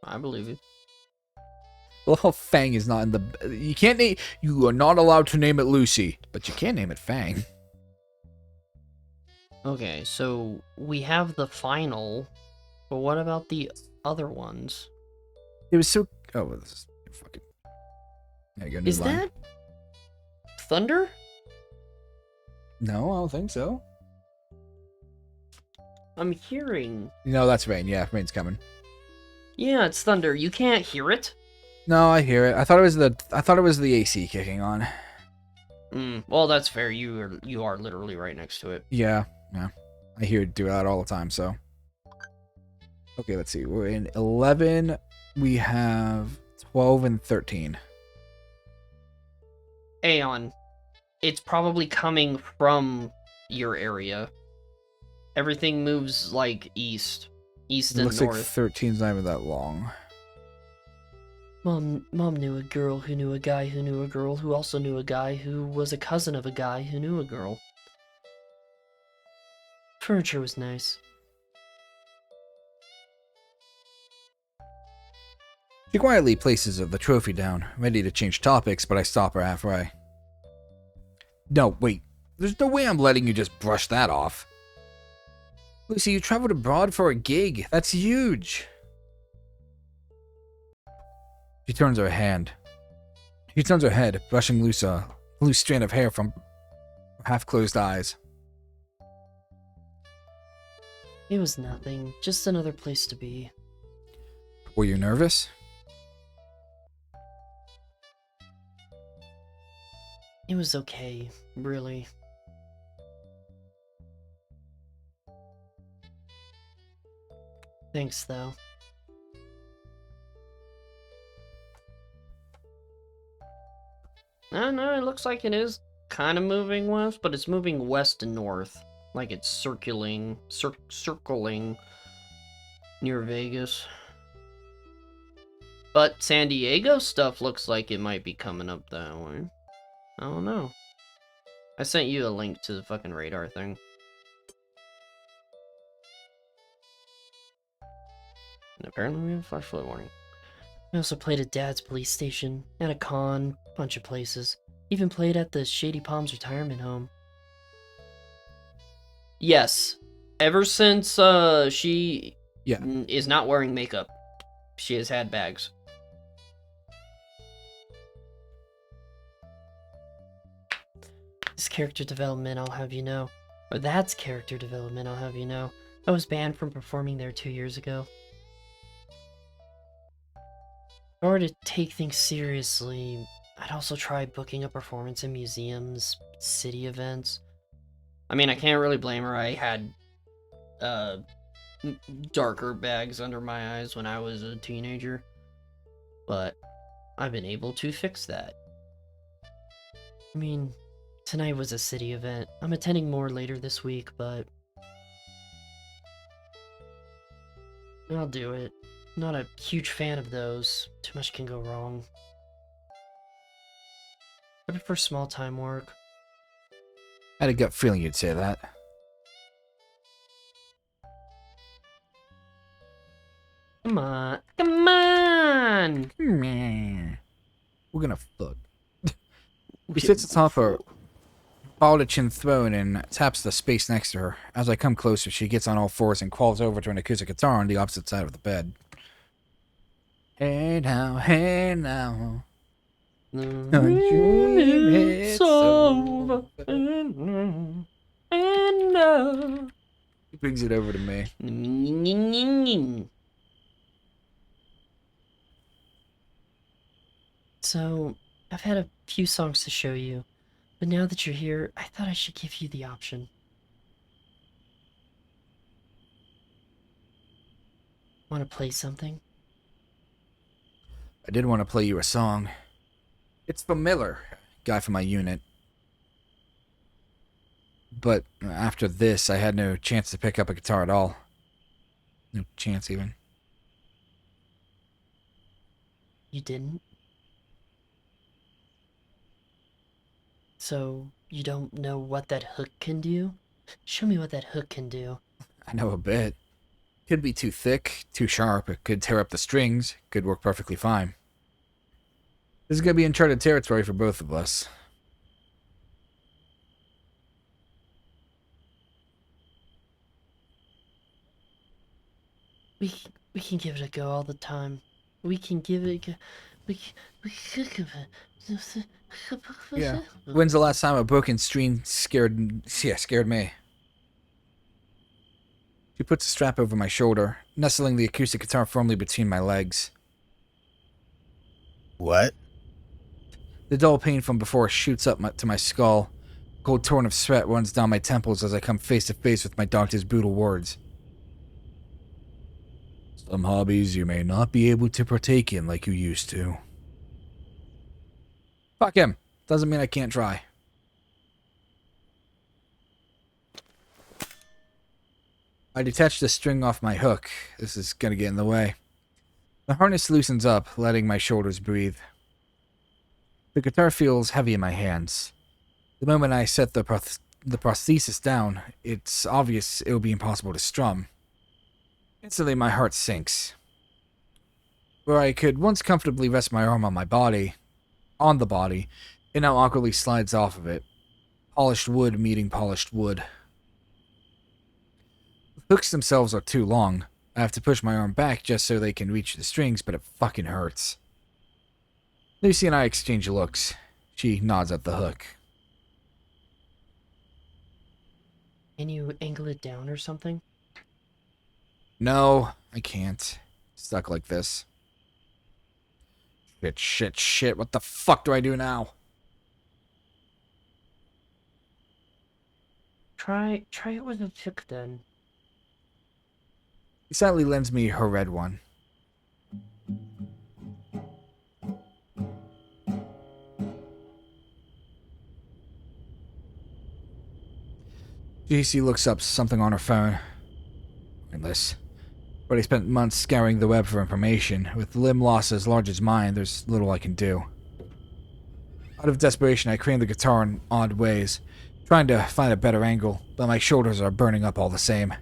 I believe it. Well, Fang is not in the... You can't name... You are not allowed to name it Lucy, but you can name it Fang. Okay, so we have the final, but what about the other ones? It was so... Oh, well, this is fucking... There you go, new Is line. that Thunder? No, I don't think so. I'm hearing. No, that's Rain. Yeah, Rain's coming. Yeah, it's Thunder. You can't hear it? No, I hear it. I thought it was the AC kicking on. Well, that's fair. You are literally right next to it. Yeah. I hear it do that all the time, so. Okay, let's see. We're in 11. We have 12 and 13. Aeon, it's probably coming from your area. Everything moves like east It and looks like north. 13's not even that long. Mom knew a girl who knew a guy who knew a girl who also knew a guy who was a cousin of a guy who knew a girl. Furniture was nice. She quietly places the trophy down, ready to change topics, but I stop her halfway. No, wait. There's no way I'm letting you just brush that off. Lucy, you traveled abroad for a gig. That's huge. She turns her head, brushing loose a loose strand of hair from half-closed eyes. It was nothing, just another place to be. Were you nervous? It was okay, really. Thanks, though. No, it looks like it is kind of moving west, but it's moving west and north. Like it's circling near Vegas. But San Diego stuff looks like it might be coming up that way. I don't know. I sent you a link to the fucking radar thing. And apparently we have a flash flood warning. I also played at Dad's police station, at a con, bunch of places. Even played at the Shady Palms retirement home. Yes. Ever since she Yeah. is not wearing makeup, she has had bags. This character development, I'll have you know. Or that's character development, I'll have you know. I was banned from performing there 2 years ago. If I were to take things seriously, I'd also try booking a performance in museums, city events. I mean, I can't really blame her. I had darker bags under my eyes when I was a teenager. But I've been able to fix that. I mean, tonight was a city event. I'm attending more later this week, but I'll do it. Not a huge fan of those. Too much can go wrong. I prefer small-time work. I had a gut feeling you'd say that. Come on. Come on! We're gonna fuck. He sits atop her baldachin throne and taps the space next to her. As I come closer, she gets on all fours and crawls over to an acoustic guitar on the opposite side of the bed. Hey now, hey now. It's over. And now. He brings it over to me. So, I've had a few songs to show you, but now that you're here, I thought I should give you the option. Want to play something? I did want to play you a song. It's from Miller, guy from my unit. But after this, I had no chance to pick up a guitar at all. No chance, even. You didn't? So, you don't know what that hook can do? Show me what that hook can do. I know a bit. Could be too thick, too sharp. It could tear up the strings. Could work perfectly fine. This is gonna be uncharted territory for both of us. We can give it a go all the time. We can give it a go. We can give it. Yeah. When's the last time a broken string scared me? She puts a strap over my shoulder, nestling the acoustic guitar firmly between my legs. What? The dull pain from before shoots up to my skull. A cold torrent of sweat runs down my temples as I come face to face with my doctor's brutal words. Some hobbies you may not be able to partake in like you used to. Fuck him. Doesn't mean I can't try. I detach the string off my hook. This is gonna get in the way. The harness loosens up, letting my shoulders breathe. The guitar feels heavy in my hands. The moment I set the prosthesis down, it's obvious it will be impossible to strum. Instantly, my heart sinks. Where I could once comfortably rest my arm on the body, it now awkwardly slides off of it. Polished wood meeting polished wood. The hooks themselves are too long. I have to push my arm back just so they can reach the strings, but it fucking hurts. Lucy and I exchange looks. She nods at the hook. Can you angle it down or something? No, I can't. Stuck like this. Shit. What the fuck do I do now? Try it with a pick then. She sadly lends me her red one. JC looks up something on her phone. Pointless. But I spent months scouring the web for information. With limb loss as large as mine, there's little I can do. Out of desperation, I crane the guitar in odd ways, trying to find a better angle, but my shoulders are burning up all the same.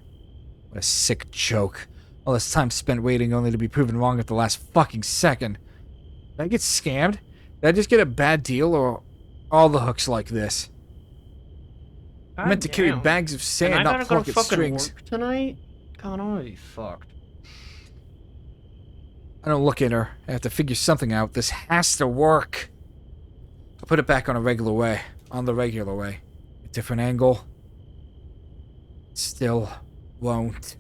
What a sick joke. All this time spent waiting only to be proven wrong at the last fucking second. Did I get scammed? Did I just get a bad deal, or all the hooks like this? I meant to carry bags of sand, not pluck at strings. Work tonight? God, I'm gonna be fucked. I don't look at her. I have to figure something out. This has to work. I'll put it back on the regular way. A different angle. Still won't.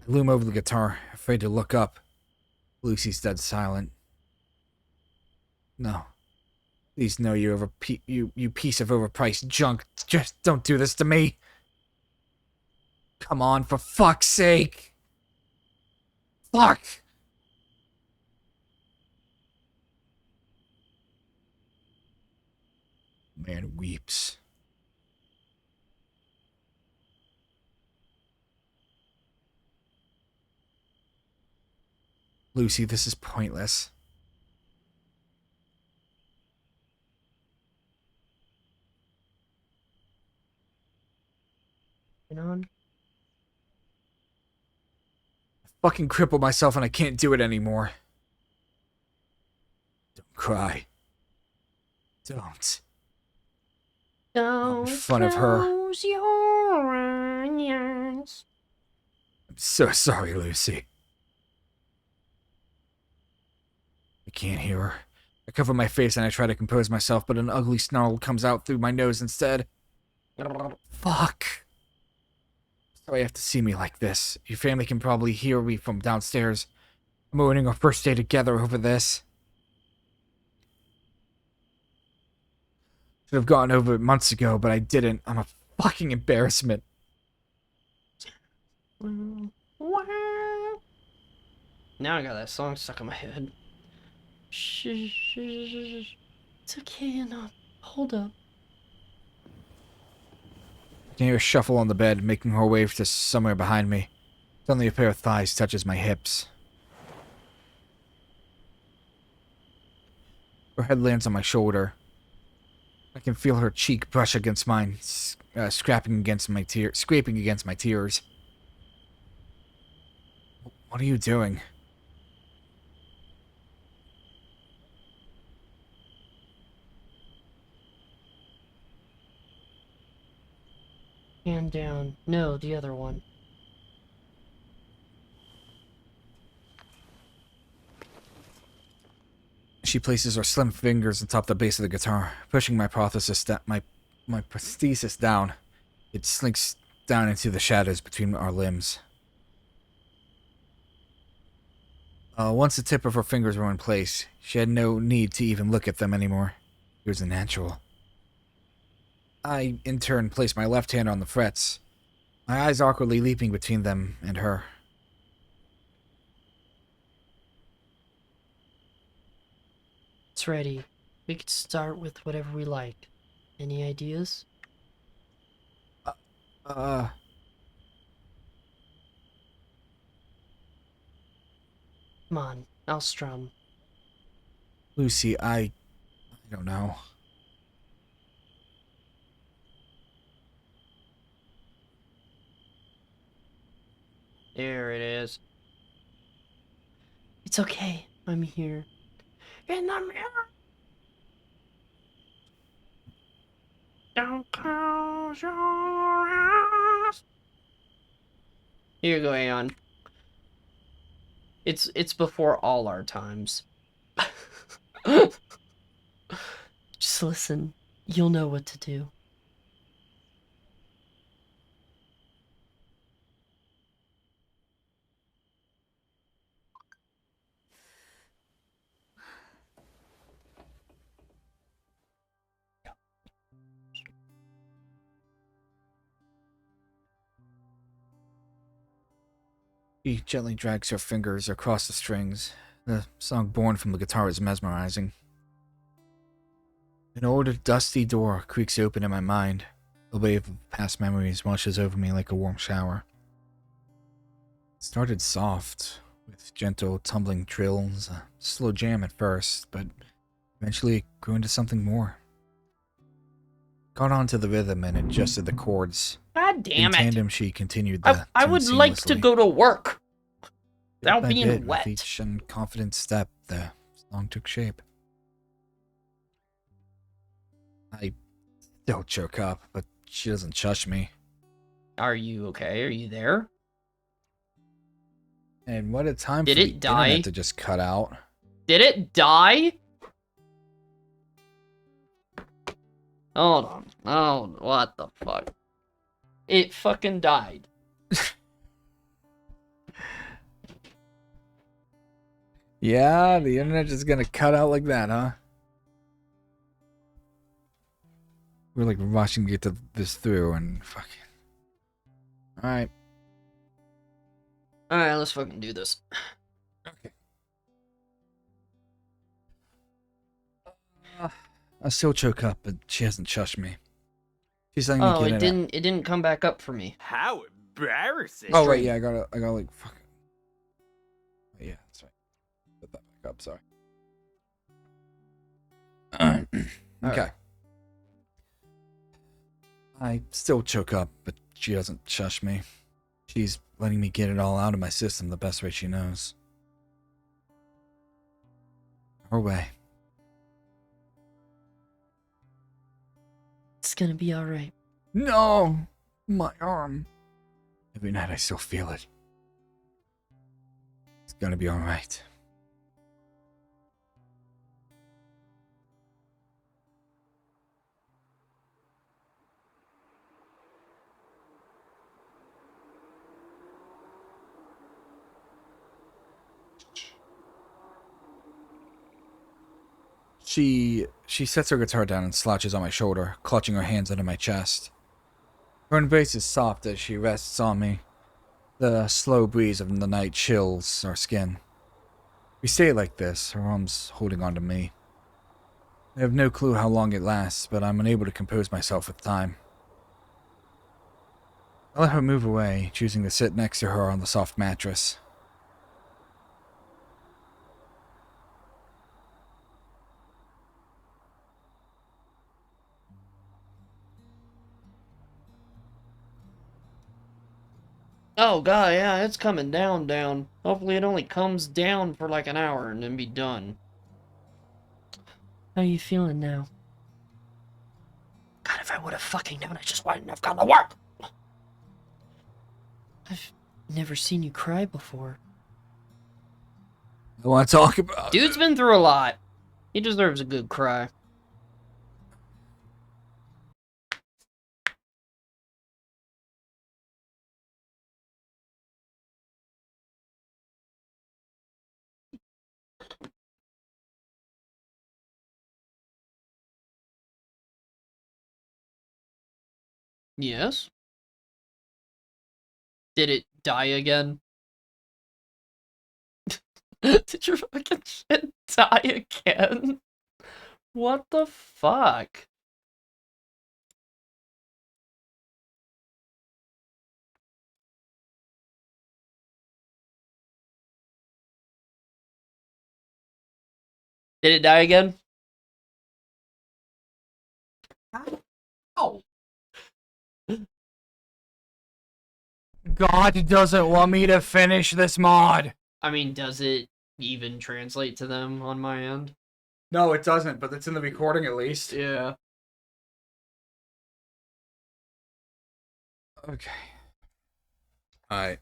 I loom over the guitar, afraid to look up. Lucy's dead silent. No. Please no, you piece of overpriced junk. Just don't do this to me. Come on, for fuck's sake. Fuck. Man weeps. Lucy, this is pointless. On? I fucking crippled myself and I can't do it anymore. Don't cry. Don't. Don't in front of her. close your eyes. I'm so sorry, Lucy. I can't hear her. I cover my face and I try to compose myself, but an ugly snarl comes out through my nose instead. Fuck. Sorry you have to see me like this. Your family can probably hear me from downstairs. I'm ruining our first day together over this. Should have gotten over it months ago, but I didn't. I'm a fucking embarrassment. Now I got that song stuck in my head. Shh. It's okay, Anna. Hold up. I can hear a shuffle on the bed, making her way to somewhere behind me. Suddenly a pair of thighs touches my hips. Her head lands on my shoulder. I can feel her cheek brush against mine, scraping against my tears. What are you doing? Hand down. No, the other one. She places her slim fingers atop the base of the guitar, pushing my prosthesis down. It slinks down into the shadows between our limbs. Once the tip of her fingers were in place, she had no need to even look at them anymore. It was unnatural. I, in turn, placed my left hand on the frets, my eyes awkwardly leaping between them and her. It's ready. We could start with whatever we like. Any ideas? Uh, Come on, I'll strum. Lucy, I don't know. There it is. It's okay. I'm here. In the mirror. Don't close your eyes. Here you go, Aeon. It's before all our times. Just listen. You'll know what to do. She gently drags her fingers across the strings. The song born from the guitar is mesmerizing. An old, dusty door creaks open in my mind. A wave of past memories washes over me like a warm shower. It started soft, with gentle, tumbling trills, a slow jam at first, but eventually it grew into something more. Caught on to the rhythm and adjusted the chords. God damn In it. tandem, she continued the I tune would like to seamlessly. go to work Bit without by being bit, wet. with each unconfident step, the song took shape. I still choke up, but she doesn't shush me. Are you okay? Are you there? And what a time Did for it the die? internet to just cut out. Did it die? Hold on. Oh, what the fuck? It fucking died. Yeah, the internet just gonna cut out like that, huh? We're like rushing to get this through and fucking. Alright. Alright, let's fucking do this. Okay. I still choke up, but she hasn't shushed me. She's letting me Oh, get it didn't come back up for me. How embarrassing. Oh wait, yeah, I gotta like fucking. Yeah, that's right. Put that back up. Sorry. Okay. I still choke up, but she doesn't shush me. She's letting me get it all out of my system the best way she knows. Her way. It's gonna be alright. No! My arm. Every night I still feel it. It's gonna be alright. She sets her guitar down and slouches on my shoulder, clutching her hands under my chest. Her embrace is soft as she rests on me. The slow breeze of the night chills our skin. We stay like this, her arms holding onto me. I have no clue how long it lasts, but I'm unable to compose myself with time. I let her move away, choosing to sit next to her on the soft mattress. Oh god, yeah, it's coming down. Hopefully it only comes down for like an hour and then be done. How you feeling now? God, if I would have fucking known, I just wouldn't have gone to work. I've never seen you cry before. I want to talk about Dude's been through a lot. He deserves a good cry. Yes? Did it die again? Did your fucking shit die again? What the fuck? Did it die again? Oh. God doesn't want me to finish this mod. I mean, does it even translate to them on my end? No, it doesn't, but it's in the recording at least. Yeah. Okay. Alright.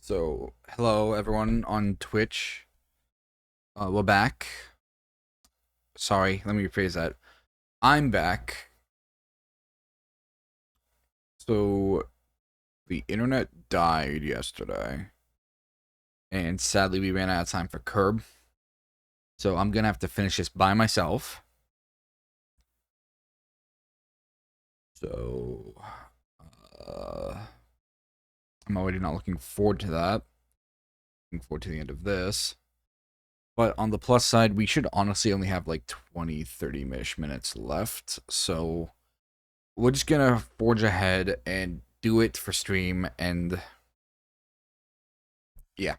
So, hello everyone on Twitch. We're back. Sorry, let me rephrase that. I'm back. So, the internet died yesterday. And sadly, we ran out of time for Kerb. So, I'm gonna have to finish this by myself. So, I'm already not looking forward to that. Looking forward to the end of this. But on the plus side, we should honestly only have like 20, 30-ish minutes left. So we're just gonna forge ahead and do it for stream, and yeah.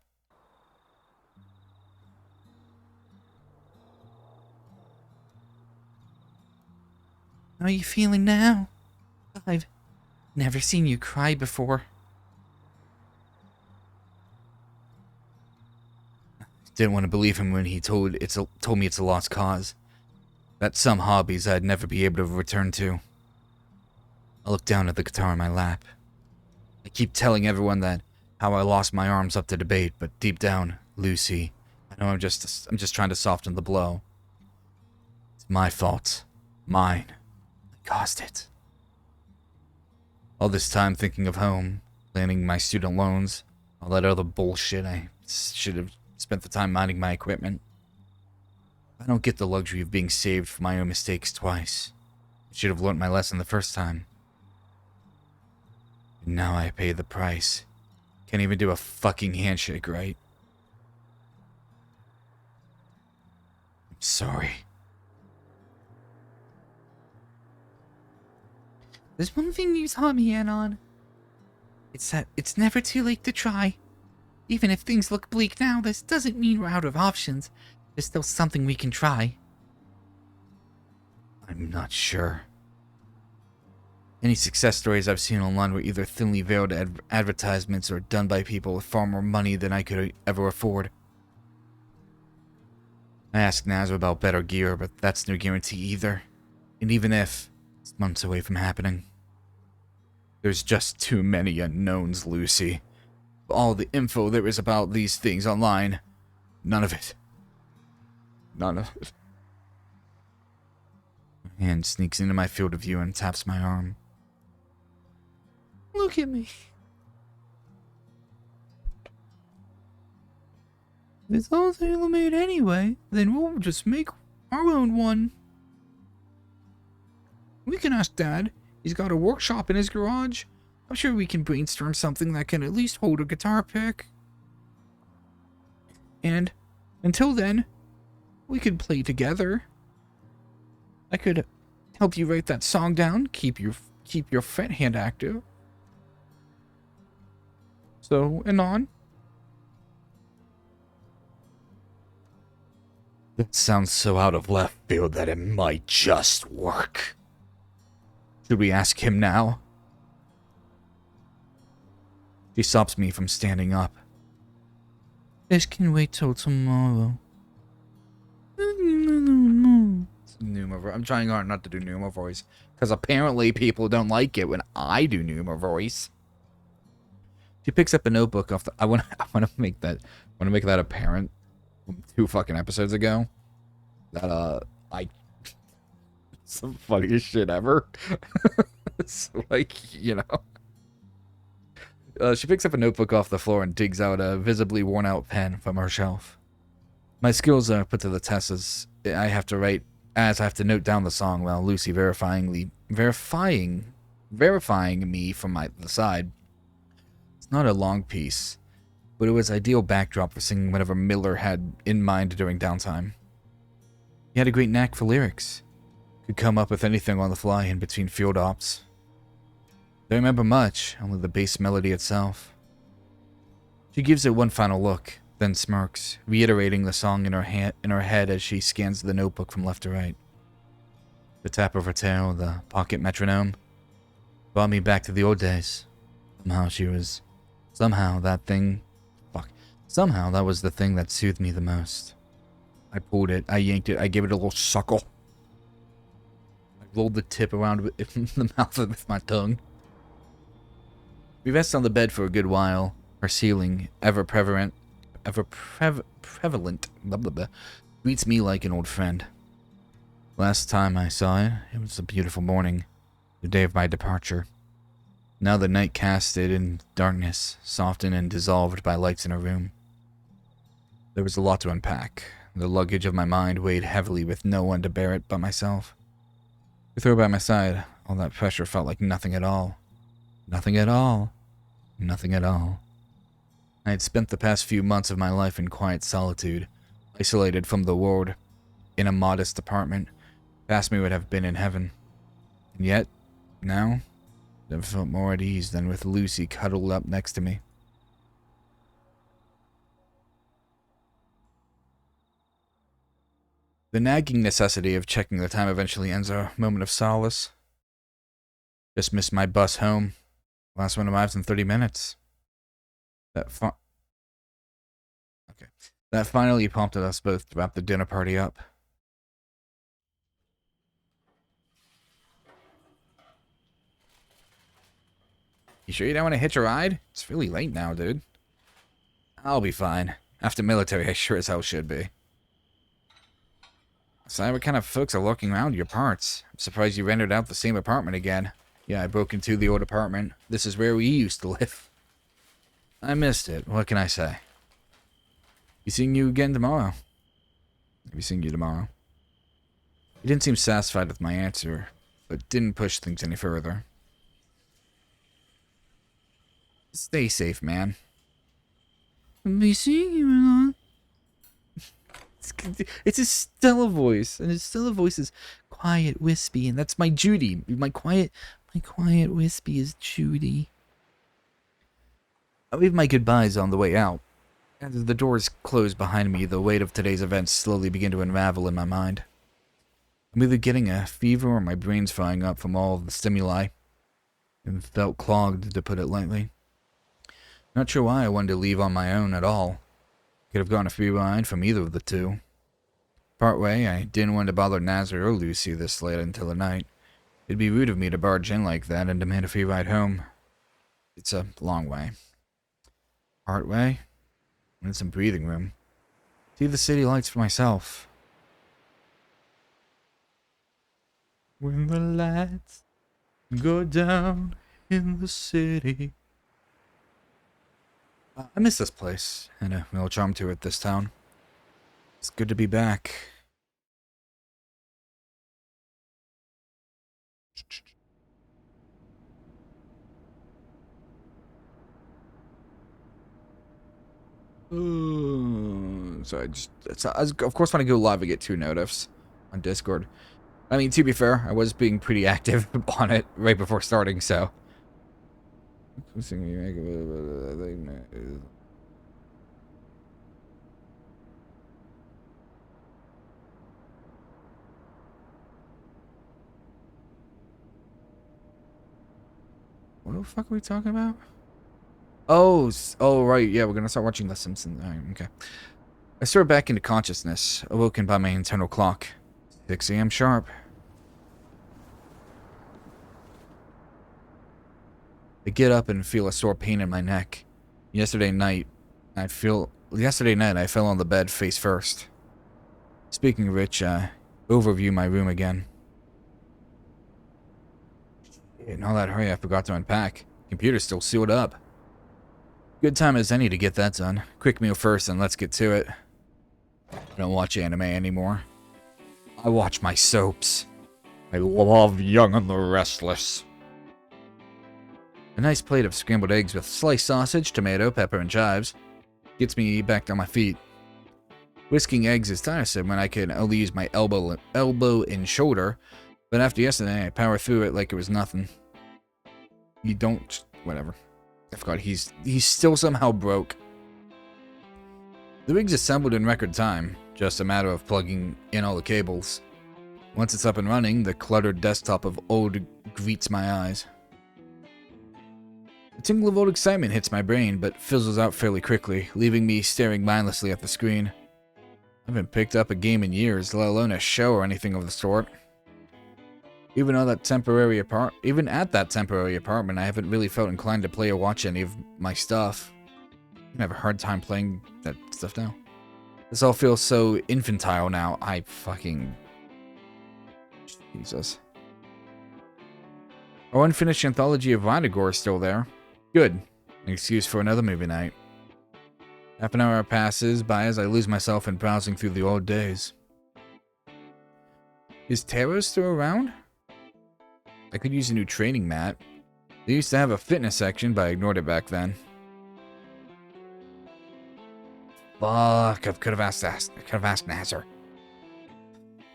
How are you feeling now? I've never seen you cry before. Didn't want to believe him when he told me it's a lost cause. That some hobbies I'd never be able to return to. I look down at the guitar in my lap. I keep telling everyone that how I lost my arms up to debate, but deep down, Lucy, I know I'm just trying to soften the blow. It's my fault. Mine. I caused it. All this time thinking of home, planning my student loans, all that other bullshit, I should have spent the time minding my equipment. I don't get the luxury of being saved for my own mistakes twice. I should have learnt my lesson the first time. And now I pay the price. Can't even do a fucking handshake right. I'm sorry. There's one thing you taught me, Anon. It's that it's never too late to try. Even if things look bleak now, this doesn't mean we're out of options. There's still something we can try. I'm not sure. Any success stories I've seen online were either thinly veiled advertisements or done by people with far more money than I could ever afford. I asked Nazar about better gear, but that's no guarantee either. And even if, it's months away from happening. There's just too many unknowns, Lucy. All the info there is about these things online, none of it. None of it. My hand sneaks into my field of view and taps my arm. Look at me. If it's all tailor-made anyway, then we'll just make our own one. We can ask Dad. He's got a workshop in his garage. I'm sure we can brainstorm something that can at least hold a guitar pick. And until then, we could play together. I could help you write that song down, keep your fret hand active. So, Anon? That sounds so out of left field that it might just work. Should we ask him now? She stops me from standing up. This can wait till tomorrow. Numa voice. I'm trying hard not to do Numa voice, because apparently people don't like it when I do Numa voice. She picks up a notebook off the. I want to make that apparent. 2 fucking episodes ago, that it's the funniest shit ever. It's like, you know. She picks up a notebook off the floor and digs out a visibly worn out pen from her shelf. My skills are put to the test as I have to note down the song while Lucy verifiably verifying me from the side. It's not a long piece, but it was ideal backdrop for singing whatever Miller had in mind during downtime. He had a great knack for lyrics. Could come up with anything on the fly in between field ops. Don't remember much, only the bass melody itself. She gives it one final look, then smirks, reiterating the song in her head as she scans the notebook from left to right. The tap of her tail, the pocket metronome, brought me back to the old days. Somehow that was the thing that soothed me the most. I pulled it, I yanked it, I gave it a little suckle. I rolled the tip around in the mouth with my tongue. We rested on the bed for a good while, her ceiling, ever prevalent, blah, blah, blah, greets me like an old friend. Last time I saw it, it was a beautiful morning, the day of my departure. Now the night casted in darkness, softened and dissolved by lights in her room. There was a lot to unpack. The luggage of my mind weighed heavily with no one to bear it but myself. With her by my side, all that pressure felt like nothing at all. Nothing at all. Nothing at all. I had spent the past few months of my life in quiet solitude, isolated from the world, in a modest apartment. Past me would have been in heaven. And yet, now, I never felt more at ease than with Lucy cuddled up next to me. The nagging necessity of checking the time eventually ends a moment of solace. Just missed my bus home. Last one arrives in 30 minutes. That finally prompted us both to wrap the dinner party up. You sure you don't want to hitch a ride? It's really late now, dude. I'll be fine. After military, I sure as hell should be. So what kind of folks are looking around your parts? I'm surprised you rented out the same apartment again. Yeah, I broke into the old apartment. This is where we used to live. I missed it. What can I say? Be seeing you again tomorrow. I'll be seeing you tomorrow. He didn't seem satisfied with my answer, but didn't push things any further. Stay safe, man. I'll be seeing you alone. It's his Stella voice, and his Stella voice is quiet, wispy, and that's my Judy. My quiet, wispy is Judy. I waved my goodbyes on the way out. As the doors closed behind me, the weight of today's events slowly began to unravel in my mind. I'm either getting a fever or my brain's frying up from all of the stimuli. It felt clogged, to put it lightly. Not sure why I wanted to leave on my own at all. Could have gone a free ride from either of the two. Partway, I didn't want to bother Nazar or Lucy this late until the night. It'd be rude of me to barge in like that and demand a free ride home. It's a long way. Partway, I need some breathing room. See the city lights for myself. When the lights go down in the city. I miss this place, and a real charm to it, this town. It's good to be back. So I of course when I go live I get 2 notifs on Discord. I mean, to be fair, I was being pretty active on it right before starting, so. What the fuck are we talking about? Oh, right, yeah, we're gonna start watching The Simpsons. Alright, okay. I soared back into consciousness, awoken by my internal clock. 6 a.m. sharp. I get up and feel a sore pain in my neck. Yesterday night, I fell on the bed face first. Speaking of which, overview my room again. In all that hurry, I forgot to unpack. Computer's still sealed up. Good time as any to get that done. Quick meal first and let's get to it. I don't watch anime anymore. I watch my soaps. I love Young and the Restless. A nice plate of scrambled eggs with sliced sausage, tomato, pepper, and chives gets me back on my feet. Whisking eggs is tiresome when I can only use my elbow and shoulder, but after yesterday, I power through it like it was nothing. You don't... whatever. I forgot he's still somehow broke. The rig's assembled in record time, just a matter of plugging in all the cables. Once it's up and running, the cluttered desktop of old greets my eyes. A tingle of old excitement hits my brain, but fizzles out fairly quickly, leaving me staring mindlessly at the screen. I haven't picked up a game in years, let alone a show or anything of the sort. Even at that temporary apartment, I haven't really felt inclined to play or watch any of my stuff. I have a hard time playing that stuff now. This all feels so infantile now. I fucking... Jesus. Our unfinished anthology of Vidagore is still there. Good. An excuse for another movie night. Half an hour passes by as I lose myself in browsing through the old days. Is Taro still around? I could use a new training mat. They used to have a fitness section, but I ignored it back then. Fuck, I could have asked Nasser.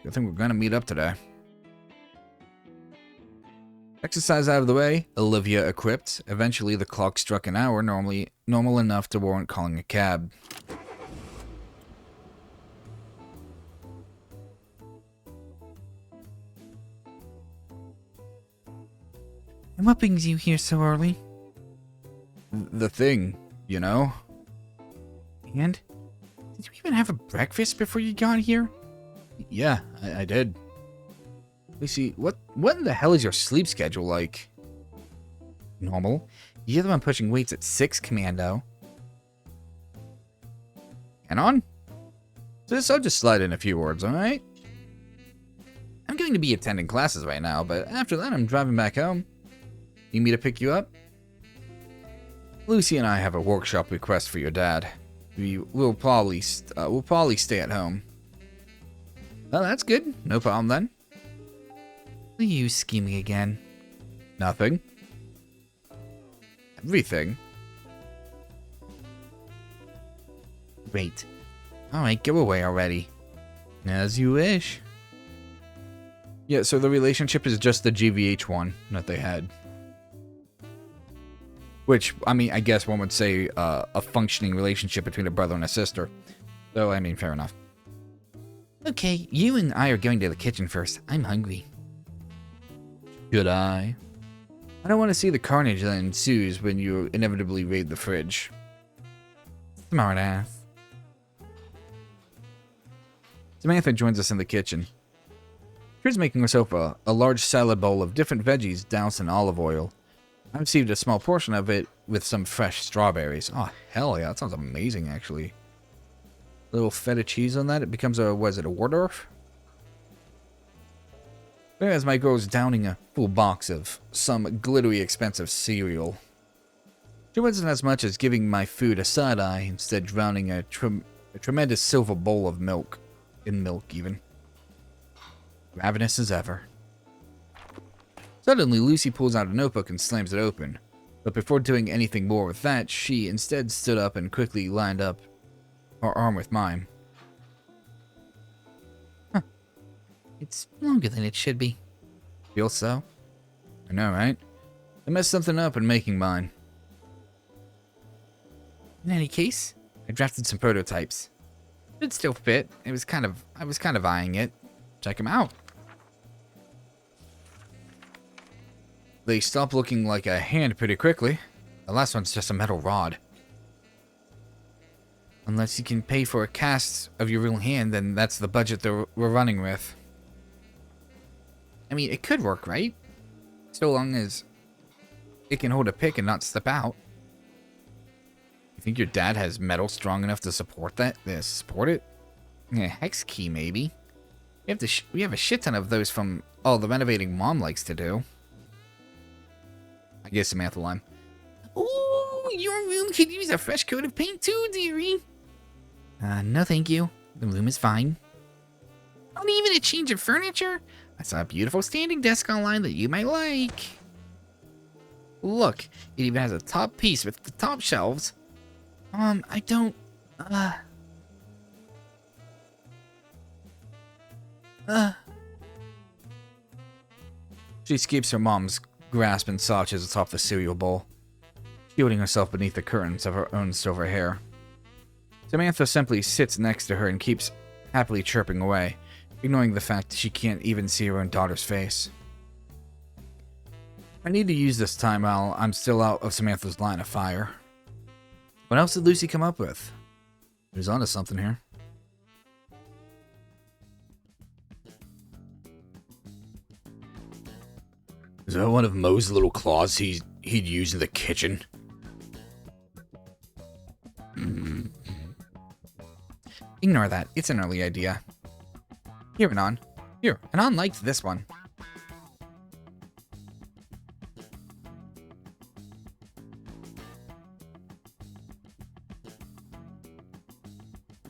Good thing we're gonna meet up today. Exercise out of the way, Olivia equipped. Eventually, the clock struck an hour, normal enough to warrant calling a cab. And what brings you here so early? The thing, you know. And? Did you even have a breakfast before you got here? Yeah, I did. Lucy, what in the hell is your sleep schedule like? Normal. You're the one pushing weights at 6, Commando. And on? So I'll just slide in a few words, alright? I'm going to be attending classes right now, but after that I'm driving back home. Need me to pick you up? Lucy and I have a workshop request for your dad. We'll probably stay at home. Well, that's good. No problem then. What are you scheming again? Nothing. Everything. Great. Alright, go away already. As you wish. Yeah, so the relationship is just the GVH one that they had. Which, I mean, I guess one would say a functioning relationship between a brother and a sister. So, I mean, fair enough. Okay, you and I are going to the kitchen first. I'm hungry. Should I? I don't want to see the carnage that ensues when you inevitably raid the fridge. Smart ass. Samantha joins us in the kitchen. She's making herself a large salad bowl of different veggies doused in olive oil. I received a small portion of it with some fresh strawberries. Oh, hell yeah, that sounds amazing, actually. A little feta cheese on that, it becomes a, what is it, a Waldorf? Whereas my girl's downing a full box of some glittery expensive cereal. She wasn't as much as giving my food a side-eye, instead drowning a tremendous silver bowl of milk. In milk, even. Ravenous as ever. Suddenly, Lucy pulls out a notebook and slams it open. But before doing anything more with that, she instead stood up and quickly lined up her arm with mine. Huh. It's longer than it should be. Feel so? I know, right? I messed something up in making mine. In any case, I drafted some prototypes. It'd still fit. I was kind of eyeing it. Check them out. They stop looking like a hand pretty quickly. The last one's just a metal rod. Unless you can pay for a cast of your real hand, then that's the budget that we're running with. I mean, it could work, right? So long as it can hold a pick and not slip out. You think your dad has metal strong enough to support that? Support it? Yeah, hex key maybe. We have a shit ton of those from all the renovating Mom likes to do. I guess Samantha Lime. Ooh, your room could use a fresh coat of paint too, dearie. No thank you. The room is fine. Not even a change of furniture? I saw a beautiful standing desk online that you might like. Look, it even has a top piece with the top shelves. I don't... She escapes her mom's grasp and slouches atop the cereal bowl, shielding herself beneath the curtains of her own silver hair. Samantha simply sits next to her and keeps happily chirping away, ignoring the fact that she can't even see her own daughter's face. I need to use this time while I'm still out of Samantha's line of fire. What else did Lucy come up with? She's onto something here. Is that one of Moe's little claws he'd use in the kitchen? Ignore that. It's an early idea. Here, Anon. Here, Anon liked this one.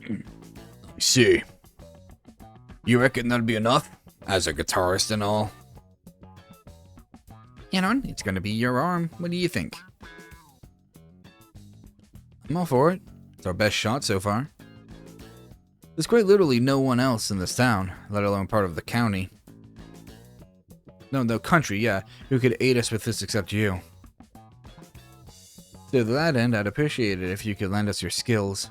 I see. You reckon that'd be enough? As a guitarist and all? Anon, it's gonna be your arm. What do you think? I'm all for it. It's our best shot so far. There's quite literally no one else in this town, let alone part of the county. No, country, yeah, who could aid us with this except you. To that end, I'd appreciate it if you could lend us your skills.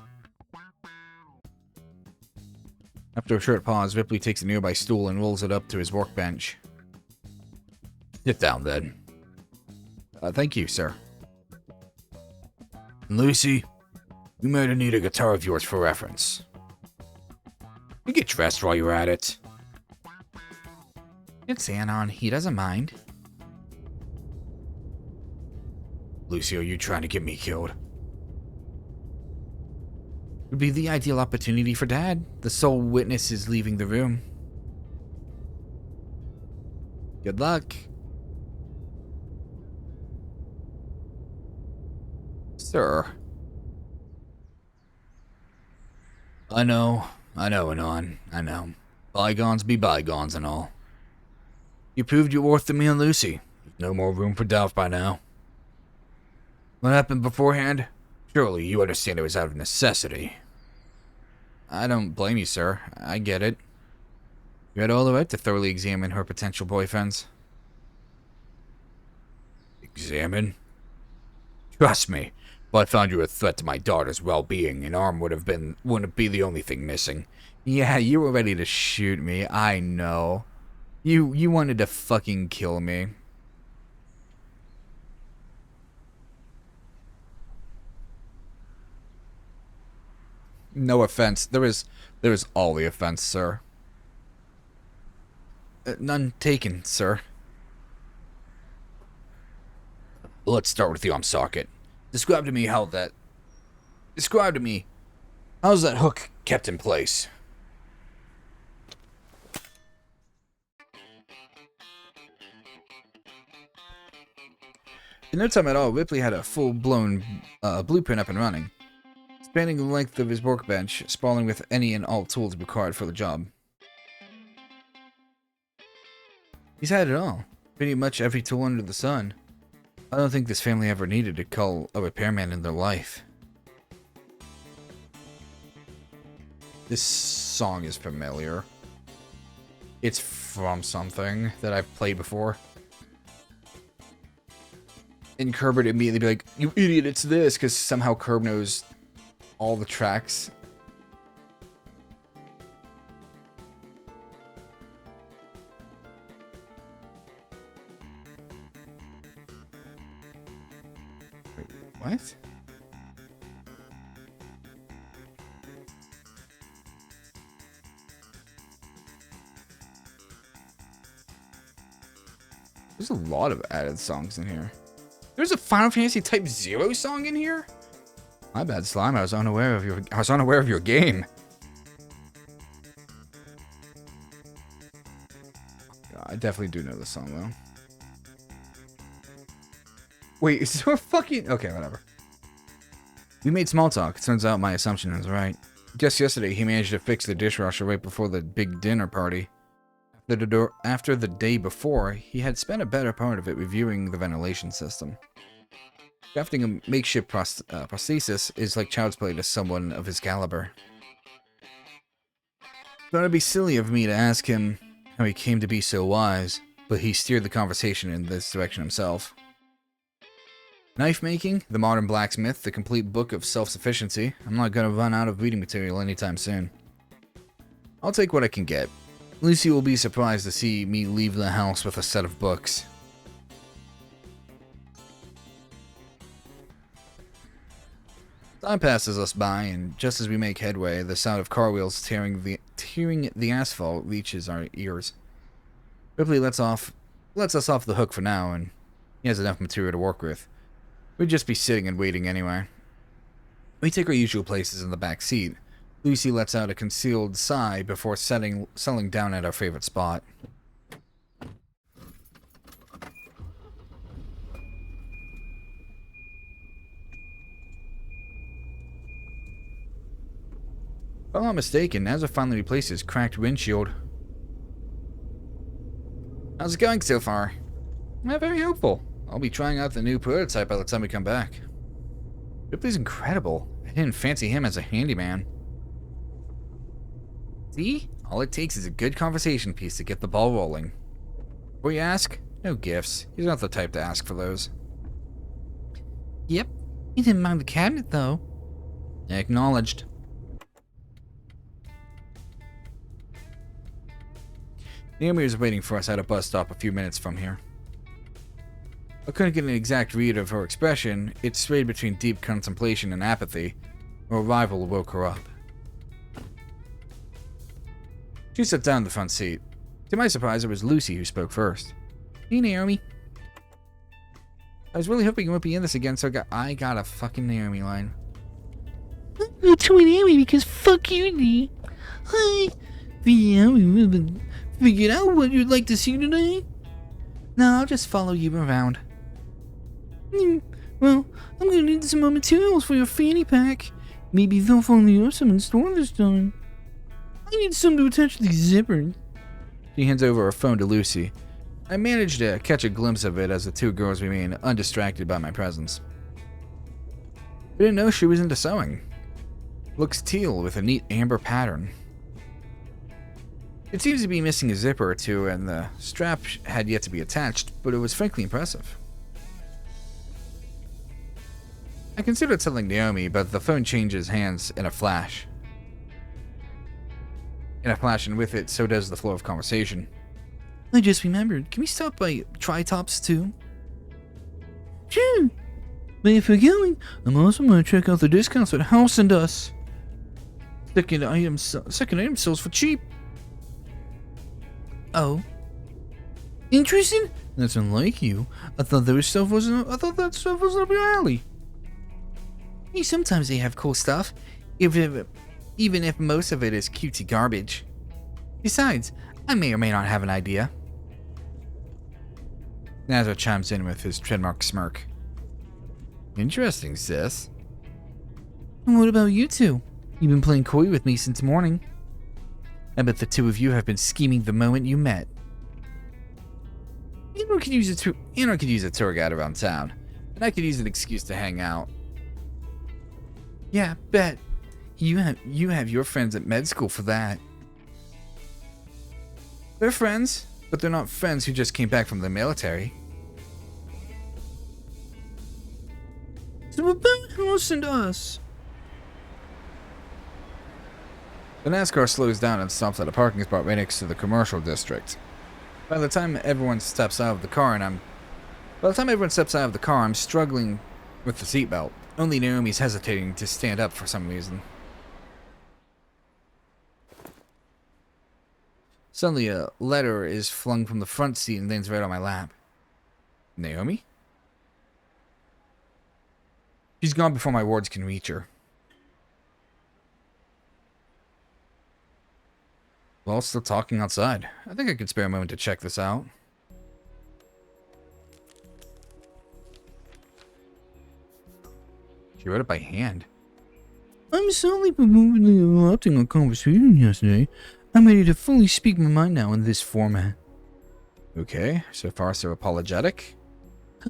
After a short pause, Ripley takes a nearby stool and rolls it up to his workbench. Sit down, then. Thank you, sir. And Lucy, you might need a guitar of yours for reference. You get dressed while you're at it. It's Anon. He doesn't mind. Lucy, are you trying to get me killed? It would be the ideal opportunity for Dad. The sole witness is leaving the room. Good luck. Sir. I know, Anon. I know. Bygones be bygones and all. You proved your worth to me and Lucy. There's no more room for doubt by now. What happened beforehand? Surely you understand it was out of necessity. I don't blame you, sir. I get it. You had all the right to thoroughly examine her potential boyfriends. Examine? Trust me, if I found you a threat to my daughter's well-being, an arm wouldn't be the only thing missing. Yeah, you were ready to shoot me, I know. You wanted to fucking kill me. No offense. There is all the offense, sir. None taken, sir. Let's start with the arm socket. Describe to me how's that hook kept in place? In no time at all, Ripley had a full-blown blueprint up and running, spanning the length of his workbench, sprawling with any and all tools required for the job. He's had it all. Pretty much every tool under the sun. I don't think this family ever needed to call a repairman in their life. This song is familiar. It's from something that I've played before. And Kerb would immediately be like, "You idiot, it's this," because somehow Kerb knows all the tracks. Wait, what? There's a lot of added songs in here. There's a Final Fantasy Type 0 song in here? My bad, Slime. I was unaware of your game. I definitely do know this song though. Wait, is there a fucking... Okay, whatever. We made small talk. Turns out my assumption was right. Just yesterday, he managed to fix the dishwasher right before the big dinner party. After the day before, he had spent a better part of it reviewing the ventilation system. Crafting a makeshift prosthesis is like child's play to someone of his caliber. Thought it'd be silly of me to ask him how he came to be so wise, but he steered the conversation in this direction himself. Knife making, the modern blacksmith, the complete book of self-sufficiency. I'm not gonna run out of reading material anytime soon. I'll take what I can get. Lucy will be surprised to see me leave the house with a set of books. Time passes us by, and just as we make headway, the sound of car wheels tearing the asphalt reaches our ears. Ripley lets us off the hook for now, and he has enough material to work with. We'd just be sitting and waiting anyway. We take our usual places in the back seat. Lucy lets out a concealed sigh before settling down at our favorite spot. If I'm not mistaken, Nazar finally replaced his cracked windshield. How's it going so far? Not very hopeful. I'll be trying out the new prototype by the time we come back. Ripley's incredible. I didn't fancy him as a handyman. See? All it takes is a good conversation piece to get the ball rolling. Before you ask, no gifts. He's not the type to ask for those. Yep. He didn't mind the cabinet, though. Acknowledged. Naomi was waiting for us at a bus stop a few minutes from here. I couldn't get an exact read of her expression. It swayed between deep contemplation and apathy. Her arrival woke her up. She sat down in the front seat. To my surprise, it was Lucy who spoke first. Hey, Naomi. I was really hoping you won't be in this again, so I got a fucking Naomi line. I'm telling Naomi because fuck you, Dee. Hi. Yeah, we haven't figured out what you'd like to see today? No, I'll just follow you around. Well, I'm gonna need some more materials for your fanny pack. Maybe they'll finally have some in store this time. I need some to attach to the zipper. She hands over her phone to Lucy. I managed to catch a glimpse of it as the two girls remain undistracted by my presence. I didn't know she was into sewing. Looks teal with a neat amber pattern. It seems to be missing a zipper or two, and the strap had yet to be attached, but it was frankly impressive. I considered telling Naomi, but the phone changes hands in a flash. And with it, so does the flow of conversation. I just remembered. Can we stop by Tri-Tops too? Sure. But if we're going, I'm also going to check out the discounts at House and Us. Second item sells for cheap. Oh. Interested? That's unlike you. I thought that stuff wasn't up your alley. Hey, sometimes they have cool stuff, even if most of it is cutesy garbage. Besides, I may or may not have an idea. Nazar chimes in with his trademark smirk. Interesting, sis. And what about you two? You've been playing coy with me since morning. I bet the two of you have been scheming the moment you met. Anyone could use a tour guide around town, and I could use an excuse to hang out. Yeah, bet. You have your friends at med school for that. They're friends, but they're not friends who just came back from the military. So about House and Us. The NASCAR slows down and stops at a parking spot right next to the commercial district. By the time everyone steps out of the car, I'm struggling with the seatbelt. Only Naomi's hesitating to stand up for some reason. Suddenly, a letter is flung from the front seat and lands right on my lap. Naomi? She's gone before my words can reach her. Well, still talking outside. I think I could spare a moment to check this out. She wrote it by hand. I'm sorry for moving interrupting our conversation yesterday. I'm ready to fully speak my mind now in this format. Okay, so far so apologetic.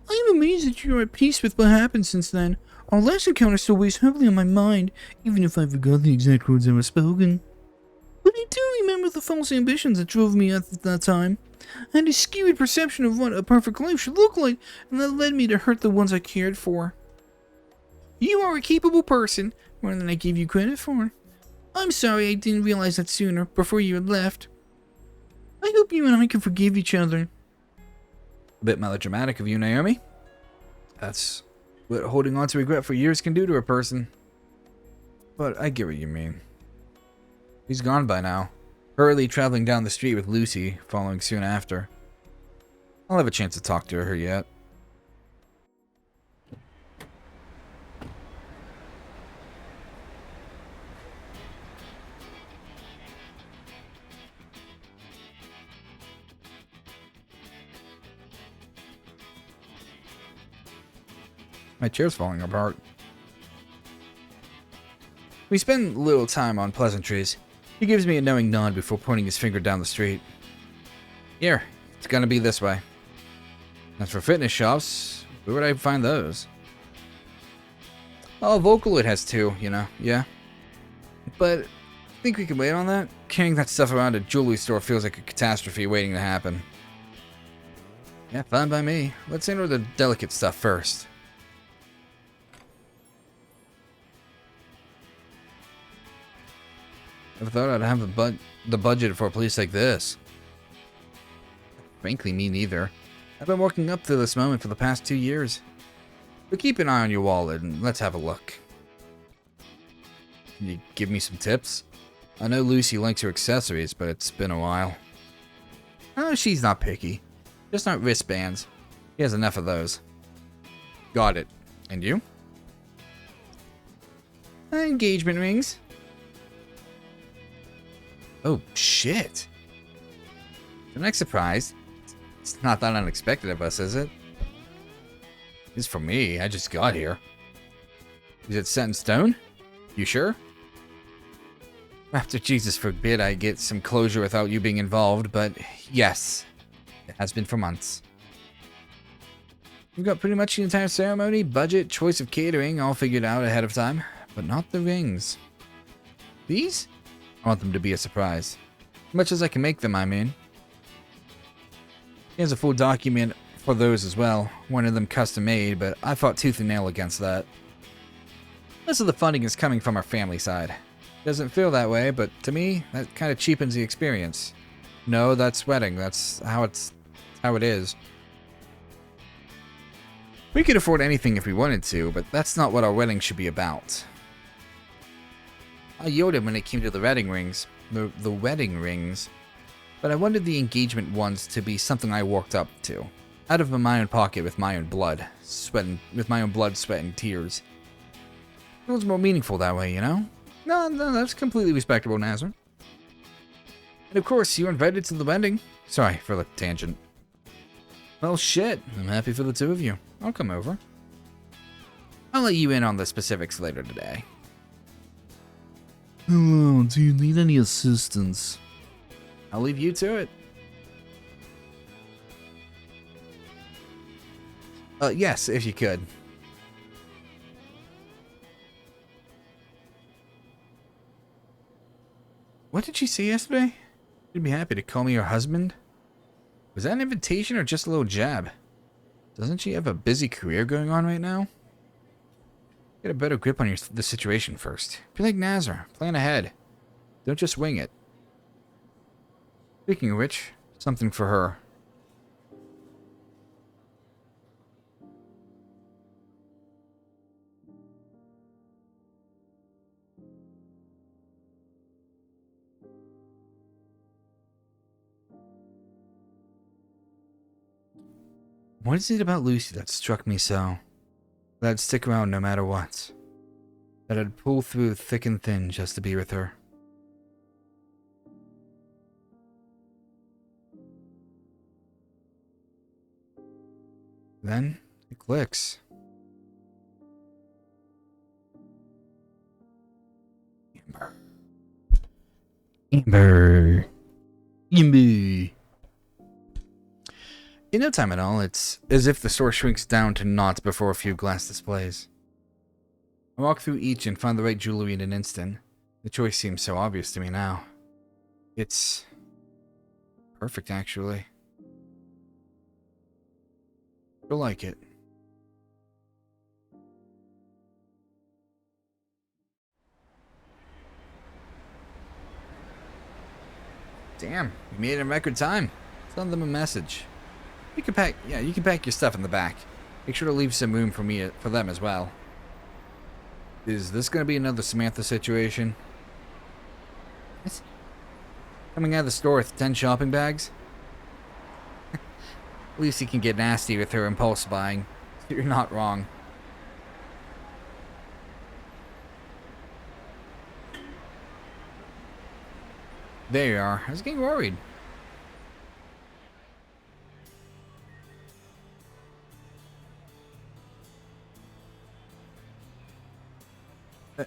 I am amazed that you're at peace with what happened since then. Our last encounter still weighs heavily on my mind, even if I forgot the exact words that were spoken. But I do remember the false ambitions that drove me at that time. I had a skewed perception of what a perfect life should look like, and that led me to hurt the ones I cared for. You are a capable person, more than I gave you credit for. I'm sorry I didn't realize that sooner, before you had left. I hope you and I can forgive each other. A bit melodramatic of you, Naomi. That's what holding on to regret for years can do to a person. But I get what you mean. He's gone by now, hurriedly traveling down the street with Lucy, following soon after. I'll have a chance to talk to her yet. My chair's falling apart. We spend little time on pleasantries. He gives me a knowing nod before pointing his finger down the street. Here, it's gonna be this way. As for fitness shops, where would I find those? Oh, Vocaloid has two, you know, yeah. But I think we can wait on that. Carrying that stuff around a jewelry store feels like a catastrophe waiting to happen. Yeah, fine by me. Let's enter the delicate stuff first. Never thought I'd have the budget for a place like this. Frankly, me neither. I've been working up to this moment for the past 2 years. But keep an eye on your wallet and let's have a look. Can you give me some tips? I know Lucy likes her accessories, but it's been a while. Oh, she's not picky. Just not wristbands. He has enough of those. Got it. And you? Engagement rings. Oh, shit. The next surprise. It's not that unexpected of us, is it? It's for me. I just got here. Is it set in stone? You sure? After Jesus forbid I get some closure without you being involved, but yes. It has been for months. We've got pretty much the entire ceremony, budget, choice of catering all figured out ahead of time, but not the rings. These? I want them to be a surprise. As much as I can make them, I mean. He has a full document for those as well. One of them custom made, but I fought tooth and nail against that. Most of the funding is coming from our family side. Doesn't feel that way, but to me, that kind of cheapens the experience. No, that's wedding. That's how it is. We could afford anything if we wanted to, but that's not what our wedding should be about. I yielded when it came to the wedding rings. The wedding rings. But I wanted the engagement ones to be something I worked up to. Out of my own pocket with my own blood. Sweat, and tears. It was more meaningful that way, you know? No, that's completely respectable, Nazar. And of course, you were invited to the wedding. Sorry for the tangent. Well, shit. I'm happy for the two of you. I'll come over. I'll let you in on the specifics later today. Hello, do you need any assistance? I'll leave you to it. Yes, if you could. What did she say yesterday? She'd be happy to call me her husband. Was that an invitation or just a little jab? Doesn't she have a busy career going on right now? Get a better grip on the situation first. Be like Nazar. Plan ahead. Don't just wing it. Speaking of which, something for her. What is it about Lucy that struck me so? That I'd stick around no matter what. That I'd pull through thick and thin just to be with her. Then, it clicks. Amber. Amber. In no time at all, it's as if the store shrinks down to naught before a few glass displays. I walk through each and find the right jewelry in an instant. The choice seems so obvious to me now. It's perfect, actually. You'll like it. Damn, you made it in record time. Send them a message. You can pack your stuff in the back. Make sure to leave some room for them as well. Is this gonna be another Samantha situation? What? Coming out of the store with 10 shopping bags? Lucy can get nasty with her impulse buying. You're not wrong. There you are. I was getting worried.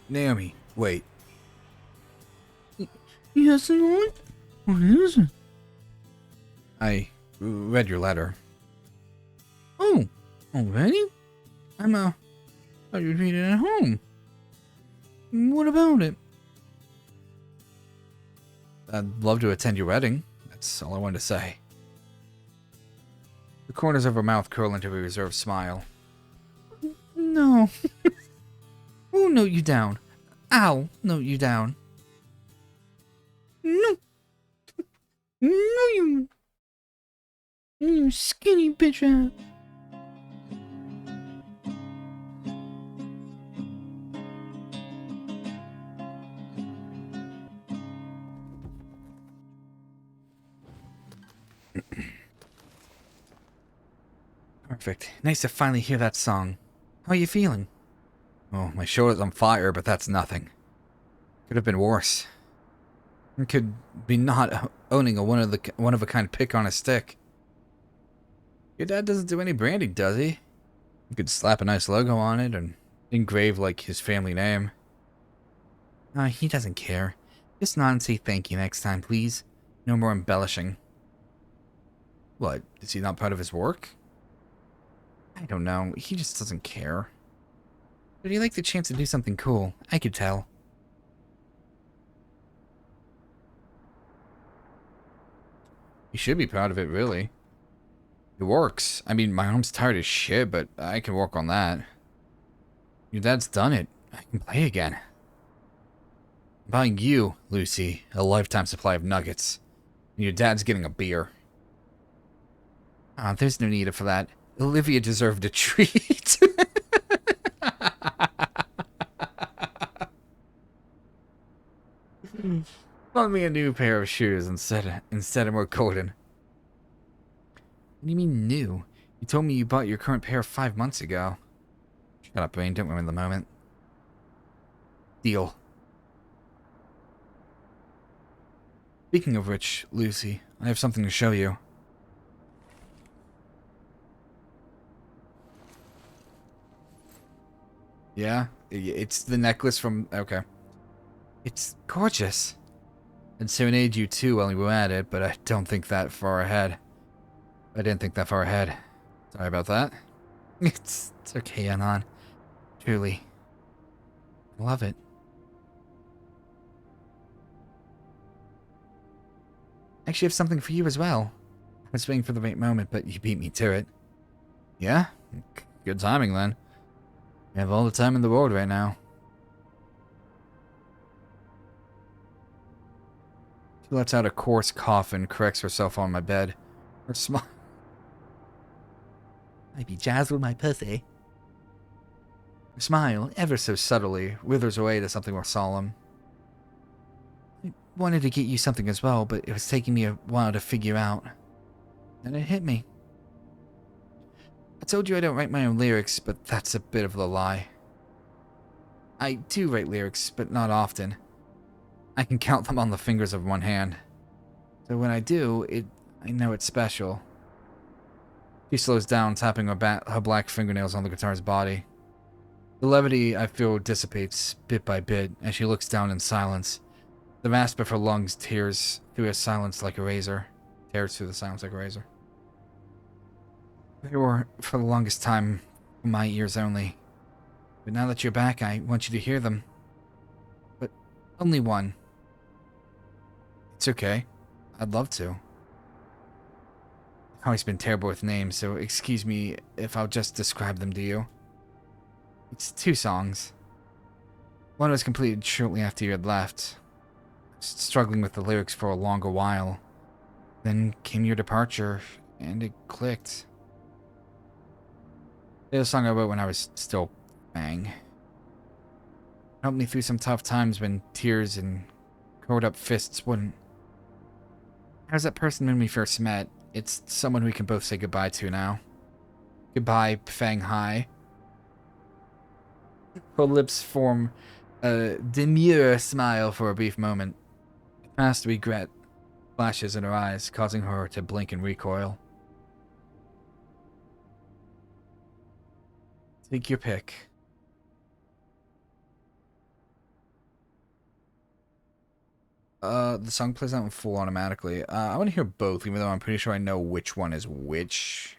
Naomi, wait. Yes, Lord? What is it? I read your letter. Oh, already? I thought you'd read it at home. What about it? I'd love to attend your wedding. That's all I wanted to say. The corners of her mouth curl into a reserved smile. No. We'll note you down. I'll note you down. No. No, you. You skinny bitch ass. Perfect. Nice to finally hear that song. How are you feeling? Oh, my shoulder's on fire, but that's nothing. Could have been worse. It could be not owning a one-of-a-kind pick on a stick. Your dad doesn't do any branding, does he? You could slap a nice logo on it and engrave, like, his family name. He doesn't care. Just nod and say thank you next time, please. No more embellishing. What? Is he not proud of his work? I don't know. He just doesn't care. But he liked the chance to do something cool. I could tell. You should be proud of it, really. It works. I mean, my arm's tired as shit, but I can work on that. Your dad's done it. I can play again. I'm buying you, Lucy, a lifetime supply of nuggets. And your dad's getting a beer. There's no need for that. Olivia deserved a treat. Bought me a new pair of shoes instead of more golden. What do you mean new? You told me you bought your current pair 5 months ago. Shut up, Brain. Don't remember the moment. Deal. Speaking of which, Lucy, I have something to show you. Yeah? It's the necklace from... Okay. It's gorgeous. I'd serenade you too while you were at it, but I don't think that far ahead. I didn't think that far ahead. Sorry about that. It's okay, Anon. Truly. I love it. I actually have something for you as well. I was waiting for the right moment, but you beat me to it. Yeah? Good timing then. I have all the time in the world right now. She lets out a coarse cough and corrects herself on my bed. Her smile. I be jazzed with my pussy. Her smile, ever so subtly, withers away to something more solemn. I wanted to get you something as well, but it was taking me a while to figure out. And it hit me. I told you I don't write my own lyrics, but that's a bit of a lie. I do write lyrics, but not often. I can count them on the fingers of one hand. So when I do, I know it's special. She slows down, tapping her black fingernails on the guitar's body. The levity I feel dissipates bit by bit as she looks down in silence, The rasp of her lungs tears through the silence like a razor. Tears through the silence like a razor. They were, for the longest time, my ears only. But now that you're back, I want you to hear them. But only one. It's okay. I'd love to. I've always been terrible with names, so excuse me if I'll just describe them to you. It's 2 songs. One was completed shortly after you had left. I was struggling with the lyrics for a longer while. Then came your departure, and it clicked. It was a song I wrote when I was still Fang. It helped me through some tough times when tears and curled up fists wouldn't. How's that person when we first met? It's someone we can both say goodbye to now. Goodbye, Fang Hai. Her lips form a demure smile for a brief moment. Past regret flashes in her eyes, causing her to blink and recoil. Take your pick. The song plays out in full automatically. I want to hear both, even though I'm pretty sure I know which one is which.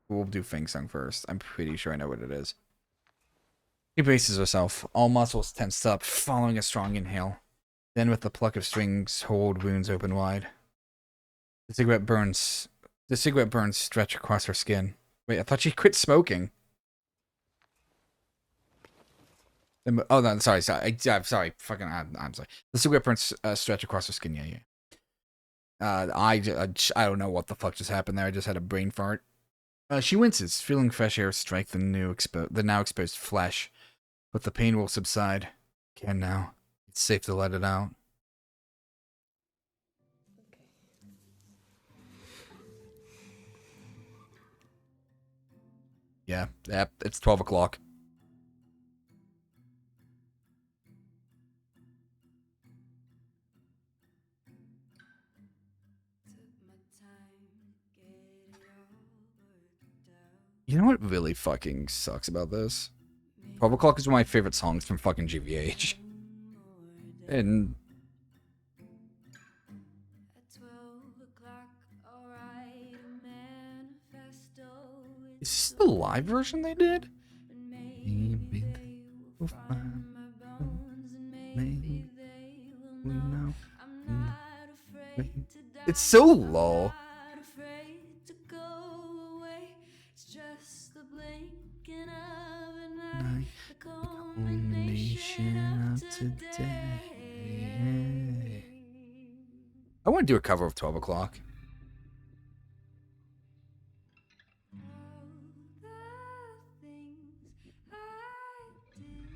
We'll do Fang Song first. I'm pretty sure I know what it is. She braces herself, all muscles tensed up, following a strong inhale. Then with the pluck of strings, her old wounds open wide. The cigarette burns stretch across her skin. Wait, I thought she quit smoking. Oh no, sorry. I'm sorry. Fucking, I'm sorry. The cigarette burns stretch across her skin. Yeah. I don't know what the fuck just happened there. I just had a brain fart. She winces, feeling fresh air strike the now exposed flesh. But the pain will subside. Can now. It's safe to let it out. Yeah, it's 12 o'clock. You know what really fucking sucks about this? 12 o'clock is one of my favorite songs from fucking GVH. And is this the live version they did? Maybe they will find maybe we know. It's so low. The culmination of today. I want to do a cover of 12 o'clock.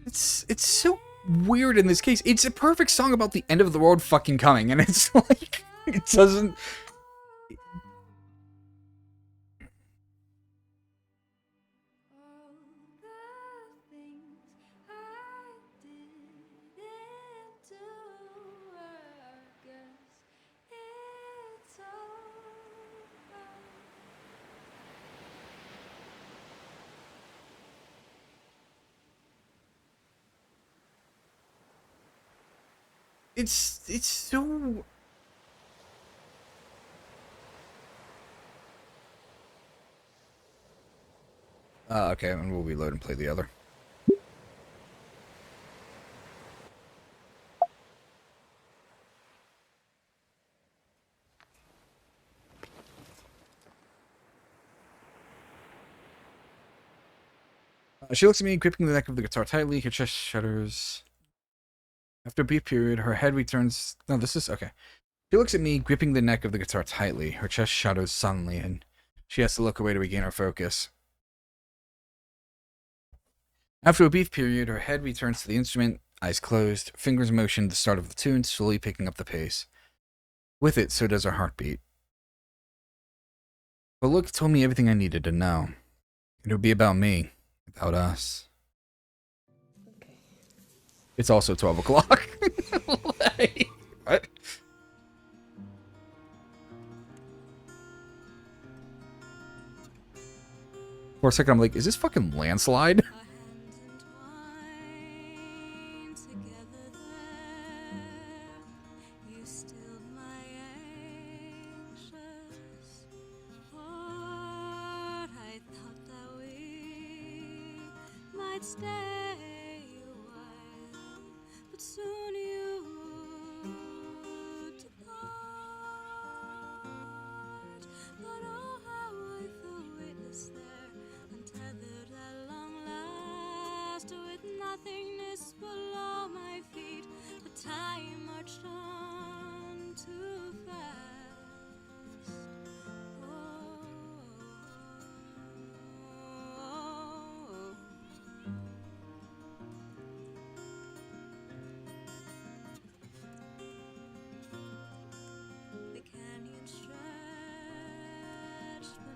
It's so weird in this case. It's a perfect song about the end of the world fucking coming, and it's like it doesn't. It's so. Okay, and we'll reload and play the other. She looks at me, gripping the neck of the guitar tightly. Her chest shudders. After a brief period, her head returns. No, this is okay. She looks at me, gripping the neck of the guitar tightly. Her chest shudders suddenly, and she has to look away to regain her focus. After a brief period, her head returns to the instrument, eyes closed, fingers motion the start of the tune, slowly picking up the pace. With it, so does her heartbeat. Her look told me everything I needed to know. It would be about me, without us. Okay. It's also 12 o'clock. Like, what? For a second, I'm like, is this fucking Landslide? might stay a while, but soon you would depart. But oh, how I felt weightless there, untethered at long last, with nothingness below my feet. But time marched on too fast. The canyon stretched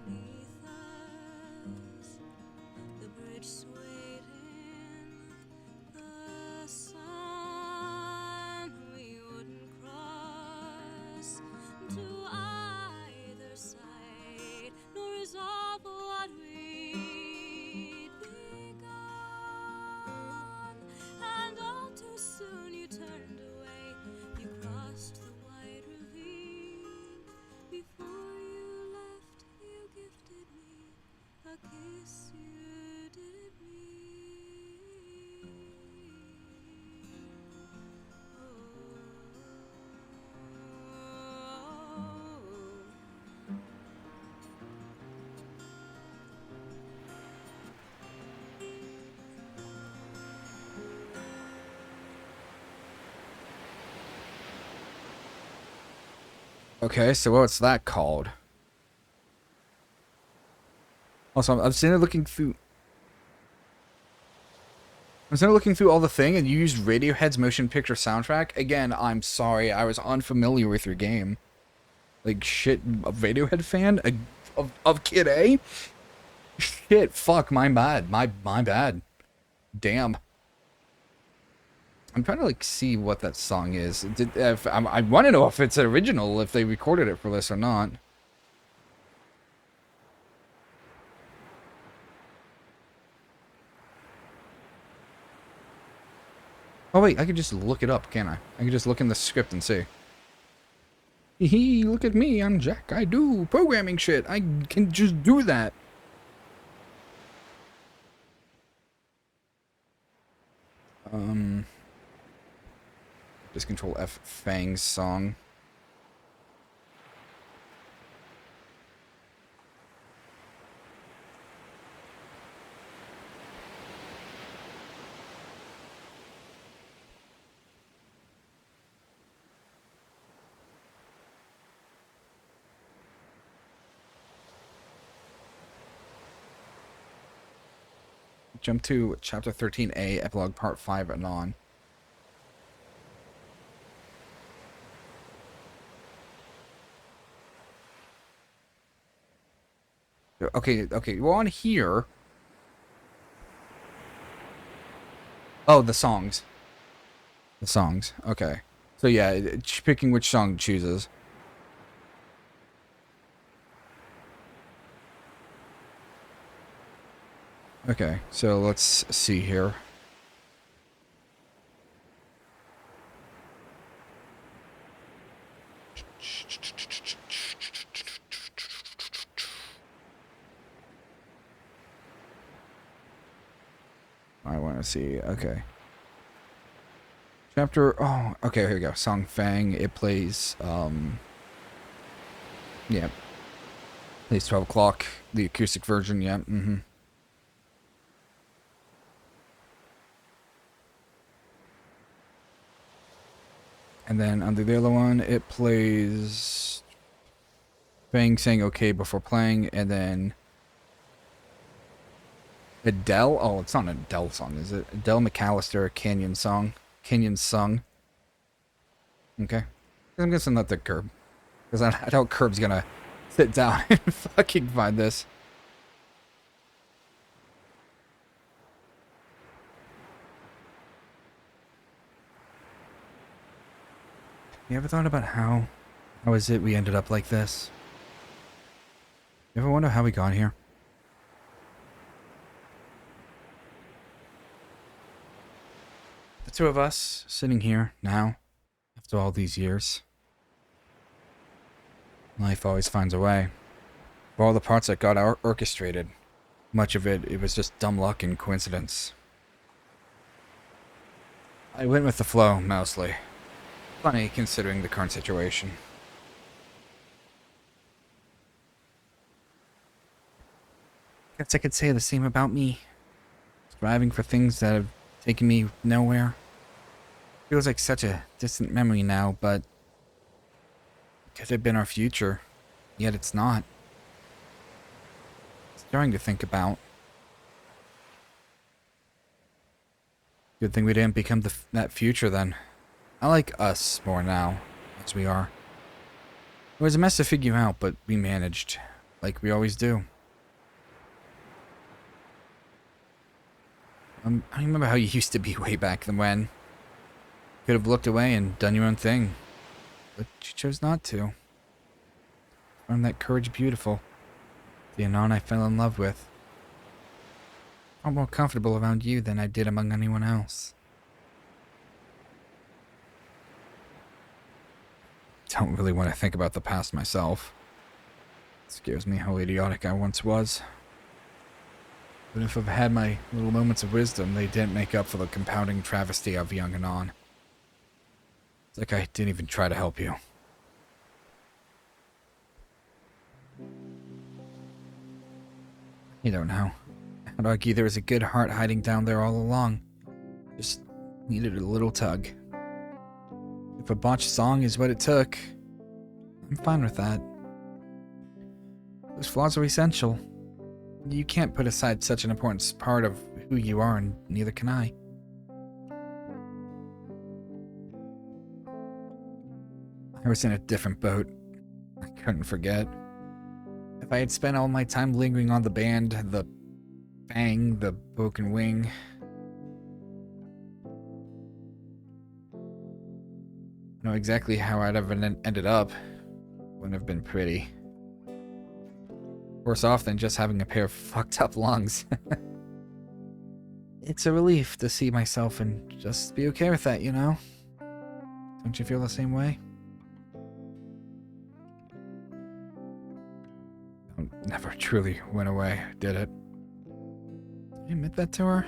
beneath us, the bridge swayed in the sun. We wouldn't cross to either side, nor resolve what we'd begun. And all too soon you turned away, you crossed the wide ravine. Before you left, you gifted me a kiss you didn't mean. Okay, so what's that called? Also, I'm sitting there looking through. I'm sitting there looking through all the thing, and you used Radiohead's motion picture soundtrack. Again, I'm sorry, I was unfamiliar with your game. Like shit, a Radiohead fan of Kid A. Shit, fuck, my bad, my bad. Damn. I'm trying to like see what that song is. I want to know if it's original, if they recorded it for this or not. Oh wait, I could just look it up, can't I? I could just look in the script and see. Hee, look at me, I'm Jack. I do programming shit. I can just do that. Just Control F Fang's song. Jump to Chapter 13A, Epilogue Part 5 and on. Okay, well on here... Oh, the songs. The songs, okay. So yeah, picking which song it chooses. Okay, so let's see here. I want to see, okay. Chapter, oh, okay, here we go. Song Fang, it plays, yeah. Plays 12 o'clock, the acoustic version, yeah, And then under the other one, it plays Fang saying okay before playing, and then Adele. Oh, it's not an Adele song, is it? Adele McAllister, Canyon song. Canyon sung. Okay. I'm gonna send that to Kerb. Because I doubt Kerb's gonna sit down and fucking find this. You ever thought about how is it we ended up like this? You ever wonder how we got here? The two of us sitting here now, after all these years. Life always finds a way. For all the parts that got orchestrated, much of it was just dumb luck and coincidence. I went with the flow, mostly. Funny, considering the current situation. Guess I could say the same about me. Striving for things that have taken me nowhere. Feels like such a distant memory now, but it could have been our future. Yet it's not. It's jarring to think about. Good thing we didn't become that future then. I like us more now, as we are. It was a mess to figure out, but we managed. Like we always do. I remember how you used to be way back then when. You could have looked away and done your own thing. But you chose not to. Found that courage beautiful. The Anon I fell in love with. I'm more comfortable around you than I did among anyone else. Don't really want to think about the past myself. It scares me how idiotic I once was. But if I've had my little moments of wisdom, they didn't make up for the compounding travesty of young Anon. It's like I didn't even try to help you. You don't know. I'd argue there was a good heart hiding down there all along. Just needed a little tug. If a botched song is what it took, I'm fine with that. Those flaws are essential. You can't put aside such an important part of who you are, and neither can I. I was in a different boat. I couldn't forget. If I had spent all my time lingering on the band, the bang, the broken wing, I know exactly how I'd have ended up. Wouldn't have been pretty. Worse off than just having a pair of fucked up lungs. It's a relief to see myself and just be okay with that, you know? Don't you feel the same way? Never truly went away, did it? Do I admit that to her?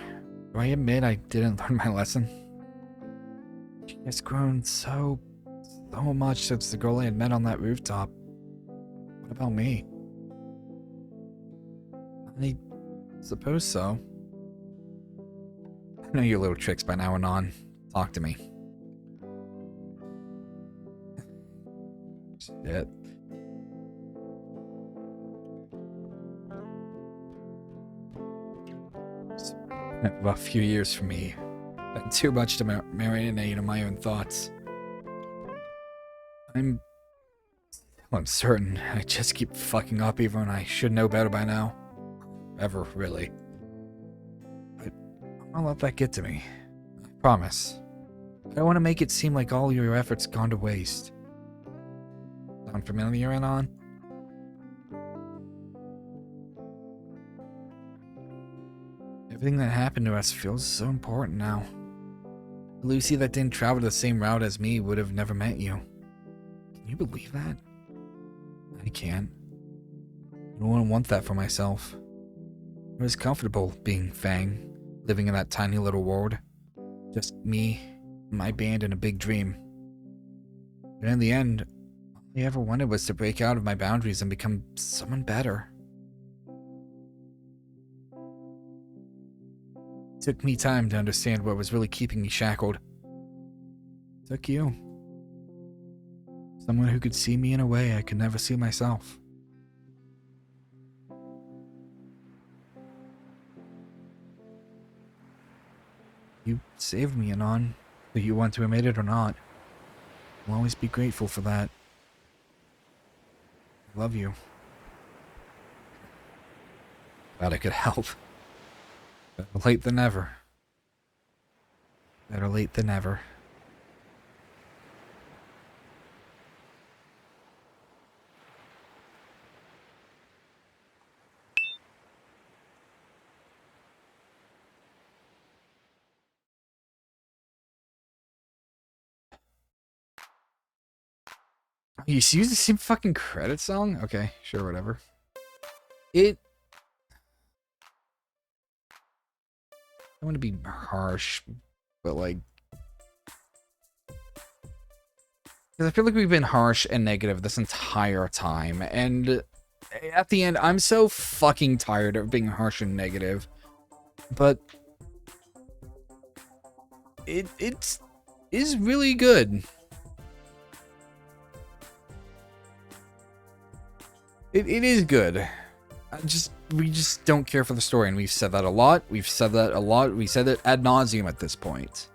Do I admit I didn't learn my lesson? She has grown so much since the girl I had met on that rooftop. What about me? I suppose so. I know your little tricks by now and on. Talk to me. Shit. It's been a rough few years for me. Been too much to marinate in my own thoughts. I'm uncertain. I just keep fucking up even when I should know better by now. Ever, really. But I won't let that get to me. I promise. I don't want to make it seem like all your efforts gone to waste. Sound familiar, Anon? Everything that happened to us feels so important now. Lucy that didn't travel the same route as me would have never met you. Can you believe that? I can't. I don't want that for myself. I was comfortable being Fang, living in that tiny little world. Just me, my band, and a big dream. But in the end, all I ever wanted was to break out of my boundaries and become someone better. It took me time to understand what was really keeping me shackled. It took you. Someone who could see me in a way I could never see myself. You saved me, Anon, whether you want to admit it or not. I'll always be grateful for that. I love you. Glad I could help. Better late than never. Better late than never. You use the same fucking credit song? Okay, sure, whatever. I don't want to be harsh, but like, Because I feel like we've been harsh and negative this entire time. And at the end, I'm so fucking tired of being harsh and negative. But it is really good. It is good. We just don't care for the story, and we've said that a lot. We said it ad nauseum at this point.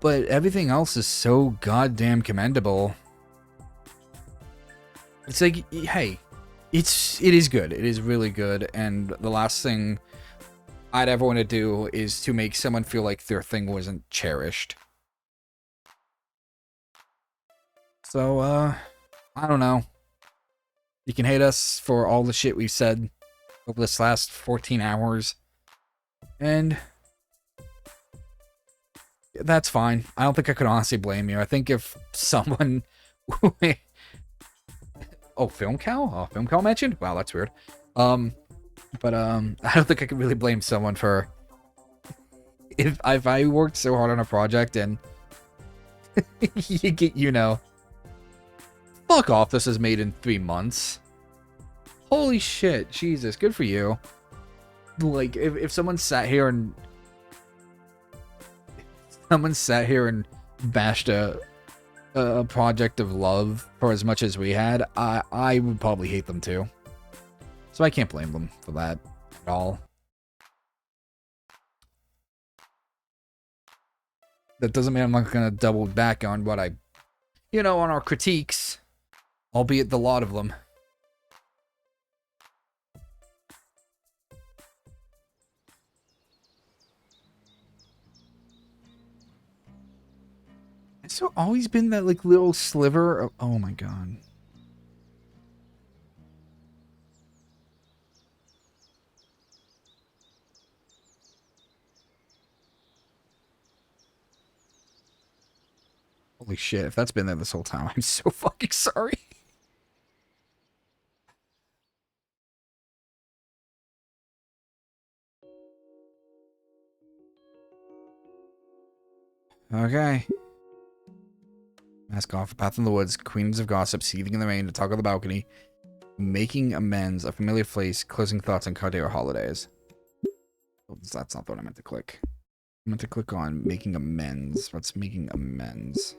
But everything else is so goddamn commendable. It's like, hey, it is good. It is really good, and the last thing I'd ever want to do is to make someone feel like their thing wasn't cherished. So, I don't know. You can hate us for all the shit we've said over this last 14 hours. And that's fine. I don't think I could honestly blame you. I think if someone... oh, Film Cow? Oh, Film Cow mentioned? Wow, that's weird. I don't think I could really blame someone for... If I worked so hard on a project and... you know... Fuck off, this is made in 3 months. Holy shit, Jesus, good for you. Like, if someone sat here and... Someone sat here and bashed a project of love for as much as we had, I would probably hate them too. So I can't blame them for that at all. That doesn't mean I'm not gonna double back on what I... You know, on our critiques. Albeit the lot of them. Has there always been that, like, little sliver of... Oh my god. Holy shit, if that's been there this whole time, I'm so fucking sorry. Okay. Mask off, path in the woods, queens of gossip, seething in the rain, to talk on the balcony, making amends, a familiar place, closing thoughts on Caldera holidays. Oh, that's not what I meant to click. I meant to click on making amends. What's making amends?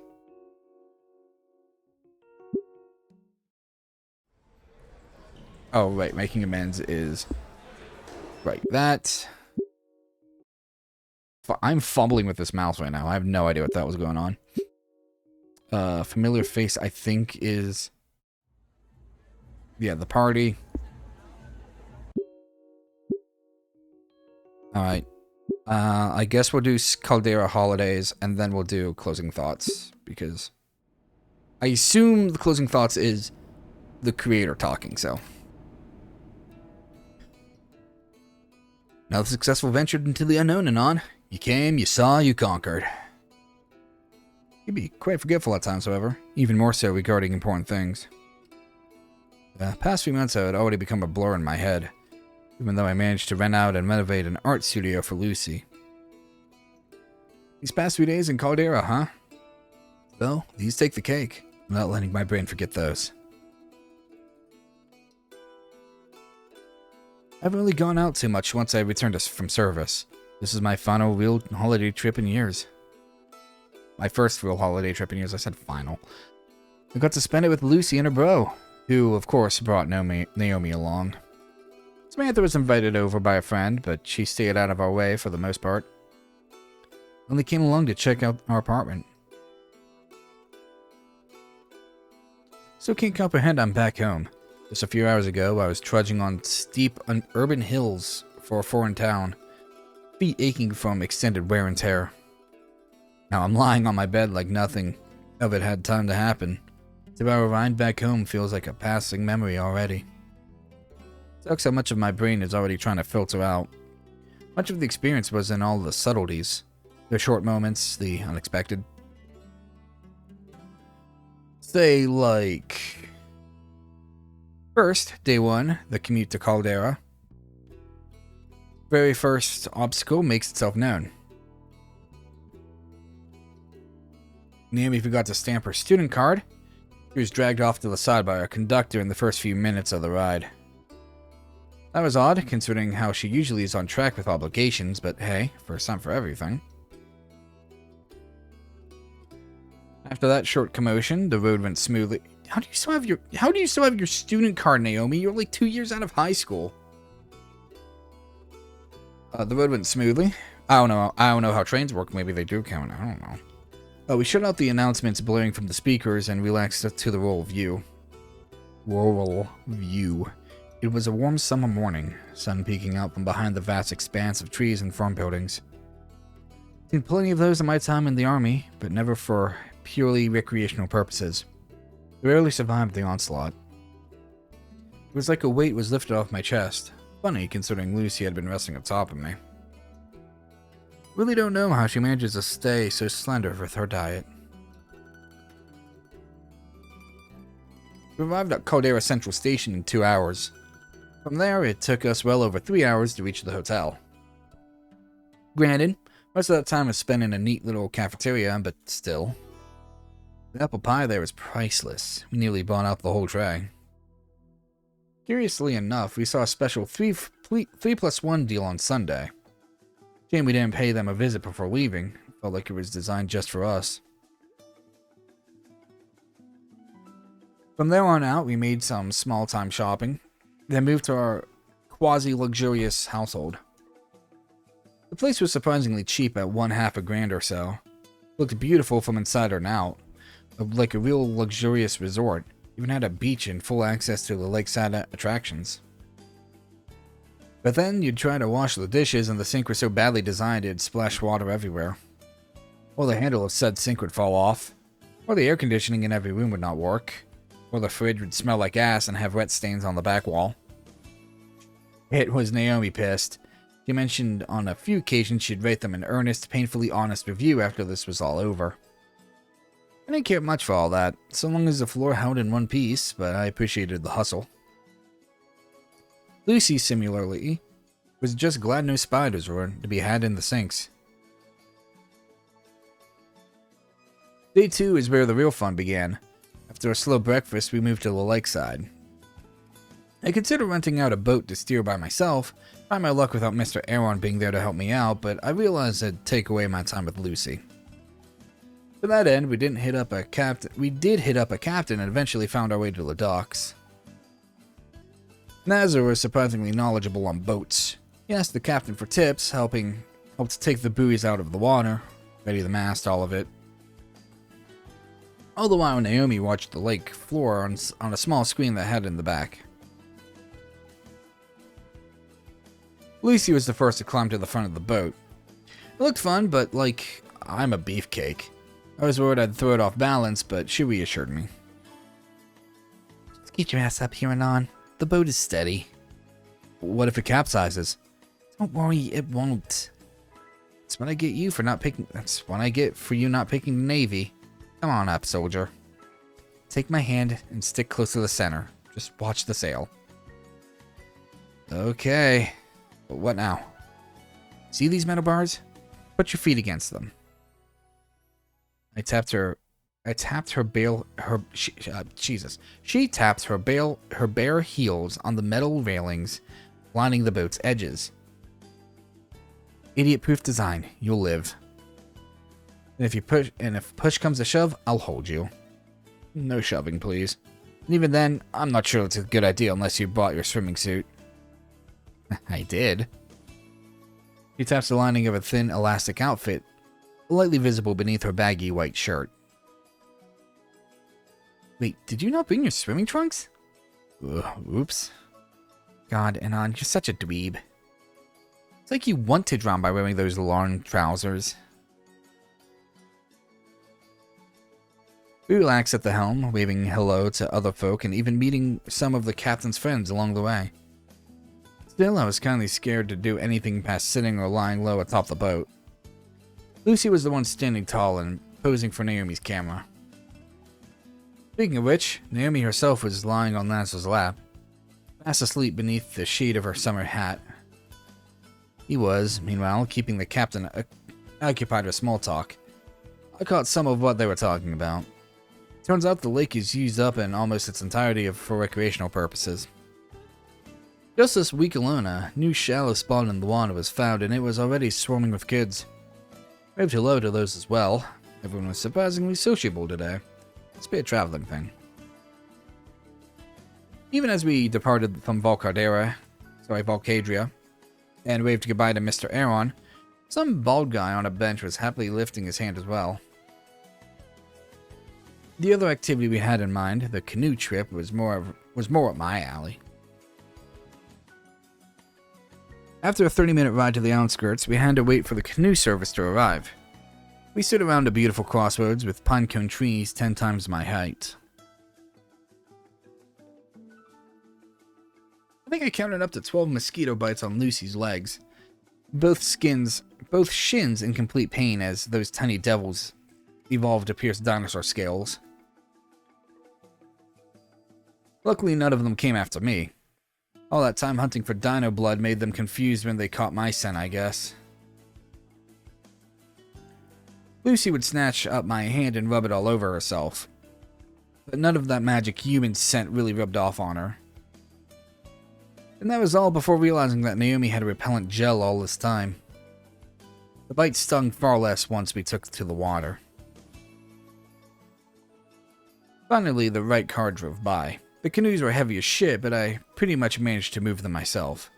Oh, right, making amends is... Right, that... I'm fumbling with this mouse right now. I have no idea what that was going on. Familiar face, I think, is... Yeah, the party. Alright. I guess we'll do Caldera holidays, and then we'll do closing thoughts, because... I assume the closing thoughts is the creator talking, so... Now the successful ventured into the unknown, Anon. You came, you saw, you conquered. You'd be quite forgetful at times, however. Even more so regarding important things. The past few months had already become a blur in my head, even though I managed to rent out and renovate an art studio for Lucy. These past few days in Caldera, huh? Well, these take the cake, without letting my brain forget those. I haven't really gone out too much once I returned from service. This is my final real holiday trip in years. My first real holiday trip in years. I said final. I got to spend it with Lucy and her bro, who, of course, brought Naomi along. Samantha was invited over by a friend, but she stayed out of our way for the most part. Only came along to check out our apartment. Still can't comprehend I'm back home. Just a few hours ago, I was trudging on steep urban hills for a foreign town, feet aching from extended wear and tear. Now I'm lying on my bed like nothing of it had time to happen. So our ride back home feels like a passing memory already. Sucks how much of my brain is already trying to filter out. Much of the experience was in all the subtleties, the short moments, the unexpected. Say, like... First, day 1, the commute to Caldera. Very first obstacle makes itself known. Naomi forgot to stamp her student card. She was dragged off to the side by our conductor in the first few minutes of the ride. That was odd, considering how she usually is on track with obligations, but hey, first time for everything. After that short commotion, the road went smoothly. How do you still have your student card, Naomi? You're like 2 years out of high school. The road went smoothly. I don't know how trains work. Maybe they do count. I don't know. We shut out the announcements blaring from the speakers and relaxed to the rural view. It was a warm summer morning, sun peeking out from behind the vast expanse of trees and farm buildings. Seen plenty of those in my time in the army, but never for purely recreational purposes. They rarely survived the onslaught. It was like a weight was lifted off my chest. Funny, considering Lucy had been resting atop of me. Really don't know how she manages to stay so slender with her diet. We arrived at Caldera Central Station in 2 hours. From there, it took us well over 3 hours to reach the hotel. Granted, most of that time was spent in a neat little cafeteria, but still. The apple pie there was priceless. We nearly bought out the whole tray. Curiously enough, we saw a special 3+1 deal on Sunday. Shame we didn't pay them a visit before leaving. Felt like it was designed just for us. From there on out, we made some small-time shopping, then moved to our quasi-luxurious household. The place was surprisingly cheap at $1/2 grand or so. Looked beautiful from inside and out, like a real luxurious resort. Even had a beach and full access to the lakeside attractions. But then you'd try to wash the dishes and the sink was so badly designed it'd splash water everywhere. Or the handle of said sink would fall off, or the air conditioning in every room would not work, or the fridge would smell like ass and have wet stains on the back wall. It was Naomi pissed. She mentioned on a few occasions she'd rate them an earnest, painfully honest review after this was all over. I didn't care much for all that, so long as the floor held in one piece, but I appreciated the hustle. Lucy, similarly, was just glad no spiders were to be had in the sinks. Day 2 is where the real fun began. After a slow breakfast, we moved to the lakeside. I considered renting out a boat to steer by myself, try my luck without Mr. Aaron being there to help me out, but I realized it'd take away my time with Lucy. To that end, we did hit up a captain and eventually found our way to the docks. Nazar was surprisingly knowledgeable on boats. He asked the captain for tips, helped take the buoys out of the water, ready the mast, all of it. All the while, Naomi watched the lake floor on a small screen that had in the back. Lucy was the first to climb to the front of the boat. It looked fun, but like, I'm a beefcake. I was worried I'd throw it off balance, but she reassured me. Just get your ass up here and on. The boat is steady. What if it capsizes? Don't worry, it won't. That's what I get you for not picking. That's what I get for you not picking the Navy. Come on up, soldier. Take my hand and stick close to the center. Just watch the sail. Okay. But what now? See these metal bars? Put your feet against them. She tapped her bare heels on the metal railings lining the boat's edges. Idiot-proof design. You'll live. And if push comes to shove, I'll hold you. No shoving, please. And even then, I'm not sure it's a good idea unless you bought your swimming suit. I did. She taps the lining of a thin, elastic outfit, lightly visible beneath her baggy white shirt. Wait, did you not bring your swimming trunks? Oops. God, Anon, you're such a dweeb. It's like you want to drown by wearing those long trousers. We relaxed at the helm, waving hello to other folk and even meeting some of the captain's friends along the way. Still, I was kindly scared to do anything past sitting or lying low atop the boat. Lucy was the one standing tall and posing for Naomi's camera. Speaking of which, Naomi herself was lying on Lance's lap, fast asleep beneath the shade of her summer hat. He was, meanwhile, keeping the captain occupied with small talk. I caught some of what they were talking about. Turns out the lake is used up in almost its entirety for recreational purposes. Just this week alone, a new shallow spot in the water was found, and it was already swarming with kids. Waved hello to those as well. Everyone was surprisingly sociable today. Must be a traveling thing. Even as we departed from Valcadria, and waved goodbye to Mr. Aaron, some bald guy on a bench was happily lifting his hand as well. The other activity we had in mind, the canoe trip, was more up my alley. After a 30-minute ride to the outskirts, we had to wait for the canoe service to arrive. We stood around a beautiful crossroads with pine cone trees 10 times my height. I think I counted up to 12 mosquito bites on Lucy's legs. Both shins in complete pain as those tiny devils evolved to pierce dinosaur scales. Luckily, none of them came after me. All that time hunting for dino blood made them confused when they caught my scent, I guess. Lucy would snatch up my hand and rub it all over herself. But none of that magic human scent really rubbed off on her. And that was all before realizing that Naomi had a repellent gel all this time. The bite stung far less once we took to the water. Finally, the right car drove by. The canoes were heavy as shit, but I pretty much managed to move them myself.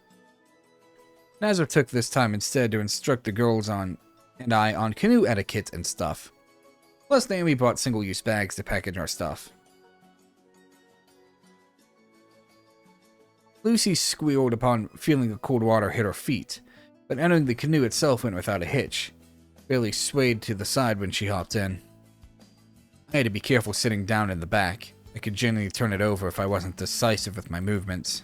Nazar took this time instead to instruct the girls and I on canoe etiquette and stuff. Plus, Naomi brought single-use bags to package our stuff. Lucy squealed upon feeling the cold water hit her feet, but entering the canoe itself went without a hitch. Barely swayed to the side when she hopped in. I had to be careful sitting down in the back. I could generally turn it over if I wasn't decisive with my movements.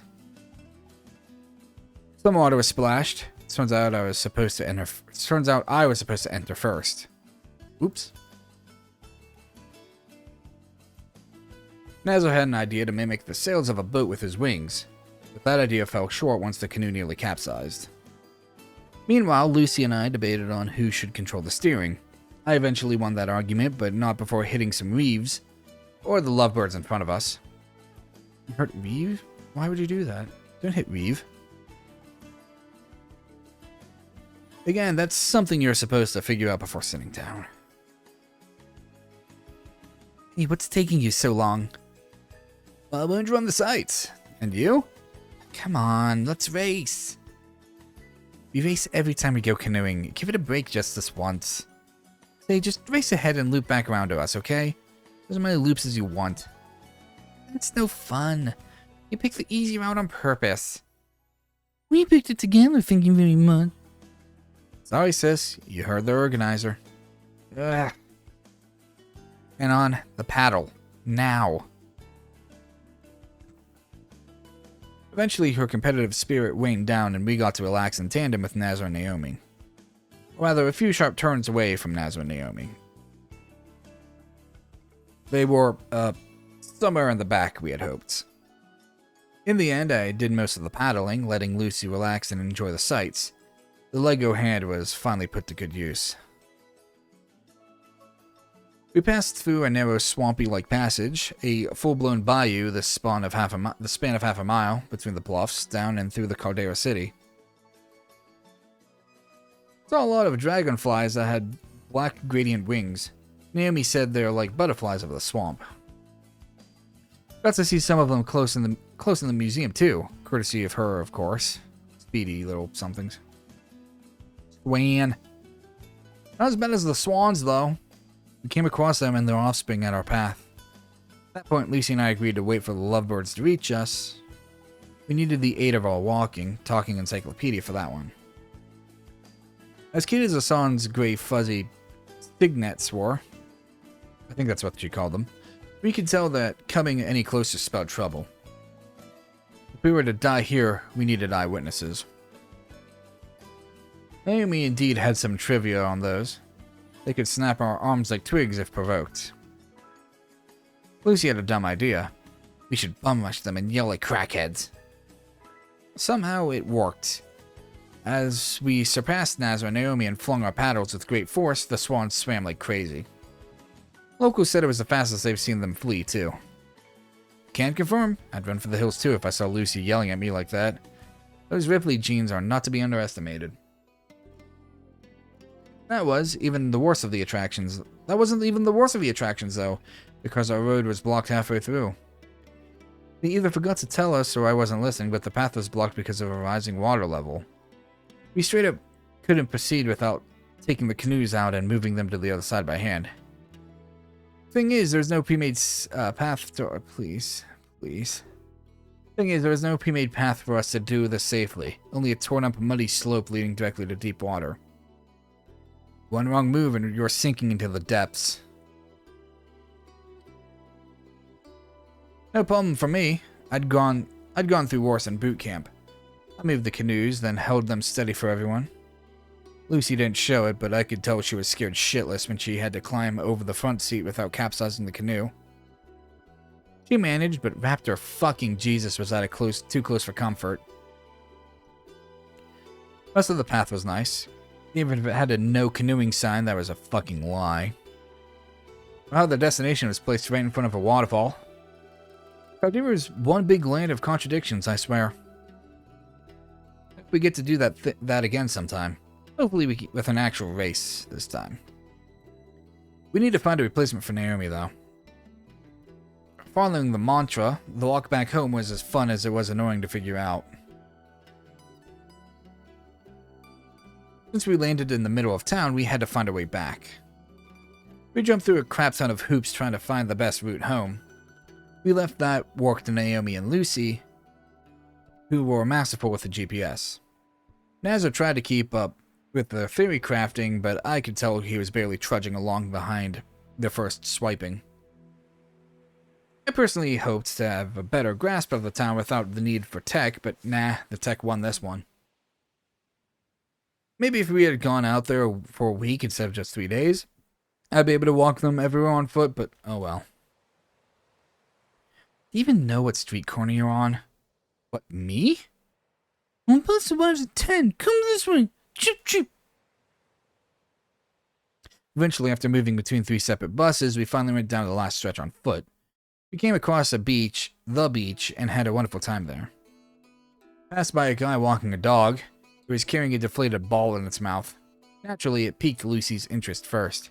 Some water was splashed. Turns out I was supposed to enter first. Oops. Nazar had an idea to mimic the sails of a boat with his wings, but that idea fell short once the canoe nearly capsized. Meanwhile, Lucy and I debated on who should control the steering. I eventually won that argument, but not before hitting some reeves, or the lovebirds in front of us. You hurt Reeve? Why would you do that? Don't hit Reeve. Again, that's something you're supposed to figure out before sitting down. Hey, what's taking you so long? Well, I won't run the sights. And you? Come on, let's race. We race every time we go canoeing. Give it a break just this once. Say, just race ahead and loop back around to us, okay? As many loops as you want. It's no fun. You picked the easy route on purpose. We picked it together, thank you very much. Sorry, sis. You heard the organizer. Ugh. And on the paddle. Now. Eventually, her competitive spirit waned down and we got to relax in tandem with Nazar and Naomi. Or rather, a few sharp turns away from Nazar and Naomi. They were, somewhere in the back, we had hoped. In the end, I did most of the paddling, letting Lucy relax and enjoy the sights. The Lego hand was finally put to good use. We passed through a narrow, swampy-like passage, a full-blown bayou the span of half a mile between the bluffs, down and through the Caldera city. Saw a lot of dragonflies that had black gradient wings. Naomi said they're like butterflies of the swamp. Got to see some of them close in the museum too, courtesy of her, of course. Speedy little somethings. Swan. Not as bad as the swans, though. We came across them and their offspring at our path. At that point, Lucy and I agreed to wait for the lovebirds to reach us. We needed the aid of our talking encyclopedia for that one. As cute as Hassan's gray fuzzy cygnets were, I think that's what she called them, we could tell that coming any closer spelled trouble. If we were to die here, we needed eyewitnesses. Naomi indeed had some trivia on those. They could snap our arms like twigs if provoked. Lucy had a dumb idea. We should bum rush them and yell like crackheads. Somehow it worked. As we surpassed Nazar and Naomi and flung our paddles with great force, the swans swam like crazy. Locals said it was the fastest they've seen them flee, too. Can't confirm. I'd run for the hills, too, if I saw Lucy yelling at me like that. Those Ripley genes are not to be underestimated. That wasn't even the worst of the attractions, though, because our road was blocked halfway through. They either forgot to tell us or I wasn't listening, but the path was blocked because of a rising water level. We straight up couldn't proceed without taking the canoes out and moving them to the other side by hand. Thing is, there's no pre-made path to... Please. Thing is, there was no pre-made path for us to do this safely. Only a torn-up, muddy slope leading directly to deep water. One wrong move and you're sinking into the depths. No problem for me. I'd gone through worse in boot camp. I moved the canoes, then held them steady for everyone. Lucy didn't show it, but I could tell she was scared shitless when she had to climb over the front seat without capsizing the canoe. She managed, but Raptor fucking Jesus was too close for comfort. Most of the path was nice. Even if it had a no canoeing sign, that was a fucking lie. How the destination was placed right in front of a waterfall. Caldera is one big land of contradictions, I swear. We get to do that again sometime. Hopefully with an actual race this time. We need to find a replacement for Naomi, though. Following the mantra, the walk back home was as fun as it was annoying to figure out. Since we landed in the middle of town, we had to find a way back. We jumped through a crap ton of hoops trying to find the best route home. We left that work to Naomi and Lucy, who were masterful with the GPS. Nazar tried to keep up with the theory crafting, but I could tell he was barely trudging along behind the first swiping. I personally hoped to have a better grasp of the town without the need for tech, but nah, the tech won this one. Maybe if we had gone out there for a week instead of just 3 days, I'd be able to walk them everywhere on foot, but oh well. Do you even know what street corner you're on? What, me? One plus arrives at 10. Come this way. Chip, chip. Eventually, after moving between 3 separate buses, we finally went down the last stretch on foot. We came across the beach, and had a wonderful time there. Passed by a guy walking a dog, who was carrying a deflated ball in its mouth. Naturally, it piqued Lucy's interest first.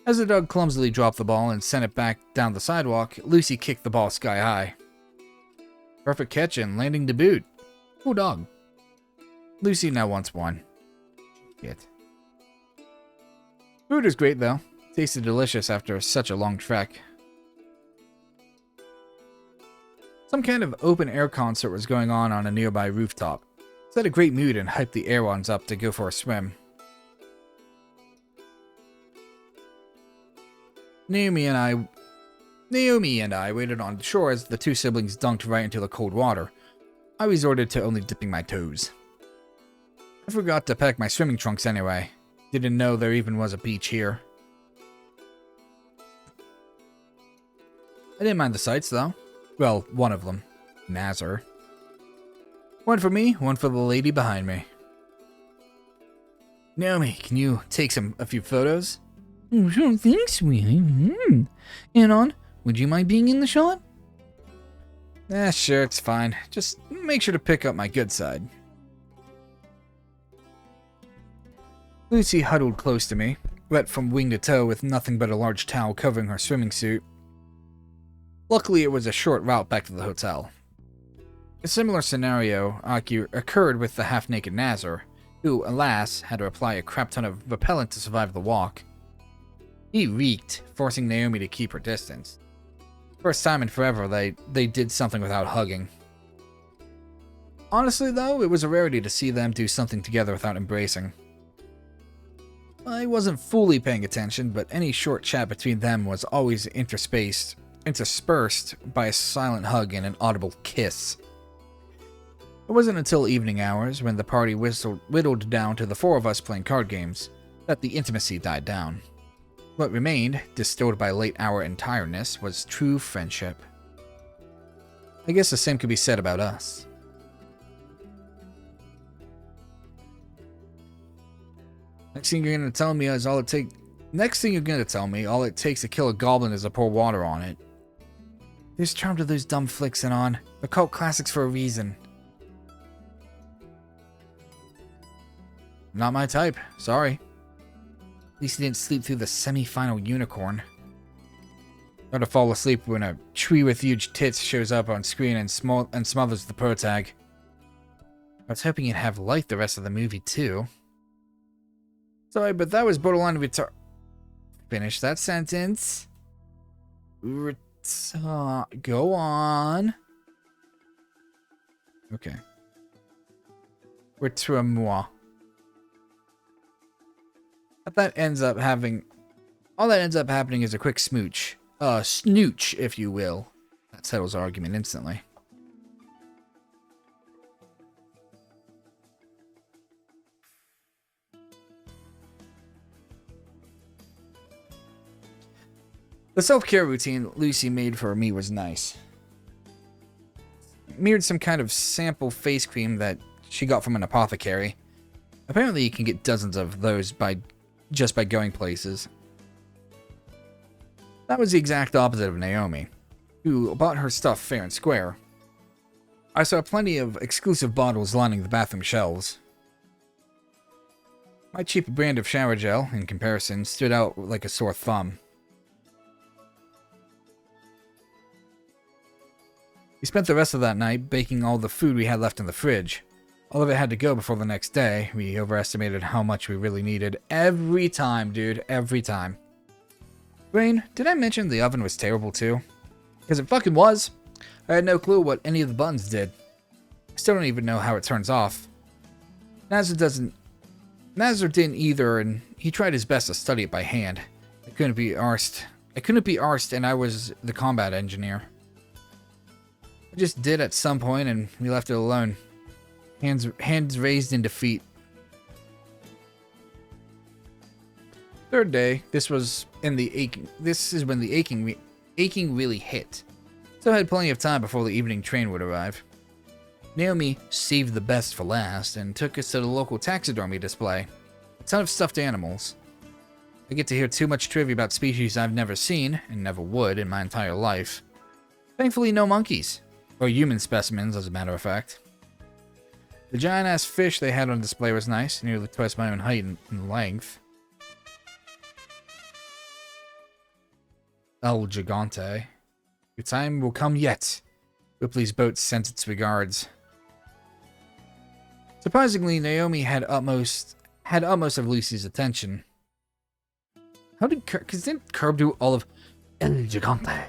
As the dog clumsily dropped the ball and sent it back down the sidewalk, Lucy kicked the ball sky high. Perfect catch and landing to boot. Cool dog. Lucy now wants one. Shit. Food was great though. Tasted delicious after such a long trek. Some kind of open-air concert was going on a nearby rooftop. Set a great mood and hyped the air ones up to go for a swim. Naomi and I waited on shore as the two siblings dunked right into the cold water. I resorted to only dipping my toes. I forgot to pack my swimming trunks anyway. Didn't know there even was a beach here. I didn't mind the sights though. Well, one of them. Nazar. One for me, one for the lady behind me. Naomi, can you take a few photos? Oh, sure thing, sweetie. Anon, would you mind being in the shot? Sure, it's fine. Just make sure to pick up my good side. Lucy huddled close to me, wet from wing to toe with nothing but a large towel covering her swimming suit. Luckily, it was a short route back to the hotel. A similar scenario occurred with the half-naked Nazar, who, alas, had to apply a crap ton of repellent to survive the walk. He reeked, forcing Naomi to keep her distance. First time in forever they did something without hugging. Honestly, though, it was a rarity to see them do something together without embracing. I wasn't fully paying attention, but any short chat between them was always interspersed by a silent hug and an audible kiss. It wasn't until evening hours, when the party whittled down to the 4 of us playing card games, that the intimacy died down. What remained, distilled by late hour and tiredness, was true friendship. I guess the same could be said about us. Next thing you're gonna tell me is all it takes Next thing you're gonna tell me, all it takes to kill a goblin is to pour water on it. There's charm to those dumb flicks and on. They're cult classics for a reason. Not my type. Sorry. At least he didn't sleep through the semi-final unicorn. Or to fall asleep when a tree with huge tits shows up on screen and smothers the protag. I was hoping you'd have light the rest of the movie too. Sorry, but that was borderline retard. Finish that sentence. Go on. Okay. Retire-moi. All that ends up happening is a quick smooch. Snooch, if you will. That settles our argument instantly. The self-care routine Lucy made for me was nice. Mirrored some kind of sample face cream that she got from an apothecary. Apparently you can get dozens of those just by going places. That was the exact opposite of Naomi, who bought her stuff fair and square. I saw plenty of exclusive bottles lining the bathroom shelves. My cheap brand of shower gel, in comparison, stood out like a sore thumb. We spent the rest of that night baking all the food we had left in the fridge. All of it had to go before the next day. We overestimated how much we really needed. Every time, dude. Every time. Rain, did I mention the oven was terrible too? Because it fucking was. I had no clue what any of the buttons did. I still don't even know how it turns off. Nazar didn't either, and he tried his best to study it by hand. I couldn't be arsed, and I was the combat engineer. I just did at some point, and we left it alone. Hands raised in defeat. Third day, this is when the aching really hit. So I had plenty of time before the evening train would arrive. Naomi saved the best for last and took us to the local taxidermy display. A ton of stuffed animals. I get to hear too much trivia about species I've never seen, and never would in my entire life. Thankfully, no monkeys. Or human specimens, as a matter of fact. The giant-ass fish they had on display was nice, nearly twice my own height and length. El Gigante. Your time will come yet. Ripley's boat sent its regards. Surprisingly, Naomi had utmost of Lucy's attention. How did Kerb... Because didn't Kerb do all of El Gigante?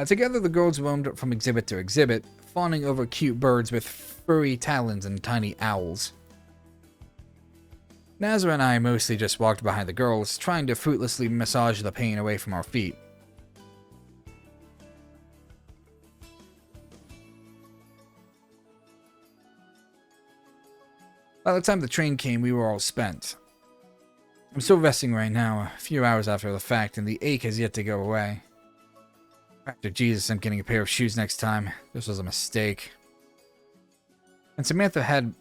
Together, the girls roamed from exhibit to exhibit, fawning over cute birds with furry talons and tiny owls. Nazar and I mostly just walked behind the girls, trying to fruitlessly massage the pain away from our feet. By the time the train came, we were all spent. I'm still resting right now, a few hours after the fact, and the ache has yet to go away. After Jesus, I'm getting a pair of shoes next time. This was a mistake. And Samantha had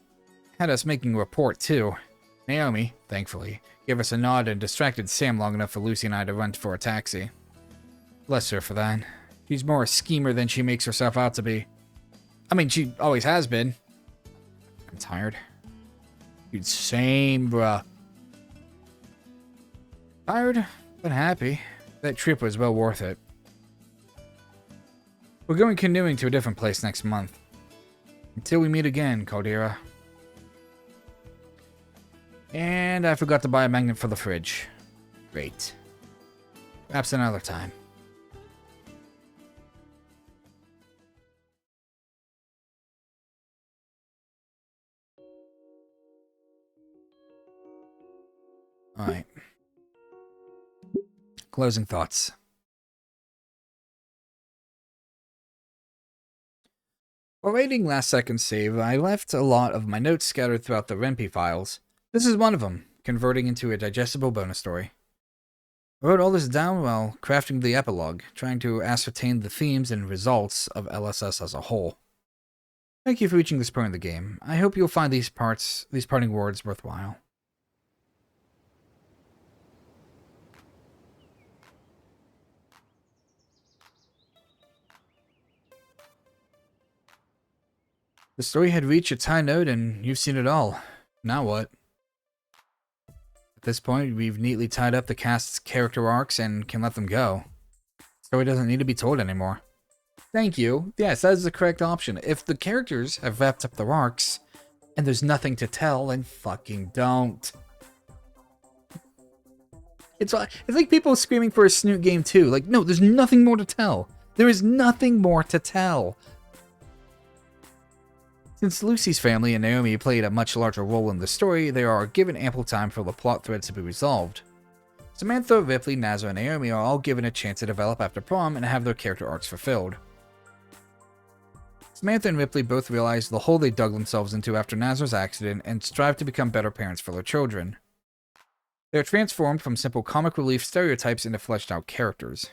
us making a report, too. Naomi, thankfully, gave us a nod and distracted Sam long enough for Lucy and I to run for a taxi. Bless her for that. She's more a schemer than she makes herself out to be. I mean, she always has been. I'm tired. Dude, same, bruh. Tired, but happy. That trip was well worth it. We're going canoeing to a different place next month. Until we meet again, Caldera. And I forgot to buy a magnet for the fridge. Great. Perhaps another time. Alright. Closing thoughts. While rating last second save, I left a lot of my notes scattered throughout the Rempe files. This is one of them, converting into a digestible bonus story. I wrote all this down while crafting the epilogue, trying to ascertain the themes and results of LSS as a whole. Thank you for reaching this point in the game. I hope you'll find these parting words worthwhile. The story had reached its high note, and you've seen it all. Now what? At this point, we've neatly tied up the cast's character arcs and can let them go. The story doesn't need to be told anymore. Thank you. Yes, that is the correct option. If the characters have wrapped up their arcs, and there's nothing to tell, then fucking don't. It's like people screaming for a Snoot game too. Like, no, there's nothing more to tell. There is nothing more to tell. Since Lucy's family and Naomi played a much larger role in the story, they are given ample time for the plot threads to be resolved. Samantha, Ripley, Nazar, and Naomi are all given a chance to develop after prom and have their character arcs fulfilled. Samantha and Ripley both realize the hole they dug themselves into after Nazar's accident and strive to become better parents for their children. They are transformed from simple comic relief stereotypes into fleshed-out characters.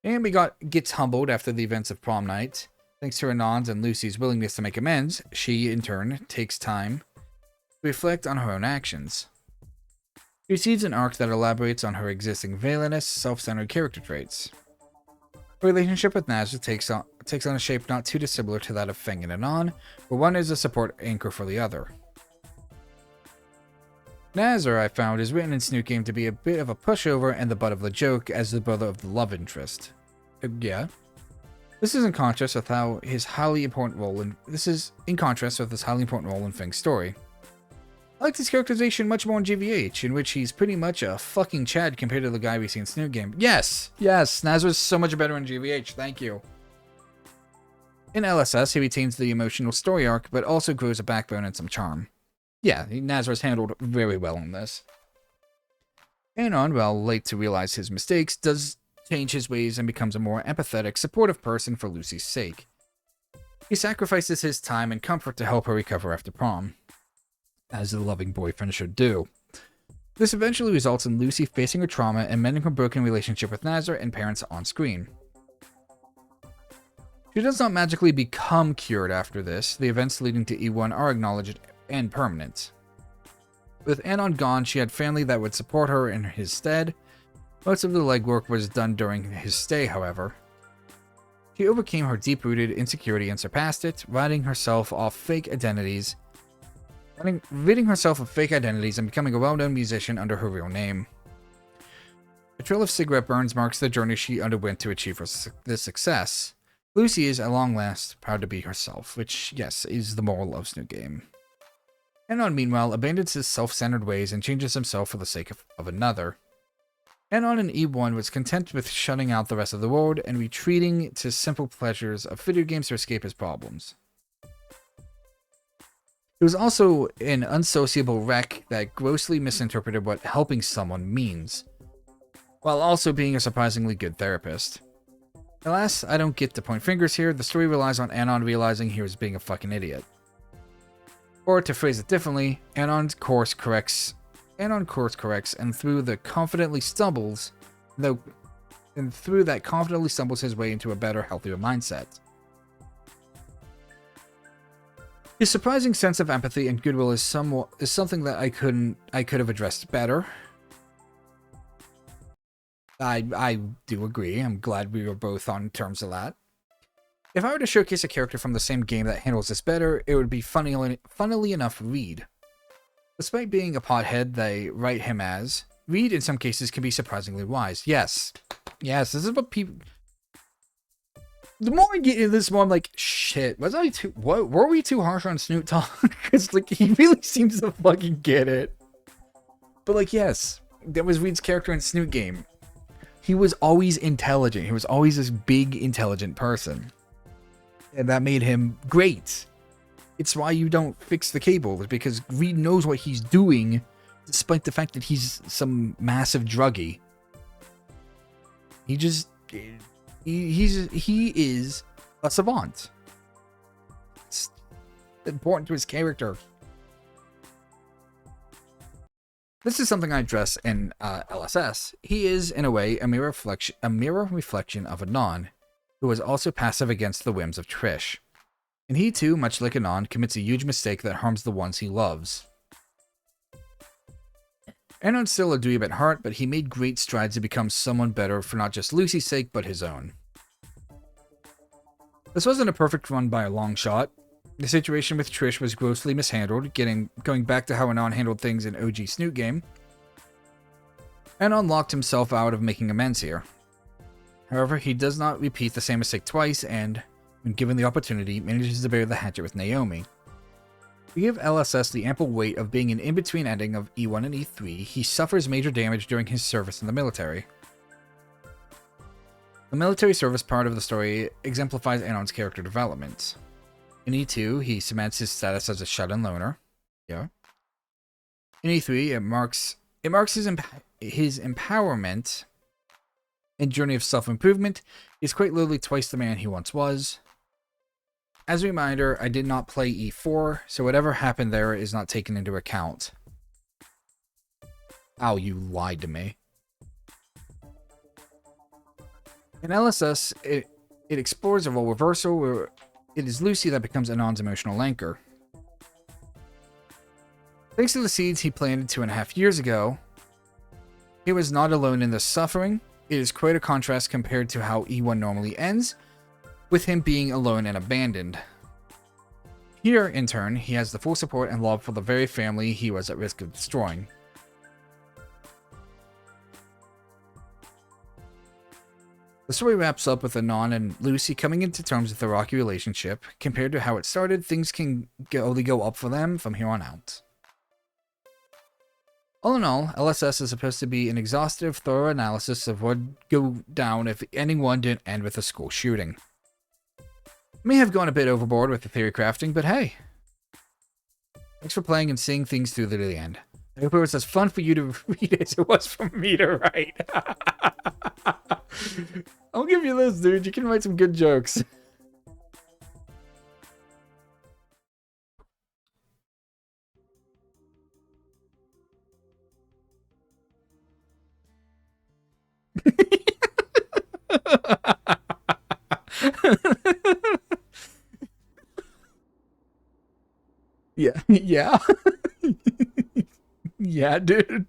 Naomi gets humbled after the events of prom night. Thanks to Anand's and Lucy's willingness to make amends, she, in turn, takes time to reflect on her own actions. She receives an arc that elaborates on her existing villainous, self-centered character traits. Her relationship with Nazar takes on a shape not too dissimilar to that of Fang and Anand, where one is a support anchor for the other. Nazar, I found, is written in Snoot Game to be a bit of a pushover and the butt of the joke as the brother of the love interest. Yeah. This is in contrast with his highly important role in Fang's story. I liked his characterization much more in GVH, in which he's pretty much a fucking Chad compared to the guy we see in Snoot Game. Yes! Yes! Nazar's so much better in GVH, thank you. In LSS, he retains the emotional story arc, but also grows a backbone and some charm. Yeah, Nazar's handled very well in this. Anand, while late to realize his mistakes, does change his ways and becomes a more empathetic, supportive person for Lucy's sake. He sacrifices his time and comfort to help her recover after prom, as a loving boyfriend should do. This eventually results in Lucy facing her trauma and mending her broken relationship with Nazar and parents on screen. She does not magically become cured after this. The events leading to E1 are acknowledged and permanent. With Anand gone, she had family that would support her in his stead. Most of the legwork was done during his stay, however. She overcame her deep-rooted insecurity and surpassed it, ridding herself of fake identities and becoming a well-known musician under her real name. A trail of cigarette burns marks the journey she underwent to achieve this success. Lucy is, at long last, proud to be herself, which, yes, is the moral of Snoot Game. Anand, meanwhile, abandons his self-centered ways and changes himself for the sake of another. Anand in E1 was content with shutting out the rest of the world and retreating to simple pleasures of video games to escape his problems. He was also an unsociable wreck that grossly misinterpreted what helping someone means, while also being a surprisingly good therapist. Alas, I don't get to point fingers here. The story relies on Anand realizing he was being a fucking idiot. Or to phrase it differently, Anand course corrects, and through that confidently stumbles his way into a better, healthier mindset. His surprising sense of empathy and goodwill is something that I could have addressed better. I do agree. I'm glad we were both on terms of that. If I were to showcase a character from the same game that handles this better, it would be funnily enough Reed. Despite being a pothead they write him as, Reed in some cases can be surprisingly wise. Yes, this is what people... The more I get into this, the more I'm like, shit, were we too harsh on Snoot-Talk? Because, like, he really seems to fucking get it. But, like, yes, that was Reed's character in Snoot Game. He was always intelligent. He was always this big, intelligent person. And that made him great. It's why you don't fix the cable, because Reed knows what he's doing, despite the fact that he's some massive druggie. He is a savant. It's important to his character. This is something I address in LSS. He is, in a way, a mirror reflection of Anand, who is also passive against the whims of Trish. And he too, much like Anand, commits a huge mistake that harms the ones he loves. Anand's still a dweeb at heart, but he made great strides to become someone better for not just Lucy's sake, but his own. This wasn't a perfect run by a long shot. The situation with Trish was grossly mishandled, going back to how Anon handled things in OG Snoot game, and unlocked himself out of making amends here. However, he does not repeat the same mistake twice, and, when given the opportunity, manages to bury the hatchet with Naomi. To give LSS the ample weight of being an in-between ending of E1 and E3, he suffers major damage during his service in the military. The military service part of the story exemplifies Anon's character development. In E2, he cements his status as a shut-in loner. Yeah. In E3, it marks his empowerment and journey of self-improvement. He's quite literally twice the man he once was. As a reminder, I did not play E4, so whatever happened there is not taken into account. Ow, you lied to me. In LSS, it explores a role reversal where it is Lucy that becomes Anon's emotional anchor. Thanks to the seeds he planted 2.5 years ago, he was not alone in this suffering. It is quite a contrast compared to how E1 normally ends, with him being alone and abandoned. Here, in turn, he has the full support and love for the very family he was at risk of destroying. The story wraps up with Anon and Lucy coming into terms with their rocky relationship. Compared to how it started, things can only go up for them from here on out. All in all, LSS is supposed to be an exhaustive, thorough analysis of what would go down if ending one didn't end with a school shooting. May have gone a bit overboard with the theory crafting, but hey. Thanks for playing and seeing things through to the end. I hope it was as fun for you to read as it was for me to write. I'll give you this, dude. You can write some good jokes. Yeah, yeah. Yeah, dude.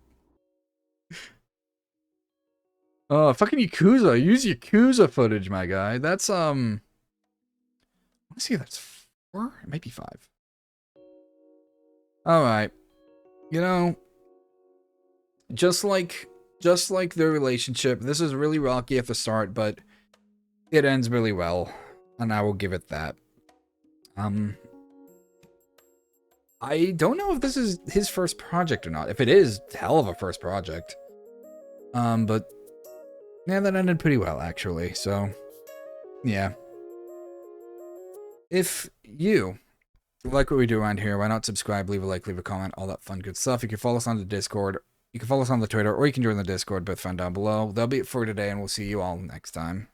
Oh, fucking Yakuza. Use Yakuza footage, my guy. That's, let's see, that's 4? It might be 5. Alright. You know, just like their relationship, this is really rocky at the start, but it ends really well. And I will give it that. I don't know if this is his first project or not. If it is, hell of a first project. But yeah, that ended pretty well, actually. So, yeah. If you like what we do around here, why not subscribe, leave a like, leave a comment, all that fun good stuff. You can follow us on the Discord, you can follow us on the Twitter, or you can join the Discord, both found down below. That'll be it for today, and we'll see you all next time.